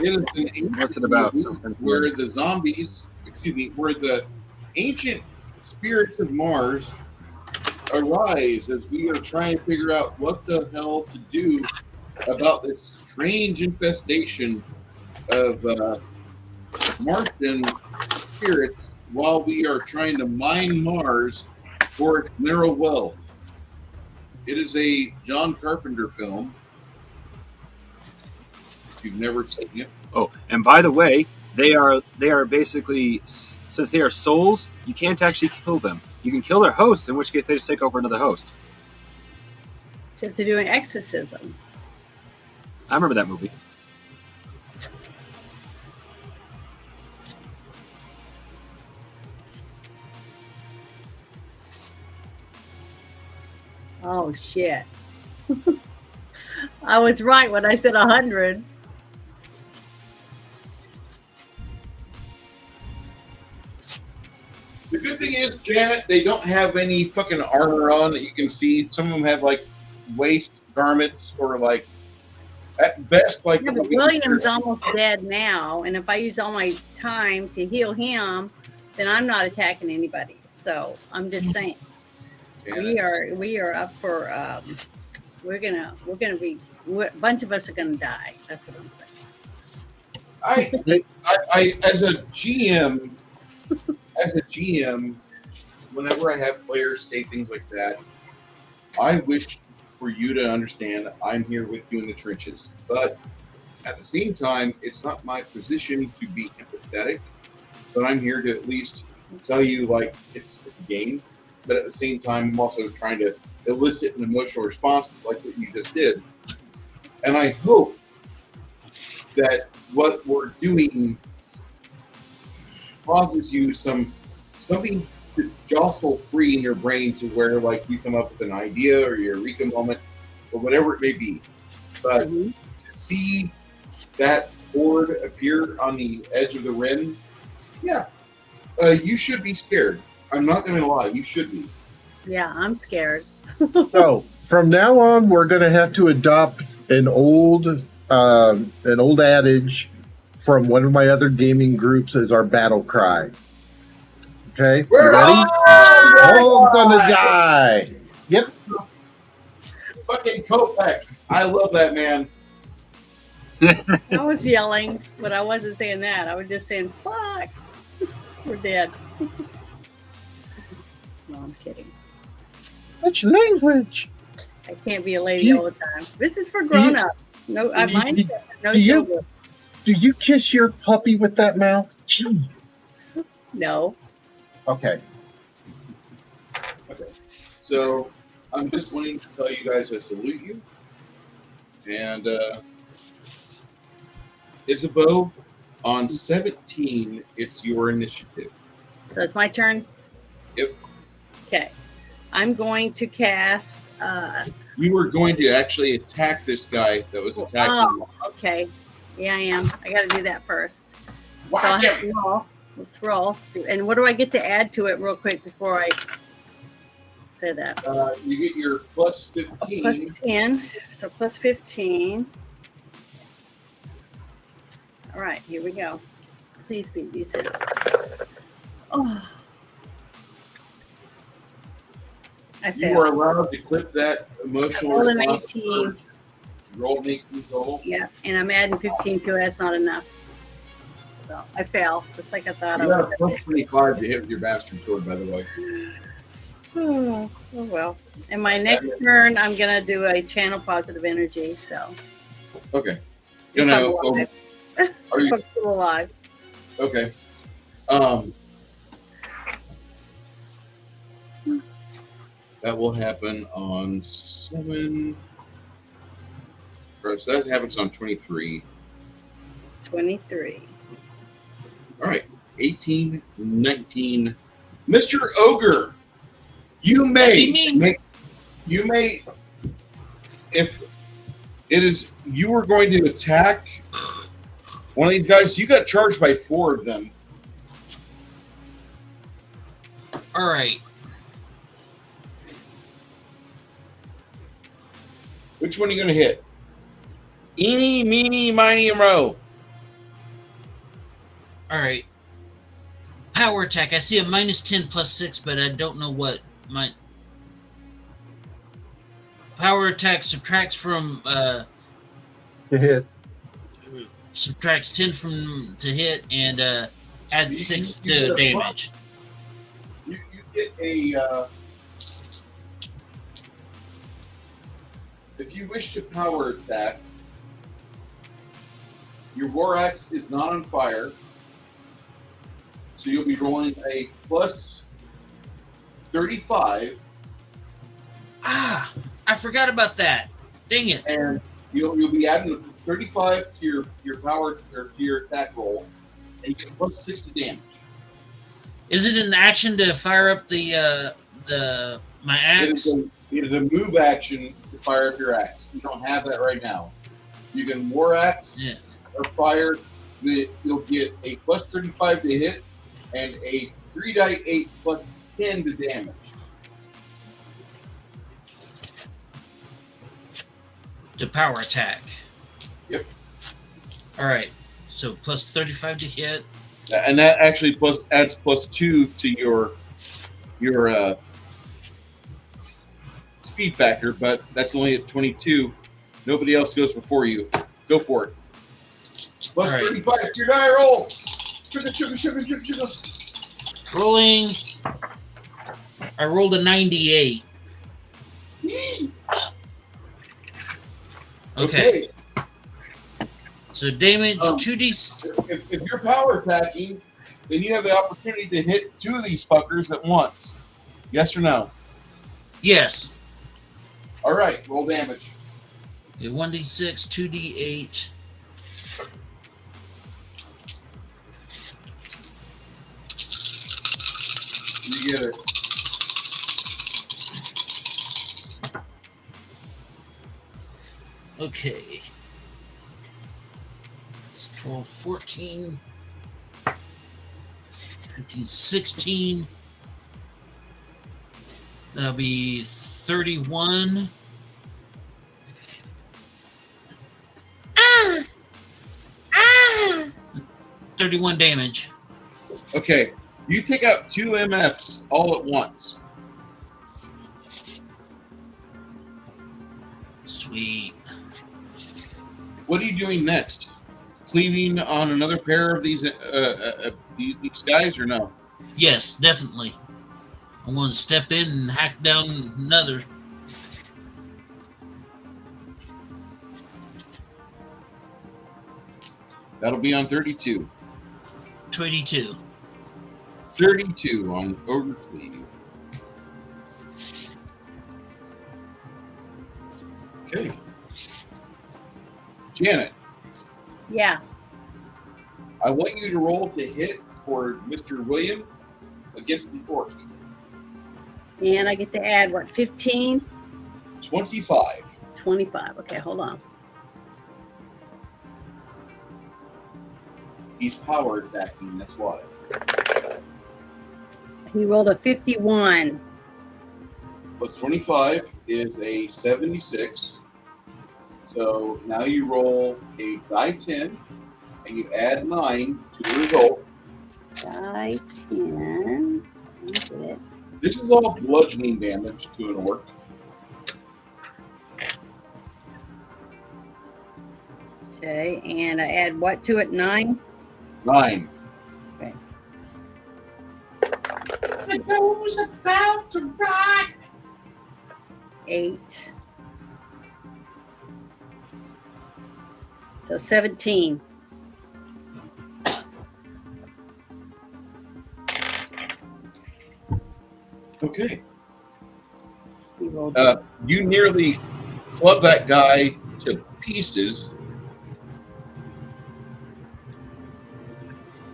S2: It is an ancient
S3: What's it about?
S2: movie
S3: Sounds kind of
S2: where where the ancient spirits of Mars arise as we are trying to figure out what the hell to do about this strange infestation of Martian spirits while we are trying to mine Mars for its mineral wealth. It is a John Carpenter film. If you've never seen it.
S3: Oh, and by the way, they are basically, since they are souls, you can't actually kill them. You can kill their hosts, in which case they just take over another host.
S1: So you have to do an exorcism.
S3: I remember that movie.
S1: Oh, shit. I was right when I said 100.
S2: The good thing is, Janet, they don't have any fucking armor on that you can see. Some of them have like waist garments or like at best like.
S1: Yeah, but William's almost dead now, and if I use all my time to heal him, then I'm not attacking anybody. So I'm just saying,
S2: Janet.
S1: we are up for. We're gonna be. A bunch of us are gonna die. That's what I'm saying.
S2: I as a GM, whenever I have players say things like that, I wish for you to understand I'm here with you in the trenches. But at the same time, it's not my position to be empathetic, but I'm here to at least tell you, like, it's a game. But at the same time, I'm also trying to elicit an emotional response like what you just did. And I hope that what we're doing causes you something to jostle free in your brain to where, like, you come up with an idea or your eureka moment or whatever it may be. But to see that board appear on the edge of the rim, yeah, you should be scared. I'm not going to lie, you should be.
S1: Yeah, I'm scared.
S5: So from now on, we're going to have to adopt an old adage from one of my other gaming groups as our battle cry. Okay, you
S2: We're
S5: ready?
S2: all
S5: All gonna die. Yep.
S2: Fucking Kopech. I love that man.
S1: I was yelling, but I wasn't saying that. I was just saying, fuck, we're dead. No, I'm kidding.
S5: Such language.
S1: I can't be a lady all the time. This is for grown-ups. No, I mind no children.
S5: Do you kiss your puppy with that mouth? Gee.
S1: No.
S5: Okay.
S2: Okay. So I'm just wanting to tell you guys I salute you. And Isabeau, on 17, it's your initiative.
S1: So it's my turn?
S2: Yep.
S1: Okay. I'm going to cast...
S2: You were going to actually attack this guy that was attacking you.
S1: Oh, okay. Yeah, I am. I got to do that first.
S2: Whack
S1: so I have
S2: him.
S1: to roll. Let's roll. And what do I get to add to it real quick before I say that?
S2: You get your plus 15.
S1: Plus 10. So plus 15. All right, here we go. Please be decent. Oh. I failed.
S2: You are allowed to clip that emotional
S1: rolled an
S2: response
S1: 18.
S2: first. You rolled an 18 total.
S1: Yeah, and I'm adding 15 to it. That's not enough. So I fail, just like I thought
S2: You
S1: I
S2: got a
S1: would.
S2: plus 25 to hit with your bastard sword, by the way.
S1: Oh well. And my next turn, I'm gonna do a channel positive energy. So.
S2: Okay.
S1: If I'm
S2: Are
S1: alive.
S2: you
S1: If I'm still alive.
S2: okay? That will happen on 7. Or so that happens on 23.
S1: 23.
S2: All right, 18, 19. Mr. Ogre, you may make. You may, if it is you were going to attack one of these guys. You got charged by 4 of them.
S4: All right.
S2: Which one are you going to hit? Eeny, meeny, miny, and moe.
S4: All right. Power attack. I see a minus 10 plus 6, but I don't know what my power attack subtracts from
S5: To hit.
S4: subtracts 10 from to hit and adds 6 to damage.
S2: You get a. If you wish to power attack, your war axe is not on fire, so you'll be rolling a plus 35.
S4: Ah, I forgot about that. Dang it.
S2: And you'll be adding a 35 to your power or to your attack roll, and you get plus 60 damage.
S4: Is it an action to fire up the my axe?
S2: It is a move action to fire up your axe. You don't have that right now. You can war axe or fire. You'll get a plus 35 to hit and a 3d8 plus 10 to damage.
S4: To power attack.
S2: Yep.
S4: All right. So plus 35 to hit.
S2: And that actually adds plus 2 to your speed factor, but that's only at 22. Nobody else goes before you. Go for it. Plus 35 to your die roll. Sugar.
S4: Rolling. I rolled a 98. Okay. So damage 2d.
S2: If you're power attacking, then you have the opportunity to hit 2 of these fuckers at once. Yes or no?
S4: Yes.
S2: All right, roll damage.
S4: 1d6, 2d8.
S2: You get it.
S4: Okay. It's 12, 14, 15, 16. That'll be 31. 31 damage.
S2: Okay. You take out 2 MFs all at once.
S4: Sweet.
S2: What are you doing next? Cleaving on another pair of these guys or no?
S4: Yes, definitely. I'm going to step in and hack down another.
S2: That'll be on 32.
S4: 22.
S2: 32 on Overcleave. Okay. Janet,
S1: Yeah.
S2: I want you to roll to hit for Mr. William against the orc.
S1: And I get to add what, 15?
S2: 25.
S1: 25. Okay, hold on.
S2: He's power attacking, that's why.
S1: He rolled a 51.
S2: Plus 25 is a 76. So now you roll a die 10 and you add 9 to the result.
S1: Die 10. Get it.
S2: This is all bludgeoning damage to an orc.
S1: Okay, and I add what to it? 9?
S2: 9.
S1: Okay.
S2: The door's about to rock.
S1: 8. So 17.
S2: Okay.
S1: He rolled
S2: You nearly club that guy to pieces.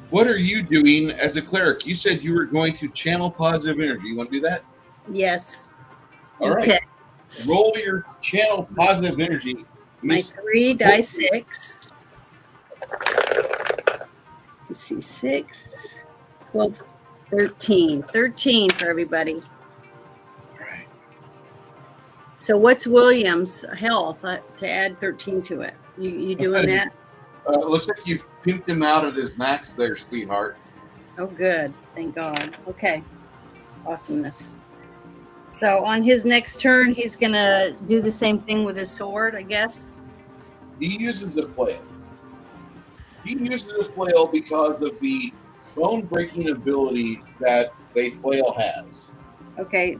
S2: What are you doing as a cleric? You said you were going to channel positive energy. You want to do that?
S1: Yes.
S2: All right.
S1: Okay.
S2: Roll your channel positive energy.
S1: My 3 die 6. Let's see, 6, 12, 13. 13 for everybody.
S2: All right.
S1: So what's William's health to add 13 to it? You doing that?
S2: It looks like you've pimped him out at his max there, sweetheart.
S1: Oh, good. Thank God. Okay. Awesomeness. So on his next turn, he's going to do the same thing with his sword, I guess.
S2: He uses a flail. He uses a flail because of the bone-breaking ability that a flail has.
S1: Okay.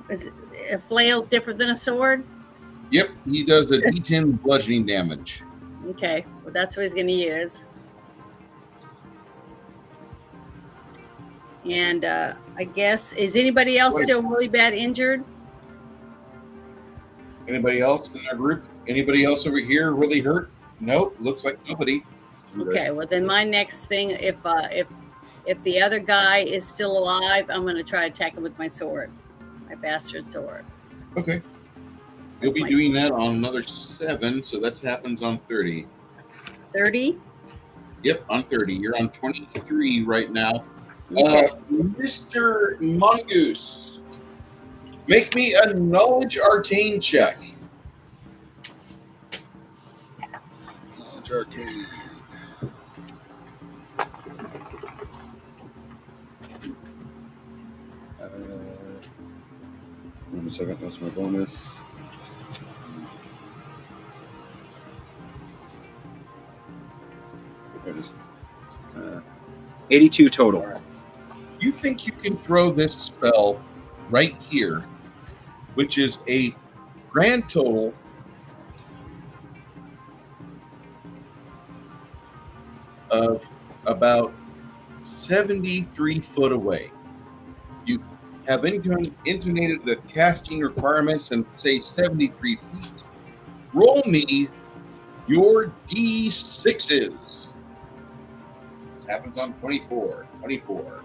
S1: A flail's different than a sword?
S2: Yep, he does a D10 bludgeoning damage.
S1: Okay. Well, that's what he's going to use. And I guess, is anybody else still really bad injured?
S2: Anybody else in our group? Anybody else over here really hurt? Nope, looks like nobody.
S1: Okay, well then my next thing, if the other guy is still alive, I'm going to try to attack him with my sword, my bastard sword.
S2: Okay. You'll be doing that on another 7, so that happens on 30.
S1: 30?
S2: Yep, on 30. You're on 23 right now.
S1: Okay.
S2: Mr. Mongoose, make me a knowledge arcane check.
S3: Knowledge arcane. One second, that's my bonus. There it is. 82 total.
S2: You think you can throw this spell right here, which is a grand total of about 73 foot away. You have intonated the casting requirements and say 73 feet. Roll me your D6s. This happens on 24. 24.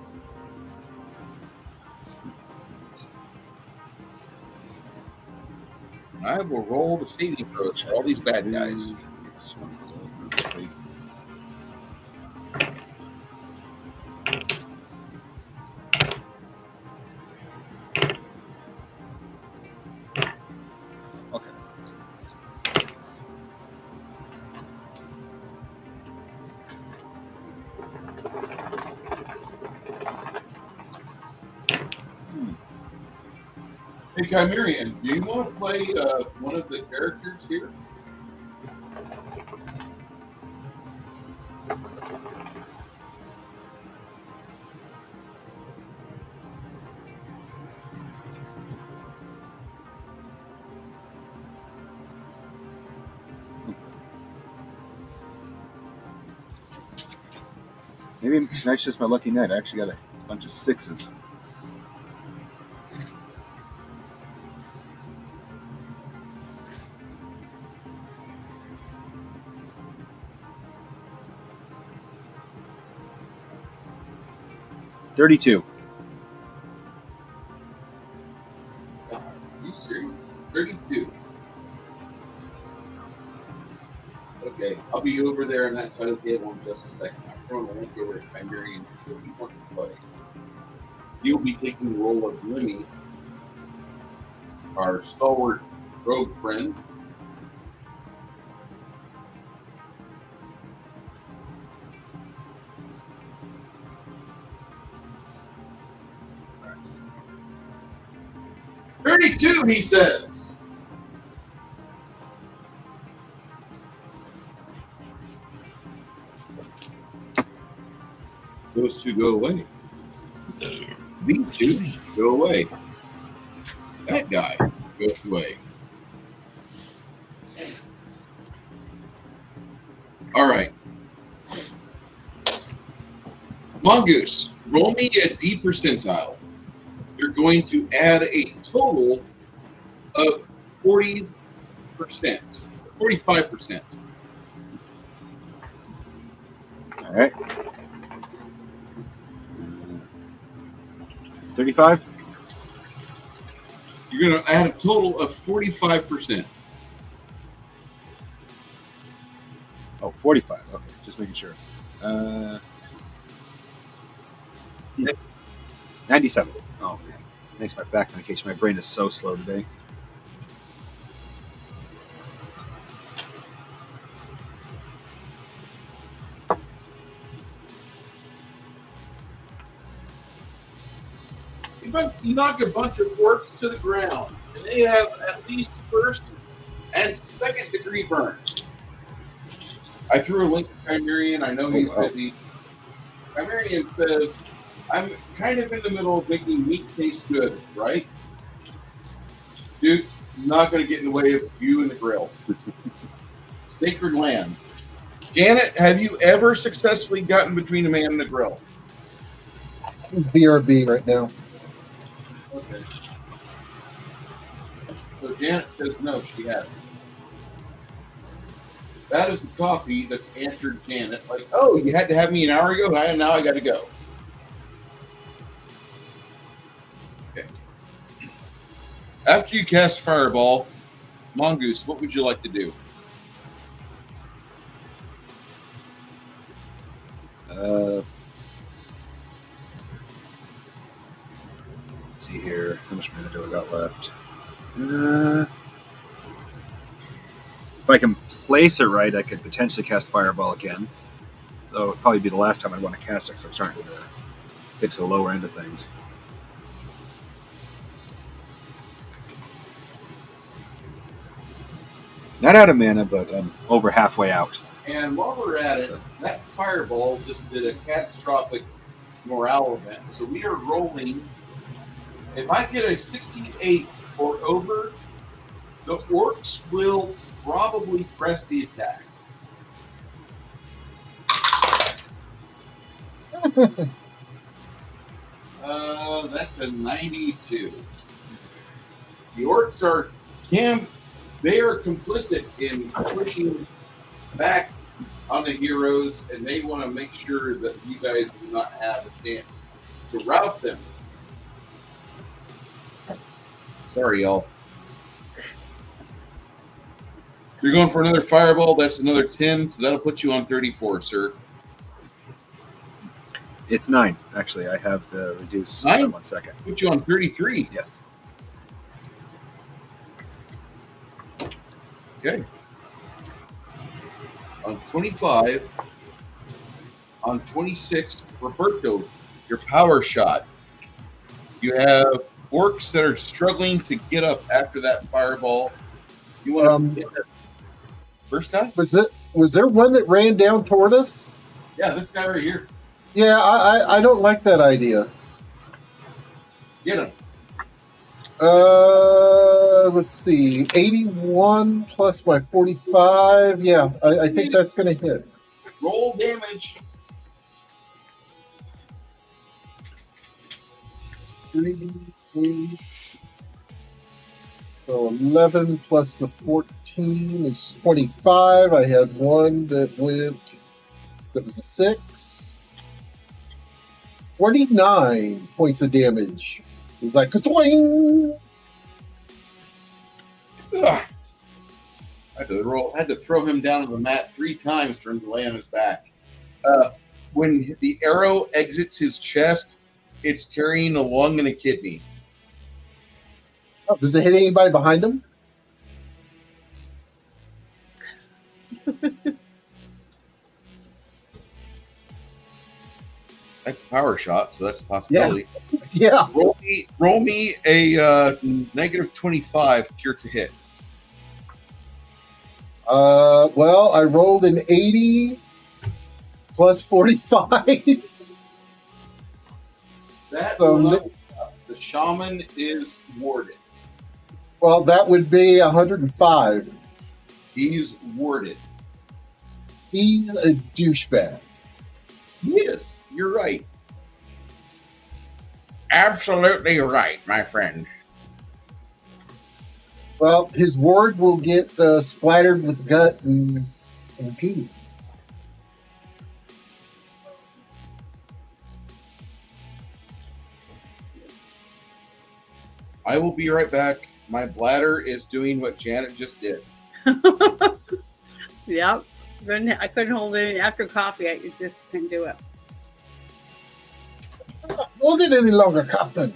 S2: I will roll the saving throws for all these bad guys.
S3: Okay.
S2: Hey, Chimerian, do you want to play one of the characters here?
S3: Maybe tonight's just my lucky night. I actually got a bunch of 6s. $32.
S2: Are you serious? 32. Okay, I'll be over there on that side of the table in just a second. I'm throwing a link over to Chimerian show you want to play. You'll be taking the role of Lemmy, our stalwart rogue friend. "32," he says. Those two go away. These two go away. That guy goes away. All right. Mongoose, roll me a D percentile. You're going to add a total of 40%, 45%.
S3: All right. 35?
S2: You're going to add a total of 45%.
S3: Oh, 45. Okay, just making sure. 97. Oh, man. Makes my back medication. My brain is so slow today.
S2: You knock a bunch of orcs to the ground, and they have at least first and second degree burns. I threw a link to Chimerian. I know he's busy. Chimerian says, "I'm kind of in the middle of making meat taste good, right? Dude, I'm not going to get in the way of you and the grill." Sacred land. Janet, have you ever successfully gotten between a man and a grill?
S5: It's BRB right now.
S2: Okay. So Janet says no, she hasn't. That is the coffee that's answered Janet. Like, oh, you had to have me an hour ago, and now I got to go. Okay. After you cast Fireball, Mongoose, what would you like to do?
S3: Let's see here. How much mana do I got left? If I can place it right, I could potentially cast Fireball again. Though it would probably be the last time I'd want to cast it because I'm starting to get to the lower end of things. Not out of mana, but I'm over halfway out.
S2: And while we're at it, that Fireball just did a catastrophic morale event. So we are rolling. If I get a 68 or over, the orcs will probably press the attack. That's a 92. The orcs they are complicit in pushing back on the heroes, and they want to make sure that you guys do not have a chance to rout them. Sorry, y'all. You're going for another Fireball. That's another 10, so that'll put you on 34, sir.
S3: It's 9, actually. I have the reduce.
S2: 9?
S3: 1 second.
S2: Put you on 33.
S3: Yes.
S2: Okay. On 25, on 26, Roberto, your power shot. You have orcs that are struggling to get up after that fireball. You want to hit that first guy?
S5: Was there one that ran down toward us?
S2: Yeah, this guy right here.
S5: Yeah, I don't like that idea.
S2: Get him.
S5: Let's see. 81 plus my 45. Yeah, I think that's going to hit.
S2: Roll damage.
S5: 3, 8. So 11 plus the 14 is 25. I had one that was a 6. 49 points of damage. It was like, ka-twing!
S2: Ugh. I had to throw him down to the mat 3 times for him to lay on his back. When the arrow exits his chest, it's carrying a lung and a kidney.
S5: Oh, does it hit anybody behind him?
S2: That's a power shot, so that's a possibility.
S5: Yeah.
S2: Roll me a negative 25 cure to hit.
S5: Well, I rolled an 80 plus 45.
S2: That
S5: So
S2: the shaman is warded.
S5: Well, that would be 105.
S2: He's warded.
S5: He's a douchebag.
S2: He is. You're right. Absolutely right, my friend.
S5: Well, his ward will get splattered with gut and goo.
S2: I will be right back. My bladder is doing what Janet just did.
S1: Yep. I couldn't hold it in after coffee. I just couldn't do it.
S5: I'm not holding any longer, Captain.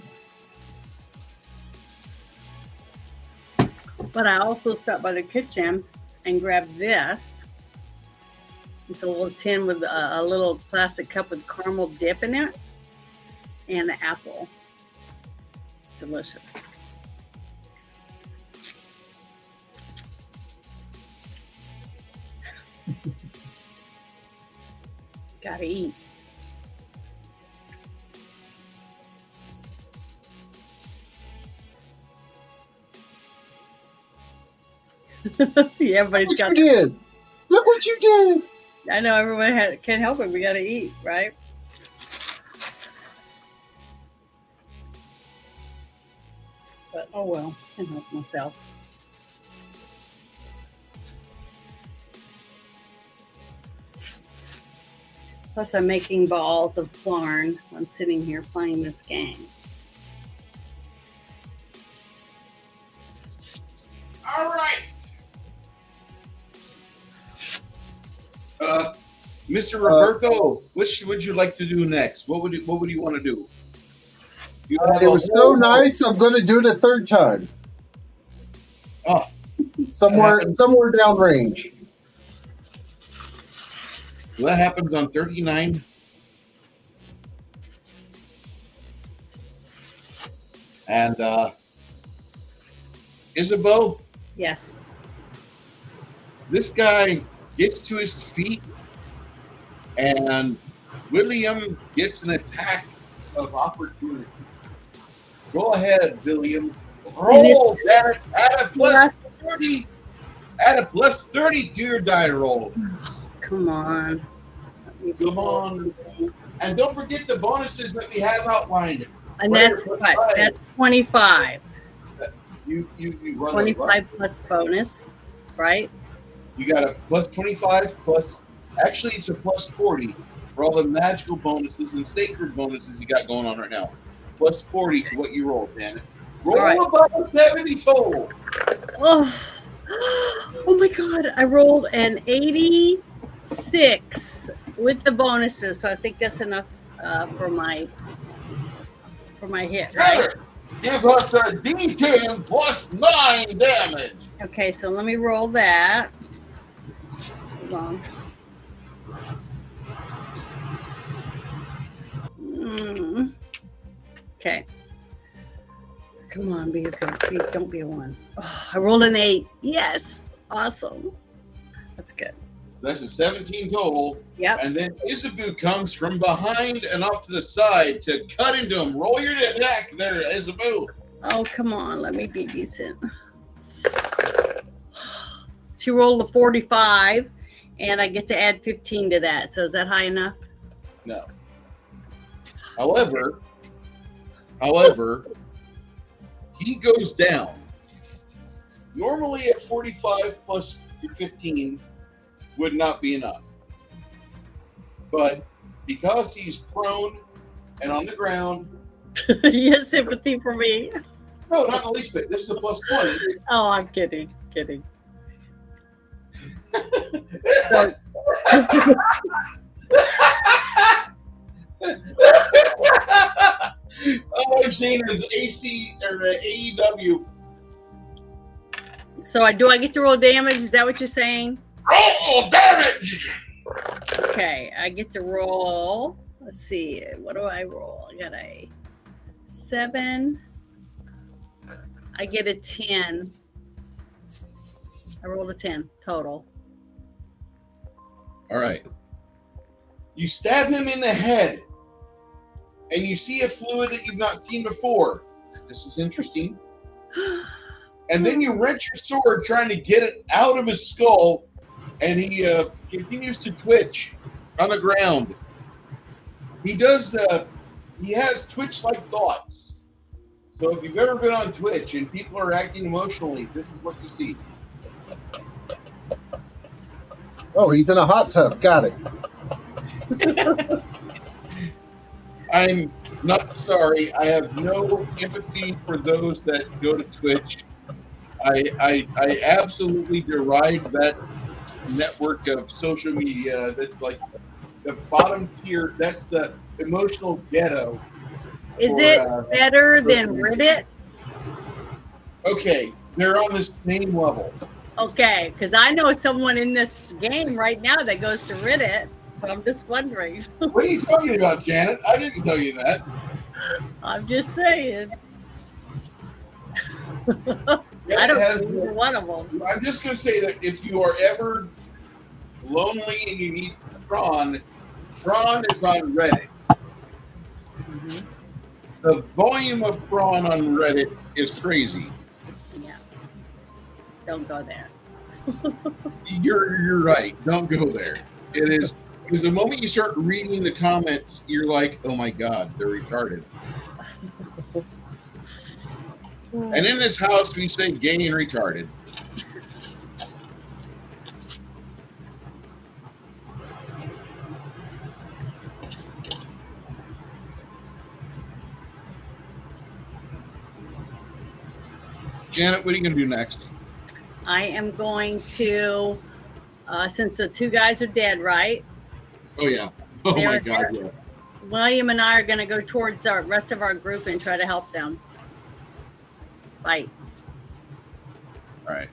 S1: But I also stopped by the kitchen and grabbed this. It's a little tin with a little plastic cup with caramel dip in it and an apple. Delicious. Gotta eat. Yeah, everybody's
S5: Look
S1: got.
S5: what you did. Look what you did.
S1: I know everyone can't help it. We gotta eat, right? But oh well, I can help myself. Plus, I'm making balls of Flarn. I'm sitting here playing this game.
S2: All right. Mr. Roberto, what would you like to do next? What would you want to do?
S5: It was so nice. I'm going to do it a third time.
S2: Oh,
S5: somewhere downrange.
S2: So that happens on 39. And Isabeau,
S1: Yes.
S2: this guy gets to his feet, and William gets an attack of opportunity. Go ahead, William. Roll that at a plus 30. Add a plus 30 to your die roll.
S1: Come on.
S2: Come on. And don't forget the bonuses that we have outlined.
S1: And that's what? That's 25.
S2: You run
S1: 25 plus bonus, right?
S2: You got a plus 25 plus, actually it's a plus 40 for all the magical bonuses and sacred bonuses you got going on right now. Plus 40 to what you rolled, Dan. Roll
S1: Right.
S2: about 70 total.
S1: Oh. Oh my God. I rolled an 86 with the bonuses. So I think that's enough for my hit, right?
S2: Give us a D10 plus 9 damage.
S1: Okay, so let me roll that. Hold on. Okay. Come on, be a good. Don't be a 1. Oh, I rolled an 8. Yes, awesome. That's good.
S2: That's a 17 total.
S1: Yep.
S2: And then Isabu comes from behind and off to the side to cut into him. Roll your attack there, Isabu.
S1: Oh, come on. Let me be decent. She rolled a 45, and I get to add 15 to that. So is that high enough?
S2: No. However, he goes down. Normally at 45 plus your 15 would not be enough. But because he's prone and on the ground.
S1: You have sympathy for me.
S2: No, not the least bit. This is a plus 20.
S1: Oh, I'm kidding. So,
S2: all I've seen is AC or AEW.
S1: so do I get to roll damage? Is that what you're saying?
S2: Roll damage!
S1: Okay, I get to roll. Let's see. What do I roll? I got a 7. I get a 10. I rolled a 10 total.
S2: All right. You stab him in the head, and you see a fluid that you've not seen before. This is interesting. And then you wrench your sword trying to get it out of his skull, and he continues to twitch on the ground. He does. He has twitch-like thoughts. So if you've ever been on Twitch and people are acting emotionally, this is what you see.
S5: Oh, he's in a hot tub. Got it.
S2: I'm not sorry. I have no empathy for those that go to Twitch. I absolutely deride that network of social media. That's like the bottom tier. That's the emotional ghetto.
S1: Is it better than Reddit?
S2: Okay, they're on the same level.
S1: Okay, because I know someone in this game right now that goes to Reddit, so I'm just wondering.
S2: What are you talking about, Janet? I didn't tell you that.
S1: I'm just saying.
S2: Yeah,
S1: I don't
S2: it has-
S1: know either one of them.
S2: I'm just going to say that if you are ever lonely and you need Prawn is on Reddit.
S1: Mm-hmm.
S2: The volume of Prawn on Reddit is crazy.
S1: Yeah. Don't go there.
S2: You're right. Don't go there. It is because the moment you start reading the comments, you're like, oh my God, they're retarded. And in this house, we say gay and retarded. Janet, what are you going to do next?
S1: I am going to, since the 2 guys are dead, right?
S2: Oh, yeah. Oh, my
S1: They're-
S2: God, yes.
S1: William and I are going to go towards the rest of our group and try to help them fight.
S2: All right.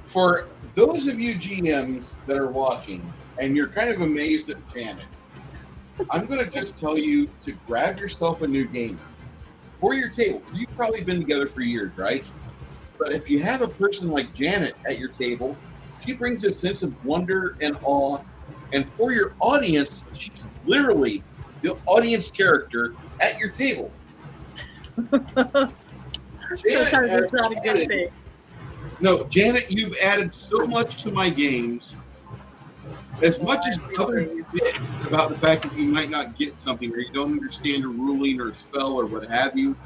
S2: For those of you GMs that are watching and you're kind of amazed at Janet, I'm going to just tell you to grab yourself a new game for your table. You've probably been together for years, right? But if you have a person like Janet at your table, she brings a sense of wonder and awe. And for your audience, she's literally the audience character at your table.
S1: Sometimes it's not a good thing.
S2: No, Janet, you've added so much to my games. As much as others did about the fact that you might not get something or you don't understand a ruling or a spell or what have you,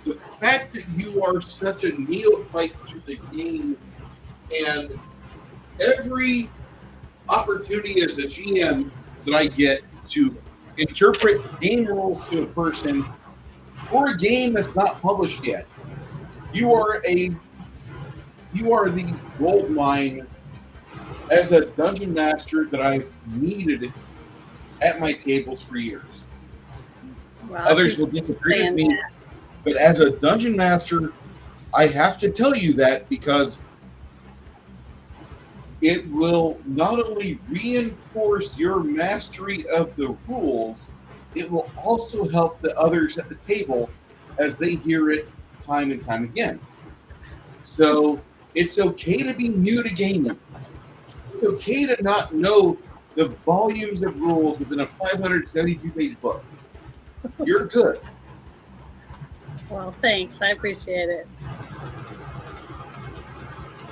S2: the fact that you are such a neophyte to the game and every opportunity as a GM that I get to interpret game rules to a person for a game that's not published yet, you are the gold mine as a dungeon master that I've needed at my tables for years.
S1: Well,
S2: Others will disagree with me, but as a dungeon master, I have to tell you that because it will not only reinforce your mastery of the rules, it will also help the others at the table as they hear it time and time again. So it's okay to be new to gaming. It's okay to not know the volumes of rules within a 572-page book. You're good.
S1: Well, thanks. I appreciate it.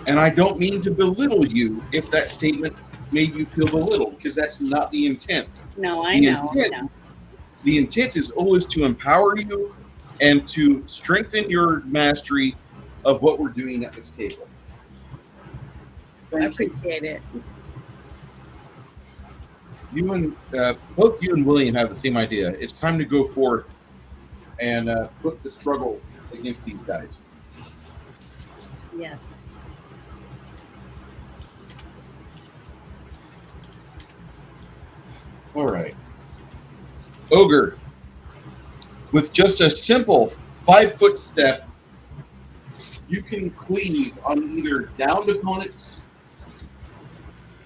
S2: And I don't mean to belittle you if that statement made you feel belittled, because that's not the intent.
S1: No, I know.
S2: The intent is always to empower you and to strengthen your mastery of what we're doing at this table.
S1: I appreciate it.
S2: You and both you and William have the same idea. It's time to go forth and put the struggle against these guys.
S1: Yes.
S2: All right. Ogre, with just a simple 5-foot step, you can cleave on either downed opponents,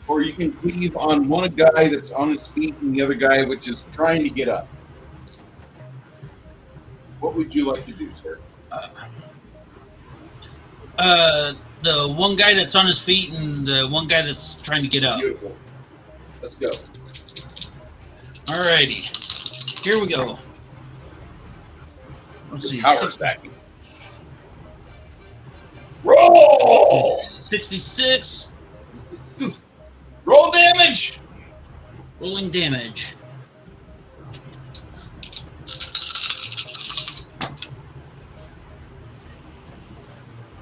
S2: or you can cleave on one guy that's on his feet and the other guy which is trying to get up. What would you like to do, sir?
S4: The one guy that's on his feet and the one guy that's trying to get up.
S2: Beautiful. Let's go.
S4: Alrighty. Here we go. Let's see.
S2: Power stacking. Roll!
S4: 66.
S2: Roll damage!
S4: Rolling damage.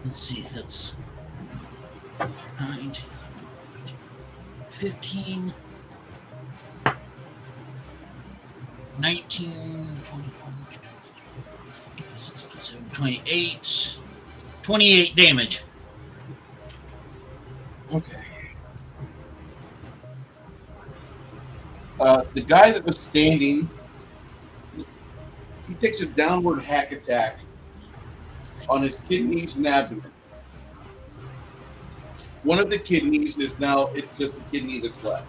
S4: Let's see, that's 9, 15, 19, 20, 26, 27, 28, 28 damage.
S2: Okay. The guy that was standing, he takes a downward hack attack on his kidneys and abdomen. One of the kidneys is now, it's just the kidney that's left.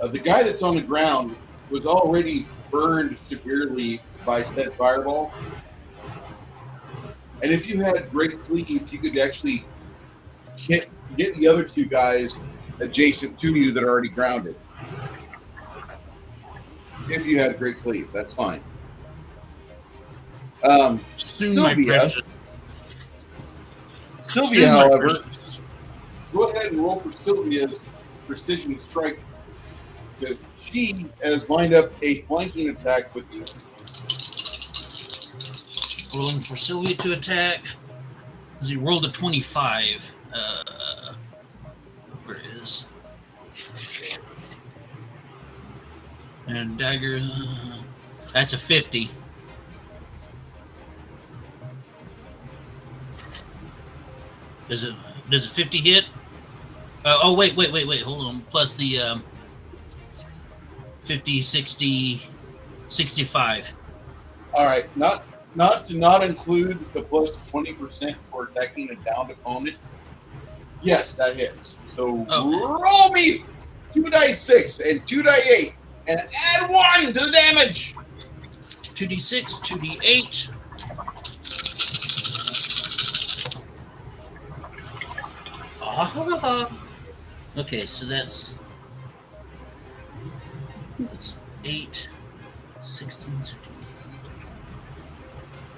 S2: The guy that's on the ground was already burned severely by said fireball. And if you had great cleave, you could actually get the other two guys adjacent to you that are already grounded. If you had great cleave, that's fine. Sylvia, however, go ahead and roll for Sylvia's precision strike, because she has lined up a flanking attack with you.
S4: Rolling for Sylvia to attack. He rolled a 25. Where it is. And dagger. That's a 50. Does a 50 hit? Oh, wait. Hold on. Plus the 50, 60, 65.
S2: All right. Not to include the plus 20% for attacking a downed opponent. Yes, that hits. So roll me 2 dice 6 and 2 die 8 and add 1 to the damage.
S4: 2d6, 2d8. Okay, so that's 8, 16, 17,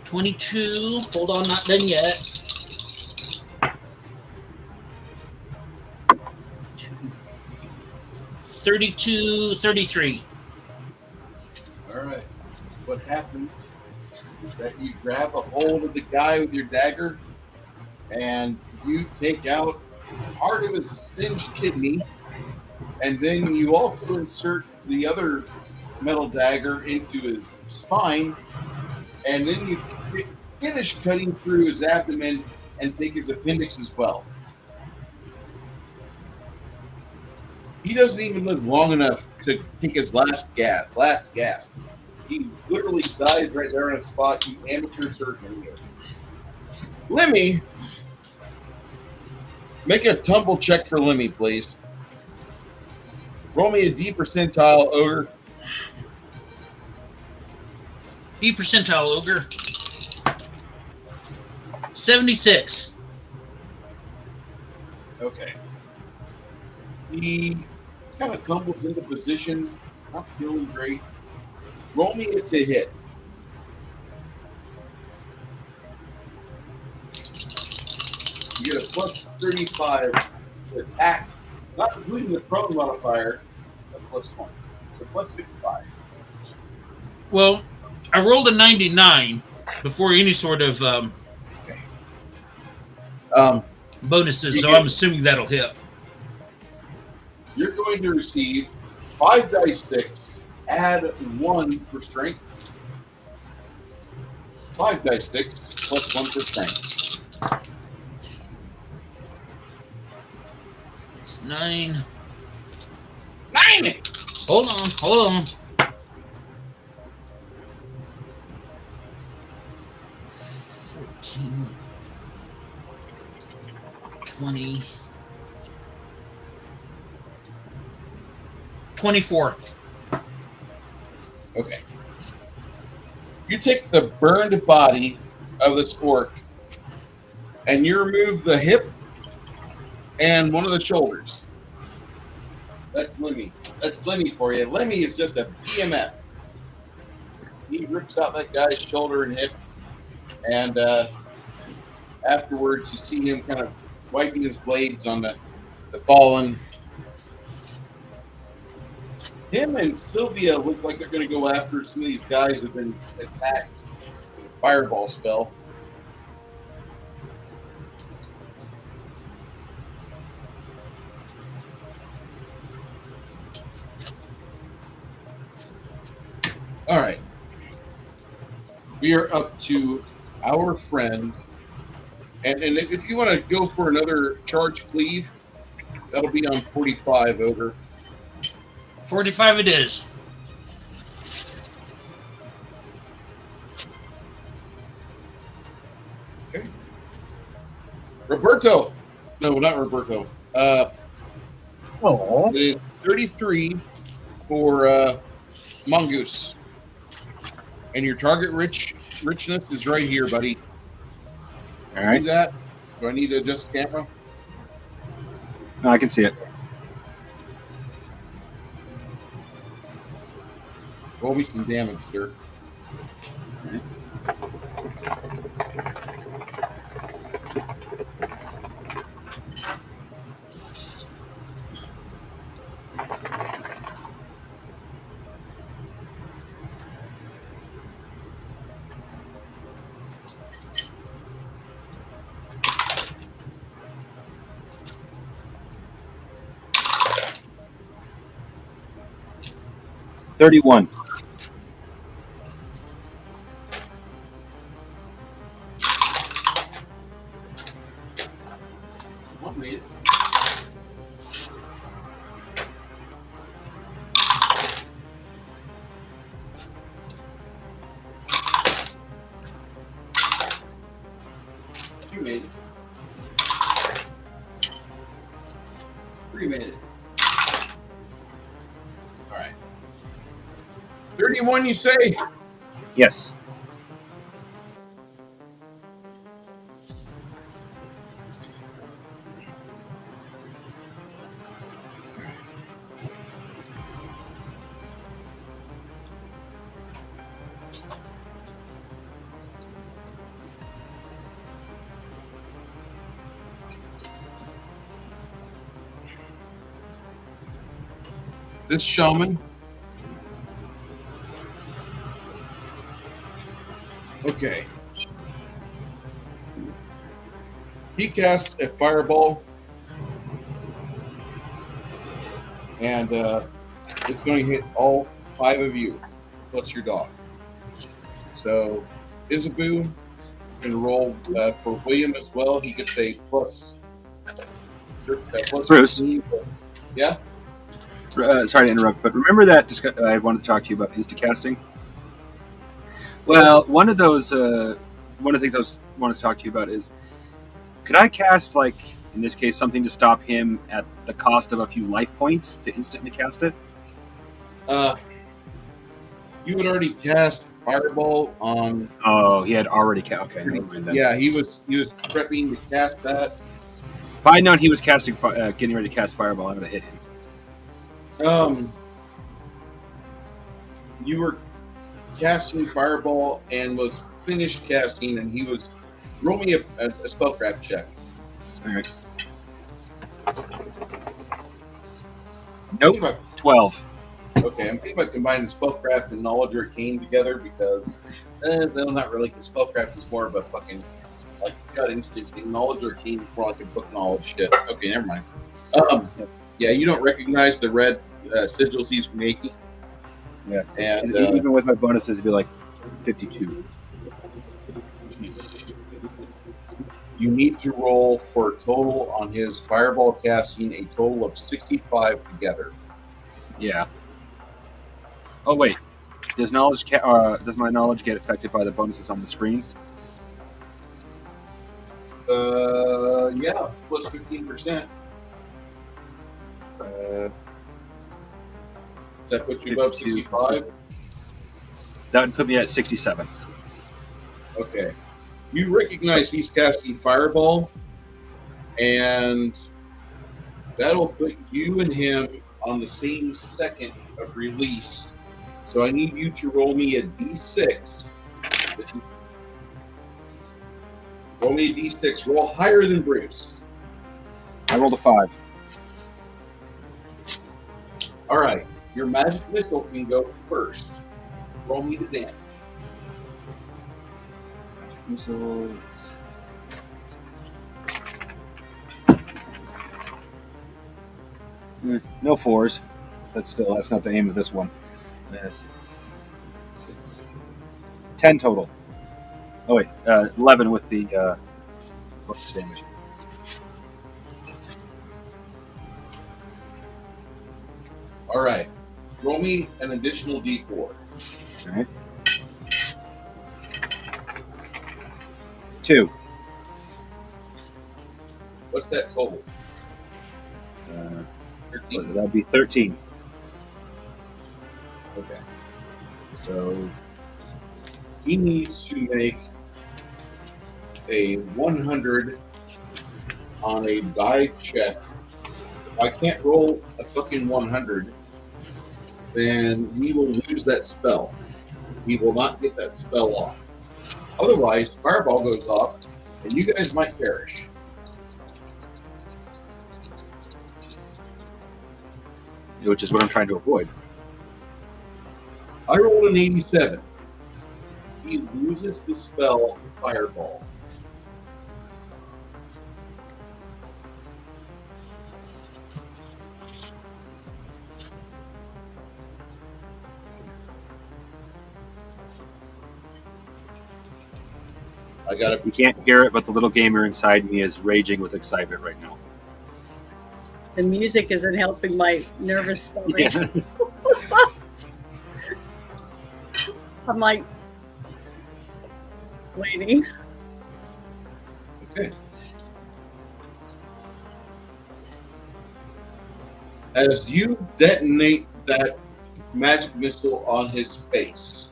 S4: 22. Hold on, not done yet. 32, 33.
S2: All right. What happens is that you grab a hold of the guy with your dagger and you take out part of his singed kidney, and then you also insert the other metal dagger into his spine, and then you finish cutting through his abdomen and take his appendix as well. He doesn't even live long enough to take his last gasp. He literally dies right there on the spot. You amateur surgeon here. Lemmy, make a tumble check for Lemmy, please. Roll me a D percentile, Ogre.
S4: B percentile ogre. 76.
S2: Okay. He kind of tumbles into position, not feeling great. Roll me it to hit. You get a plus 35 to attack, not including the prone modifier, but plus 20. So plus 55.
S4: Well, I rolled a 99 before any sort of bonuses, so I'm assuming that'll hit.
S2: You're going to receive 5 dice sticks, add 1 for strength. 5 dice sticks plus 1 for strength.
S4: It's 9.
S2: 9!
S4: Hold on. 14, 20, 24.
S2: Okay. You take the burned body of this orc and you remove the hip and one of the shoulders. That's Lemmy. That's Lemmy for you. Lemmy is just a PMF. He rips out that guy's shoulder and hip, and afterwards you see him kind of wiping his blades on the fallen. Him and Sylvia look like they're going to go after some of these guys who have been attacked with a fireball spell. All right. We are up to our friend. And if you want to go for another charge cleave, that'll be on 45, Ogre.
S4: 45 it is.
S2: Okay. Roberto. No, not Roberto.
S5: Oh,
S2: It is 33 for Mongoose. And your target richness is right here, buddy.
S3: All
S2: See
S3: right.
S2: that? Do I need to adjust camera?
S3: No, I can see it.
S2: Roll me some damage, sir.
S3: Okay. $31.
S2: What made it? You made it. 3 made it. All right. 31, you say?
S3: Yes.
S2: This shaman. Okay. He casts a fireball, and it's going to hit all 5 of you, plus your dog. So, Isabu can roll for William as well. He gets a plus
S3: Bruce.
S2: 15. Yeah?
S3: Sorry to interrupt, but remember that I wanted to talk to you about instacasting? Well, one of the things I wanted to talk to you about is, could I cast, like, in this case, something to stop him at the cost of a few life points to instantly cast it?
S2: You had already cast fireball on.
S3: Oh, he had already cast. Okay, never mind then.
S2: Yeah, he was prepping to cast that.
S3: If I had known he was casting, getting ready to cast fireball, I would have hit him.
S2: You were casting fireball and was finished casting, and he was roll me a spellcraft check.
S3: All right. Nope. 12.
S2: Okay, I'm thinking about combining spellcraft and knowledge arcane together because, no, not really. Because spellcraft is more of a fucking like gut instinct. Knowledge arcane is more like a book knowledge shit. Okay, never mind. Yeah, you don't recognize the red sigils he's making.
S3: Yeah,
S2: and
S3: even with my bonuses, it'd be like 52.
S2: You need to roll for a total on his fireball casting a total of 65 together.
S3: Yeah. Oh wait, does my knowledge get affected by the bonuses on the screen?
S2: Yeah, plus 15%. That puts you above 65?
S3: That would put me at 67.
S2: Okay. You recognize he's casting fireball, and that'll put you and him on the same second of release. So I need you to roll me a d6. Roll me a d6. Roll higher than Bruce.
S3: I rolled a 5.
S2: All right. Your magic missile can go first. Roll me the damage.
S3: Missiles. No 4s. That's not the aim of this one. 10 total. Oh wait, 11 with the bonus damage.
S2: All right. Roll me an additional d4.
S3: All right. 2.
S2: What's that total? 13.
S3: That'd be 13.
S2: Okay. So he needs to make a 100 on a die check. If I can't roll a fucking 100, then he will lose that spell. He will not get that spell off. Otherwise, fireball goes off, and you guys might perish.
S3: Which is what I'm trying to avoid.
S2: I rolled an 87. He loses the spell fireball.
S3: You can't hear it, but the little gamer inside me is raging with excitement right now.
S1: The music isn't helping my nervous stomach.
S3: Yeah.
S1: I'm like waiting.
S2: Okay. As you detonate that magic missile on his face,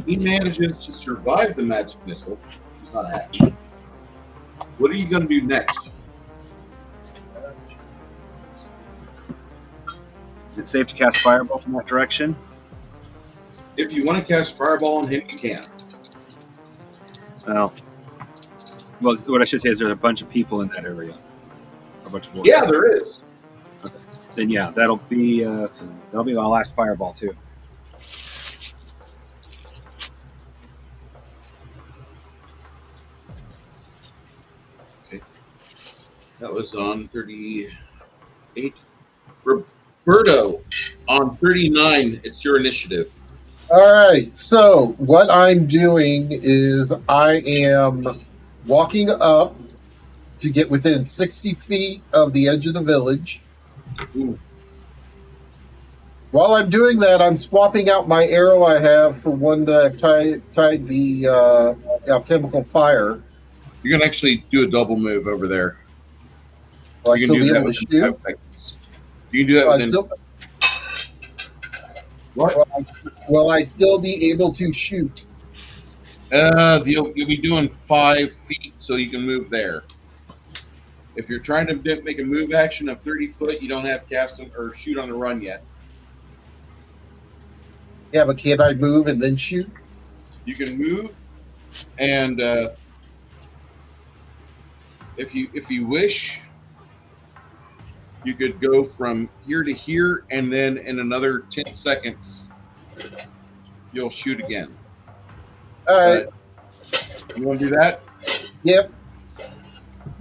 S2: he manages to survive the magic missile. He's not happy. What are you going to do next?
S3: Is it safe to cast fireball from that direction?
S2: If you want to cast fireball on him, you can.
S3: Well, what I should say is there's a bunch of people in that area. A bunch of orcs.
S2: Yeah, there is.
S3: Okay. Then yeah, that'll be my last fireball too.
S2: Okay. That was on 38. Roberto, on 39, it's your initiative.
S5: All right. So what I'm doing is I am walking up to get within 60 feet of the edge of the village.
S2: Ooh.
S5: While I'm doing that, I'm swapping out my arrow I have for one that I've tied the alchemical fire.
S2: You're going to actually do a double move over there.
S5: Will I
S2: You
S5: still
S2: can
S5: be
S2: do that
S5: able to
S2: within
S5: shoot?
S2: 5 seconds. You can do that within What?
S5: Will I still be able to shoot?
S2: You'll be doing 5 feet, so you can move there. If you're trying to make a move action of 30 foot, you don't have cast or shoot on the run yet.
S5: Yeah, but can't I move and then shoot?
S2: You can move, and if you wish, you could go from here to here, and then in another 10 seconds, you'll shoot again.
S5: All right.
S2: You want to do that?
S5: Yep.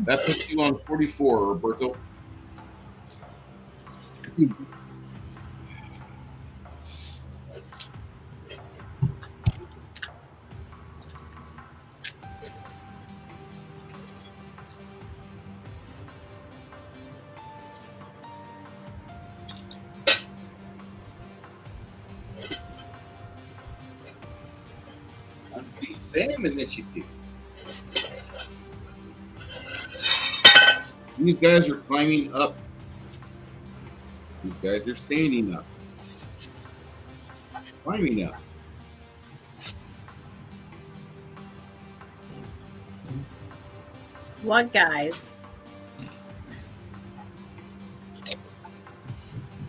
S2: That puts you on 44, Roberto. The same initiative. These guys are climbing up. These guys are standing up. Climbing up.
S1: What guys?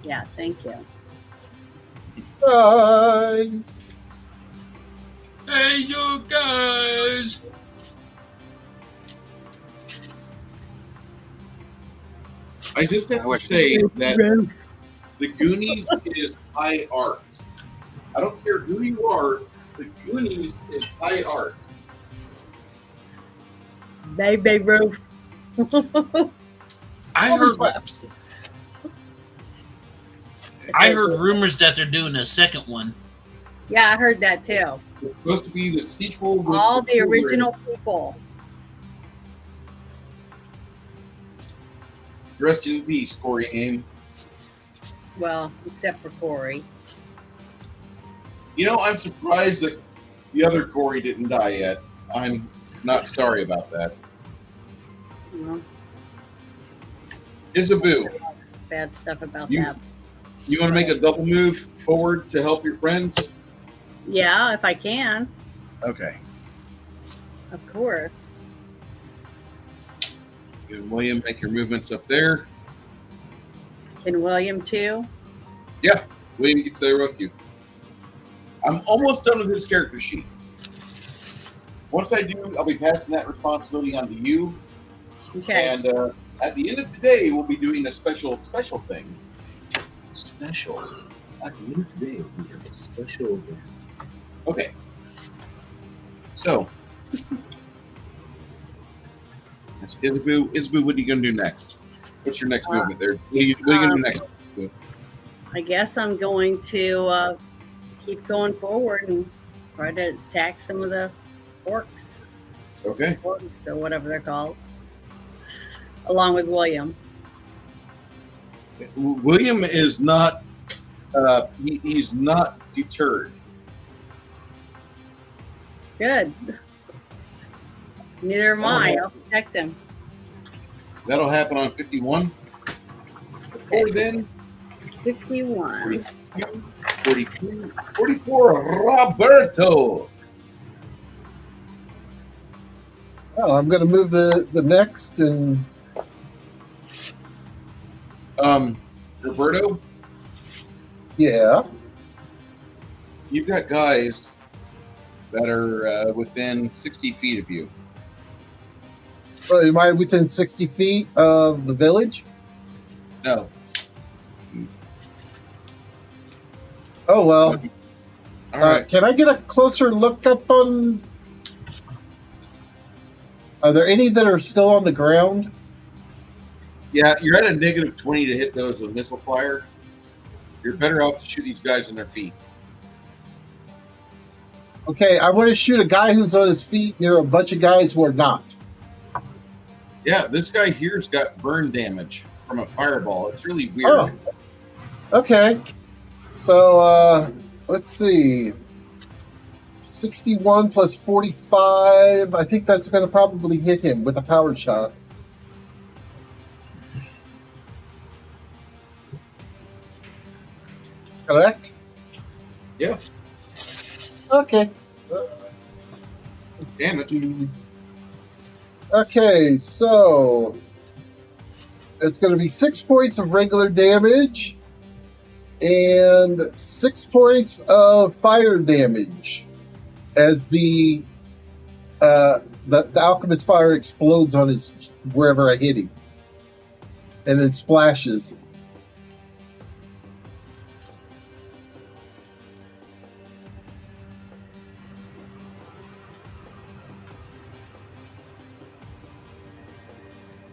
S1: Yeah, thank you.
S5: Guys.
S4: Hey, you guys!
S2: I just have to say that the Goonies is high art. I don't care who you are, the Goonies is high art.
S1: Baby roof.
S4: I heard rumors that they're doing a second one.
S1: Yeah, I heard that too.
S2: It's supposed to be the sequel. With
S1: All the
S2: children.
S1: original people.
S2: Rest in peace, Corey Haim.
S1: Well, except for Corey.
S2: You know, I'm surprised that the other Corey didn't die yet. I'm not sorry about that.
S1: Well,
S2: Isabu,
S1: bad stuff about
S2: You-
S1: that.
S2: you want to make a double move forward to help your friends?
S1: Yeah, if I can.
S2: Okay.
S1: Of course.
S2: And William, make your movements up there.
S1: Can William too?
S2: Yeah, William gets there with you. I'm almost done with his character sheet. Once I do, I'll be passing that responsibility on to you.
S1: Okay.
S2: And at the end of today, we'll be doing a special thing. Special. At the end of today, we have a special event. Okay. So, that's Isabu. Isabu, what are you going to do next? What's your next movement there? What are you going to do next?
S1: I guess I'm going to keep going forward and try to attack some of the orcs.
S2: Okay.
S1: Orcs or whatever they're called. Along with William.
S2: William is not. He's not deterred.
S1: Good. Neither am I. I'll protect him.
S2: That'll happen on 51. Before then,
S1: 51.
S2: 42, 44, Roberto.
S5: Well, I'm going to move the next and.
S2: Roberto,
S5: Yeah.
S2: you've got guys that are within 60 feet of you.
S5: Well, am I within 60 feet of the village?
S2: No.
S5: Oh, well.
S2: All right.
S5: Can I get a closer look up on... Are there any that are still on the ground?
S2: Yeah, you're at a negative 20 to hit those with missile fire. You're better off to shoot these guys on their feet.
S5: Okay, I want to shoot a guy who's on his feet near a bunch of guys who are not.
S2: Yeah, this guy here's got burn damage from a fireball. It's really weird.
S5: Oh. Okay. So, let's see. 61 plus 45. I think that's going to probably hit him with a power shot. Correct? Okay.
S2: Damn it.
S5: Okay, so it's going to be 6 points of regular damage and 6 points of fire damage as the alchemist fire explodes on his wherever I hit him, and then splashes.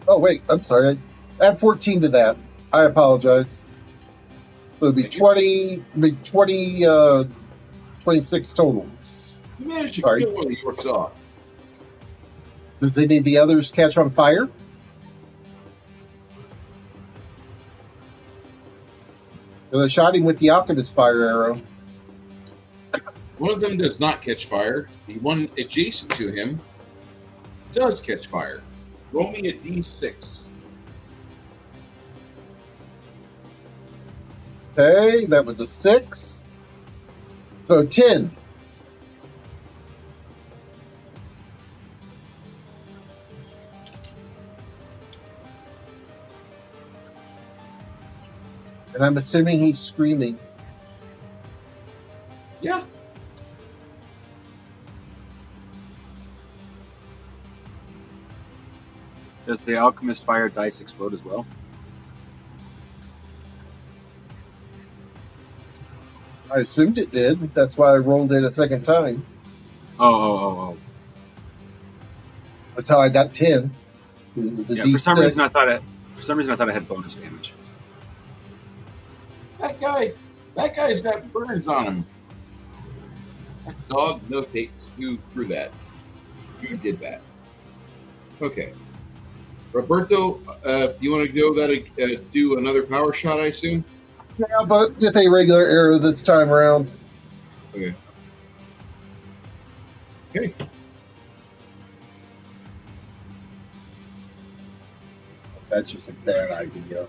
S5: Oh wait, I'm sorry. Add 14 to that. I apologize. So it'd be 20, 26 total.
S2: You managed to
S5: Sorry.
S2: kill one of the orcs off.
S5: Does any of the others catch on fire? Well, I shot him with the alchemist fire arrow.
S2: One of them does not catch fire. The one adjacent to him does catch fire. Roll me a d6.
S5: Okay, that was a 6. So 10. And I'm assuming he's screaming.
S2: Yeah.
S3: Does the alchemist fire dice explode as well?
S5: I assumed it did. That's why I rolled it a second time.
S3: Oh.
S5: That's how I got 10. It was a
S3: Yeah,
S5: D6.
S3: for some reason I thought it had bonus damage.
S2: That guy's got burns on him. That dog notates who threw that. Who did that? Okay. Roberto, you want to go do another power shot, I assume?
S5: Yeah, but with a regular arrow this time around.
S2: Okay. Okay.
S5: That's just a bad idea.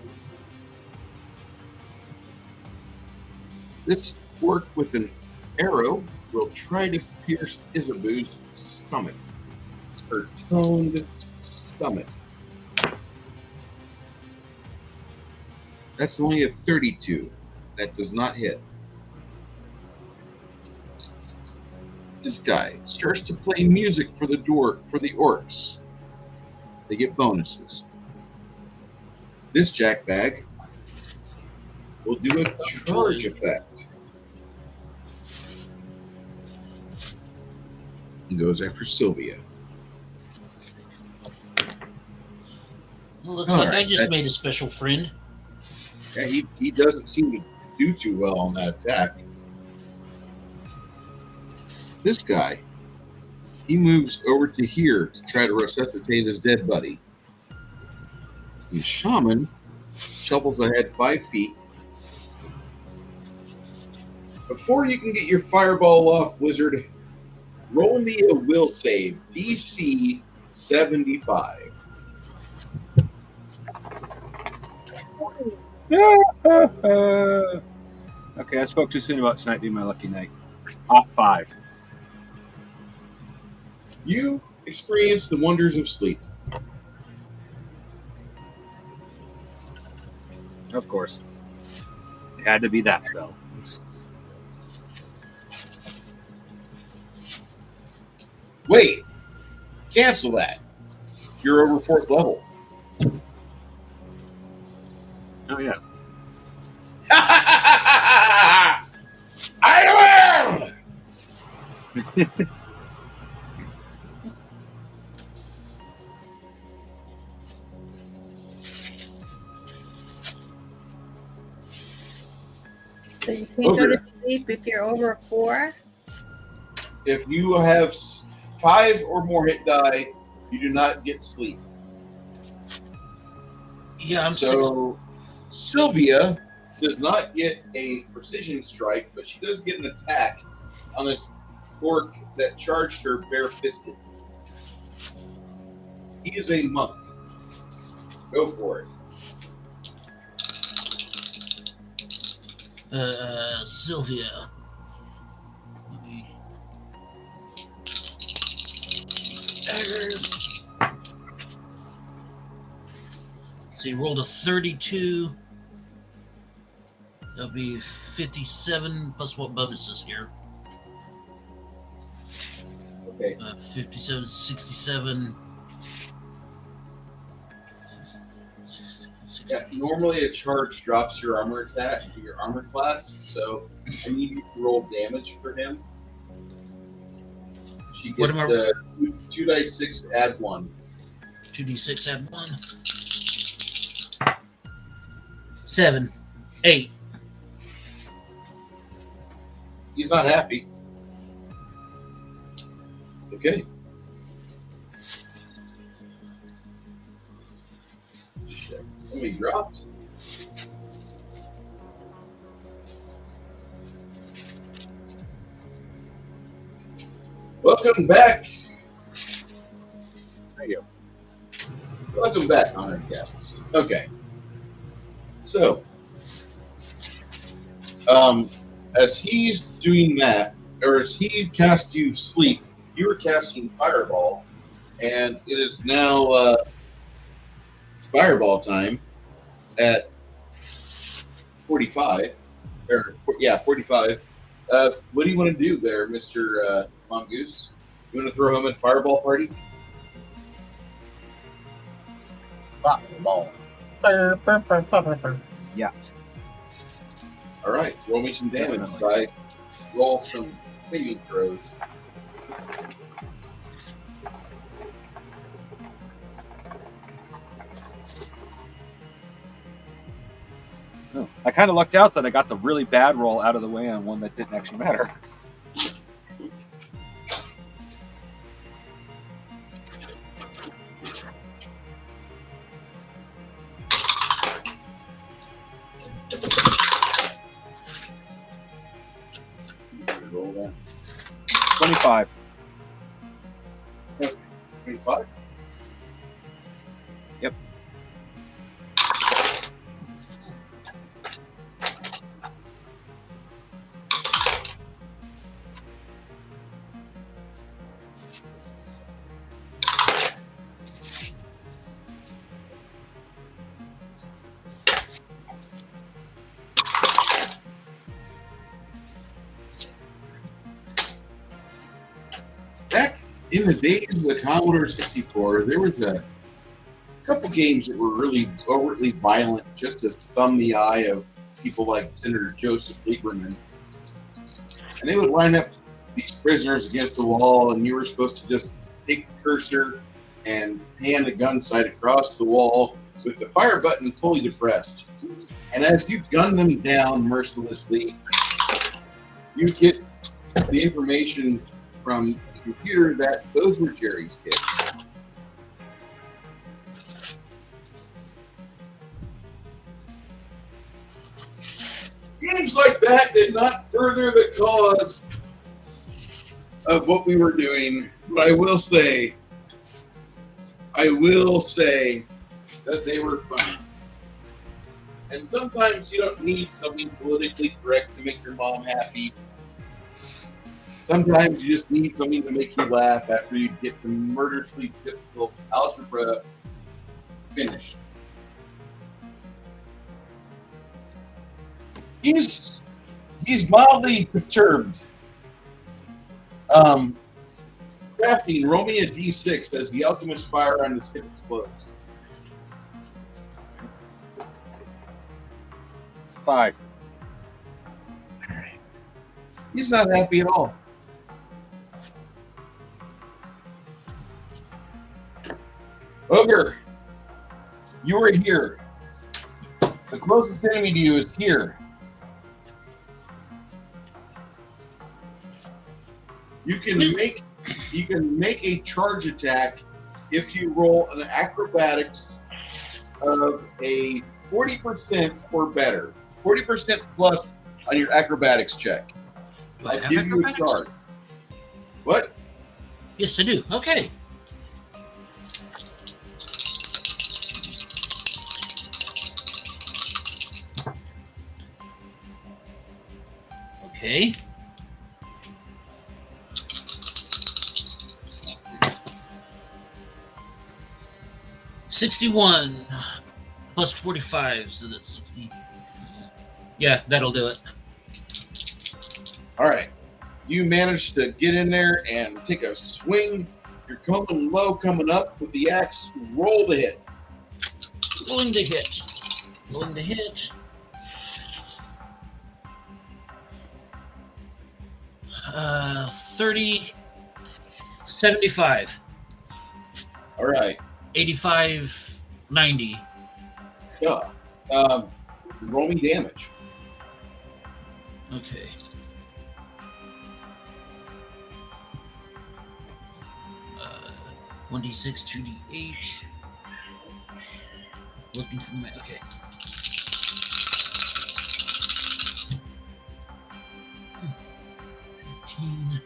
S2: This orc with an arrow will try to pierce Isabu's stomach. Her toned stomach. That's only a 32. That does not hit. This guy starts to play music for the orcs. They get bonuses. This jackbag will do a charge effect. He goes after Sylvia.
S4: Well, looks like I just made a special friend.
S2: Yeah, he doesn't seem to do too well on that attack. This guy, he moves over to here to try to resuscitate his dead buddy. The shaman shovels ahead 5 feet. Before you can get your fireball off, wizard, roll me a will save, DC 75.
S3: Okay, I spoke too soon about tonight being my lucky night. Top 5.
S2: You experience the wonders of sleep.
S3: Of course. It had to be that spell.
S2: Wait, cancel that. You're over 4th level.
S3: Oh, yeah.
S2: I am!
S1: So you can't go to sleep if you're over 4?
S2: If you have 5 or more hit die, you do not get sleep.
S4: Yeah, I'm
S2: So Sylvia does not get a precision strike, but she does get an attack on this orc that charged her bare-fisted. He is a monk. Go for it.
S4: Sylvia. Let me So you rolled a 32. That'll be 57 plus what bonuses here?
S2: Okay.
S4: 57, 67.
S2: Yeah, normally a charge drops your armor attack to your armor class, so I need you to roll damage for him. She
S4: What
S2: gets
S4: am
S2: 2 dice 6 to add 1.
S4: 2d6 add 1. 7. 8.
S2: He's not happy. Okay. Shit. Let me drop. Welcome back.
S6: Thank you.
S2: Welcome back, honored guests. Okay. So, as he's doing that, or as he cast you sleep, you were casting fireball, and it is now fireball time at 45. 45. What do you want to do there, Mr. Mongoose? You want to throw him a fireball party?
S5: Fireball.
S6: Yeah.
S2: All right, roll me some damage. I roll some saving throws.
S3: Oh, I kind of lucked out that I got the really bad roll out of the way on one that didn't actually matter.
S2: Roll that.
S3: 25.
S2: 25.
S3: Yep.
S2: Back in the days of the Commodore 64, there was a couple games that were really overtly violent just to thumb the eye of people like Senator Joseph Lieberman. And they would line up these prisoners against the wall, and you were supposed to just take the cursor and hand the gun sight across the wall with the fire button fully depressed. And as you gun them down mercilessly, you get the information from the computer that those were Jerry's kids. Games like that did not further the cause of what we were doing, but I will say that they were fun. And sometimes you don't need something politically correct to make your mom happy. Sometimes you just need something to make you laugh after you get some murderously difficult algebra finished. He's mildly perturbed. Crafting, roll me a d6 as the alchemist fire on the stick explodes.
S3: 5.
S2: He's not happy at all. Ogre, you are here. The closest enemy to you is here. You can make a charge attack if you roll an acrobatics of a 40% or better. 40% plus on your acrobatics check. I'll give you a charge. What?
S4: Yes, I do. Okay. Okay. +61 plus 45, so that's 60. Yeah, that'll do it.
S2: All right. You managed to get in there and take a swing. You're coming low, coming up with the axe. Roll to hit.
S4: Rolling to hit. Rolling to hit. 30, 75.
S2: All right.
S4: 85, 90.
S2: Yeah. Roll me damage.
S4: Okay. Uh, 1d6, 2d8. Looking for my. Okay. Hmm.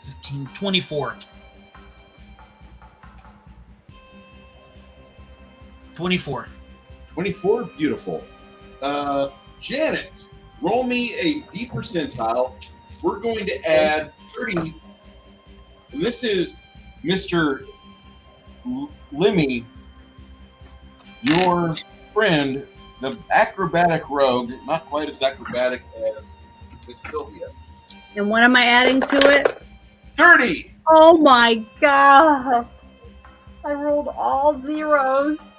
S4: 15, 24. 24.
S2: 24, beautiful. Janet, roll me a D percentile. We're going to add 30. And this is Mr. Lemmy, your friend, the acrobatic rogue, not quite as acrobatic as Miss Sylvia.
S1: And what am I adding to it?
S2: 30!
S1: Oh my god! I rolled all zeros.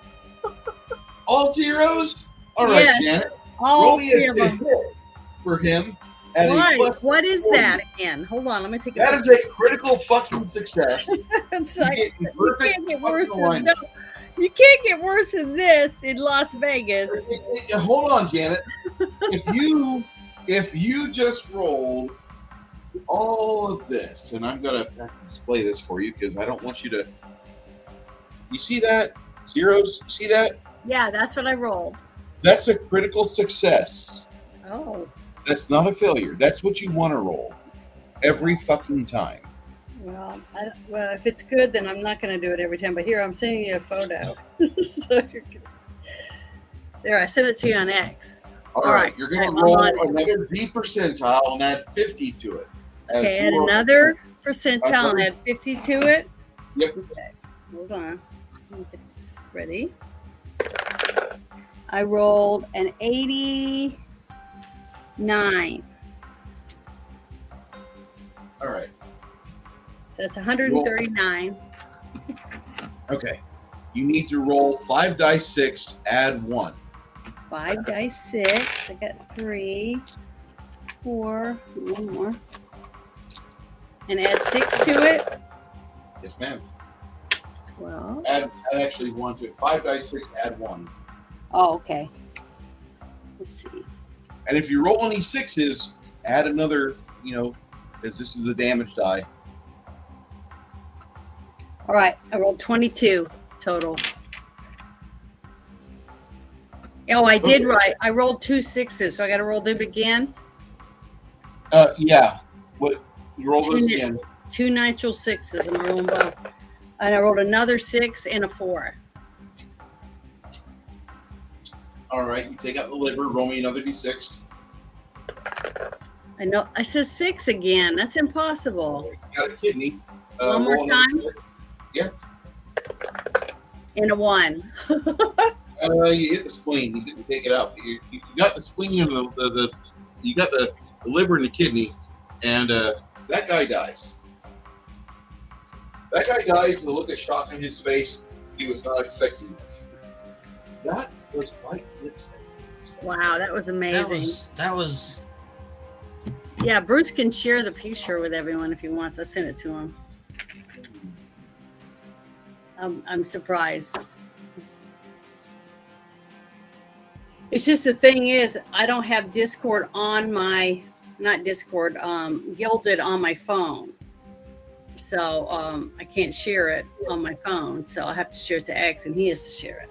S2: All zeros? All right,
S1: Yes,
S2: Janet.
S1: all
S2: Roll me
S1: three
S2: a
S1: of them.
S2: hit for him. At
S1: Why?
S2: a plus
S1: What is
S2: 40.
S1: that again? Hold on, let me take a
S2: That is
S1: picture.
S2: a critical fucking success.
S1: It's
S2: You
S1: like,
S2: get
S1: you
S2: perfect
S1: can't get
S2: fucking
S1: worse than
S2: alignment.
S1: no, you can't get worse than this in Las Vegas.
S2: Hold on, Janet. If you just rolled all of this, and I'm gonna display this for you because I don't want you to. You see that? Zeros? You see that?
S1: Yeah, that's what I rolled.
S2: That's a critical success.
S1: Oh,
S2: That's not a failure. That's what you want to roll every fucking time.
S1: well, if it's good, then I'm not going to do it every time. But here, I'm sending you a photo. So there, I sent it to you on X.
S2: All right. You're going
S1: I'm
S2: to roll
S1: on it.
S2: another D percentile and add 50 to it.
S1: Okay, and another percentile and add 50 to it.
S2: Yep.
S1: Okay, hold on. Let me get this ready. I rolled an 89.
S2: All right.
S1: So that's 139.
S2: Okay. You need to roll 5 dice 6, add 1.
S1: 5 dice 6. I got 3, 4, one more. And add 6 to it.
S2: Yes, ma'am.
S1: 12.
S2: Add actually 1 to it. 5 dice 6, add 1.
S1: Oh, okay. Let's see.
S2: And if you roll any 6s, add another, because this is a damage die.
S1: All right, I rolled 22 total. Oh, I did right. I rolled 2 6s, so I got to roll them again.
S2: Yeah. What? You roll those
S1: Two-
S2: again.
S1: 2 nitrile 6s, and I rolled both. And I rolled another 6 and a 4.
S2: All right. You take out the liver. Roll me another d6.
S1: I know. I said 6 again. That's impossible.
S2: You got a kidney.
S1: One more
S2: roll another
S1: time?
S2: 6. Yeah.
S1: And a 1.
S2: You hit the spleen. You didn't take it out. You got the spleen and you got the liver and the kidney, and that guy dies. That guy dies with a look of shock on his face. He was not expecting this. That was quite interesting.
S1: Wow, that was amazing.
S4: That was.
S1: Yeah, Bruce can share the picture with everyone if he wants. I sent it to him. I'm surprised. It's just the thing is, I don't have Discord on my, not Discord, Gilded on my phone. So I can't share it on my phone. So I have to share it to X, and he has to share it.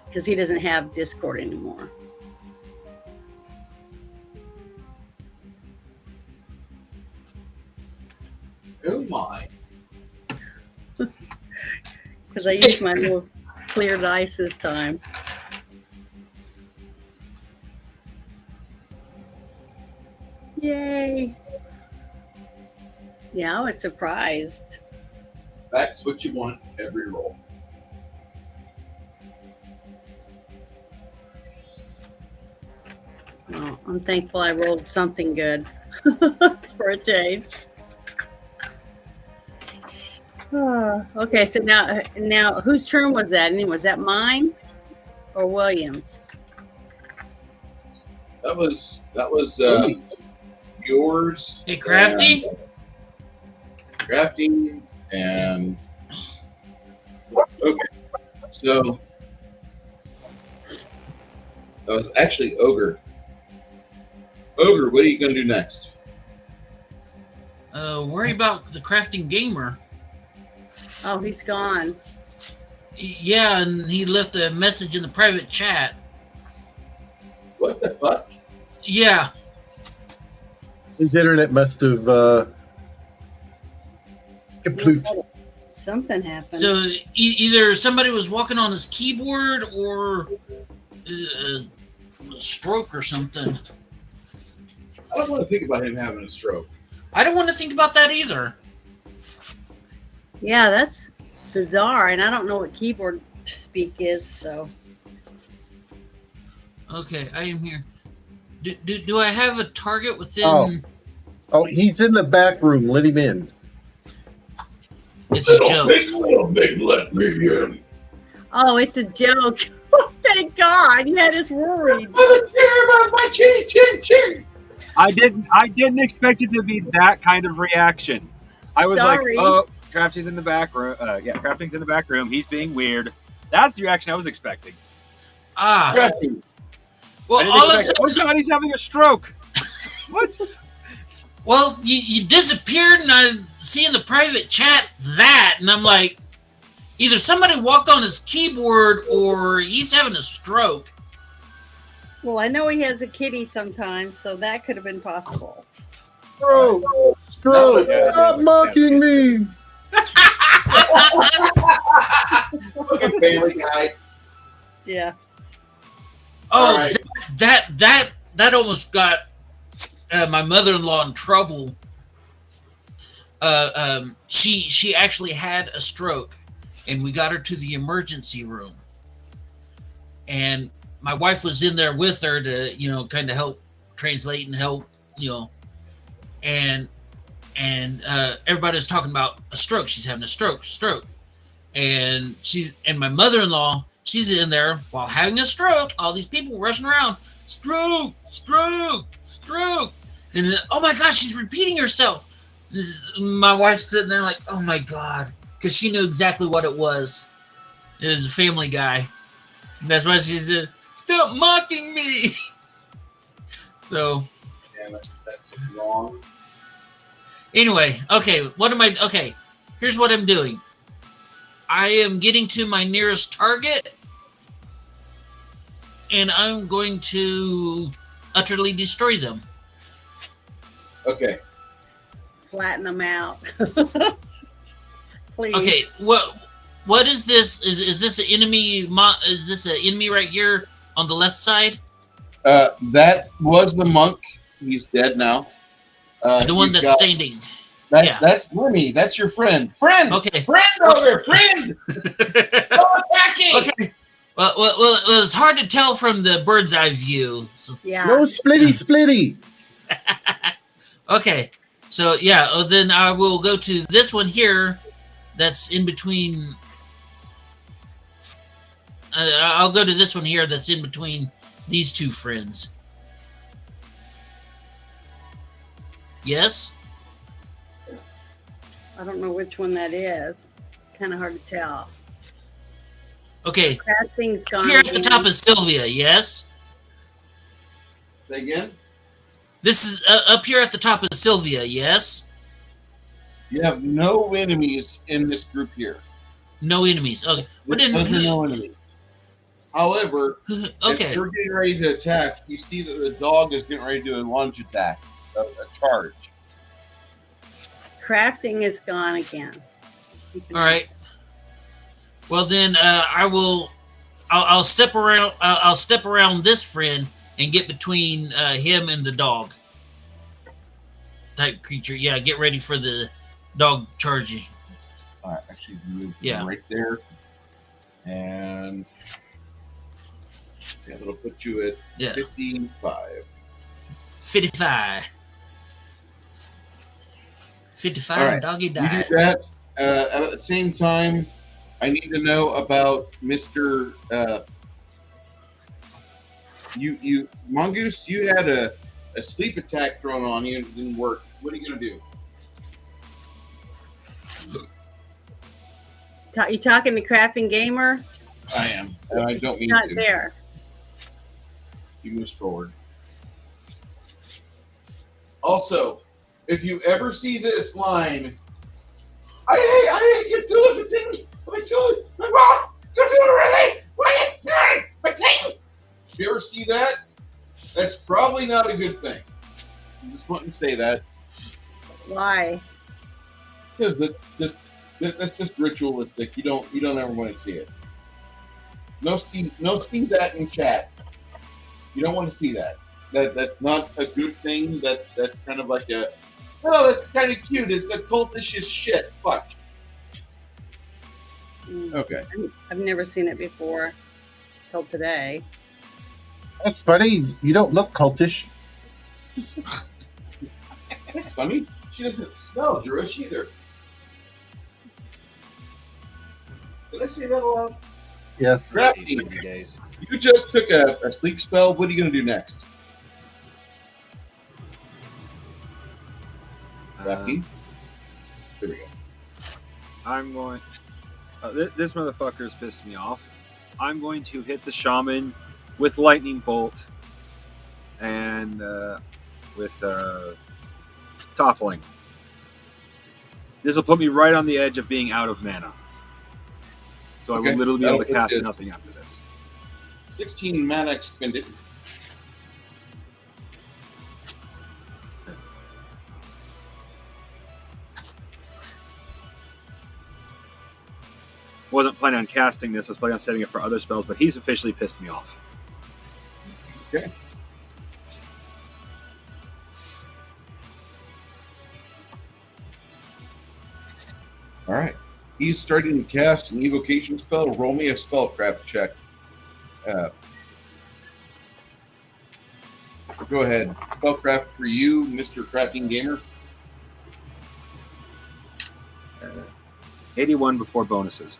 S1: Because he doesn't have Discord anymore.
S2: Oh my.
S1: Because I used my little clear dice this time. Yay. Yeah, I was surprised.
S2: That's what you want every roll.
S1: Well, I'm thankful I rolled something good for a change. Okay, so now whose turn was that? And was that mine or Williams?
S2: That was yours.
S4: Hey, Crafty.
S2: Crafty and okay. So actually Ogre. Ogre, what are you going to do next?
S4: Worry about the crafting gamer.
S1: Oh, he's gone.
S4: Yeah, and he left a message in the private chat.
S2: What the fuck?
S4: Yeah.
S5: His internet must have complete.
S1: Something happened.
S4: So either somebody was walking on his keyboard or a stroke or something.
S2: I don't want to think about him having a stroke.
S4: I don't want to think about that either.
S1: Yeah, that's bizarre, and I don't know what keyboard speak is, so.
S4: Okay, I am here. Do I have a target within?
S5: Oh, he's in the back room. Let him in.
S4: It's a joke.
S2: Let me in.
S1: Oh, it's a joke. Thank God. He had us worried.
S2: My chin.
S3: I didn't expect it to be that kind of reaction. I was
S1: Sorry.
S3: like, oh, Crafty's in the back room. Crafting's in the back room. He's being weird. That's the reaction I was expecting.
S4: Ah.
S2: Crafty.
S4: Well, all of a
S3: Oh
S4: sudden,
S3: God, he's having a stroke. What?
S4: well, you disappeared, and I see in the private chat that, and I'm like, either somebody walked on his keyboard or he's having a stroke.
S1: Well, I know he has a kitty sometimes, so that could have been possible.
S5: Stroke! Stop mocking me!
S2: Fucking Family Guy.
S1: Yeah.
S4: Oh,
S2: Right.
S4: that almost got my mother-in-law in trouble. She actually had a stroke, and we got her to the emergency room. And my wife was in there with her to, kind of help translate and help, and everybody was talking about a stroke. She's having a stroke. And my mother-in-law, she's in there while having a stroke. All these people rushing around. Stroke. And then, oh my God, she's repeating herself. My wife's sitting there like, oh my God, because she knew exactly what it was. It was a Family Guy. And that's why she said, stop mocking me. So.
S2: Damn it, that's wrong.
S4: Anyway, okay, here's what I'm doing. I am getting to my nearest target, and I'm going to utterly destroy them.
S2: Okay.
S1: Flatten them out. Please.
S4: Okay, what is this? Is this an enemy? Is this an enemy right here on the left side?
S2: That was the monk. He's dead now.
S4: The one that's standing.
S2: That's Lemmy. That's your friend. Friend.
S4: Okay.
S2: Friend over. Friend. Go attacking.
S4: Okay. Well, it's hard to tell from the bird's eye view. So.
S1: Yeah.
S5: No splitty.
S4: Okay. So yeah, then I will go to this one here. That's in between. I'll go to this one here. That's in between these two friends. Yes.
S1: I don't know which one that is. It's kind of hard to tell.
S4: Okay.
S1: That thing's gone.
S4: Here at the top is Sylvia. Yes.
S2: Say again.
S4: This is up here at the top of Sylvia. Yes.
S2: You have no enemies in this group here.
S4: No enemies. Okay. What didn't?
S2: No enemies. However,
S4: Okay.
S2: if you're getting ready to attack, you see that the dog is getting ready to do a lunge attack, a charge.
S1: Crafting is gone again.
S4: All right. Well, then I'll step around. I'll step around this friend and get between him and the dog type creature. Yeah, get ready for the dog charges.
S2: Actually, move
S4: Yeah.
S2: right there. And it'll put you at 55.
S4: 55. 55
S2: All right.
S4: doggy
S2: You do
S4: died.
S2: that. At the same time, I need to know about Mr. You Mongoose. You had a sleep attack thrown on you and it didn't work. What are you gonna do?
S1: You talking to Crafting Gamer?
S2: I am, and I don't mean
S1: Not
S2: to.
S1: there.
S2: You move forward. Also, if you ever see this line, I hate you doing the thing. You're doing it already. If you ever see that, that's probably not a good thing. I just want to say that.
S1: Why?
S2: Because that's just ritualistic. You don't ever want to see it. No see that in chat. You don't want to see that. That's not a good thing. That's kind of like that's kind of cute. It's a cultish as shit. Fuck. Okay.
S1: I've never seen it before till today.
S5: That's funny. You don't look cultish.
S2: That's funny. She doesn't smell Jewish either. Did I say that aloud?
S5: Yes.
S2: Crafty, you just took a sleep spell. What are you going to do next? Crafty? There we go.
S3: I'm going... this motherfucker's pissed me off. I'm going to hit the shaman with lightning bolt and with toppling. This will put me right on the edge of being out of mana. So I will literally be able to cast nothing after this.
S2: 16 mana expended.
S3: Wasn't planning on casting this. I was planning on setting it for other spells, but he's officially pissed me off.
S2: Okay. All right. He's starting to cast an evocation spell. Roll me a spellcraft check. Go ahead. Spellcraft for you, Mr. Crafting Gamer.
S3: 81 before bonuses.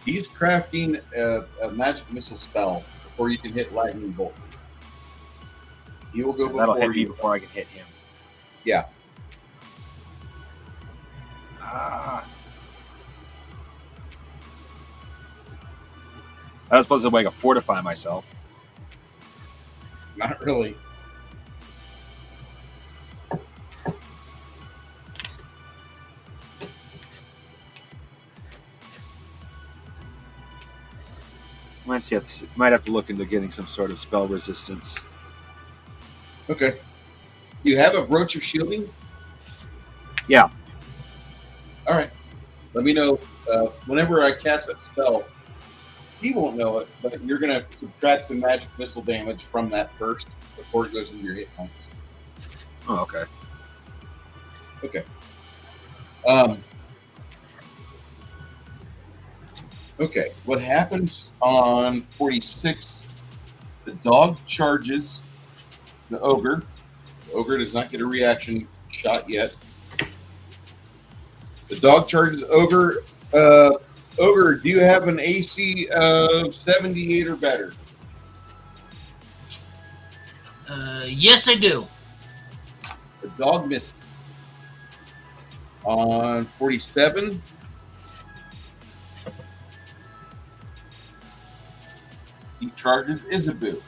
S2: He's crafting a magic missile spell before you can hit lightning bolt. He will go before
S3: That'll hit me
S2: you.
S3: before I can hit him.
S2: Yeah.
S3: I was supposed to like fortify myself.
S2: Not really.
S3: Might have to look into getting some sort of spell resistance.
S2: Okay. You have a brooch of shielding?
S3: Yeah.
S2: All right. Let me know whenever I cast that spell. He won't know it, but you're going to subtract the magic missile damage from that first before it goes into your hit points.
S3: Oh, okay.
S2: Okay. Okay. What happens on 46? The dog charges the ogre. The ogre does not get a reaction shot yet. The dog charges ogre. Ogre, do you have an AC of 78 or better?
S4: Yes, I do.
S2: The dog misses. On 47, he charges Isabu.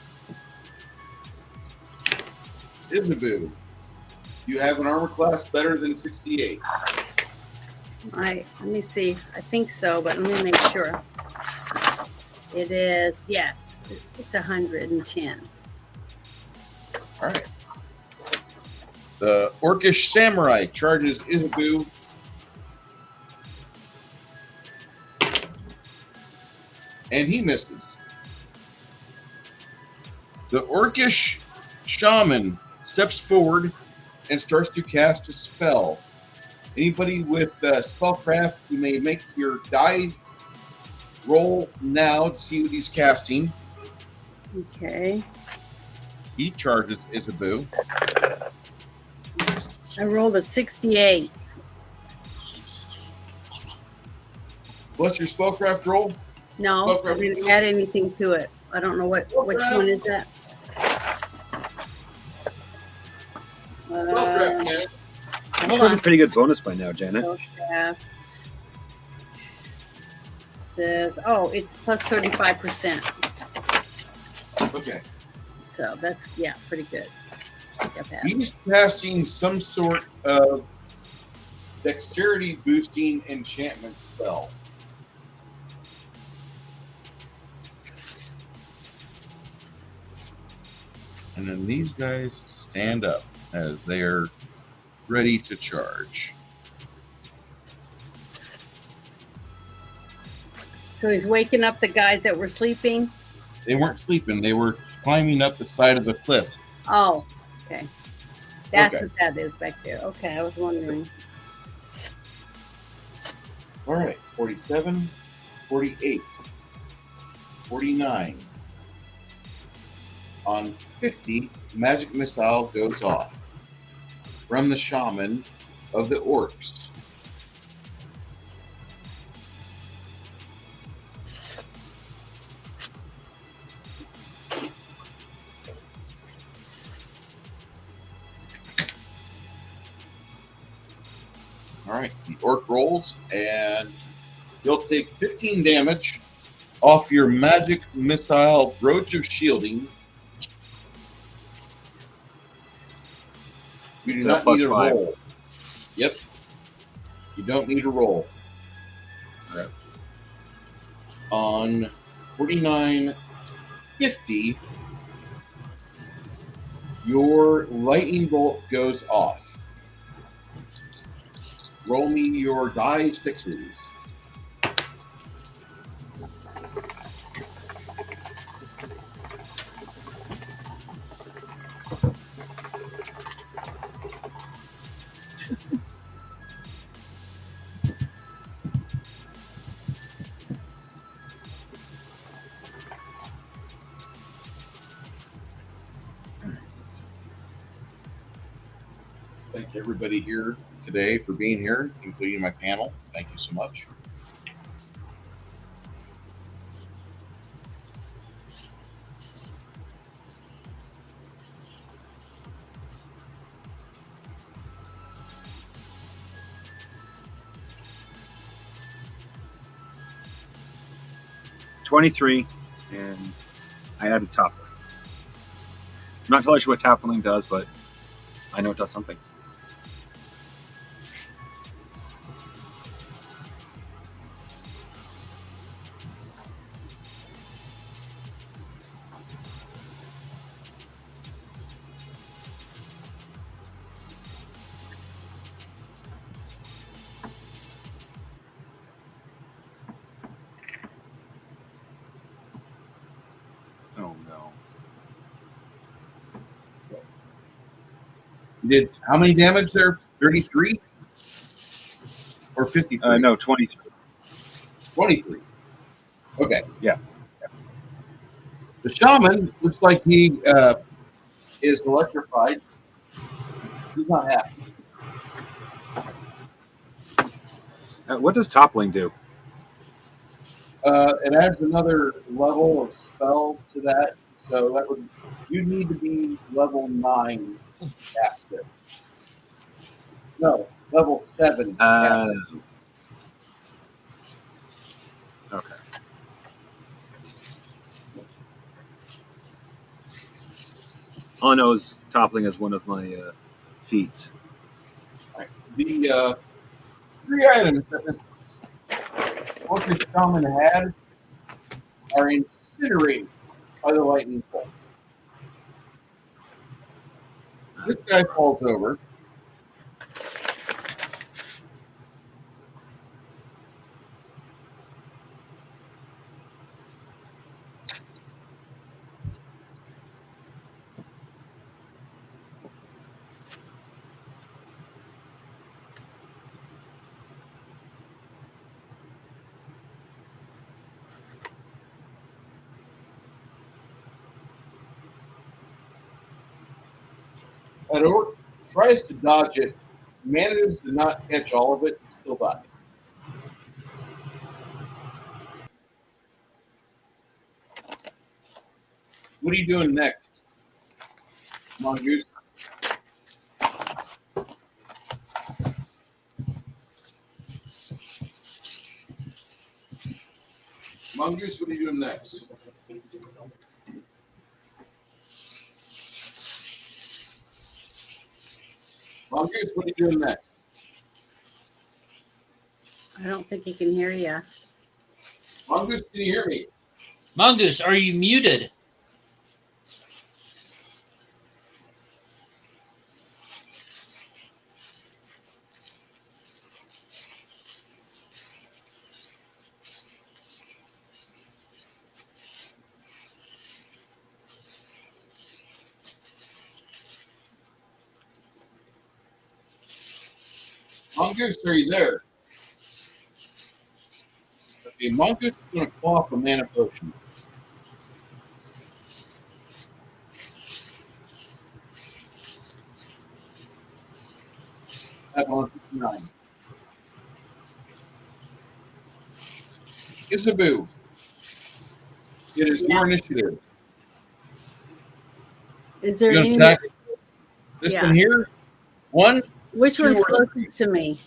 S2: Isabu, you have an armor class better than 68.
S1: Let me see. I think so, but let me make sure. It is, yes. It's 110.
S2: All right. The Orcish Samurai charges Isabu. And he misses. The Orcish Shaman steps forward and starts to cast a spell. Anybody with spellcraft, you may make your die roll now to see what he's casting.
S1: Okay.
S2: He charges Isabu.
S1: I rolled a 68.
S2: What's your spellcraft roll?
S1: No, I didn't add anything to it. I don't know which one is that.
S2: Spellcraft, man.
S3: You should have a pretty good bonus by now, Janet.
S1: Spellcraft says, oh, it's plus 35%.
S2: Okay.
S1: So that's, yeah, pretty good.
S2: He's casting some sort of dexterity boosting enchantment spell. And then these guys stand up as they're ready to charge.
S1: So he's waking up the guys that were sleeping?
S2: They weren't sleeping. They were climbing up the side of the cliff.
S1: Oh, okay. That's
S2: Okay.
S1: what that is back there. Okay, I was wondering.
S2: All right. 47, 48, 49. On 50, magic missile goes off from the shaman of the orcs. All right, the orc rolls, and you'll take 15 damage off your magic missile brooch of shielding. You do
S3: So
S2: not
S3: plus
S2: need a
S3: 5.
S2: roll. Yep. You don't need a roll.
S3: All right.
S2: On 49.50, your lightning bolt goes off. Roll me your die sixes. Thank everybody here today for being here, including my panel. Thank you so much.
S3: $23, and I added toppling. I'm not totally sure what toppling does, but I know it does something. Oh no.
S2: You did how many damage there? 33 or 53?
S3: No, 23.
S2: 23. Okay.
S3: Yeah.
S2: The shaman looks like he is electrified. He's not happy.
S3: What does toppling do?
S2: It adds another level of spell to that, so that would you need to be level 9 to cast this. No, level 7 to cast it.
S3: Okay. All I know is toppling is one of my feats.
S2: The 3 items that this orcish shaman had are incinerated by the lightning bolt. This guy falls over. An orc tries to dodge it, manages to not catch all of it, and still dies. What are you doing next? Mongoose. Mongoose, what are you doing next? Mongoose, what are you doing next?
S1: I don't think he can hear you.
S2: Mongoose, can you hear me?
S4: Mongoose, are you muted?
S2: Mongoose, are you there? Okay, Mongoose is going to quaff a mana potion. At 159. Isabu, it is your initiative.
S1: Is there
S2: You're
S1: any?
S2: going to attack this
S1: Yeah.
S2: one here. One,
S1: Which
S2: two,
S1: one's
S2: or
S1: closest to me?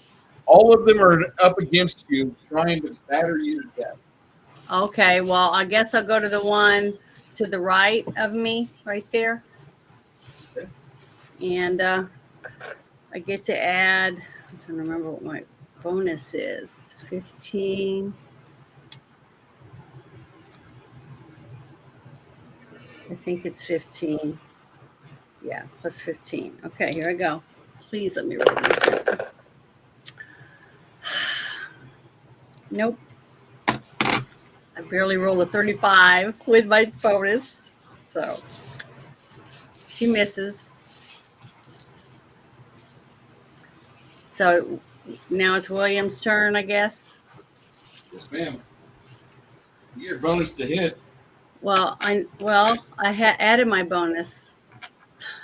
S2: all of them are up against you, trying to batter you to death.
S1: Okay, well, I guess I'll go to the one to the right of me, right there.
S2: Okay.
S1: And I get to add, I'm trying to remember what my bonus is. 15. I think it's 15. Yeah, plus 15. Okay, here I go. Please let me write this down. Nope. I barely rolled a 35 with my bonus. So she misses. So now it's William's turn, I guess.
S2: Yes, ma'am. You get your bonus to hit.
S1: Well, I added my bonus.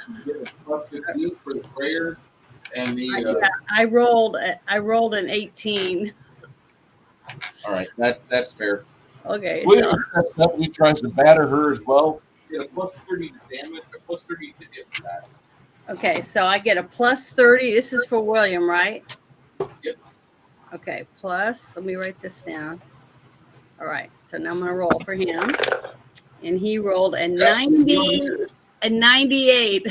S2: You get a plus 15 for the prayer and the.
S1: Yeah, I rolled an 18.
S2: All right, that's fair.
S1: Okay,
S2: William
S1: so
S2: steps up and he tries to batter her as well. You get a plus 30 to damage, a plus 30 to hit for that.
S1: okay, so I get a plus 30. This is for William, right?
S2: Yep.
S1: Okay, plus. Let me write this down. All right, so now I'm gonna roll for him, and he rolled a 90, a 98.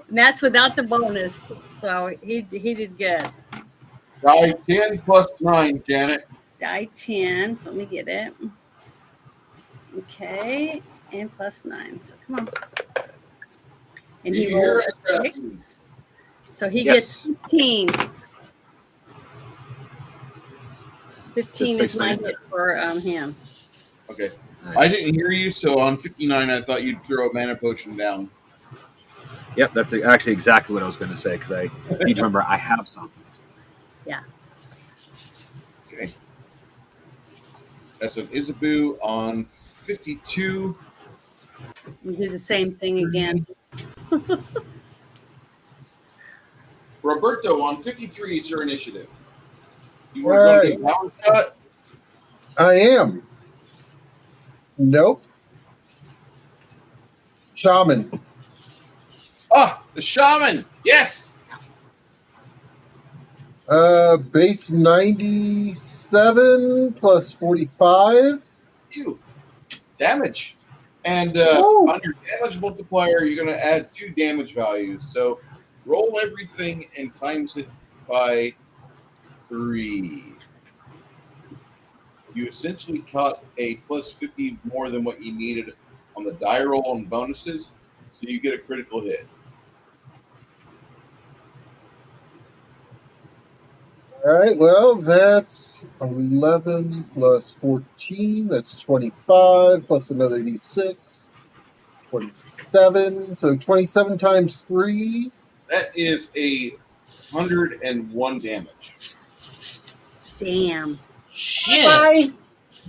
S1: And that's without the bonus, so he did good.
S2: Die 10 plus 9, Janet.
S1: Die 10. So let me get it. Okay, and plus 9. So come on. And he rolled a 6. So he gets 15. 15 is my hit for him.
S2: Okay. I didn't hear you, so on 59, I thought you'd throw a mana potion down.
S3: Yep, that's actually exactly what I was going to say, because I need to remember I have some.
S1: Yeah.
S2: Okay. That's an Isabu on 52.
S1: We do the same thing again.
S2: Roberto on 53 is your initiative. You were going to do power shot?
S5: I am. Nope. Shaman.
S2: Ah, the shaman. Yes.
S5: Base 97 plus 45.
S2: You. Damage. And on your damage multiplier, you're going to add 2 damage values. So roll everything and times it by 3. You essentially caught a plus 50 more than what you needed on the die roll and bonuses, so you get a critical hit.
S5: All right, well, that's 11 plus 14. That's 25 plus another d6. 27. So 27 times 3.
S2: That is 101 damage.
S1: Damn.
S4: Shit.
S5: Bye.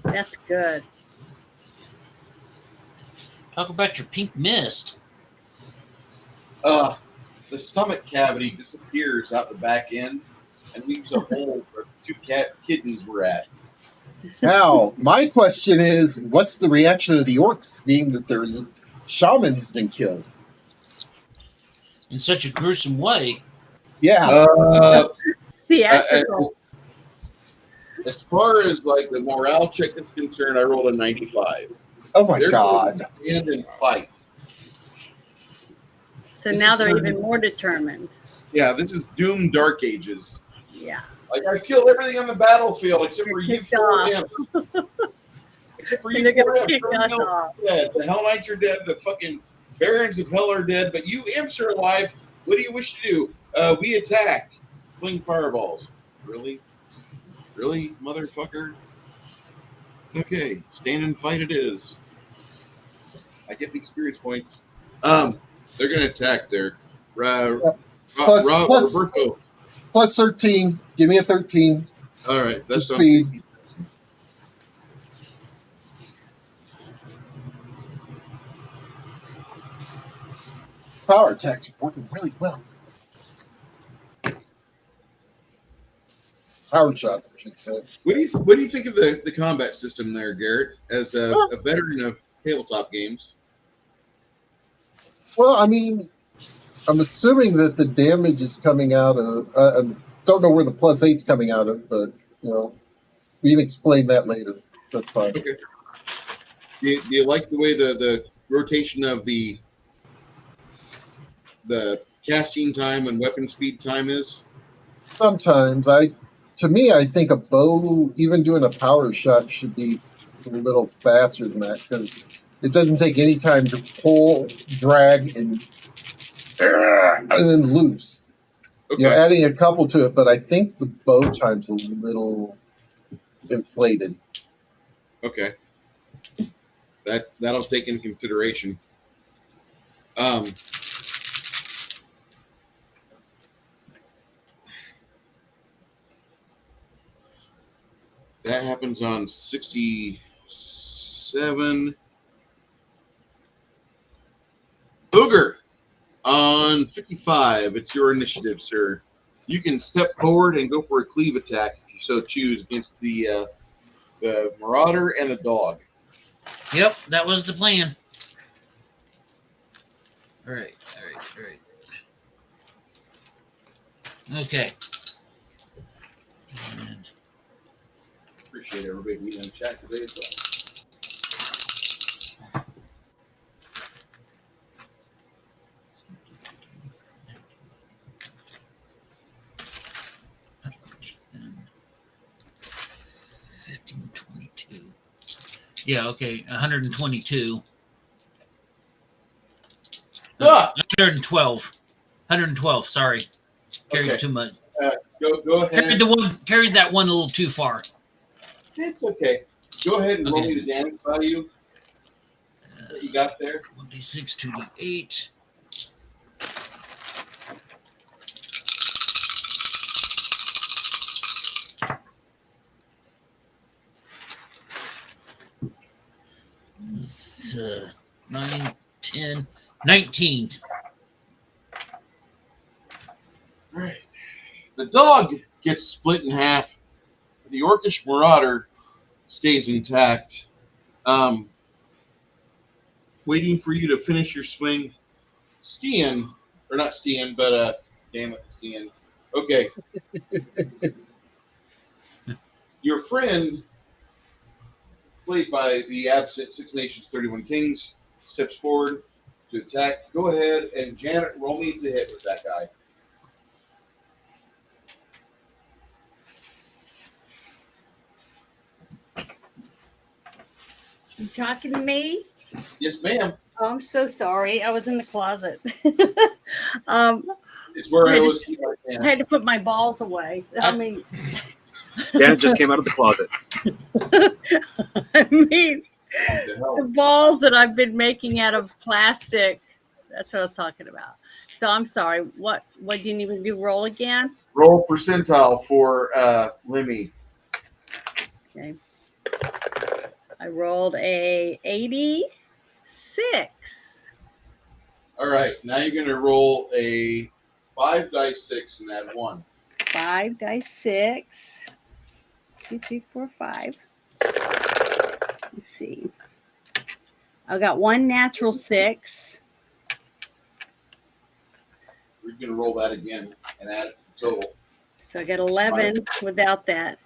S1: That's good.
S4: Talk about your pink mist.
S2: the stomach cavity disappears out the back end and leaves a hole where the 2 kidneys were at.
S5: Now, my question is, what's the reaction of the orcs, being that their shaman has been killed?
S4: In such a gruesome way.
S5: Yeah.
S1: Theatrical.
S2: As far as like the morale check is concerned, I rolled a 95.
S5: Oh my
S2: They're
S5: God.
S2: going to stand and fight.
S1: So
S2: This
S1: now
S2: is
S1: they're
S2: turning-
S1: even more determined.
S2: Yeah, this is Doom Dark Ages.
S1: Yeah.
S2: Like, I've killed everything on the battlefield except for
S1: You're
S2: you
S1: kicked
S2: 4
S1: off.
S2: imps. Except for
S1: And
S2: you
S1: they're gonna
S2: 4 imps.
S1: kick us
S2: Everything else
S1: off.
S2: is dead. The Hell Knights are dead. The fucking Barons of Hell are dead. But you imps are alive. What do you wish to do? We attack. Fling fireballs. Really? Really, motherfucker? Okay, stand and fight it is. I get the experience points. They're gonna attack there. Roberto.
S5: Plus 13. Give me a 13.
S2: All right, that's
S5: For
S2: on
S5: speed.
S2: 60.
S5: Power attacks are working really well. Power shots, I should say.
S2: What do you think of the combat system there, Garrett, as a veteran of tabletop games?
S5: Well, I mean, I'm assuming that the damage is coming out of. I don't know where the +8's coming out of, but we can explain that later. That's fine.
S2: Okay. Do you like the way the rotation of the casting time and weapon speed time is?
S5: Sometimes to me, I think a bow, even doing a power shot, should be a little faster than that because it doesn't take any time to pull, drag, and then loose.
S2: Okay.
S5: Adding a couple to it, but I think the bow time's a little inflated.
S2: Okay. That'll take into consideration. That happens on 67. Booger, on 55, it's your initiative, sir. You can step forward and go for a cleave attack if you so choose against the marauder and the dog.
S4: Yep, that was the plan. All right. Okay. And
S2: Appreciate everybody being in chat today as well.
S4: Yeah, okay, 122.
S2: Ah!
S4: 112, sorry. Carried
S2: Okay.
S4: too much.
S2: Go ahead.
S4: Carried that one a little too far.
S2: It's okay. Go ahead and roll
S4: Okay.
S2: me the damage value that you got there.
S4: 1d6, 2d8. It's, 9, 10, 19.
S2: All right. The dog gets split in half. The Orcish Marauder stays intact. Waiting for you to finish your swing. Stian, or not Stian, but damn it, Stian. Okay. Your friend, played by the absent Six Nations 31 Kings, steps forward to attack. Go ahead and Janet, roll me to hit with that guy.
S1: You talking to me?
S2: Yes, ma'am.
S1: Oh, I'm so sorry. I was in the closet.
S2: It's where I was.
S1: I had to put my balls away. I mean,
S3: Janet just came out of the closet.
S1: I mean, the balls that I've been making out of plastic. That's what I was talking about. So I'm sorry. What do you need me to do? Roll again?
S2: Roll percentile for Lemmy.
S1: Okay. I rolled a 86.
S2: All right, now you're going to roll a 5 dice 6 and add 1.
S1: 5 dice 6. 2, 3, 4, 5. Let's see. I got 1 natural 6.
S2: We're going to roll that again and add it to total.
S1: So I got 11 without that.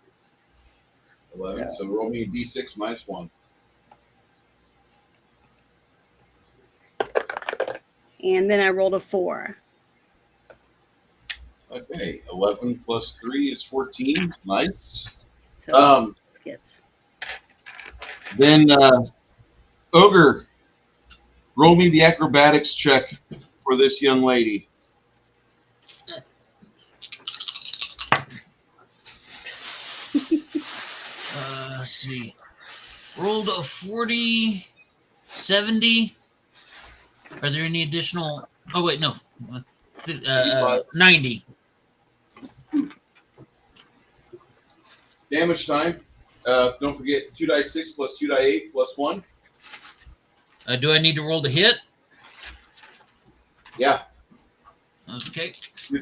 S2: 11. So roll me a d6 minus 1.
S1: And then I rolled a 4.
S2: Okay, 11 plus 3 is 14. Nice.
S1: So gets.
S2: Then Ogre, roll me the acrobatics check for this young lady.
S4: Let's see. Rolled a 40, 70. Are there any additional? Oh wait, no. 90.
S2: Damage time. Don't forget 2 die 6 plus 2 die 8 plus 1.
S4: Do I need to roll to hit?
S2: Yeah.
S4: Okay.
S2: My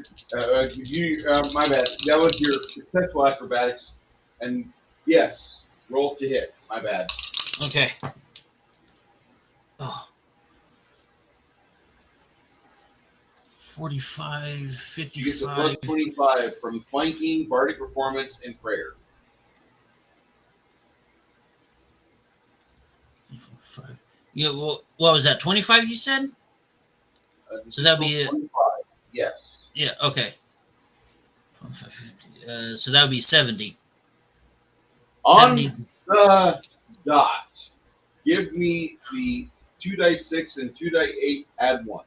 S2: bad. That was your successful acrobatics. And yes, roll to hit. My bad.
S4: Okay. Oh. 45, 55.
S2: You get the plus 25 from flanking, bardic performance, and prayer.
S4: 5. Yeah, well, what was that? 25 you said? So that'd be it.
S2: 25. Yes.
S4: Yeah, okay. 25, 50. So that would be 70.
S2: On
S4: 70.
S2: the dot, give me the 2 die 6 and 2 die 8, add 1.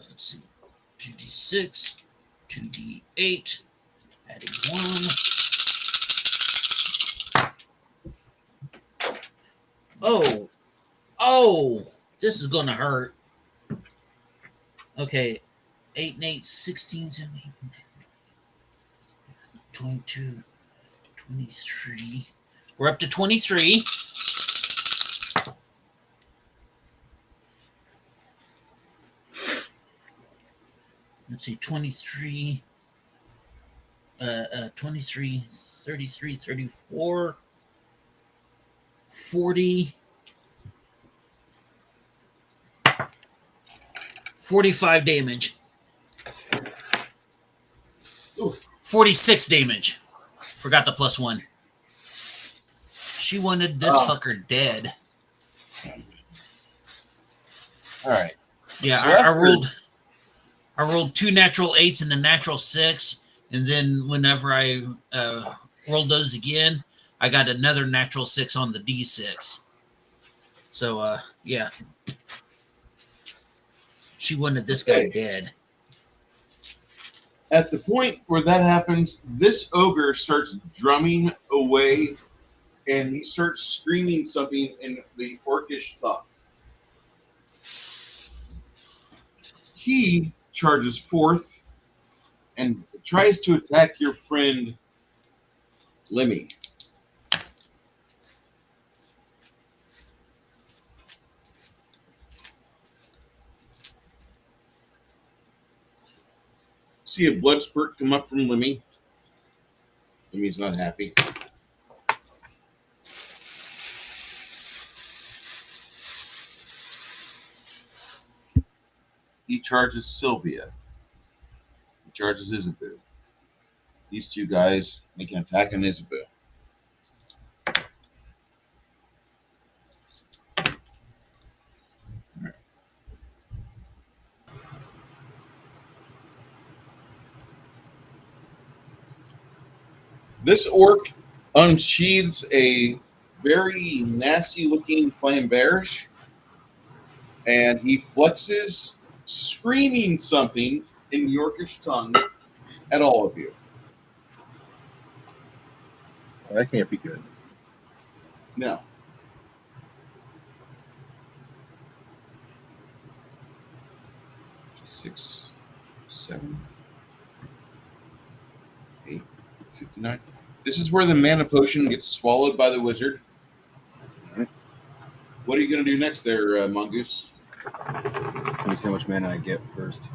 S4: Let's see. 2d6, 2d8, adding 1. Oh, this is going to hurt. Okay, 8 and 8, 16, 17, 22, 23. We're up to 23. Let's see, 23, 23, 33, 34, 40, 45 damage.
S2: Ooh.
S4: 46 damage. Forgot the plus 1. She wanted this fucker dead.
S2: All right.
S4: Yeah,
S2: So
S4: I rolled 2 natural 8s and a natural 6, and then whenever I rolled those again, I got another natural 6 on the D6. So yeah, she wanted this guy dead.
S2: At the point where that happens, this ogre starts drumming away, and he starts screaming something in the Orcish tongue. He charges forth and tries to attack your friend Lemmy. See a blood spurt come up from Lemmy. Lemmy's not happy. He charges Sylvia. He charges Isabeau. These two guys make an attack on Isabeau. This orc unsheathes a very nasty-looking flamberge, and he flexes, screaming something in Yorkish tongue at all of you.
S5: Well, that can't be good.
S2: No. Six, 7, 8, 59. This is where the mana potion gets swallowed by the wizard. What are you going to do next there, Mongoose?
S3: Let me see how much mana I get first.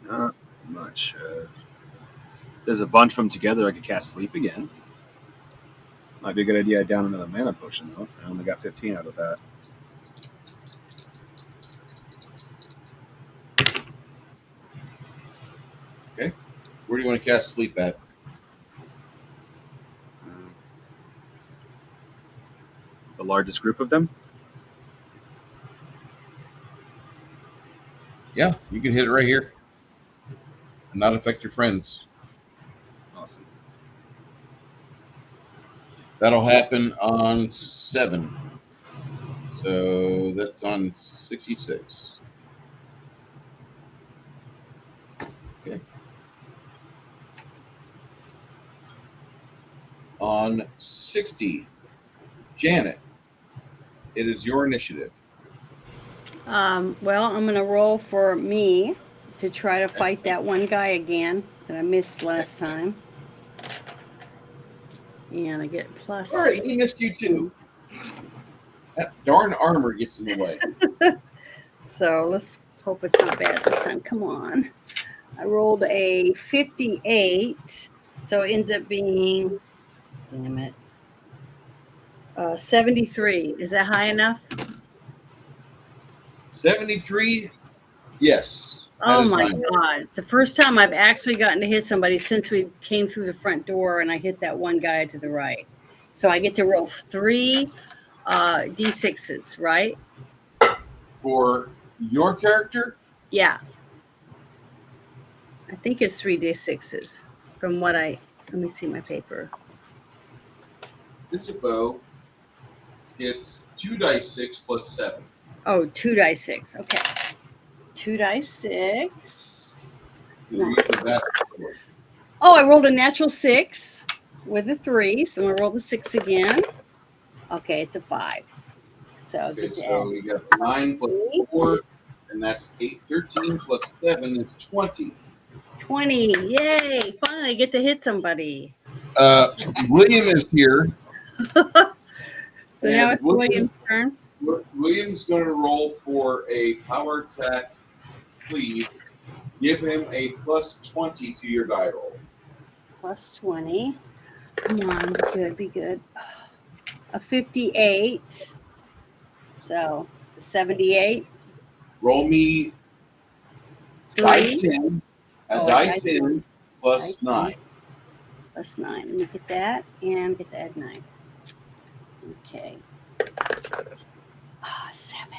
S3: Not much. There's a bunch of them together. I could cast Sleep again. Might be a good idea. I down another mana potion, though. I only got 15 out of that.
S2: Okay. Where do you want to cast Sleep at?
S3: The largest group of them?
S2: Yeah, you can hit it right here. And not affect your friends.
S3: Awesome.
S2: That'll happen on 7. So that's on 66. Okay. On 60, Janet, it is your initiative.
S1: Well, I'm going to roll for me to try to fight that one guy again that I missed last time. And I get plus.
S2: All right, he missed you too. That darn armor gets in the way.
S1: So let's hope it's not bad this time. Come on. I rolled a 58. So it ends up being, damn it, 73. Is that high enough?
S2: 73? Yes.
S1: Oh my God. It's the first time I've actually gotten to hit somebody since we came through the front door and I hit that one guy to the right. So I get to roll 3 D6s, right?
S2: For your character?
S1: Yeah. I think it's 3 D6s from what let me see my paper.
S2: It's a bow. It's 2 dice 6 plus 7.
S1: Oh, 2 dice 6. Okay. 2 dice 6. No. Oh, I rolled a natural 6 with a 3. So I'm going to roll the 6 again. Okay, it's a 5. So,
S2: okay, so we got 9 plus 4, and that's 8. 13 plus 7 is 20.
S1: 20. Yay. Finally, I get to hit somebody.
S2: William is here.
S1: So now it's William's turn.
S2: William's going to roll for a power attack cleave. Give him a plus 20 to your die roll.
S1: Plus 20. Come on, be good, be good. A 58. So it's a 78.
S2: Roll me
S1: 3.
S2: die 10. Die 10 plus
S1: die
S2: 9.
S1: 10 plus 9. Let me get that and get to add 9. Okay. 7.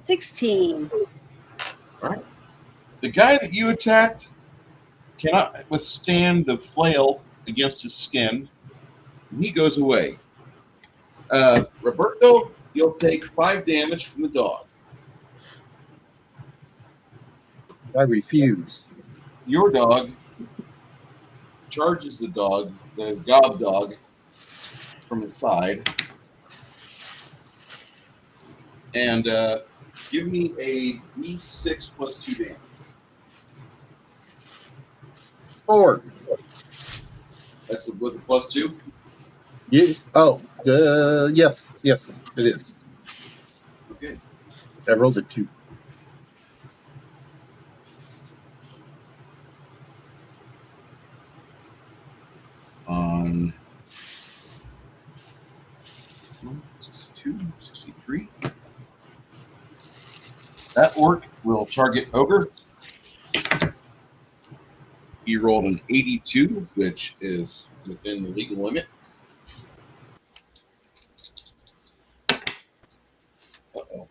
S1: 16.
S2: All right. The guy that you attacked cannot withstand the flail against his skin, and he goes away. Roberto, you'll take 5 damage from the dog.
S5: I refuse.
S2: Your dog charges the dog, the gob dog, from the side. And give me a D6 plus 2 damage.
S5: 4.
S2: That's with a plus 2?
S5: Yeah. Oh, yes. Yes, it is.
S2: Okay.
S5: I rolled a 2.
S2: On 62, 63. That orc will target Ogre. He rolled an 82, which is within the legal limit. Uh-oh.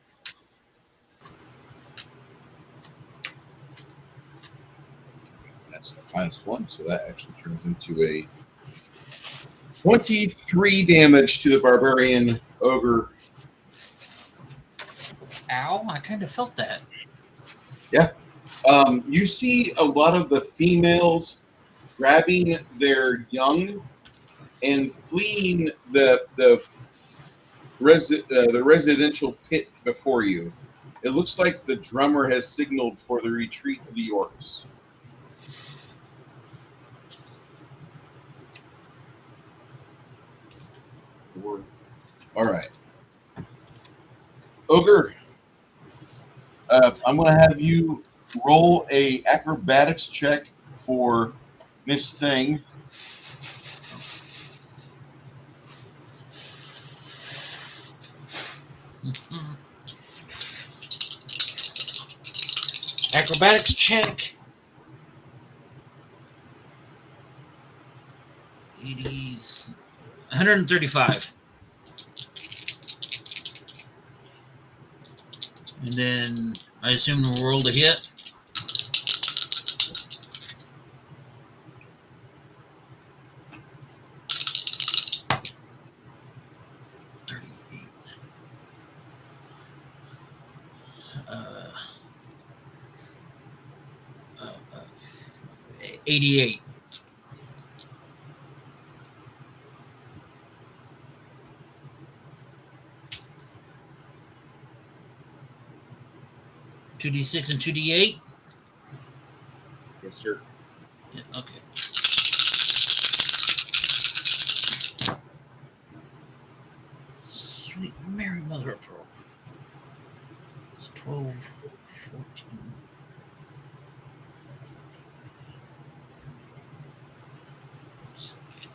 S2: That's a -1, so that actually turns into a 23 damage to the barbarian ogre.
S4: Ow, I kind of felt that.
S2: Yeah. You see a lot of the females grabbing their young and fleeing the residential pit before you. It looks like the drummer has signaled for the retreat of the orcs. All right. Ogre, I'm going to have you roll a acrobatics check for this thing.
S4: Acrobatics check. 80s, 135. And then I assume we'll roll to hit. Uh, 88. Two D6 and 2D8?
S2: Yes, sir.
S4: Yeah, okay. Sweet Mary Mother of Pearl. It's 12, 14.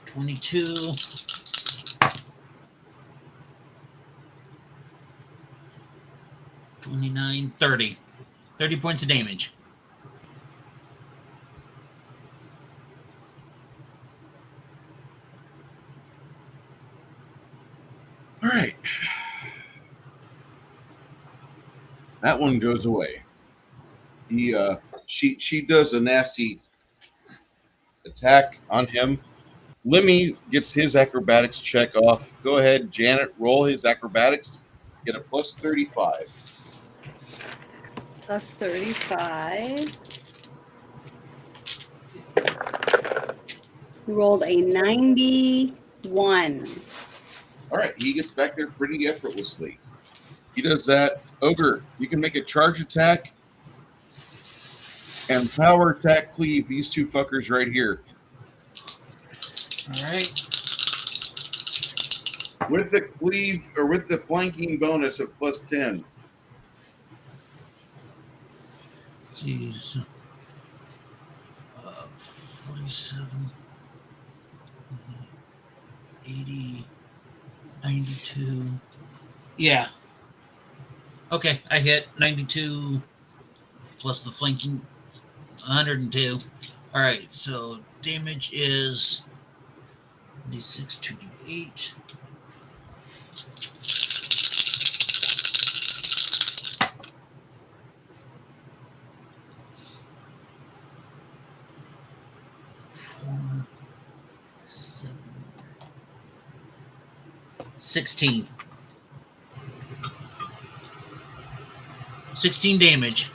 S4: 22. 29, 30. 30 points of damage.
S2: All right. That one goes away. She does a nasty attack on him. Lemmy gets his acrobatics check off. Go ahead, Janet, roll his acrobatics. Get a plus 35.
S1: Plus 35. He rolled a 91.
S2: All right, he gets back there pretty effortlessly. He does that. Ogre, you can make a charge attack and power attack cleave these two fuckers right here.
S4: All right.
S2: With the cleave or with the flanking bonus of plus 10.
S4: Jeez. 47, 80, 92. Yeah. Okay, I hit 92 plus the flanking 102. All right, so damage is D6, 2D8. Four, 7, 16. 16 damage.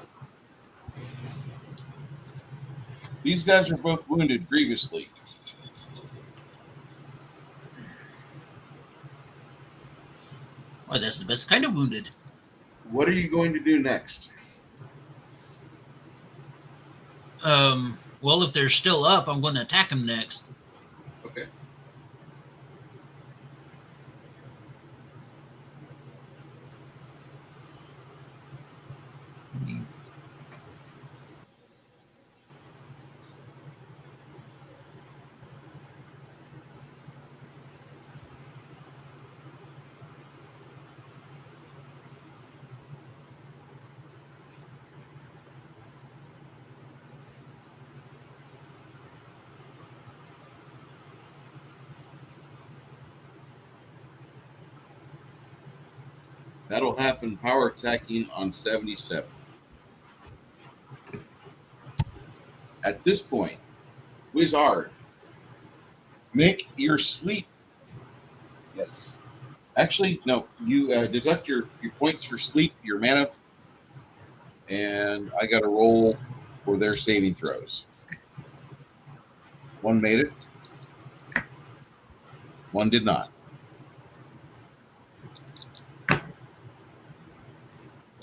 S2: These guys are both wounded grievously.
S4: Oh, that's the best kind of wounded.
S2: What are you going to do next?
S4: Well, if they're still up, I'm going to attack them next.
S2: Okay. That'll happen power attacking on 77. At this point, Wizard, make your sleep.
S6: Yes.
S2: Actually, no, you deduct your points for sleep, your mana, and I got to roll for their saving throws. One made it. One did not.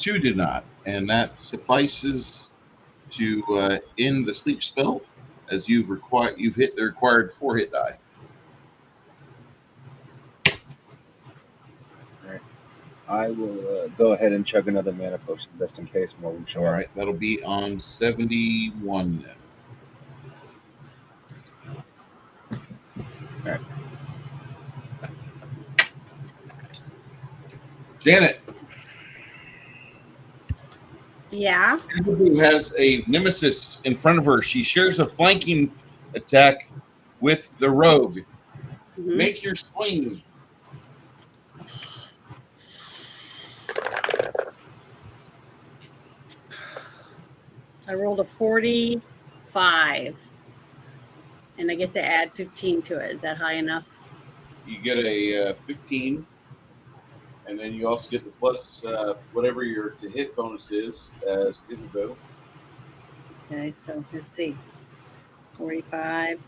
S2: 2 did not, and that suffices to end the sleep spell, as you've hit the required 4 hit die.
S6: I will go ahead and chug another mana potion just in case more will show
S2: All
S6: up.
S2: right, that'll be on 71 then.
S6: All right.
S2: Janet,
S1: Yeah.
S2: who has a nemesis in front of her. She shares a flanking attack with the rogue.
S1: Mhm.
S2: Make your swing.
S1: I rolled a 45, and I get to add 15 to it. Is that high enough?
S2: You get a 15, and then you also get the plus whatever your to hit bonus is as Isabel.
S1: Okay, so let's see. 45.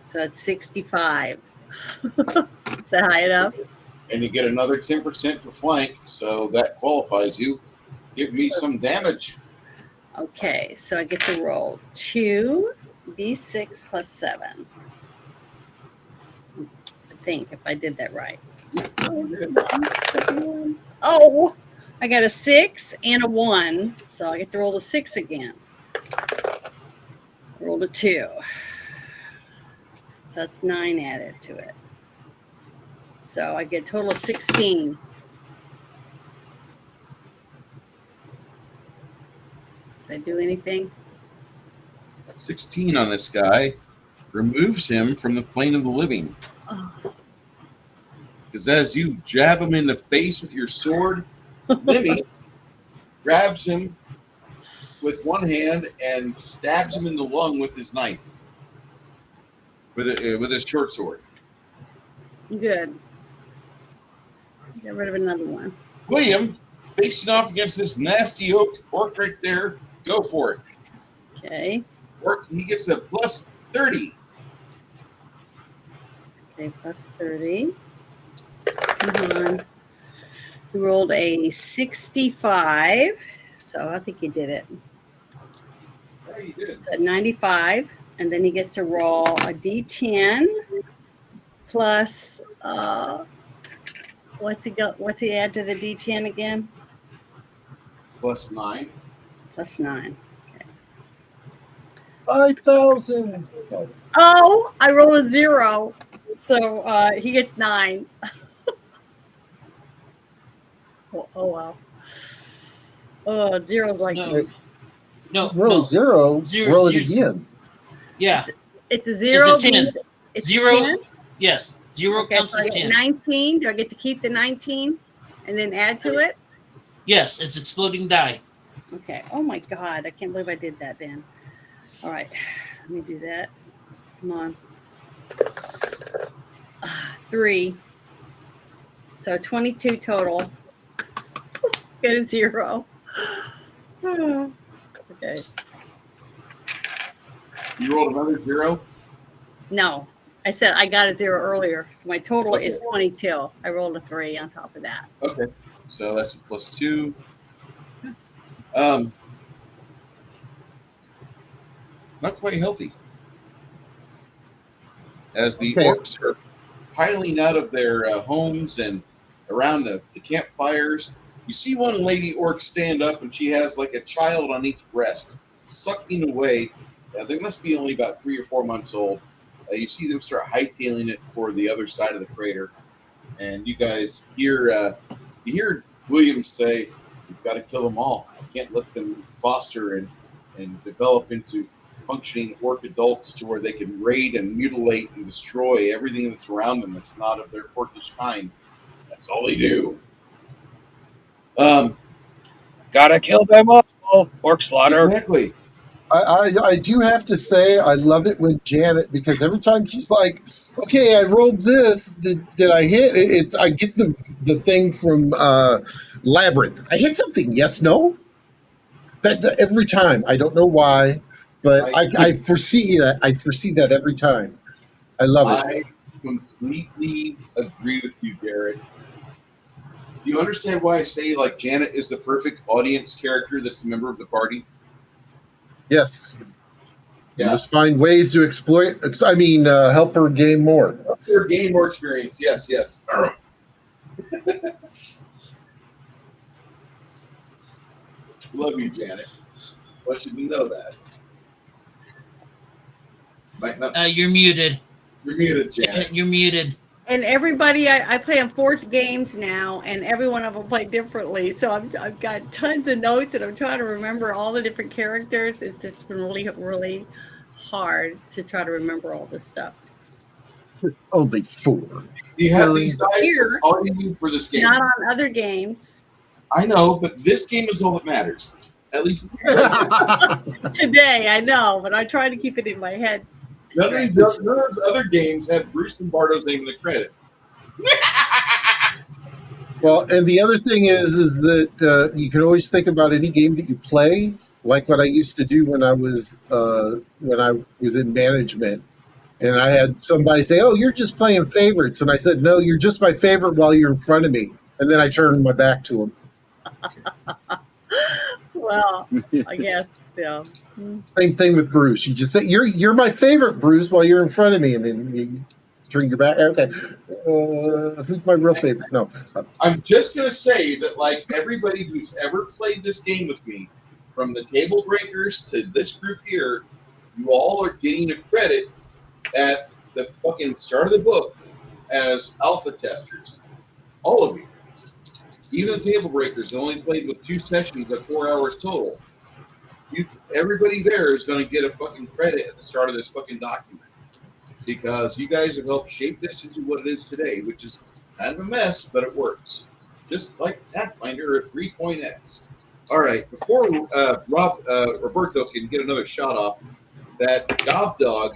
S1: So that's 65. Is that high enough?
S2: And you get another 10% for flank, so that qualifies you. Give me some damage.
S1: Okay, so I get to roll 2d6 plus 7. I think, if I did that right. Oh, I got a 6 and a 1, so I get to roll a 6 again. Rolled a 2. So that's 9 added to it. So I get a total of 16. Did I do anything?
S2: 16 on this guy removes him from the plane of the living.
S1: Oh.
S2: Because as you jab him in the face with your sword, Limmy grabs him with one hand and stabs him in the lung with his knife, with his short sword.
S1: Good. Get rid of another one.
S2: William, facing off against this nasty orc right there, go for it.
S1: Okay.
S2: Orc, he gets a plus 30.
S1: Okay, plus 30. Come on. We rolled a 65, so I think he did it.
S2: Yeah, you did.
S1: It's at 95, and then he gets to roll a d10 plus, what's he add to the d10 again?
S2: Plus 9.
S1: Plus 9.
S5: 5,000.
S1: Oh, I rolled a 0, so he gets 9. Oh wow. Oh, 0's like
S5: Roll 0.
S4: Zero,
S5: Roll it
S4: zero.
S5: again.
S4: Yeah,
S1: it's a 0.
S4: it's a 10.
S1: It's
S4: Zero.
S1: a 10?
S4: Yes, 0
S1: Okay,
S4: counts
S1: so I
S4: as
S1: get
S4: 10.
S1: 19. Do I get to keep the 19 and then add to it?
S4: Yes, it's exploding die.
S1: Okay. Oh my God. I can't believe I did that then. All right. Let me do that. Come on. 3. So 22 total. Get a 0. Okay.
S2: You rolled another 0?
S1: No. I said I got a 0 earlier. So my total is 22. I rolled a 3 on top of that.
S2: Okay. So that's a plus 2. Not quite healthy. As the orcs are piling out of their homes and around the campfires, you see one lady orc stand up, and she has like a child on each breast, sucking away. They must be only about 3 or 4 months old. You see them start hightailing it for the other side of the crater, and you guys hear William say, "We've got to kill them all. I can't let them foster and develop into functioning orc adults to where they can raid and mutilate and destroy everything that's around them that's not of their orcish kind. That's all they do."
S6: Gotta kill them all. Orc slaughter.
S2: Exactly.
S5: I do have to say I love it when Janet, because every time she's like, "Okay, I rolled this. Did I hit?" I get the thing from Labyrinth. I hit something. Yes, no. That every time. I don't know why, but I foresee that. I foresee that every time. I love it.
S2: I completely agree with you, Garrett. you understand why I say like Janet is the perfect audience character that's a member of the party?
S5: Yes. You
S2: Yeah.
S5: must find ways to help her gain more.
S2: Or gain more experience. Yes, yes. Love you, Janet. Why should we know that? Might not.
S4: You're muted.
S2: You're muted, Janet.
S4: You're muted.
S1: And everybody, I play on 4 games now, and every one of them play differently. So I've got tons of notes, and I'm trying to remember all the different characters. It's just been really, really hard to try to remember all this stuff.
S5: Only 4.
S2: You have these guys
S1: Here,
S2: all you need for this game.
S1: Not on other games.
S2: I know, but this game is all that matters. At least
S1: Today, I know, but I try to keep it in my head.
S2: none of the other games have Bruce Lombardo's name in the credits.
S5: Well, and the other thing is that you can always think about any game that you play, like what I used to do when I was in management, and I had somebody say, "Oh, you're just playing favorites," and I said, "No, you're just my favorite while you're in front of me," and then I turned my back to him.
S1: Well, I guess, yeah.
S5: Same thing with Bruce. You just say, "You're my favorite, Bruce," while you're in front of me, and then you turn your back. Okay, who's my real favorite? No,
S2: I'm just gonna say that, like everybody who's ever played this game with me, from the table breakers to this group here, you all are getting a credit at the fucking start of the book as alpha testers. All of you. Even the table breakers that only played with 2 sessions at 4 hours total. Everybody there is going to get a fucking credit at the start of this fucking document. Because you guys have helped shape this into what it is today, which is kind of a mess, but it works. Just like Pathfinder at 3.x. All right, before Roberto can get another shot off, that Gobdog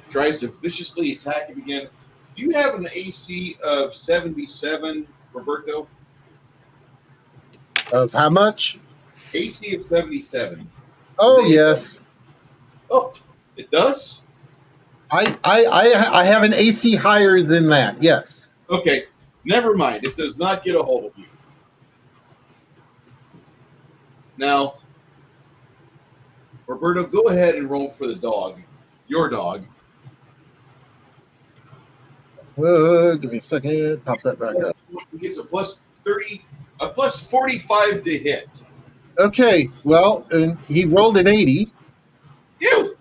S2: tries to viciously attack him again. Do you have an AC of 77, Roberto?
S5: of how much?
S2: AC of 77.
S5: Oh yes.
S2: Oh, it does?
S5: I have an AC higher than that. Yes.
S2: Okay, never mind. It does not get a hold of you. Now, Roberto, go ahead and roll for the dog. Your dog.
S5: Give me a second. Pop that back up.
S2: He gets a plus 30, a plus 45 to hit.
S5: Okay. Well, and he rolled an 80.
S2: You!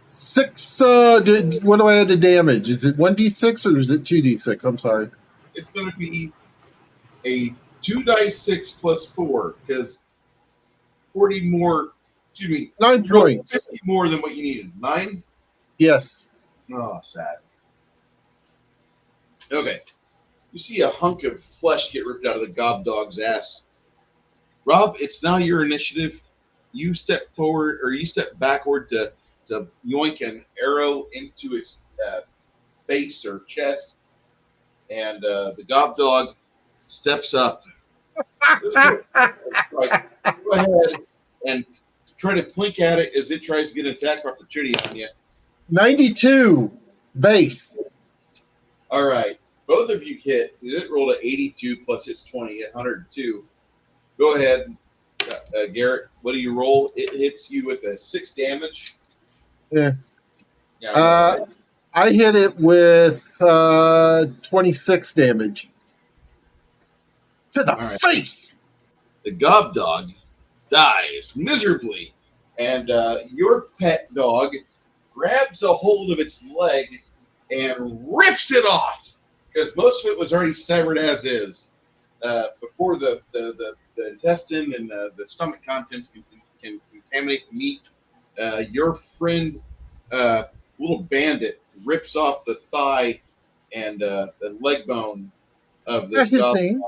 S5: 6. What do I add to damage? Is it 1d6 or is it 2d6? I'm sorry.
S2: It's going to be a 2d6 plus 4, because 40 more, excuse me,
S5: 9 points.
S2: 50 more than what you needed. 9?
S5: Yes.
S2: Oh, sad. Okay. You see a hunk of flesh get ripped out of the Gobdog's ass. Rob, it's now your initiative. You step forward, or you step backward to yoink an arrow into his face or chest, and the Gobdog steps up. Right. Go ahead and try to plink at it as it tries to get an attack of opportunity on you.
S5: 92 base.
S2: All right. Both of you hit. It rolled an 82 plus its 20, 102. Go ahead, Garrett. What do you roll? It hits you with a 6 damage.
S5: Yeah.
S2: Yeah.
S5: I hit it with 26 damage. To the face!
S2: The Gobdog dies miserably, and your pet dog grabs a hold of its leg and rips it off, because most of it was already severed as is. Before the intestine and the stomach contents can contaminate the meat, your friend, little bandit, rips off the thigh and the leg bone of this Gobdog.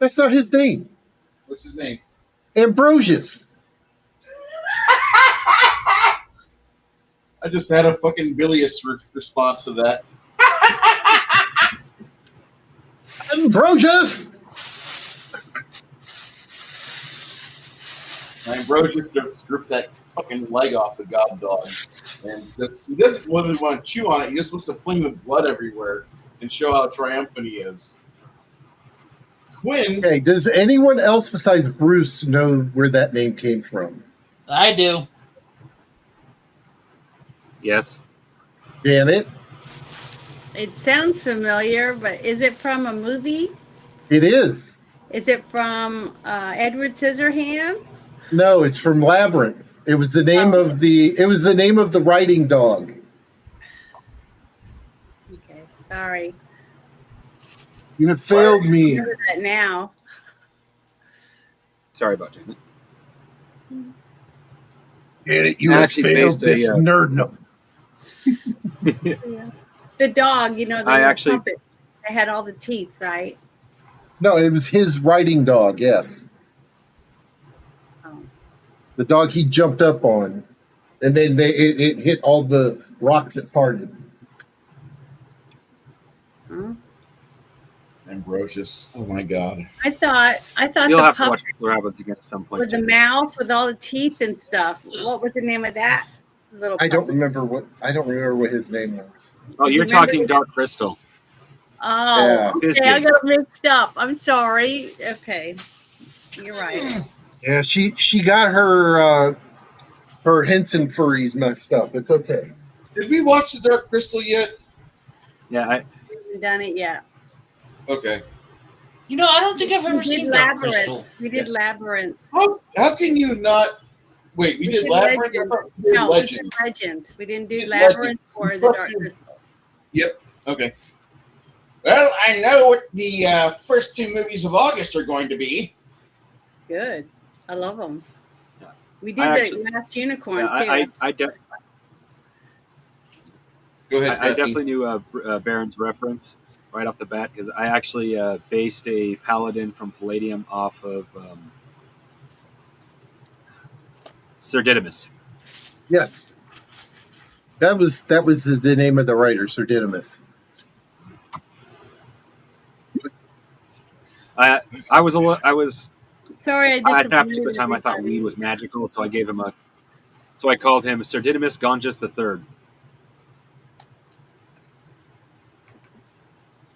S5: That's not his name.
S2: What's his name?
S5: Ambrosius.
S2: I just had a fucking bilious response to that.
S5: Ambrosius!
S2: Ambrosius just ripped that fucking leg off the Gobdog. And he doesn't really want to chew on it. He just wants to fling the blood everywhere. and show how triumphant he is. Quinn.
S5: Okay, does anyone else besides Bruce know where that name came from?
S4: I do.
S3: Yes.
S5: Janet?
S1: It sounds familiar, but is it from a movie?
S5: It is.
S1: Is it from Edward Scissorhands?
S5: No, it's from Labyrinth. It was the name of the. It was the name of the writing dog.
S1: Okay, sorry.
S5: You have failed me.
S1: Remember that now.
S3: Sorry about Janet.
S5: Janet, you
S3: I
S5: have
S3: actually
S5: failed
S3: based
S5: this
S3: a,
S5: nerd. No.
S1: Yeah. The dog, the
S3: I actually-
S1: puppet. They had all the teeth, right?
S5: No, it was his writing dog. Yes,
S1: Oh.
S5: the dog he jumped up on, and then it hit all the rocks it farted.
S1: Huh?
S2: Ambrosius. Oh my God.
S1: I thought
S3: You'll
S1: the
S3: have to
S1: puppet
S3: watch Labyrinth again at some point.
S1: with the
S3: Janet.
S1: mouth with all the teeth and stuff. What was the name of that little
S5: I don't
S1: puppet?
S5: remember what his name was.
S3: Oh,
S1: Do you
S3: you're
S1: remember
S3: talking
S1: the-
S3: Dark Crystal.
S1: Oh,
S5: Yeah.
S1: okay. I got mixed up. I'm sorry. Okay. You're right.
S5: Yeah, she got her hints and furries messed up. It's okay.
S2: Did we watch the Dark Crystal yet?
S3: Yeah,
S1: We haven't done it yet.
S2: Okay.
S4: You know, I don't think I've
S1: We
S4: ever
S1: did
S4: seen Dark
S1: Labyrinth.
S4: Crystal.
S1: We did Labyrinth.
S2: How can you not? Wait, we did Labyrinth.
S1: Legend.
S2: I thought we did
S1: No, we
S2: Legend.
S1: did Legend. We didn't do
S2: did
S1: Labyrinth or
S2: Legend.
S1: the Dark Crystal.
S2: Yep. Okay. Well, I know what the first two movies of August are going to be.
S1: Good. I love them.
S3: Yeah.
S1: We did
S3: I
S1: the
S3: actually-
S1: Last Unicorn
S3: yeah,
S1: too.
S2: Go ahead.
S3: I definitely knew Baron's reference right off the bat because I actually based a paladin from Palladium off of Sir Didymus.
S5: Yes, that was the name of the writer, Sir Didymus.
S3: I was
S1: Sorry, I
S3: at that
S1: disappointed
S3: particular time I thought
S1: everybody.
S3: weed was magical, so I gave him so I called him Sir Didymus Gonjus III.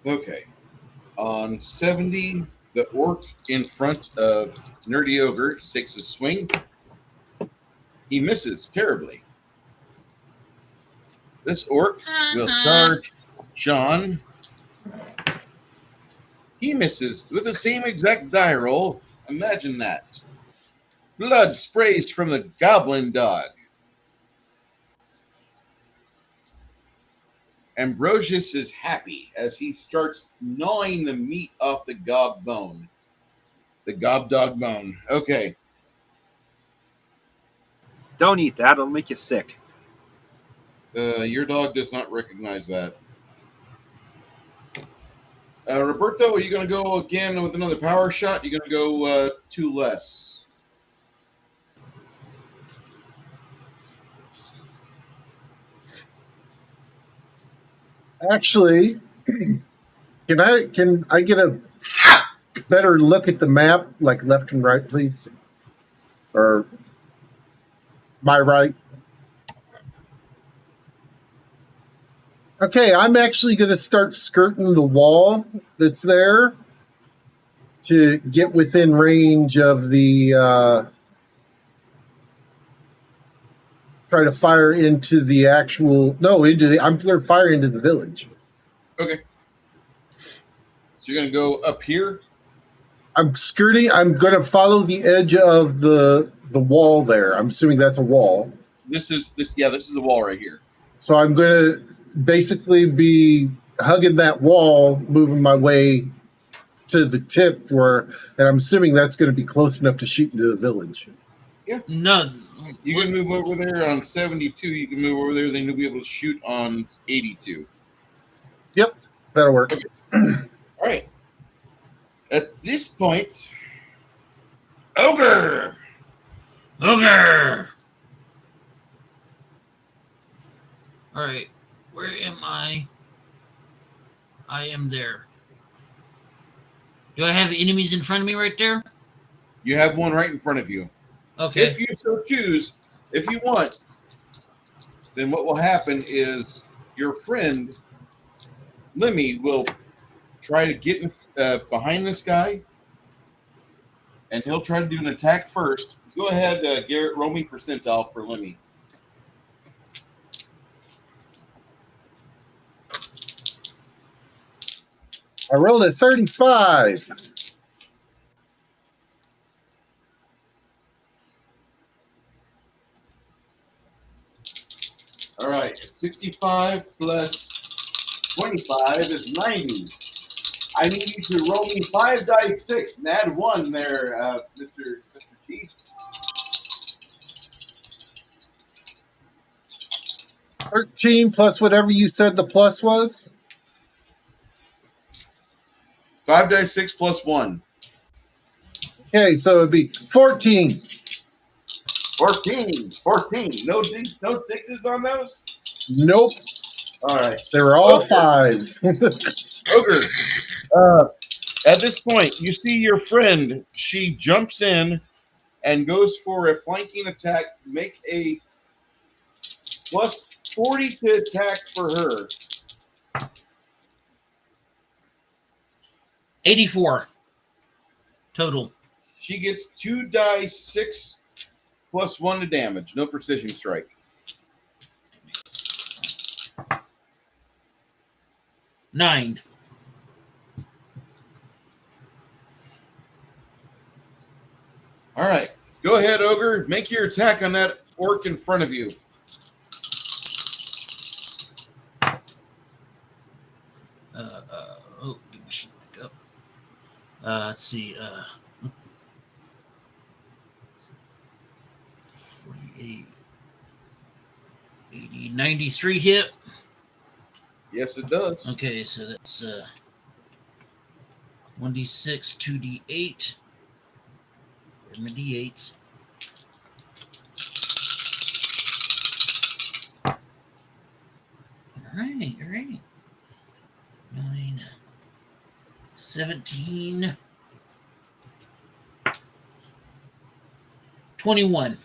S2: Okay. On 70, the orc in front of Nerdy Ogre takes a swing. He misses terribly. This orc will charge Sean. He misses with the same exact die roll. Imagine that. Blood sprays from the goblin dog. Ambrosius is happy as he starts gnawing the meat off the gob bone. The gob dog bone. Okay.
S3: Don't eat that; it'll make you sick.
S2: Your dog does not recognize that. Roberto, are you going to go again with another power shot? You're going to go 2 less.
S5: Actually, can I get a better look at the map, like left and right, please, or my right? Okay, I'm actually going to start skirting the wall that's there to get within range of the. Try to fire into the actual. No, I'm going to fire into the village.
S2: Okay. So you're going to go up here?
S5: I'm skirting. I'm going to follow the edge of the wall there. I'm assuming that's a wall.
S2: This is the wall right here.
S5: So I'm going to basically be hugging that wall, moving my way to the tip and I'm assuming that's going to be close enough to shoot into the village.
S4: No.
S2: You can move over there on 72. You can move over there, then you'll be able to shoot on 82.
S5: Yep, that'll work.
S2: Okay. All right. At this point, Ogre!
S4: Ogre! Alright, where am I? I am there. Do I have enemies in front of me right there?
S2: You have one right in front of you.
S4: Okay.
S2: If you so choose, if you want, then what will happen is your friend Lemmy will try to get behind this guy, and he'll try to do an attack first. Go ahead, Garrett. Roll me percentile for Lemmy.
S5: I rolled a 35.
S2: All right, 65 plus 25 is 90. I need you to roll me 5 dice 6 and add 1 there, Mr. Chief.
S5: 13 plus whatever you said the plus was.
S2: 5 dice 6 plus 1.
S5: Okay, so it'd be 14.
S2: 14. 14. No sixes on those?
S5: Nope.
S2: All right.
S5: They were all fives.
S2: Ogre. At this point, you see your friend. She jumps in and goes for a flanking attack. Make a plus 40 to attack for her.
S4: 84 total.
S2: She gets 2 die 6 plus 1 to damage. No precision strike.
S4: 9.
S2: All right. Go ahead, Ogre. Make your attack on that orc in front of you.
S4: Get my sheet back up. Let's see. 48, 80, 93 hit.
S2: Yes, it does.
S4: Okay, so that's 1d6, 2d8. Where's my d8s? All right. 9, 17, 21.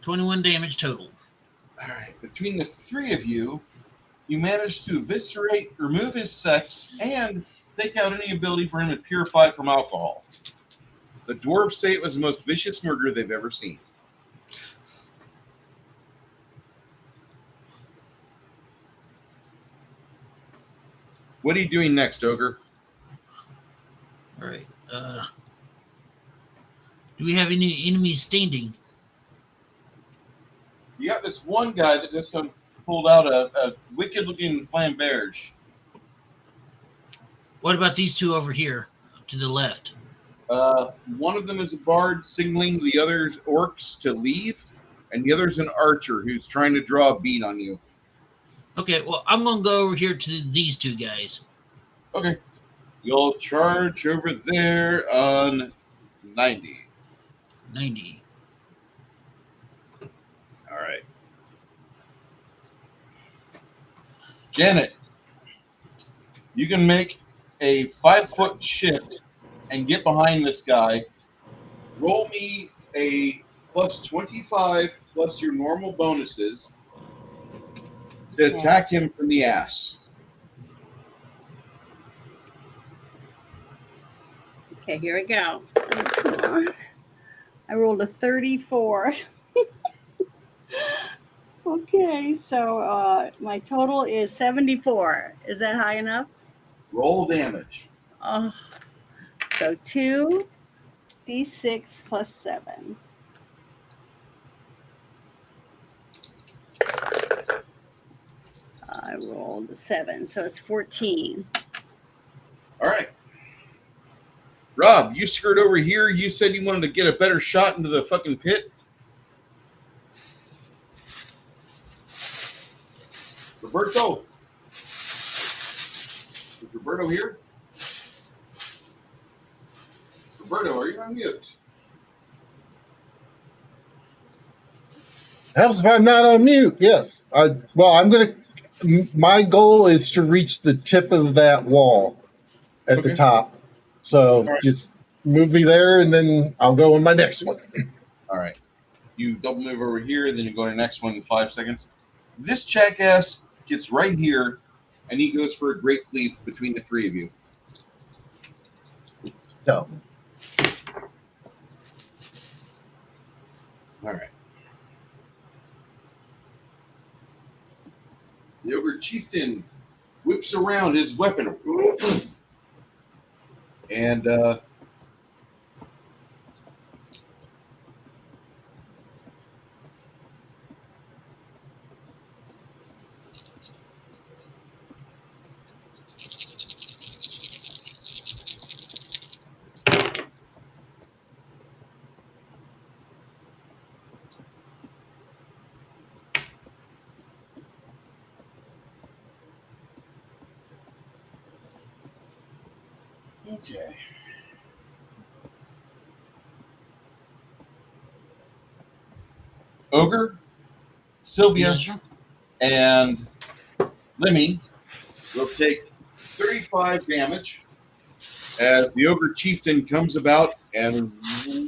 S4: 21 damage total.
S2: All right. Between the three of you, you managed to eviscerate, remove his sex, and take out any ability for him to purify from alcohol. The dwarves say it was the most vicious murder they've ever seen. What are you doing next, Ogre?
S4: All right. Do we have any enemies standing?
S2: You got this one guy that just pulled out a wicked-looking flamberge.
S4: What about these two over here to the left?
S2: One of them is a bard signaling the other orcs to leave, and the other's an archer who's trying to draw a bead on you.
S4: Okay, well, I'm going to go over here to these two guys.
S2: Okay. You'll charge over there on 90.
S4: 90.
S2: All right. Janet, you can make a 5-foot shift and get behind this guy. Roll me a plus 25 plus your normal bonuses to attack him from the ass.
S1: Okay, here we go. Come on. I rolled a 34. Okay, so my total is 74. Is that high enough?
S2: Roll damage.
S1: So 2d6 plus 7. I rolled a 7, so it's 14.
S2: All right. Rob, you skirt over here. You said you wanted to get a better shot into the fucking pit. Roberto. Is Roberto here? Roberto, are you on mute?
S5: Helps if I'm not on mute. Yes. My goal is to reach the tip of that wall at the top. So just move me there, and then I'll go in my next one.
S2: All right. You double move over here, then you go to the next one in 5 seconds. This jackass gets right here, and he goes for a great cleave between the three of you.
S5: It's dumb.
S2: All right. The ogre chieftain whips around his weapon, and okay. Ogre, Sylvia,
S4: Yes, sir.
S2: and Lemmy will take 35 damage as the ogre chieftain comes about and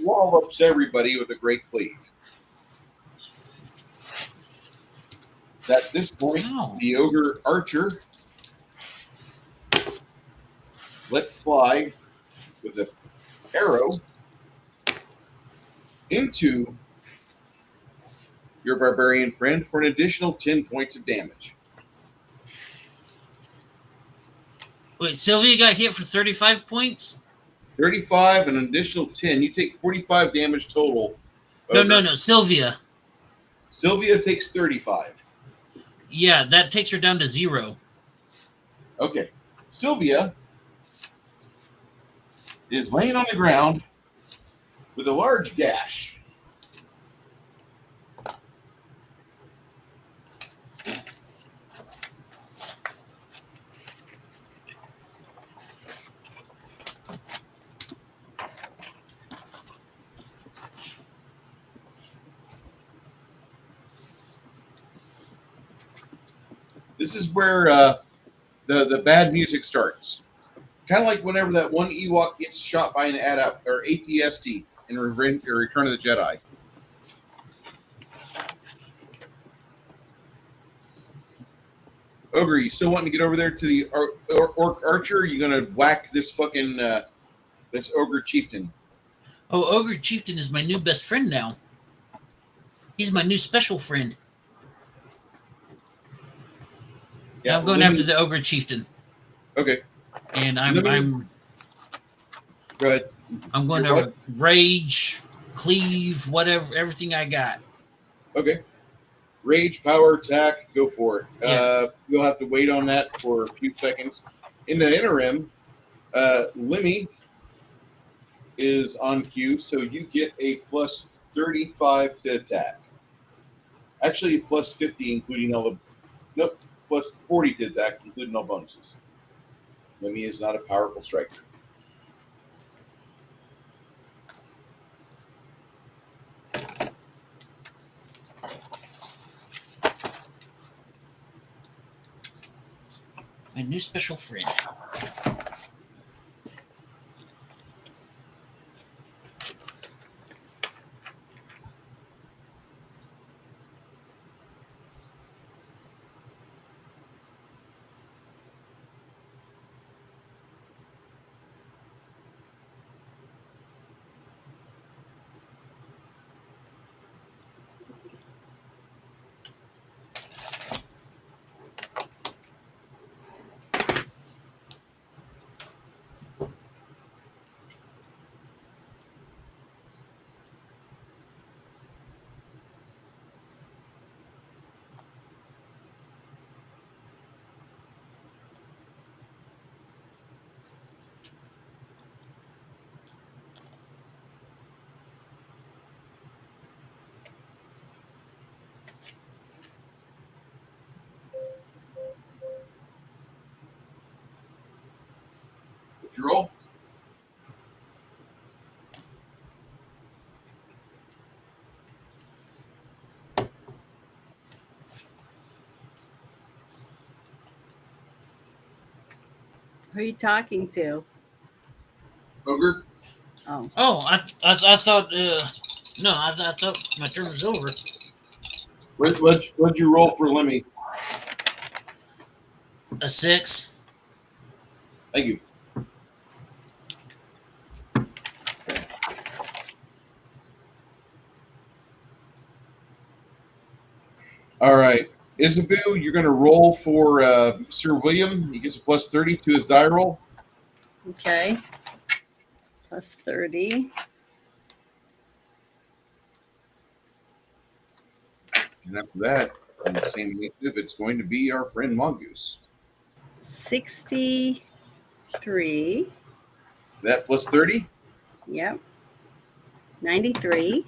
S2: wallops everybody with a great cleave. At this point,
S4: Wow.
S2: the ogre archer lets fly with an arrow into your barbarian friend for an additional 10 points of damage.
S4: Wait, Sylvia got hit for 35 points?
S2: 35 and an additional 10. You take 45 damage total.
S4: No, Sylvia.
S2: Sylvia takes 35.
S4: Yeah, that takes her down to 0.
S2: Okay. Sylvia is laying on the ground with a large gash. This is where the bad music starts. Kind of like whenever that one Ewok gets shot by an or ATST in Return of the Jedi. Ogre, you still wanting to get over there to the Orc Archer? Or are you going to whack this fucking this Ogre Chieftain?
S4: Oh, Ogre Chieftain is my new best friend now. He's my new special friend.
S2: Yeah,
S4: I'm going after the Ogre Chieftain.
S2: Okay.
S4: And
S2: Go ahead.
S4: I'm going to rage, cleave, whatever, everything I got.
S2: Okay. Rage, power, attack, go for it.
S4: Yeah.
S2: You'll have to wait on that for a few seconds. In the interim, Lemmy is on cue, so you get a plus 35 to attack. Actually, plus 50, including all the... Nope, plus 40 to attack, including all bonuses. Lemmy is not a powerful striker.
S4: My new special friend.
S2: What'd you roll?
S1: Who are you talking to?
S2: Ogre?
S1: Oh.
S4: Oh, I thought, no, I thought my turn was over.
S2: What'd you roll for Lemmy?
S4: A 6.
S2: Thank you. All right. Isabu, you're going to roll for Sir William. He gets a plus 30 to his die roll.
S1: Okay. Plus 30.
S2: And after that, on the same initiative, it's going to be our friend Mongoose.
S1: 63.
S2: That plus 30?
S1: Yep. 93.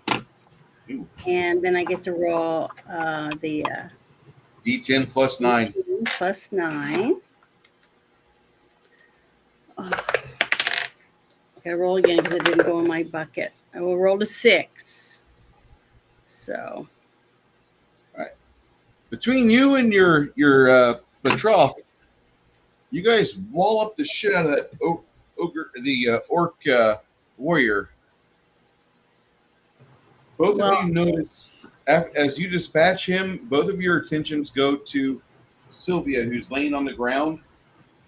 S2: Ooh.
S1: And then I get to roll the
S2: D10 plus 9.
S1: 18 plus 9. Oh. Okay, roll again because it didn't go in my bucket. I will roll a 6. So.
S2: All right. Between you and your betrothed, you guys wall up the shit out of that ogre, the orc warrior. Both of you notice, as you dispatch him, both of your attentions go to Sylvia, who's laying on the ground.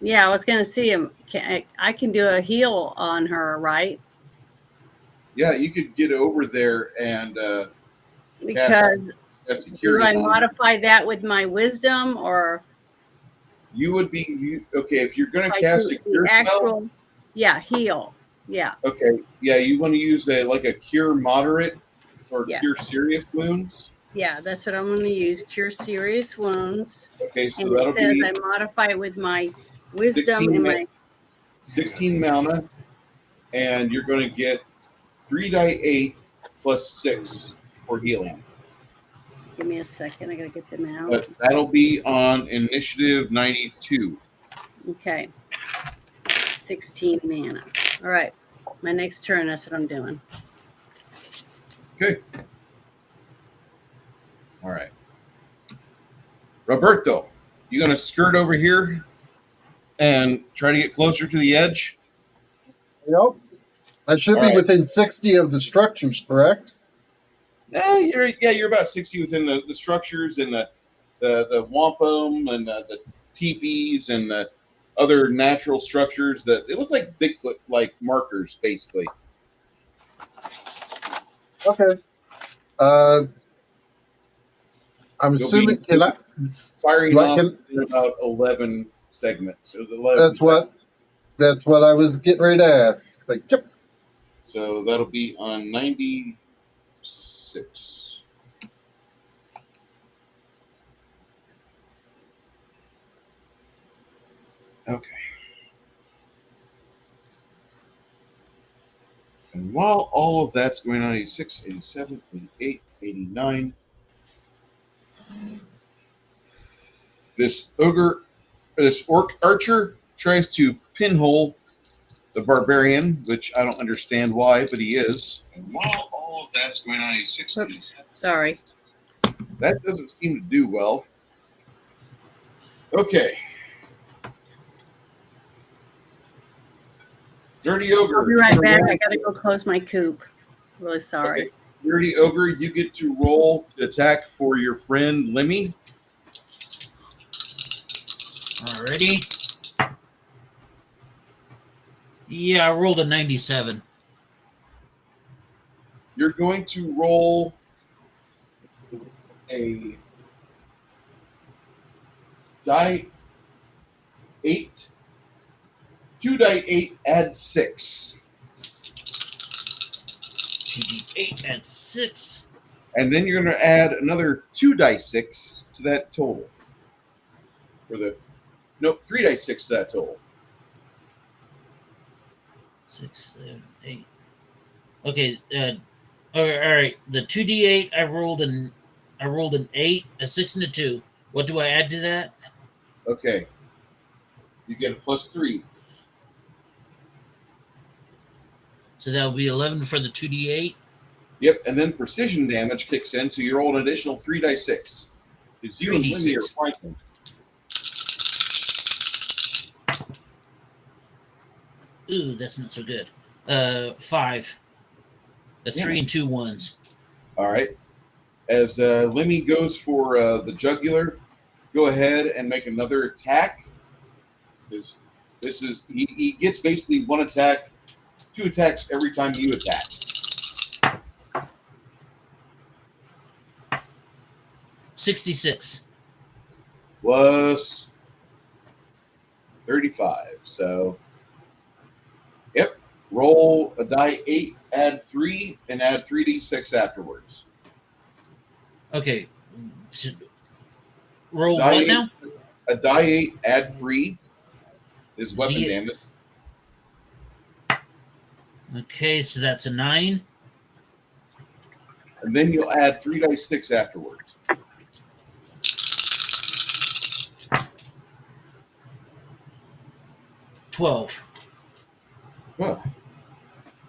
S1: Yeah, I was going to see him. I can do a heal on her, right?
S2: Yeah, you could get over there and
S1: because do I modify that with my wisdom, or
S2: you would be okay if you're going to cast a cure spell?
S1: Yeah, heal. Yeah.
S2: Okay. Yeah, you want to use a cure moderate or cure serious wounds.
S1: Yeah, that's what I'm going to use. Cure serious wounds.
S2: Okay, so
S1: and
S2: that'll
S1: it says
S2: be
S1: I modify it with my wisdom and my
S2: 16 mana, and you're going to get 3 die 8 plus 6 for healing.
S1: Give me a second. I got to get them out.
S2: But that'll be on initiative 92.
S1: Okay. 16 mana. All right. My next turn, that's what I'm doing.
S2: Okay. All right. Roberto, you going to skirt over here and try to get closer to the edge?
S5: Yep. I should be within 60 of the structures, correct?
S2: You're about 60 within the structures and the wampum and the teepees and the other natural structures that they look like Bigfoot like markers, basically.
S5: Okay. I'm assuming
S2: firing off in about 11 segments. So 11
S5: that's what I was getting ready to ask. Like, yep.
S2: So that'll be on 96. Okay. And while all of that's going on, 86, 87, 88, 89, this orc archer tries to pinhole the barbarian, which I don't understand why, but he is. And while all of that's going on, 86.
S1: Oops, sorry.
S2: That doesn't seem to do well. Okay. Dirty Ogre.
S1: I'll be right back. I gotta go close my coop. Really sorry.
S2: Okay. Dirty Ogre, you get to roll to attack for your friend Lemmy.
S4: Alrighty. Yeah, I rolled a 97.
S2: You're going to roll a die 8. 2 die 8, add 6.
S4: 2d8, add 6.
S2: And then you're going to add another 2 die 6 to that total. 3 die 6 to that total.
S4: 6, 7, 8. Okay, all right. The 2d8, I rolled an 8, a 6, and a 2. What do I add to that?
S2: Okay. You get a plus 3.
S4: So that will be 11 for the 2d8.
S2: Yep, and then precision damage kicks in, so you roll an additional 3 die 6. Because you and Lemmy are fighting.
S4: Ooh, that's not so good. 5. The 3 and 2 ones.
S2: All right. As Lemmy goes for the jugular, go ahead and make another attack. This is he gets basically 1 attack, 2 attacks every time you attack.
S4: 66.
S2: Plus 35. So, yep. Roll a die 8, add 3, and add 3d6 afterwards.
S4: Okay. Roll
S2: Die
S4: what
S2: 8,
S4: now?
S2: a die 8, add 3 is weapon
S4: D8.
S2: damage.
S4: Okay, so that's a 9.
S2: And then you'll add 3 dice 6 afterwards.
S4: $12.
S2: Huh.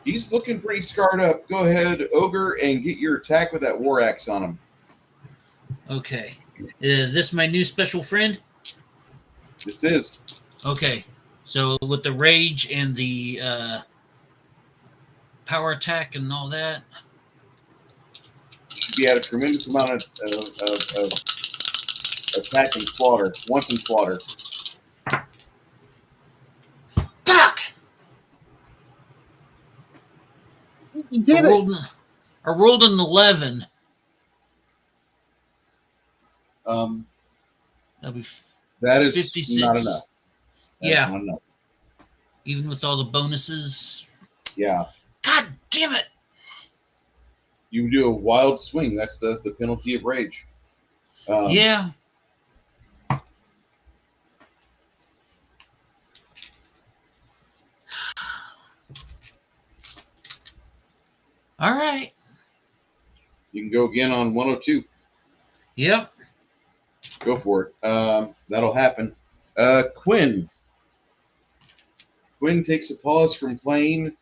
S2: He's looking pretty scarred up. Go ahead, Ogre, and get your attack with that war axe on him.
S4: Okay. This my new special friend?
S2: This is.
S4: Okay. So with the rage and the power attack and all that.
S2: Should be at a tremendous amount of attack and slaughter. Once and slaughter.
S4: Fuck!
S5: You did
S4: I
S5: it.
S4: rolled an 11. That'd be
S2: That is
S4: 56.
S2: not enough.
S4: Yeah.
S2: Not enough.
S4: Even with all the bonuses.
S2: Yeah.
S4: God damn it!
S2: You do a wild swing. That's the penalty of rage.
S4: Yeah. All right.
S2: You can go again on 102.
S4: Yep.
S2: Go for it. That'll happen. Quinn. Quinn takes a pause from playing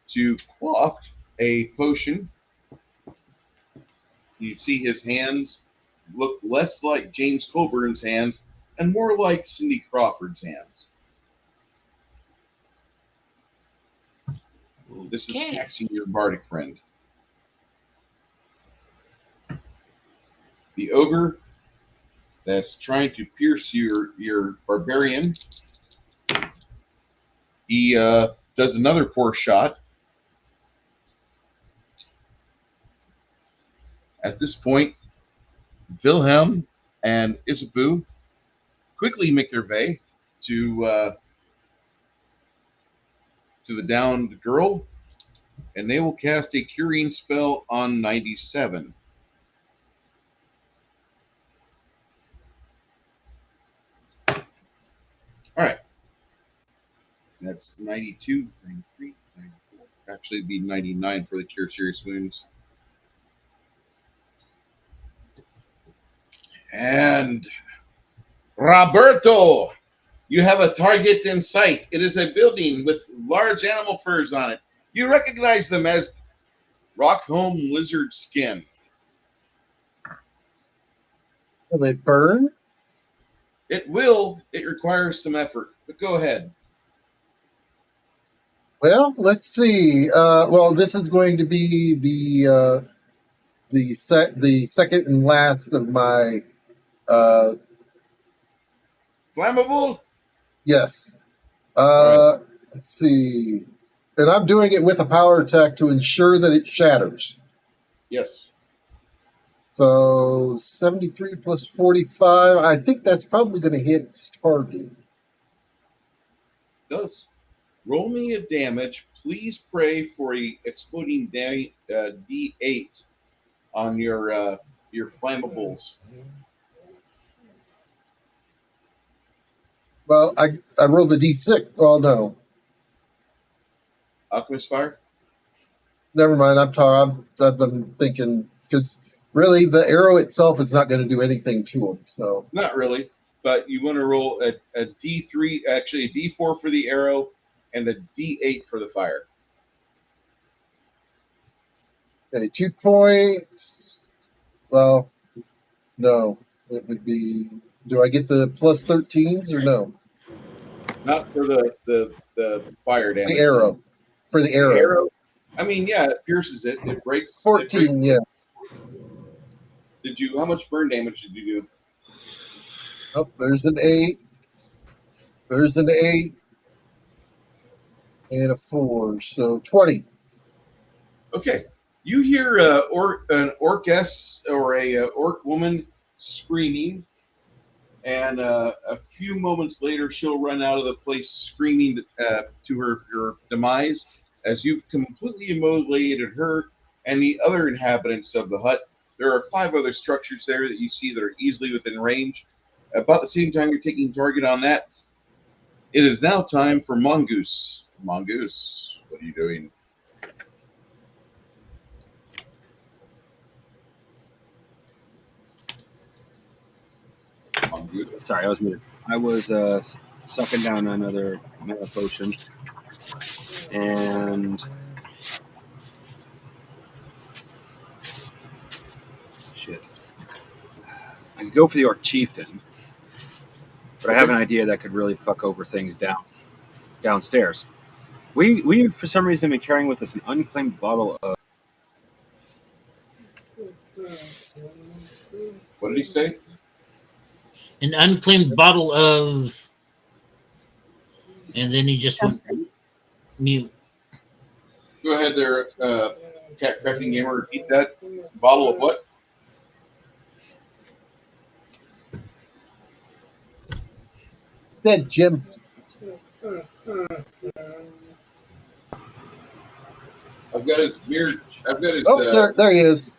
S2: to quaff a potion. You see his hands look less like James Colburn's hands and more like Cindy Crawford's hands. This is
S4: Okay.
S2: taxing your bardic friend. The ogre that's trying to pierce your barbarian. He does another poor shot. At this point, Wilhelm and Isabu quickly make their way to the downed girl, and they will cast a curing spell on 97. All right. That's 92, 93, 94. Actually, it'd be 99 for the cure serious wounds. And Roberto, you have a target in sight. It is a building with large animal furs on it. You recognize them as Rockholm lizard skin.
S5: Will they burn?
S2: It will. It requires some effort, but go ahead.
S5: Well, let's see. Well, this is going to be the second and last of my
S2: Flammable?
S5: yes.
S2: Right.
S5: Let's see. And I'm doing it with a power attack to ensure that it shatters.
S2: Yes.
S5: So 73 plus 45. I think that's probably going to hit its target.
S2: It does. Roll me a damage. Please pray for a exploding D8 on your flammables.
S5: Well, I rolled a D6. Oh, no.
S2: Alchemist fire?
S5: Never mind. I've been thinking, because really the arrow itself is not going to do anything to him. So
S2: Not really, but you want to roll a D3, actually a D4 for the arrow and a D8 for the fire.
S5: okay, 2 points. Well, no. It would be. Do I get the plus 13s or no?
S2: Not for the fire damage.
S5: The arrow. For the arrow.
S2: The arrow. I mean, yeah, it pierces it. It breaks.
S5: 14, yeah.
S2: How much burn damage did you do?
S5: Oh, there's an 8. There's an 8 and a 4, so 20.
S2: Okay. You hear an orcess or a orc woman screaming, and a few moments later, she'll run out of the place screaming to her demise as you've completely immolated her and the other inhabitants of the hut. There are 5 other structures there that you see that are easily within range. About the same time you're taking target on that, it is now time for Mongoose. Mongoose, what are you doing? Mongoose.
S3: Sorry, I was muted. I was sucking down another mana potion, and shit. I could go for the Orc Chieftain, but I have an idea that could really fuck over things downstairs. We for some reason have been carrying with us an unclaimed bottle of.
S2: What did he say?
S4: An unclaimed bottle of, and then he just went mute.
S2: Go ahead there, Cat Crafting Gamer. Repeat that. Bottle of what?
S5: It's dead, Jim.
S2: I've got his mirror. I've got his.
S5: Oh, there he is.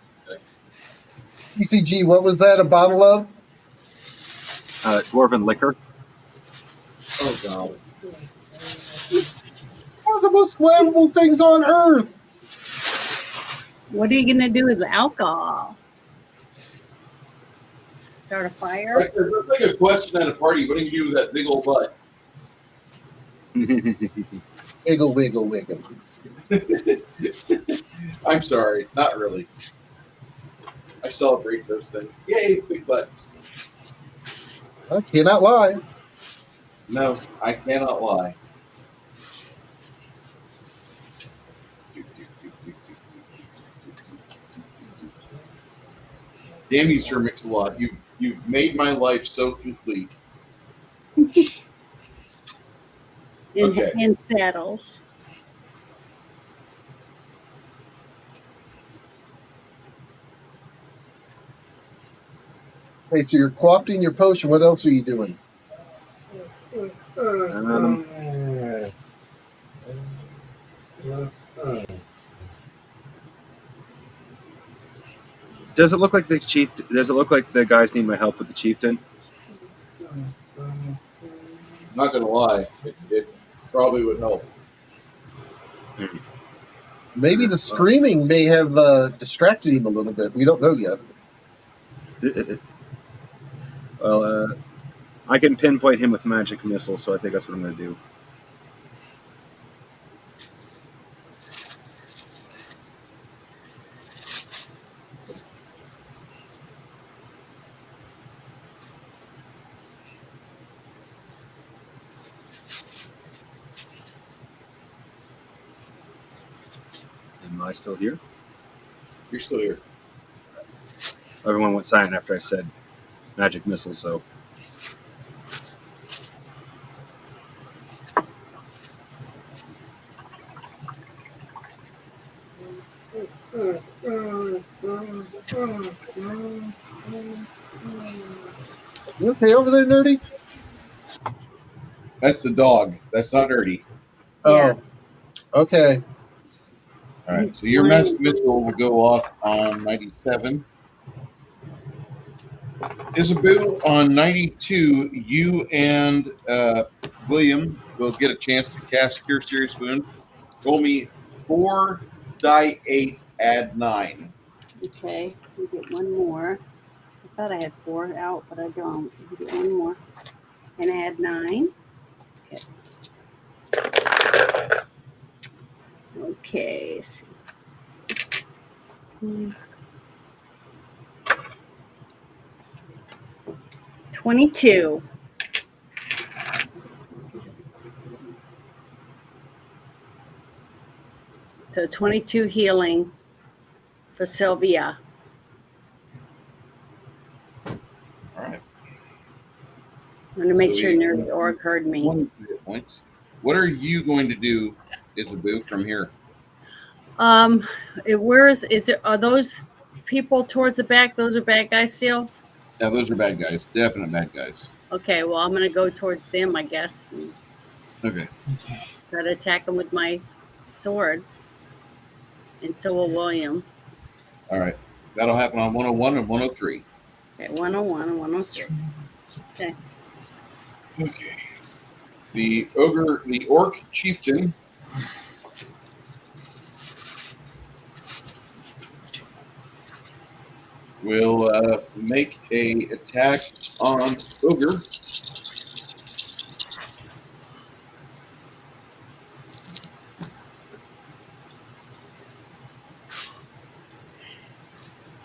S5: PCG, what was that, a bottle of?
S3: Dwarven liquor.
S2: Oh, God.
S5: One of the most flammable things on Earth.
S1: What are you going to do with the alcohol? Start a fire?
S2: Right, there's like a question at a party. What do you do with that big old butt?
S5: Wiggle, wiggle, wiggle.
S2: I'm sorry, not really. I celebrate those things. Yay, big butts.
S5: I cannot lie.
S2: No, I cannot lie. Damn you, Sir Mix-a-Lot. You've made my life so complete. Okay.
S1: In saddles.
S5: Hey, so you're quaffing your potion. What else are you doing?
S3: Does it look like the chief? Does it look like the guys need my help with the chieftain?
S2: Not gonna lie, it probably would help.
S5: Maybe the screaming may have distracted him a little bit. We don't know yet.
S3: Well, I can pinpoint him with magic missile, so I think that's what I'm going to do. Am I still here?
S2: You're still here.
S3: Everyone went silent after I said magic missile, so.
S5: You okay over there, Nerdy?
S2: That's the dog. That's not Nerdy.
S1: Yeah.
S5: Oh, okay.
S2: All right, so your magic missile will go off on 97. Isabu, on 92, you and William will get a chance to cast Cure Serious Wound. Roll me 4 die 8, add 9.
S1: Okay, we get one more. I thought I had 4 out, but I don't. We get one more. And add 9. Okay. Let's see. 22. So 22 healing for Sylvia.
S2: All right.
S1: want to make
S2: So
S1: sure
S2: we-
S1: Nerdy Orc heard me.
S2: 23 hit points. What are you going to do, Isabu, from here?
S1: Are those people towards the back? Those are bad guys still?
S2: Yeah, those are bad guys. Definite bad guys.
S1: Okay, well, I'm going to go towards them, I guess. And
S2: Okay.
S1: try to attack them with my sword. And so will William.
S2: All right. That'll happen on 101 and 103.
S1: Okay, 101 and 103. Okay.
S2: Okay. The orc chieftain will make a attack on ogre.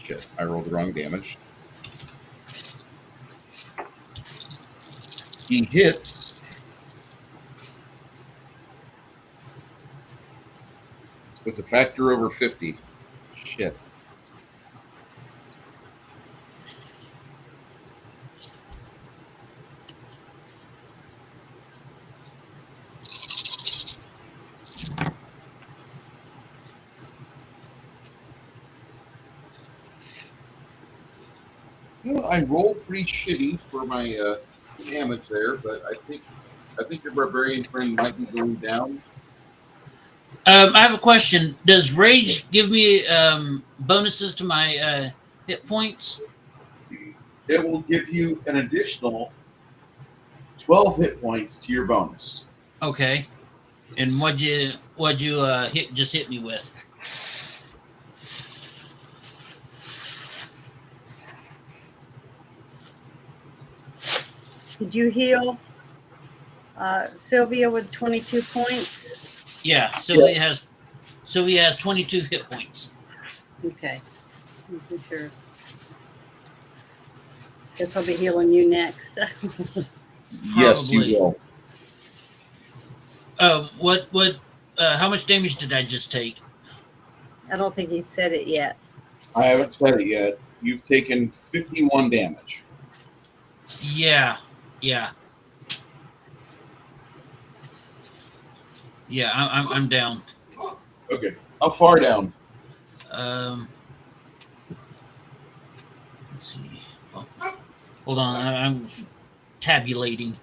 S2: Shit, I rolled the wrong damage. He hits with a factor over 50. Shit. Well, I rolled pretty shitty for my damage there, but I think your barbarian friend might be going down.
S4: I have a question. Does rage give me bonuses to my hit points?
S2: It will give you an additional 12 hit points to your bonus.
S4: Okay. And what'd you hit me with?
S1: Did you heal Sylvia with 22 points?
S4: Yeah, Sylvia has 22 hit points.
S1: Okay. I'm sure. Guess I'll be healing you next.
S2: Yes, you will.
S4: What how much damage did I just take?
S1: I don't think he said it yet.
S2: I haven't said it yet. You've taken 51 damage.
S4: Yeah. Yeah, I'm down.
S2: Okay. How far down?
S4: Let's see. Oh, hold on, I'm tabulating.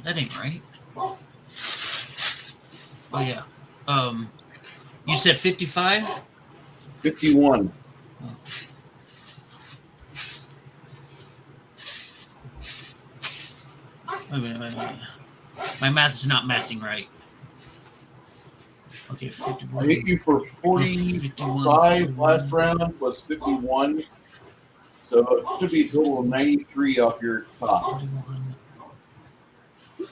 S4: That ain't right. Oh yeah. You said 55?
S2: 51.
S4: Wait a minute. My math is not mathing right. Okay, 51.
S2: I hit you for 45 last round plus 51. So it should be a total of 93 off your top.
S4: 41.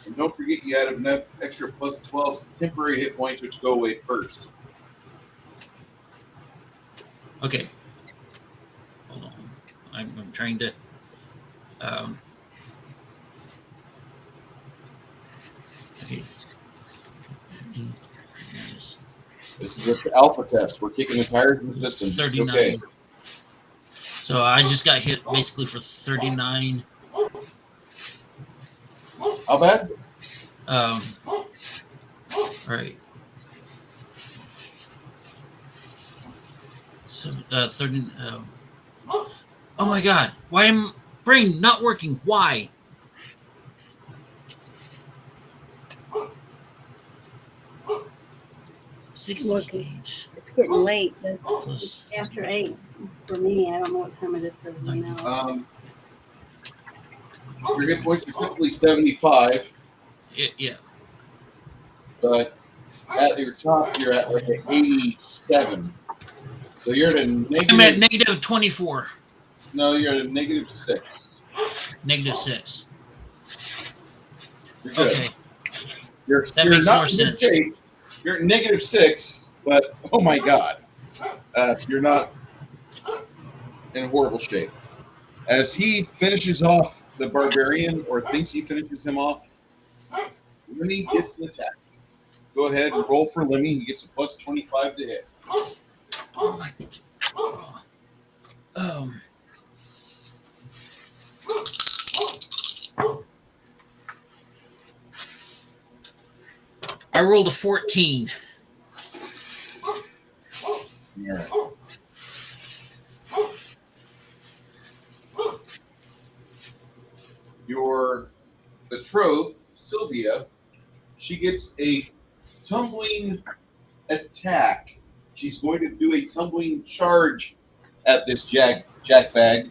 S2: And don't forget you add an extra plus 12 temporary hit points, which go away first.
S4: Okay. Hold on. I'm trying to. Okay. 15.
S2: This is just the alpha test. We're kicking the tires in the system.
S4: 39.
S2: Okay.
S4: So I just got hit basically for 39.
S2: How bad?
S4: All right. So 30. Oh my God! Why am brain not working? Why?
S1: Looking.
S4: 68
S1: It's getting late.
S4: plus
S1: It's after 8 for me. I don't know what time it is for everyone else.
S2: Your hit points are typically 75,
S4: yeah.
S2: but at your top, you're at like an 87. So you're at a negative.
S4: I'm at negative 24.
S2: No, you're at a negative 6.
S4: Negative 6.
S2: You're good.
S4: Okay.
S2: You're
S4: Makes
S2: not
S4: more
S2: in
S4: sense.
S2: good shape. You're at negative 6, but oh my God, you're not in horrible shape. As he finishes off the barbarian, or thinks he finishes him off, when he gets an attack. go ahead and roll for Lemmy. He gets a plus 25 to hit.
S4: Oh my. Um. I rolled a 14.
S2: Yeah. Your betrothed, Sylvia, she gets a tumbling attack. She's going to do a tumbling charge at this jackbag.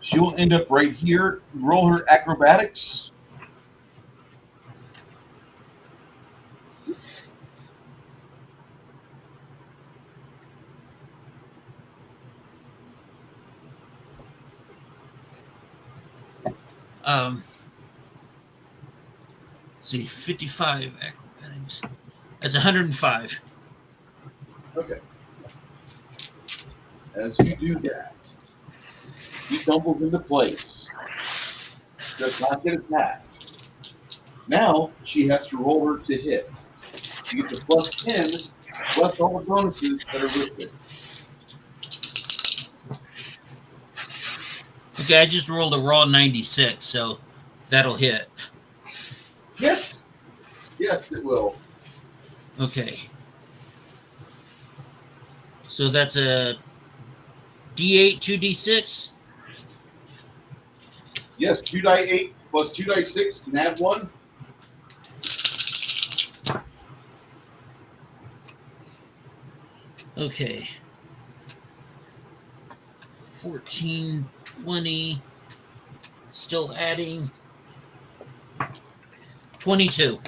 S2: She will end up right here. Roll her acrobatics.
S4: Let's see, 55 acrobatics. That's 105.
S2: Okay. As you do that, he tumbles into place. Does not get attacked. Now she has to roll her to hit. She gets a plus 10, plus all the bonuses that are with it.
S4: Okay, I just rolled a raw 96, so that'll hit.
S2: Yes. Yes, it will.
S4: Okay. So that's a D8, 2D6.
S2: Yes, 2 die 8 plus 2 die 6 can add 1.
S4: Okay. 14, 20. Still adding. 22.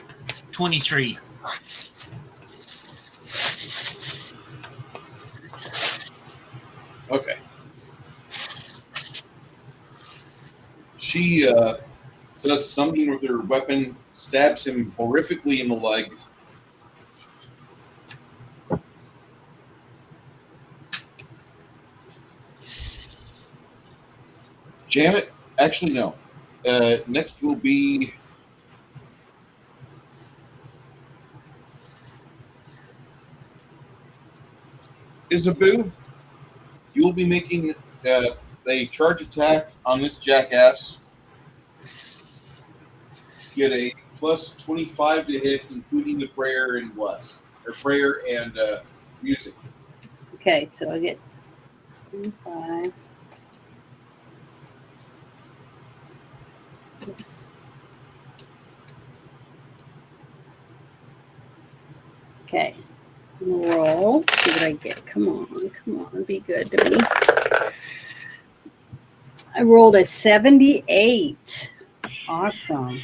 S4: 23.
S2: Okay. She does something with her weapon, stabs him horrifically in the leg. Janet, actually, no. Next will be Isabu. You will be making a charge attack on this jackass. Get a plus 25 to hit, including the prayer and what? Or prayer and music.
S1: Okay, so I get 25. Oops. Okay, I'm gonna roll. See what I get. Come on, be good to me. I rolled a 78. Awesome.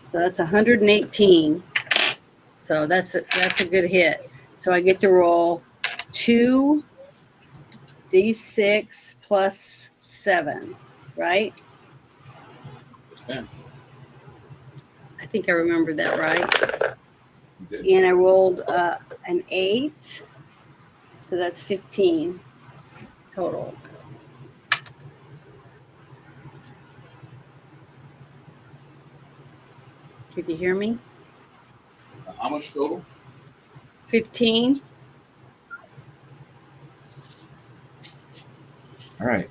S1: So that's 118. So that's a good hit. So I get to roll 2d6 plus 7, right?
S2: Yeah.
S1: I think I remember that right.
S2: You did.
S1: And I rolled an 8. So that's 15 total. Did you hear me?
S2: How much total?
S1: 15.
S2: All right.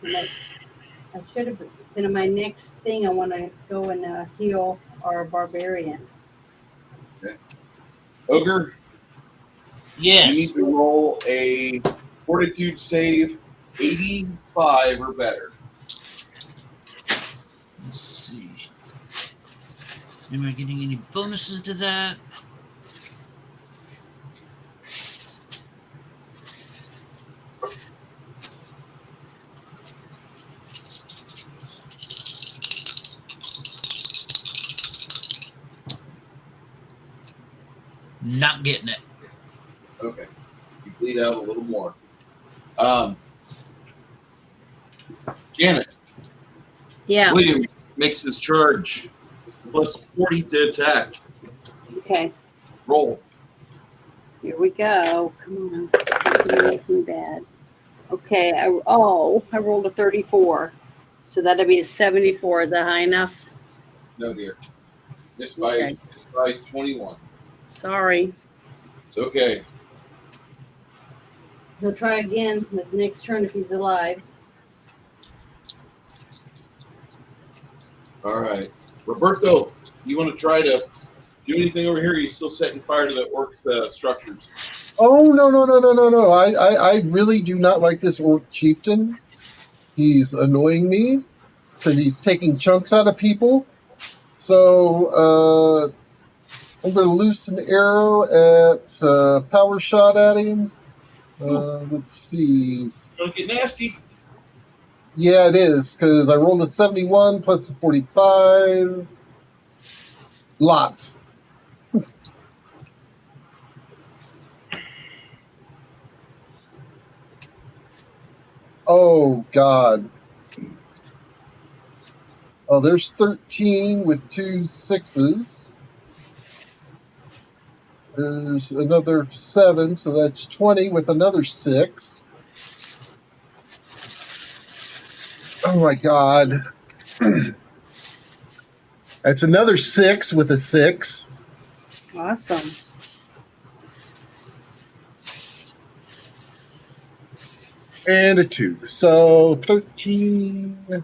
S1: I should have. In my next thing, I want to go and heal our barbarian.
S2: Okay. Ogre,
S4: Yes.
S2: you need to roll a fortitude save 85 or better.
S4: Let's see. Am I getting any bonuses to that? Not getting it.
S2: Okay. You bleed out a little more. Janet,
S1: Yeah.
S2: William makes his charge. Plus 40 to attack.
S1: Okay.
S2: Roll.
S1: Here we go. Come on. Don't do anything bad. Okay. I rolled a 34. So that'll be a 74. Is that high enough?
S2: No, dear. Missed
S1: Okay.
S2: by 21.
S1: Sorry.
S2: It's okay.
S1: He'll try again his next turn if he's alive.
S2: All right. Roberto, you want to try to do anything over here? Or are you still setting fire to the orc structures?
S5: Oh, no. I really do not like this orc chieftain. He's annoying me because he's taking chunks out of people. So I'm going to loose an arrow at power shot at him. Let's see.
S2: Don't get nasty.
S5: Yeah, it is, because I rolled a 71 plus a 45. Lots. Oh, God. Oh, there's 13 with 2 6s. There's another 7, so that's 20 with another 6. Oh, my God. That's another 6 with a 6.
S1: Awesome.
S5: And a 2. So 13,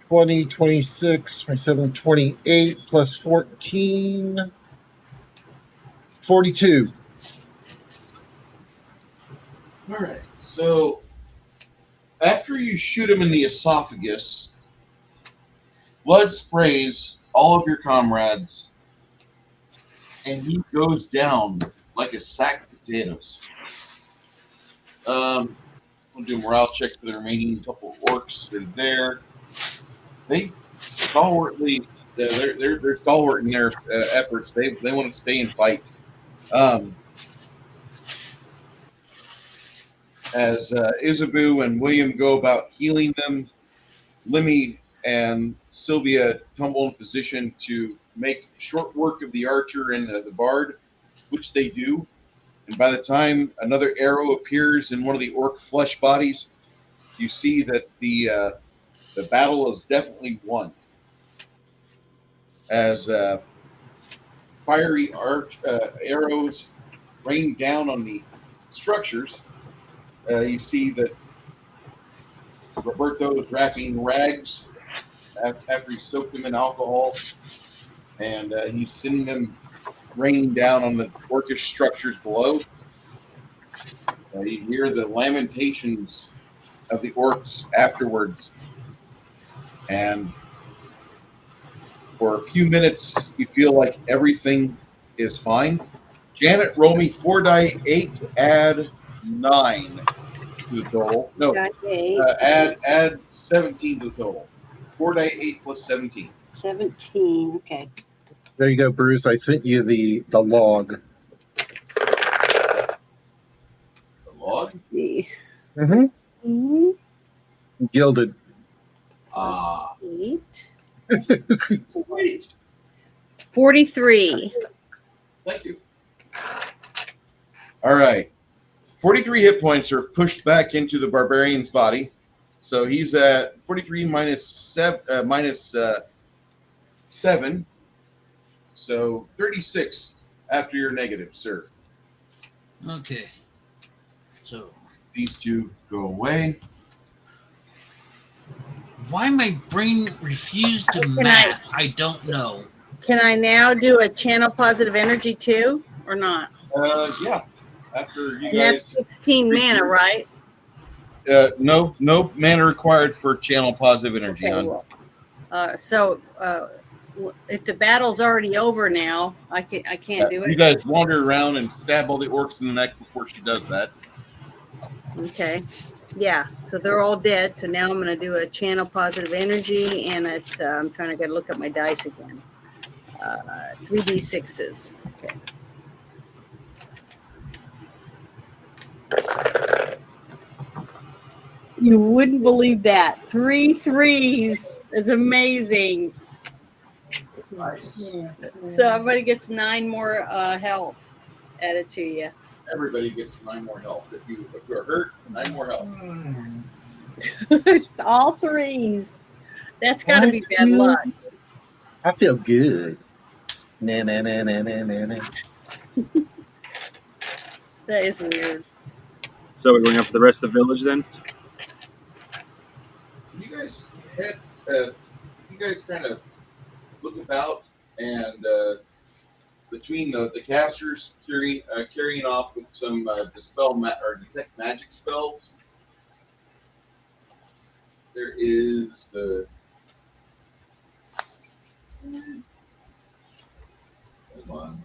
S5: 20, 26, 27, 28 plus 14, 42.
S2: All right. So after you shoot him in the esophagus, blood sprays all of your comrades, and he goes down like a sack of potatoes. We'll do a morale check for the remaining couple of orcs that are there. They stalwartly, they're stalwart in their efforts. They want to stay and fight. As Isabu and William go about healing them, Lemmy and Sylvia tumble in position to make short work of the archer and the bard, which they do. And by the time another arrow appears in one of the orc flesh bodies, you see that the battle is definitely won. As fiery arrows rain down on the structures, you see that Roberto is wrapping rags after he soaked them in alcohol, and he's sending them raining down on the orcish structures below. You hear the lamentations of the orcs afterwards, and for a few minutes you feel like everything is fine. Janet, roll me 4 die 8, add 9 to the total. No, add 17 to the total. 4 die 8 plus 17.
S1: 17. Okay.
S5: There you go, Bruce. I sent you the log.
S2: The log?
S1: Let's see.
S5: Mm-hmm. Gilded.
S2: Ah.
S1: 8.
S2: Wait.
S1: 43.
S2: Thank you. All right. 43 hit points are pushed back into the barbarian's body. So he's at 43 minus 7. So 36 after your negative, sir.
S4: Okay. So
S2: These two go away.
S4: why my brain refused to
S1: Can
S4: math, I don't know.
S1: Can I now do a channel positive energy too, or not?
S2: Yeah. After you
S1: And that's
S2: guys,
S1: 16 mana, right?
S2: no mana required for channel positive energy.
S1: Okay, well, if the battle's already over now, I can't do
S2: You
S1: it.
S2: guys wander around and stab all the orcs in the neck before she does that.
S1: Okay. Yeah. So they're all dead. So now I'm going to do a channel positive energy, and it's I'm trying to look at my dice again. 3d6s. Okay. You wouldn't believe that. 3 3s. It's amazing.
S2: Nice.
S1: So everybody gets 9 more health added to you.
S2: Everybody gets 9 more health. If you're hurt, 9 more health.
S1: All threes. That's got to be bad luck.
S5: I feel good. Nah, nah, nah, nah, nah, nah, nah.
S1: That is weird.
S3: So we're going up to the rest of the village then?
S2: You guys head. You guys kind of look about, and between the casters carrying off with some dispel or detect magic spells, there is the. Hold on.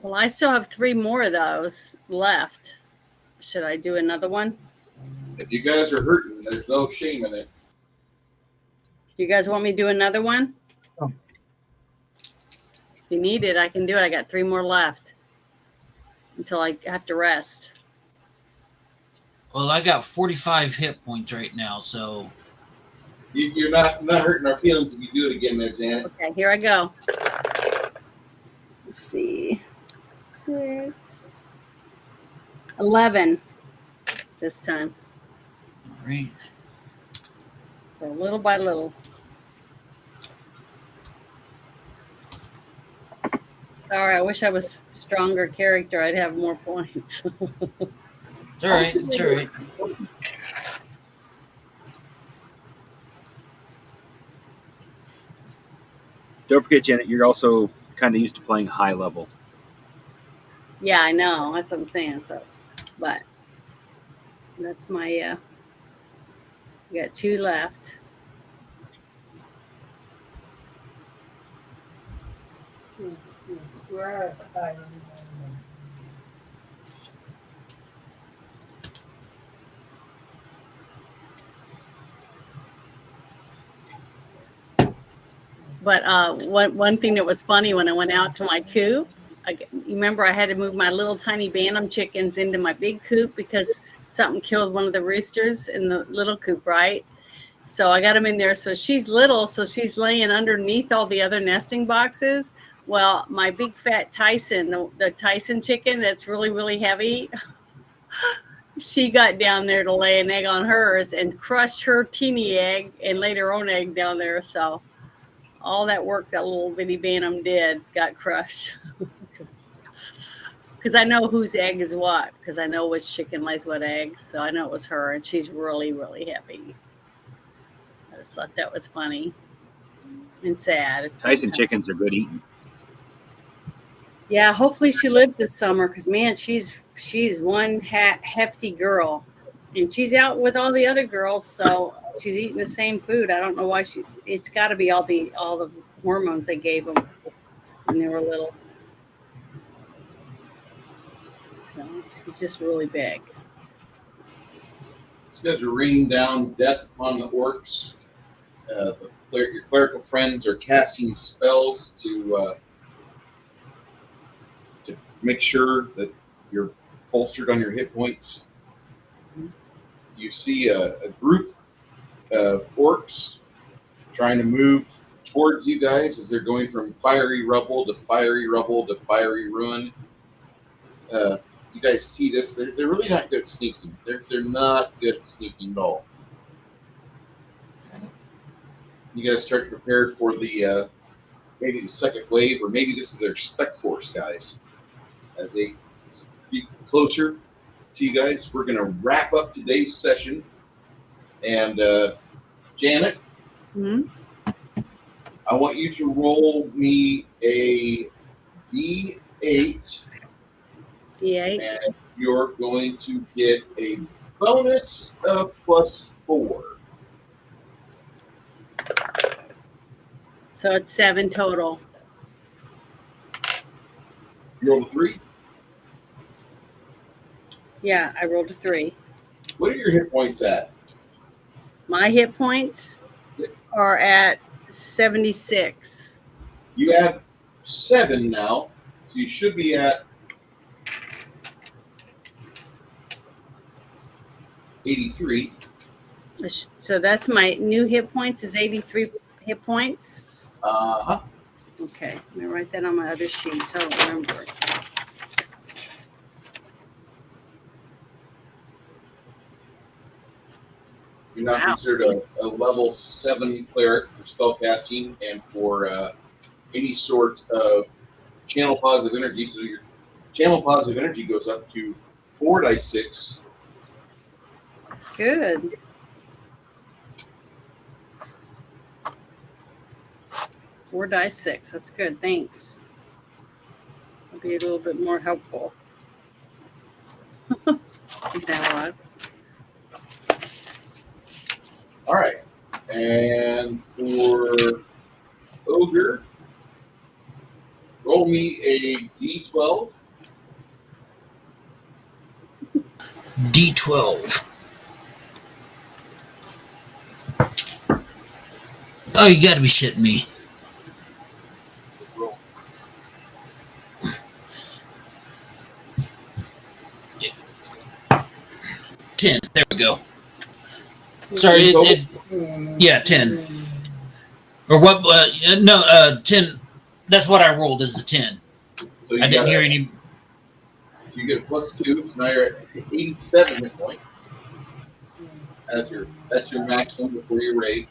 S1: Well, I still have 3 more of those left. Should I do another one?
S2: If you guys are hurting, there's no shame in it.
S1: You guys want me to do another one?
S5: Oh.
S1: If you need it, I can do it. I got 3 more left until I have to rest.
S4: Well, I got 45 hit points right now, so
S2: You're not hurting our feelings if you do it again, there, Janet.
S1: Okay, here I go. Let's see. 6, 11 this time.
S4: all right.
S1: So little by little. Sorry, I wish I was a stronger character. I'd have more points.
S4: It's all right. It's all right.
S3: Don't forget, Janet, you're also kind of used to playing high level.
S1: Yeah, I know. That's what I'm saying. So, but that's my. We got 2 left. But one thing that was funny when I went out to my coop, you remember I had to move my little tiny bantam chickens into my big coop because something killed one of the roosters in the little coop, right? So I got them in there. So she's little, so she's laying underneath all the other nesting boxes. Well, my big fat Tyson, the Tyson chicken that's really, really heavy, she got down there to lay an egg on hers and crushed her teeny egg and laid her own egg down there. So all that work that little bitty bantam did got crushed. Because I know whose egg is what, because I know which chicken lays what eggs. So I know it was her, and she's really, really heavy. I just thought that was funny and sad.
S3: Tyson chickens are good eating.
S1: Yeah, hopefully she lives this summer because, man, she's one hefty girl. And she's out with all the other girls, so she's eating the same food. I don't know why it's got to be all the hormones they gave them when they were little. So she's just really big.
S2: You guys are raining down death upon the orcs. Your clerical friends are casting spells to make sure that you're bolstered on your hit points. You see a group of orcs trying to move towards you guys as they're going from fiery rubble to fiery rubble to fiery ruin. You guys see this? They're really not good at sneaking. They're not good at sneaking at all. You guys start to prepare for the maybe the second wave, or maybe this is their spec force guys. As they get closer to you guys, we're going to wrap up today's session. And Janet, I want you to roll me a D8.
S1: D8.
S2: And you're going to get a bonus of +4.
S1: So it's 7 total.
S2: You rolled a 3?
S1: Yeah, I rolled a 3.
S2: What are your hit points at?
S1: My hit points are at 76.
S2: You add 7 now, so you should be at 83.
S1: So that's my new hit points is 83 hit points.
S2: Uh-huh.
S1: Okay, let me write that on my other sheet so I'll remember.
S2: You're not considered a level 7 cleric for spellcasting and for any sort of channel positive energy. So your channel positive energy goes up to 4 dice 6.
S1: Good. Four dice 6. That's good. Thanks. I'll be a little bit more helpful. That
S2: All right. And for Ogre, roll me a d12.
S4: D12. Oh, you gotta be shitting me.
S2: Roll.
S4: Ten. There we go. Sorry, yeah, 10. Or what? No, 10. That's what I rolled as a 10.
S2: So
S4: I didn't hear any.
S2: You get a +2, so now you're at 87 hit points. That's your maximum before you rage.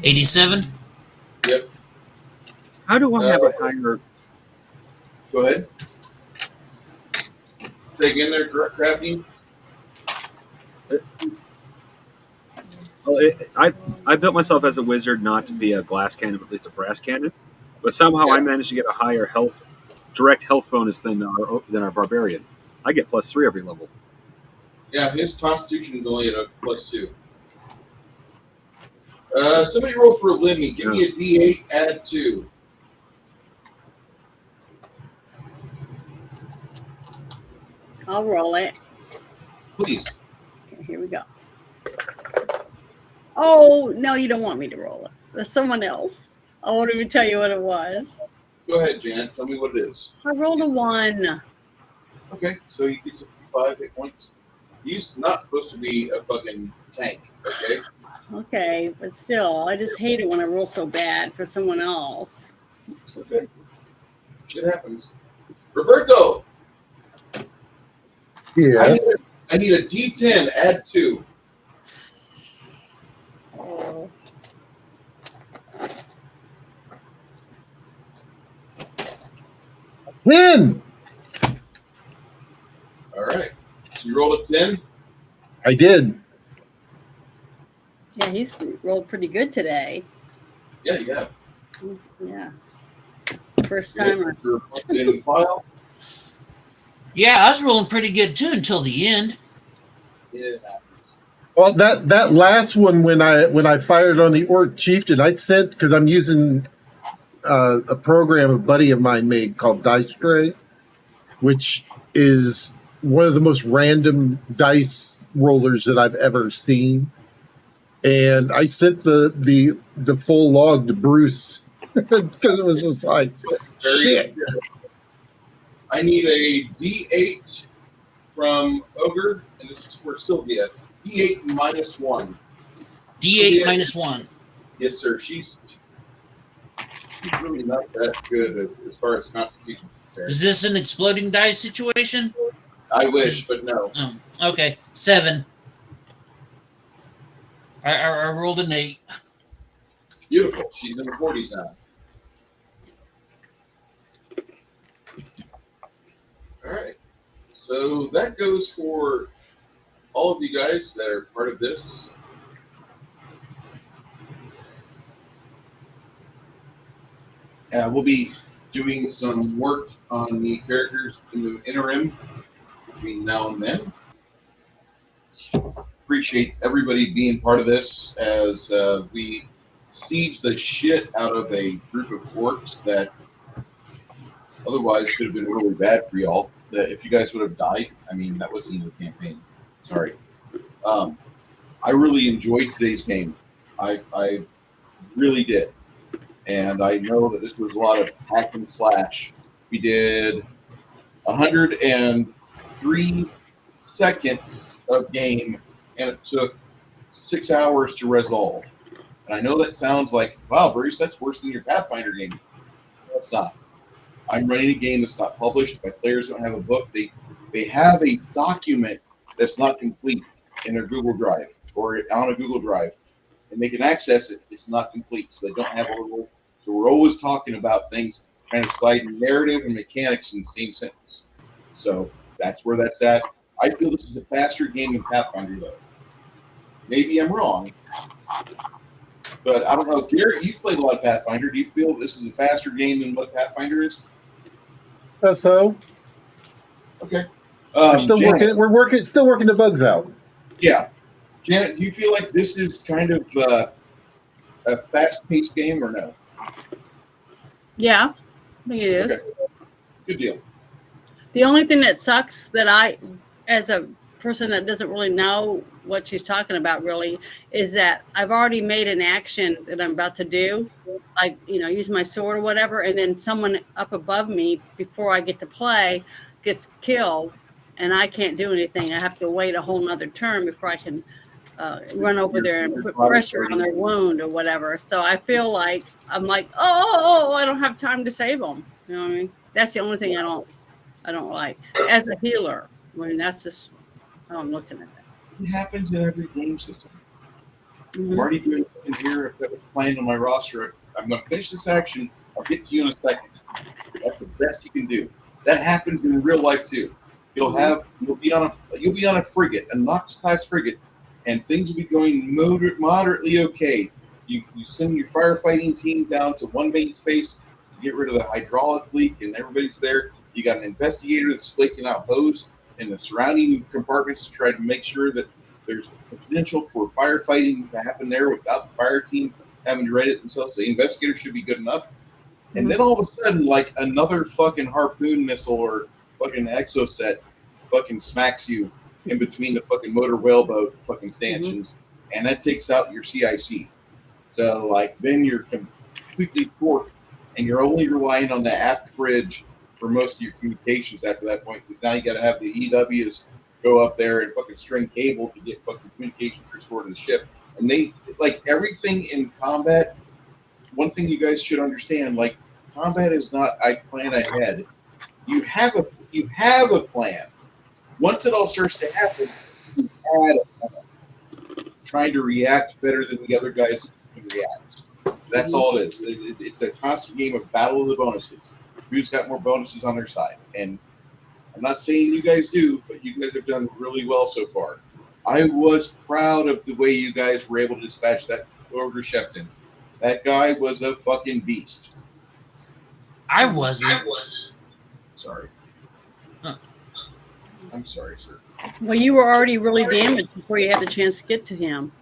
S4: $87.
S2: Yep.
S3: How do I have a higher?
S2: Go ahead. Say again there, crafting.
S3: Well, I built myself as a wizard not to be a glass cannon, but at least a brass cannon. But somehow I managed to get a higher direct health bonus than our barbarian. I get +3 every level.
S2: Yeah, his constitution is only at a +2. Somebody roll for Limmy. Give me a D8, add 2.
S1: I'll roll it.
S2: Please.
S1: Okay, here we go. Oh, no, you don't want me to roll it. That's someone else. I won't even tell you what it was.
S2: Go ahead, Jan. Tell me what it is.
S1: I rolled a 1.
S2: Okay, so you get 65 hit points. He's not supposed to be a fucking tank, okay?
S1: Okay, but still, I just hate it when I roll so bad for someone else.
S2: It's okay. Shit happens. Roberto!
S5: Yes.
S2: I need a D10, add 2.
S1: Oh.
S5: Win!
S2: All right. So you rolled a 10?
S5: I did.
S1: Yeah, he's rolled pretty good today.
S2: Yeah, you have.
S1: Yeah. First timer.
S2: Any file?
S4: Yeah, I was rolling pretty good too until the end.
S2: Yeah, it happens.
S5: Well, that last one when I fired on the Orc Chieftain, I sent, because I'm using a program a buddy of mine made called Dice Tray, which is one of the most random dice rollers that I've ever seen. And I sent the full log to Bruce because it was just like, shit.
S2: I need a D8 from Ogre, and this is for Sylvia. D8 -1.
S4: D8 -1.
S2: Yes, sir. She's really not that good as far as constitution is concerned.
S4: Is this an exploding dice situation?
S2: I wish, but no.
S4: Oh, okay. 7. I rolled an 8.
S2: Beautiful. She's in the 40s now. All right. So that goes for all of you guys that are part of this. We'll be doing some work on the characters in the interim between now and then. Appreciate everybody being part of this as we siege the shit out of a group of orcs that otherwise could have been really bad for y'all. That if you guys would have died, I mean, that wasn't even a campaign. Sorry. I really enjoyed today's game. I really did. And I know that this was a lot of hack and slash. We did 103 seconds of game, and it took 6 hours to resolve. And I know that sounds like, wow, Bruce, that's worse than your Pathfinder game. No, it's not. I'm running a game that's not published. My players don't have a book. They have a document that's not complete in their Google Drive or on a Google Drive, and they can access it. It's not complete, so they don't have all the rules. So we're always talking about things kind of sliding narrative and mechanics in the same sentence. So that's where that's at. I feel this is a faster game than Pathfinder, though. Maybe I'm wrong, but I don't know. Garrett, you've played a lot of Pathfinder. Do you feel this is a faster game than what Pathfinder is?
S5: So
S2: Okay.
S5: we're still
S2: Janet,
S5: working. Still working the bugs out.
S2: Yeah. Janet, do you feel like this is kind of a fast-paced game or no?
S1: Yeah, I think it is.
S2: Okay. Good deal.
S1: The only thing that sucks that I, as a person that doesn't really know what she's talking about really, is that I've already made an action that I'm about to do, like, use my sword or whatever, and then someone up above me before I get to play gets killed, and I can't do anything. I have to wait a whole nother turn before I can run over there and put pressure on their wound or whatever. So I feel like I'm like, oh, I don't have time to save them. You know what I mean? That's the only thing I don't like as a healer. I mean, that's just how I'm looking at that.
S2: It happens in every game system.
S1: Mhm.
S2: I'm already doing something here. I've got a plan on my roster. I'm going to finish this action. I'll get to you in a second. That's the best you can do. That happens in real life too. You'll be on a frigate, a Nox class frigate, and things will be going moderately okay. You send your firefighting team down to one main space to get rid of the hydraulic leak, and everybody's there. You got an investigator that's flaking out hose in the surrounding compartments to try to make sure that there's potential for firefighting to happen there without the fire team having to write it themselves. The investigator should be good enough. And then all of a sudden, like another fucking harpoon missile or fucking exoset fucking smacks you in between the fucking motor whaleboat fucking stanchions, and that takes out your CIC. So, like, then you're completely forked, and you're only relying on the aft bridge for most of your communications after that point, because now you got to have the EWs go up there and fucking string cable to get fucking communications restored to the ship. And they, like, everything in combat, one thing you guys should understand, like, combat is not I plan ahead. You have a plan. Once it all starts to happen, you add a plan. Trying to react better than the other guys can react. That's all it is. It's a constant game of battle of the bonuses. Who's got more bonuses on their side? And I'm not saying you guys do, but you guys have done really well so far. I was proud of the way you guys were able to dispatch that Ogre Shepton. That guy was a fucking beast.
S4: I wasn't.
S2: Sorry.
S4: Huh.
S2: I'm sorry, sir.
S1: Well, you were already really damaged before you had the chance to get to him.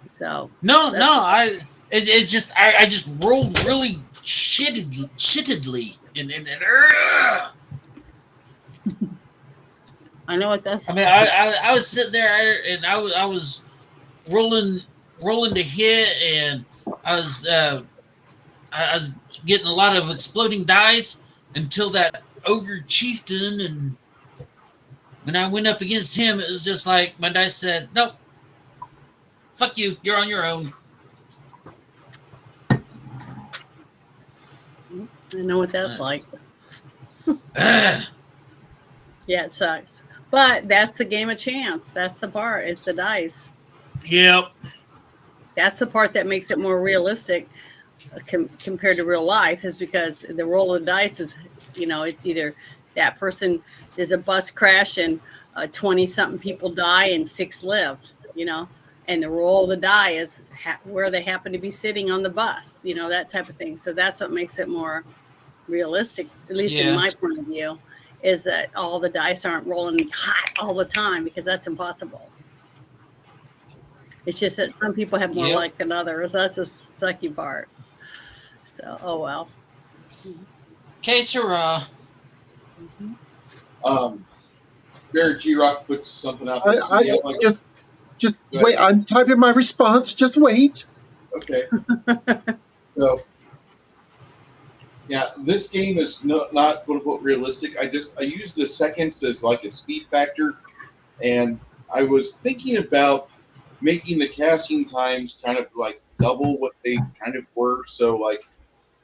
S1: So
S4: I just rolled really shittedly and
S1: I know what that's.
S4: I mean, I was sitting there and I was rolling to hit, and I was getting a lot of exploding dice until that ogre chieftain, and when I went up against him, it was just like my dice said, "Nope, fuck you, you're on your own."
S1: I know what that's like. Yeah, it sucks. But that's the game of chance. That's the part, is the dice.
S4: Yep.
S1: That's the part that makes it more realistic compared to real life, is because the roll of dice is, it's either that person, there's a bus crash and 20-something people die and 6 lived, and the roll of the die is where they happen to be sitting on the bus, that type of thing. So that's what makes it more realistic, at least in my point of view, is that all the dice aren't rolling hot all the time, because that's impossible. It's just that some people have more luck than others. That's the sucky part. So, oh well.
S4: Okay, sir.
S2: Barrett G Rock puts something out there.
S5: Just wait. I'm typing my response. Just wait.
S2: Okay. So, yeah, this game is not quote unquote realistic. I use the seconds as like a speed factor, And I was thinking about making the casting times kind of like double what they kind of were. So like,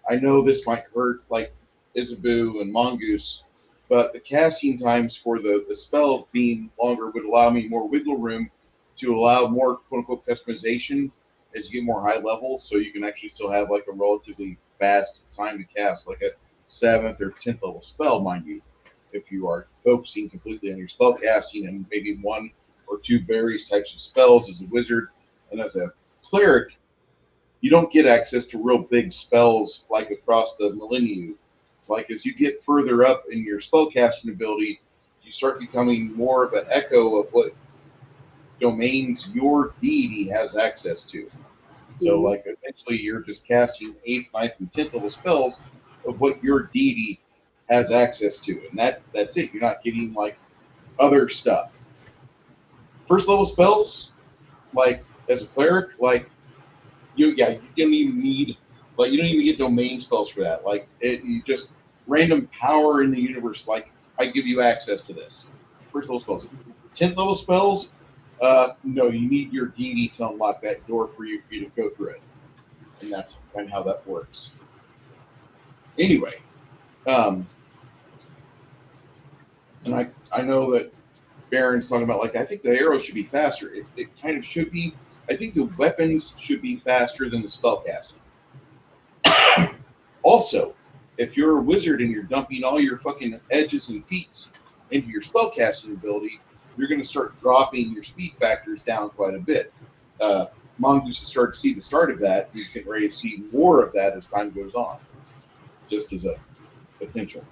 S2: I know this might hurt like Isabu and Mongoose, but the casting times for the spells being longer would allow me more wiggle room to allow more quote unquote customization as you get more high level. So you can actually still have like a relatively fast time to cast, like a 7th or 10th level spell, mind you, if you are focusing completely on your spell casting and maybe 1 or 2 various types of spells as a wizard. And as a cleric, you don't get access to real big spells like across the millennium. Like as you get further up in your spellcasting ability, you start becoming more of an echo of what domains your deity has access to. So like eventually you're just casting 8th, 9th, and 10th level spells of what your deity has access to. And that's it. You're not getting like other stuff. First level spells, like as a cleric, like you don't even need you don't even get domain spells for that. Like you just random power in the universe, like I give you access to this. First level spells. 10th level spells, no, you need your deity to unlock that door for you to go through it. And that's kind of how that works. Anyway, and I know that Baron's talking about, like, I think the arrows should be faster. It kind of should be. I think the weapons should be faster than the spellcasting. Also, if you're a wizard and you're dumping all your fucking edges and feats into your spellcasting ability, you're going to start dropping your speed factors down quite a bit. Mongoose has started to see the start of that. He's getting ready to see more of that as time goes on, just as a potential.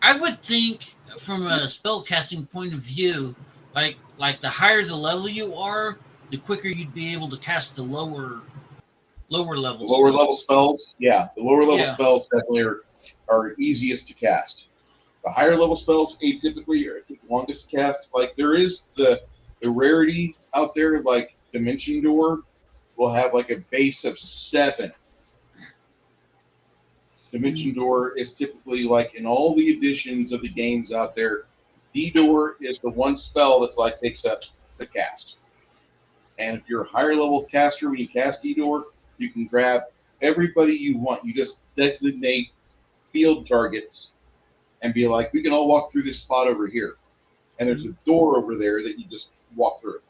S4: I would think, from a spellcasting point of view, like the higher the level you are, the quicker you'd be able to cast the lower level
S2: spells. Yeah, the lower level spells definitely are easiest to cast. The higher level spells atypically are the longest to cast. Like there is the rarity out there, like Dimension Door will have like a base of 7. Dimension Door is typically like in all the editions of the games out there, D-Door is the one spell that like takes up the cast. And if you're a higher level caster, when you cast D-Door, you can grab everybody you want. You just designate field targets and be like, we can all walk through this spot over here. And there's a door over there that you just walk through.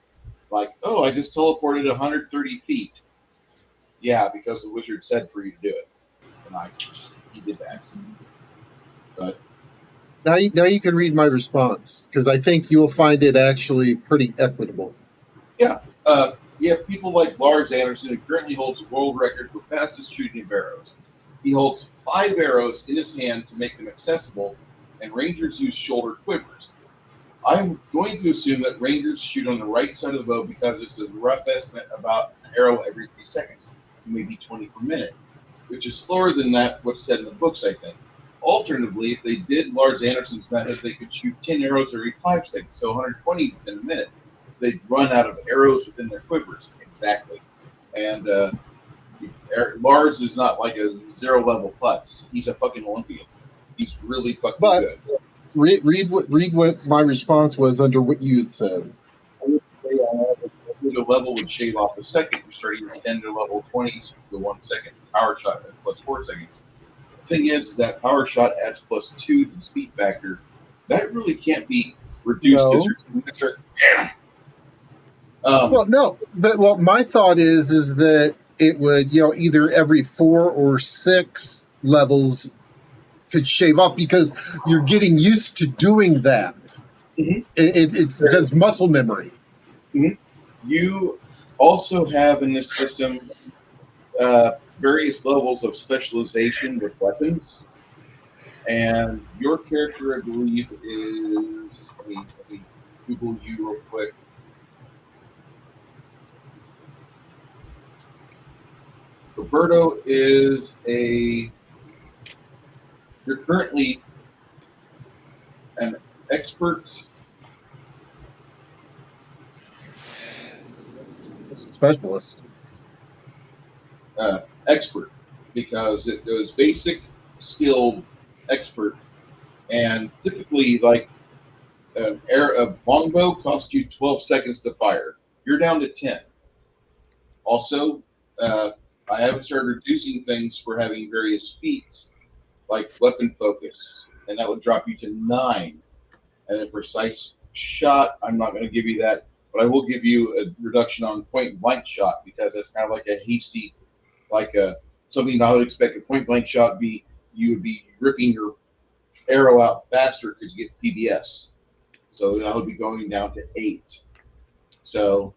S2: Like, oh, I just teleported 130 feet. Yeah, because the wizard said for you to do it. And he did that. But
S5: now you can read my response, because I think you'll find it actually pretty equitable.
S2: Yeah. You have people like Lars Anderson, who currently holds the world record for fastest shooting of arrows. He holds 5 arrows in his hand to make them accessible, and Rangers use shoulder quivers. I'm going to assume that Rangers shoot on the right side of the bow because it's a rough estimate about an arrow every 3 seconds, maybe 20 per minute, which is slower than what's said in the books, I think. Alternatively, if they did Lars Anderson's method, they could shoot 10 arrows every 5 seconds, so 120 within a minute. They'd run out of arrows within their quivers. Exactly. And Lars is not like a 0-level putz. He's a fucking Olympian. He's really fucking good.
S5: Read what my response was under what you had said.
S2: I would say the level would shave off a second. You're starting to 10 to level 20 to 1 second power shot at plus 4 seconds. The thing is that power shot adds plus 2 to the speed factor. That really can't be reduced.
S5: Well, my thought is that it would, either every 4 or 6 levels could shave off, because you're getting used to doing that.
S2: Mm-hmm.
S5: It's because muscle memory.
S2: Mm-hmm. You also have in this system various levels of specialization with weapons, and your character, I believe, is. Let me Google you real quick. Roberto is you're currently an expert.
S5: Specialist.
S2: Expert, because it goes basic, skilled, expert, and typically, like, A longbow costs you 12 seconds to fire. You're down to 10. Also, I haven't started reducing things for having various feats, like weapon focus, and that would drop you to 9. And then precise shot, I'm not going to give you that, but I will give you a reduction on point blank shot because that's kind of like a hasty, something I would expect a point blank shot be. You would be ripping your arrow out faster because you get PBS. So that would be going down to 8. So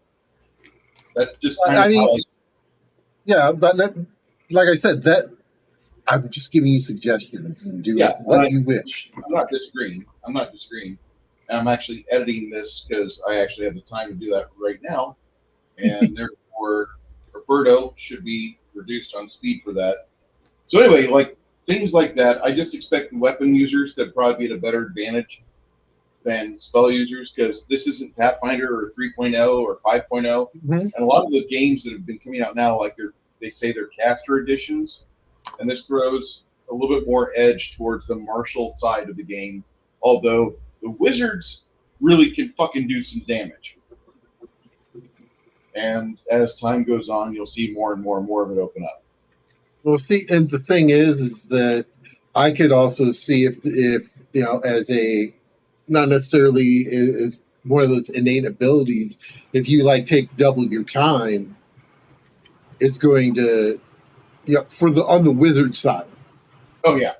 S2: that's just kind of how
S5: yeah, but like I said, that I'm just giving you suggestions and do with what you wish.
S2: I'm not disagreeing. And I'm actually editing this because I actually have the time to do that right now. And therefore, Roberto should be reduced on speed for that. So anyway, like things like that, I just expect weapon users to probably be at a better advantage than spell users because this isn't Pathfinder or 3.0 or 5.0.
S5: Mm-hmm.
S2: And a lot of the games that have been coming out now, like they say they're caster editions, and this throws a little bit more edge towards the martial side of the game, although the wizards really can fucking do some damage. And as time goes on, you'll see more and more and more of it open up.
S5: Well, see, and the thing is that I could also see if you know, as a not necessarily as one of those innate abilities, if you like take double your time, it's going to, for the on the wizard side.
S2: Oh yeah,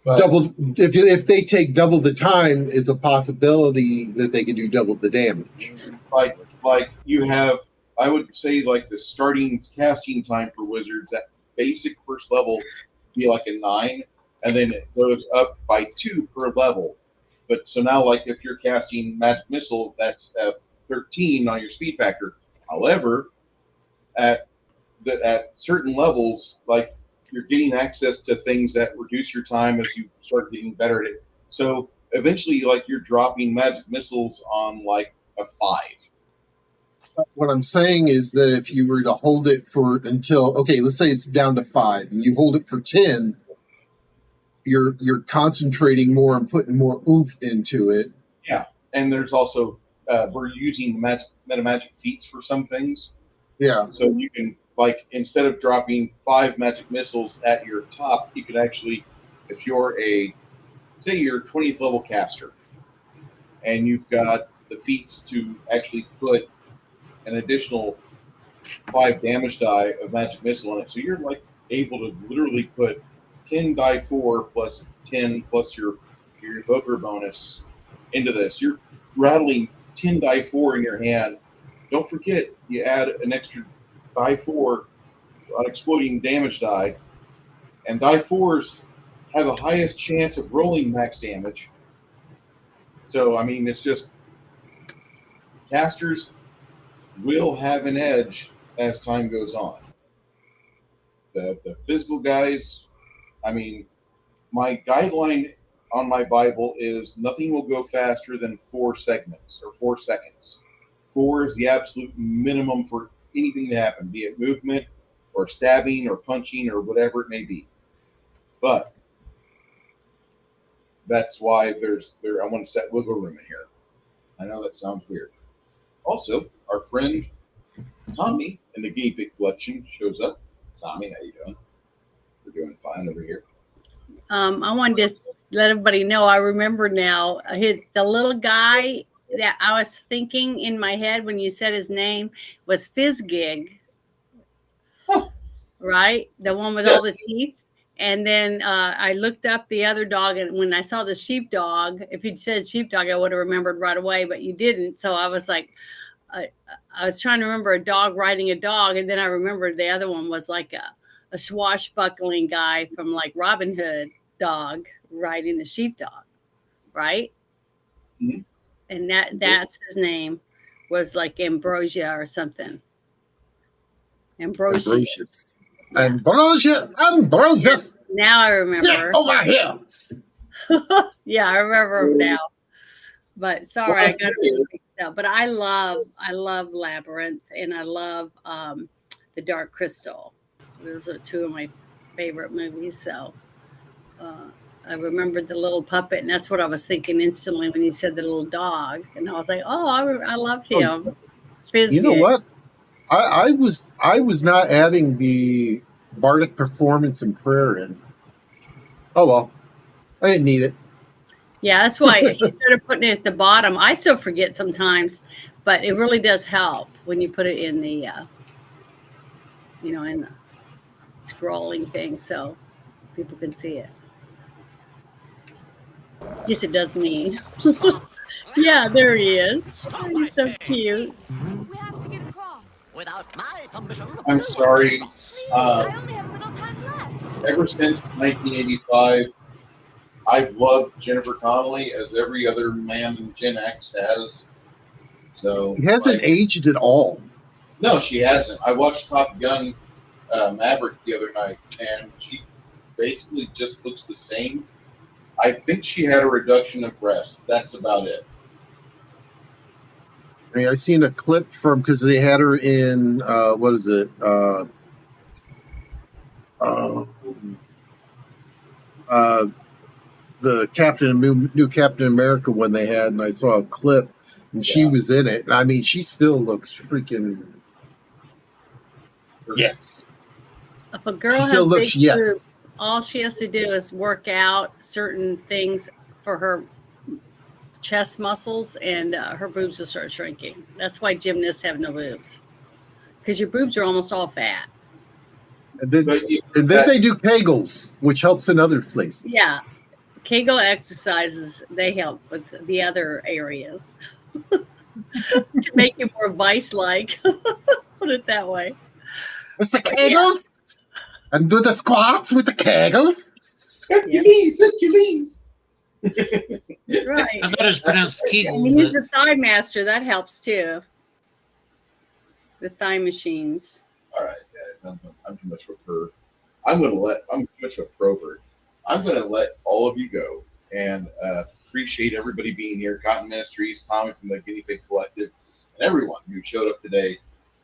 S2: but
S5: double if they take double the time, it's a possibility that they can do double the damage.
S2: Like you have, I would say like the starting casting time for wizards at basic first level be like a 9, and then it goes up by 2 per level. But so now, like if you're casting magic missile, that's a 13 on your speed factor. However, at certain levels, like you're getting access to things that reduce your time as you start getting better at it. So eventually, like you're dropping magic missiles on like a 5.
S5: What I'm saying is that if you were to hold it for until, okay, let's say it's down to 5, and you hold it for 10, you're concentrating more and putting more oomph into it.
S2: Yeah, and there's also we're using meta magic feats for some things.
S5: Yeah.
S2: So you can, like, instead of dropping 5 magic missiles at your top, you could actually, if you're say you're 20th level caster, and you've got the feats to actually put an additional 5 damage die of magic missile on it. So you're like able to literally put 10 die 4 plus 10 plus your evoker bonus into this. You're rattling 10 die 4 in your hand. Don't forget, you add an extra die 4 on exploding damage die, and die 4s have the highest chance of rolling max damage. So, I mean, it's just casters will have an edge as time goes on. The physical guys, I mean, my guideline on my Bible is nothing will go faster than 4 segments or 4 seconds. 4 is the absolute minimum for anything to happen, be it movement or stabbing or punching or whatever it may be. But that's why I want to set wiggle room in here. I know that sounds weird. Also, our friend Tommy in the Guinea Pig collection shows up. Tommy, how you doing? We're doing fine over here.
S1: I wanted to let everybody know. I remember now the little guy that I was thinking in my head when you said his name was Fizzgig, right? The one with all the teeth. And then I looked up the other dog, and when I saw the sheepdog, if you'd said sheepdog, I would have remembered right away, but you didn't. So I was like, I was trying to remember a dog riding a dog, and then I remembered the other one was like a swashbuckling guy from like Robin Hood dog riding a sheepdog, right?
S2: Mm-hmm.
S1: And that's his name was like Ambrosia or something. Ambrosius.
S5: Yeah. Ambrosius.
S1: Now I remember.
S5: Get over here.
S1: Yeah, I remember him now. But sorry, I got this mixed up. But I love Labyrinth, and I love The Dark Crystal. Those are 2 of my favorite movies. So I remembered the little puppet, and that's what I was thinking instantly when you said the little dog. And I was like, oh, I loved him.
S5: You know what? I was not adding the bardic performance and prayer in. Oh well, I didn't need it.
S1: Yeah, that's why he started putting it at the bottom. I still forget sometimes, but it really does help when you put it in the, in the scrolling thing, so people can see it. Yes, it does me. Yeah, there he is. He's so cute.
S7: We have to get across.
S8: Without my permission.
S2: I'm sorry.
S7: Please, I only have a little time left.
S2: Ever since 1985, I've loved Jennifer Connelly as every other man in Gen X has. So
S5: It hasn't aged at all.
S2: No, she hasn't. I watched Top Gun Maverick the other night, and she basically just looks the same. I think she had a reduction of breasts. That's about it.
S5: I mean, I seen a clip from because they had her in what is it? The new Captain America one they had, and I saw a clip, and she was in it. I mean, she still looks freaking yes.
S1: If a girl has big boobs, all she has to do is work out certain things for her chest muscles, and her boobs will start shrinking. That's why gymnasts have no boobs, because your boobs are almost all fat.
S5: And then they do Kegels, which helps in other places.
S1: Yeah, Kegel exercises, they help with the other areas to make you more vice-like. Put it that way.
S5: It's the Kegels, and do the squats with the Kegels.
S2: Hercules.
S1: That's right.
S4: I thought it was pronounced Kegel.
S1: And he's the thigh master. That helps too. The thigh machines.
S2: All right, guys. I'm too much of a perv. I'm too much of a pervert. I'm going to let all of you go and appreciate everybody being here. Cotton Ministries, Tommy from the Guinea Pig Collective, and everyone who showed up today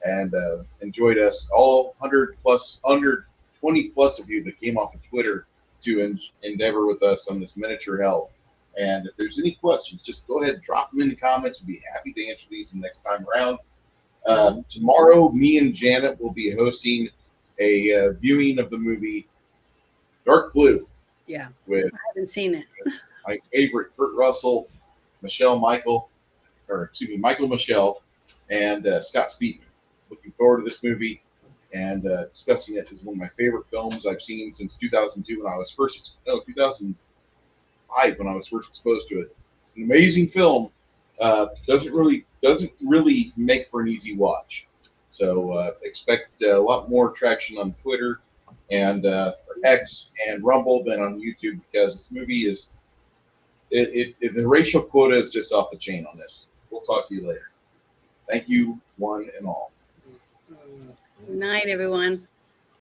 S2: and enjoyed us. All 120 plus of you that came off of Twitter to endeavor with us on this miniature hell. And if there's any questions, just go ahead and drop them in the comments. We'll be happy to answer these the next time around. Tomorrow, me and Janet will be hosting a viewing of the movie Dark Blue.
S1: Yeah,
S2: with
S1: I haven't seen it.
S2: My favorite Kurt Russell, Michelle, Michael Michelle, and Scott Speedman. Looking forward to this movie and discussing it. It's one of my favorite films I've seen since 2002 when I was 2005 when I was first exposed to it. An amazing film. Doesn't really make for an easy watch. So expect a lot more traction on Twitter and X and Rumble than on YouTube, because this movie is the racial quota is just off the chain on this. We'll talk to you later. Thank you, one and all.
S1: Good night, everyone.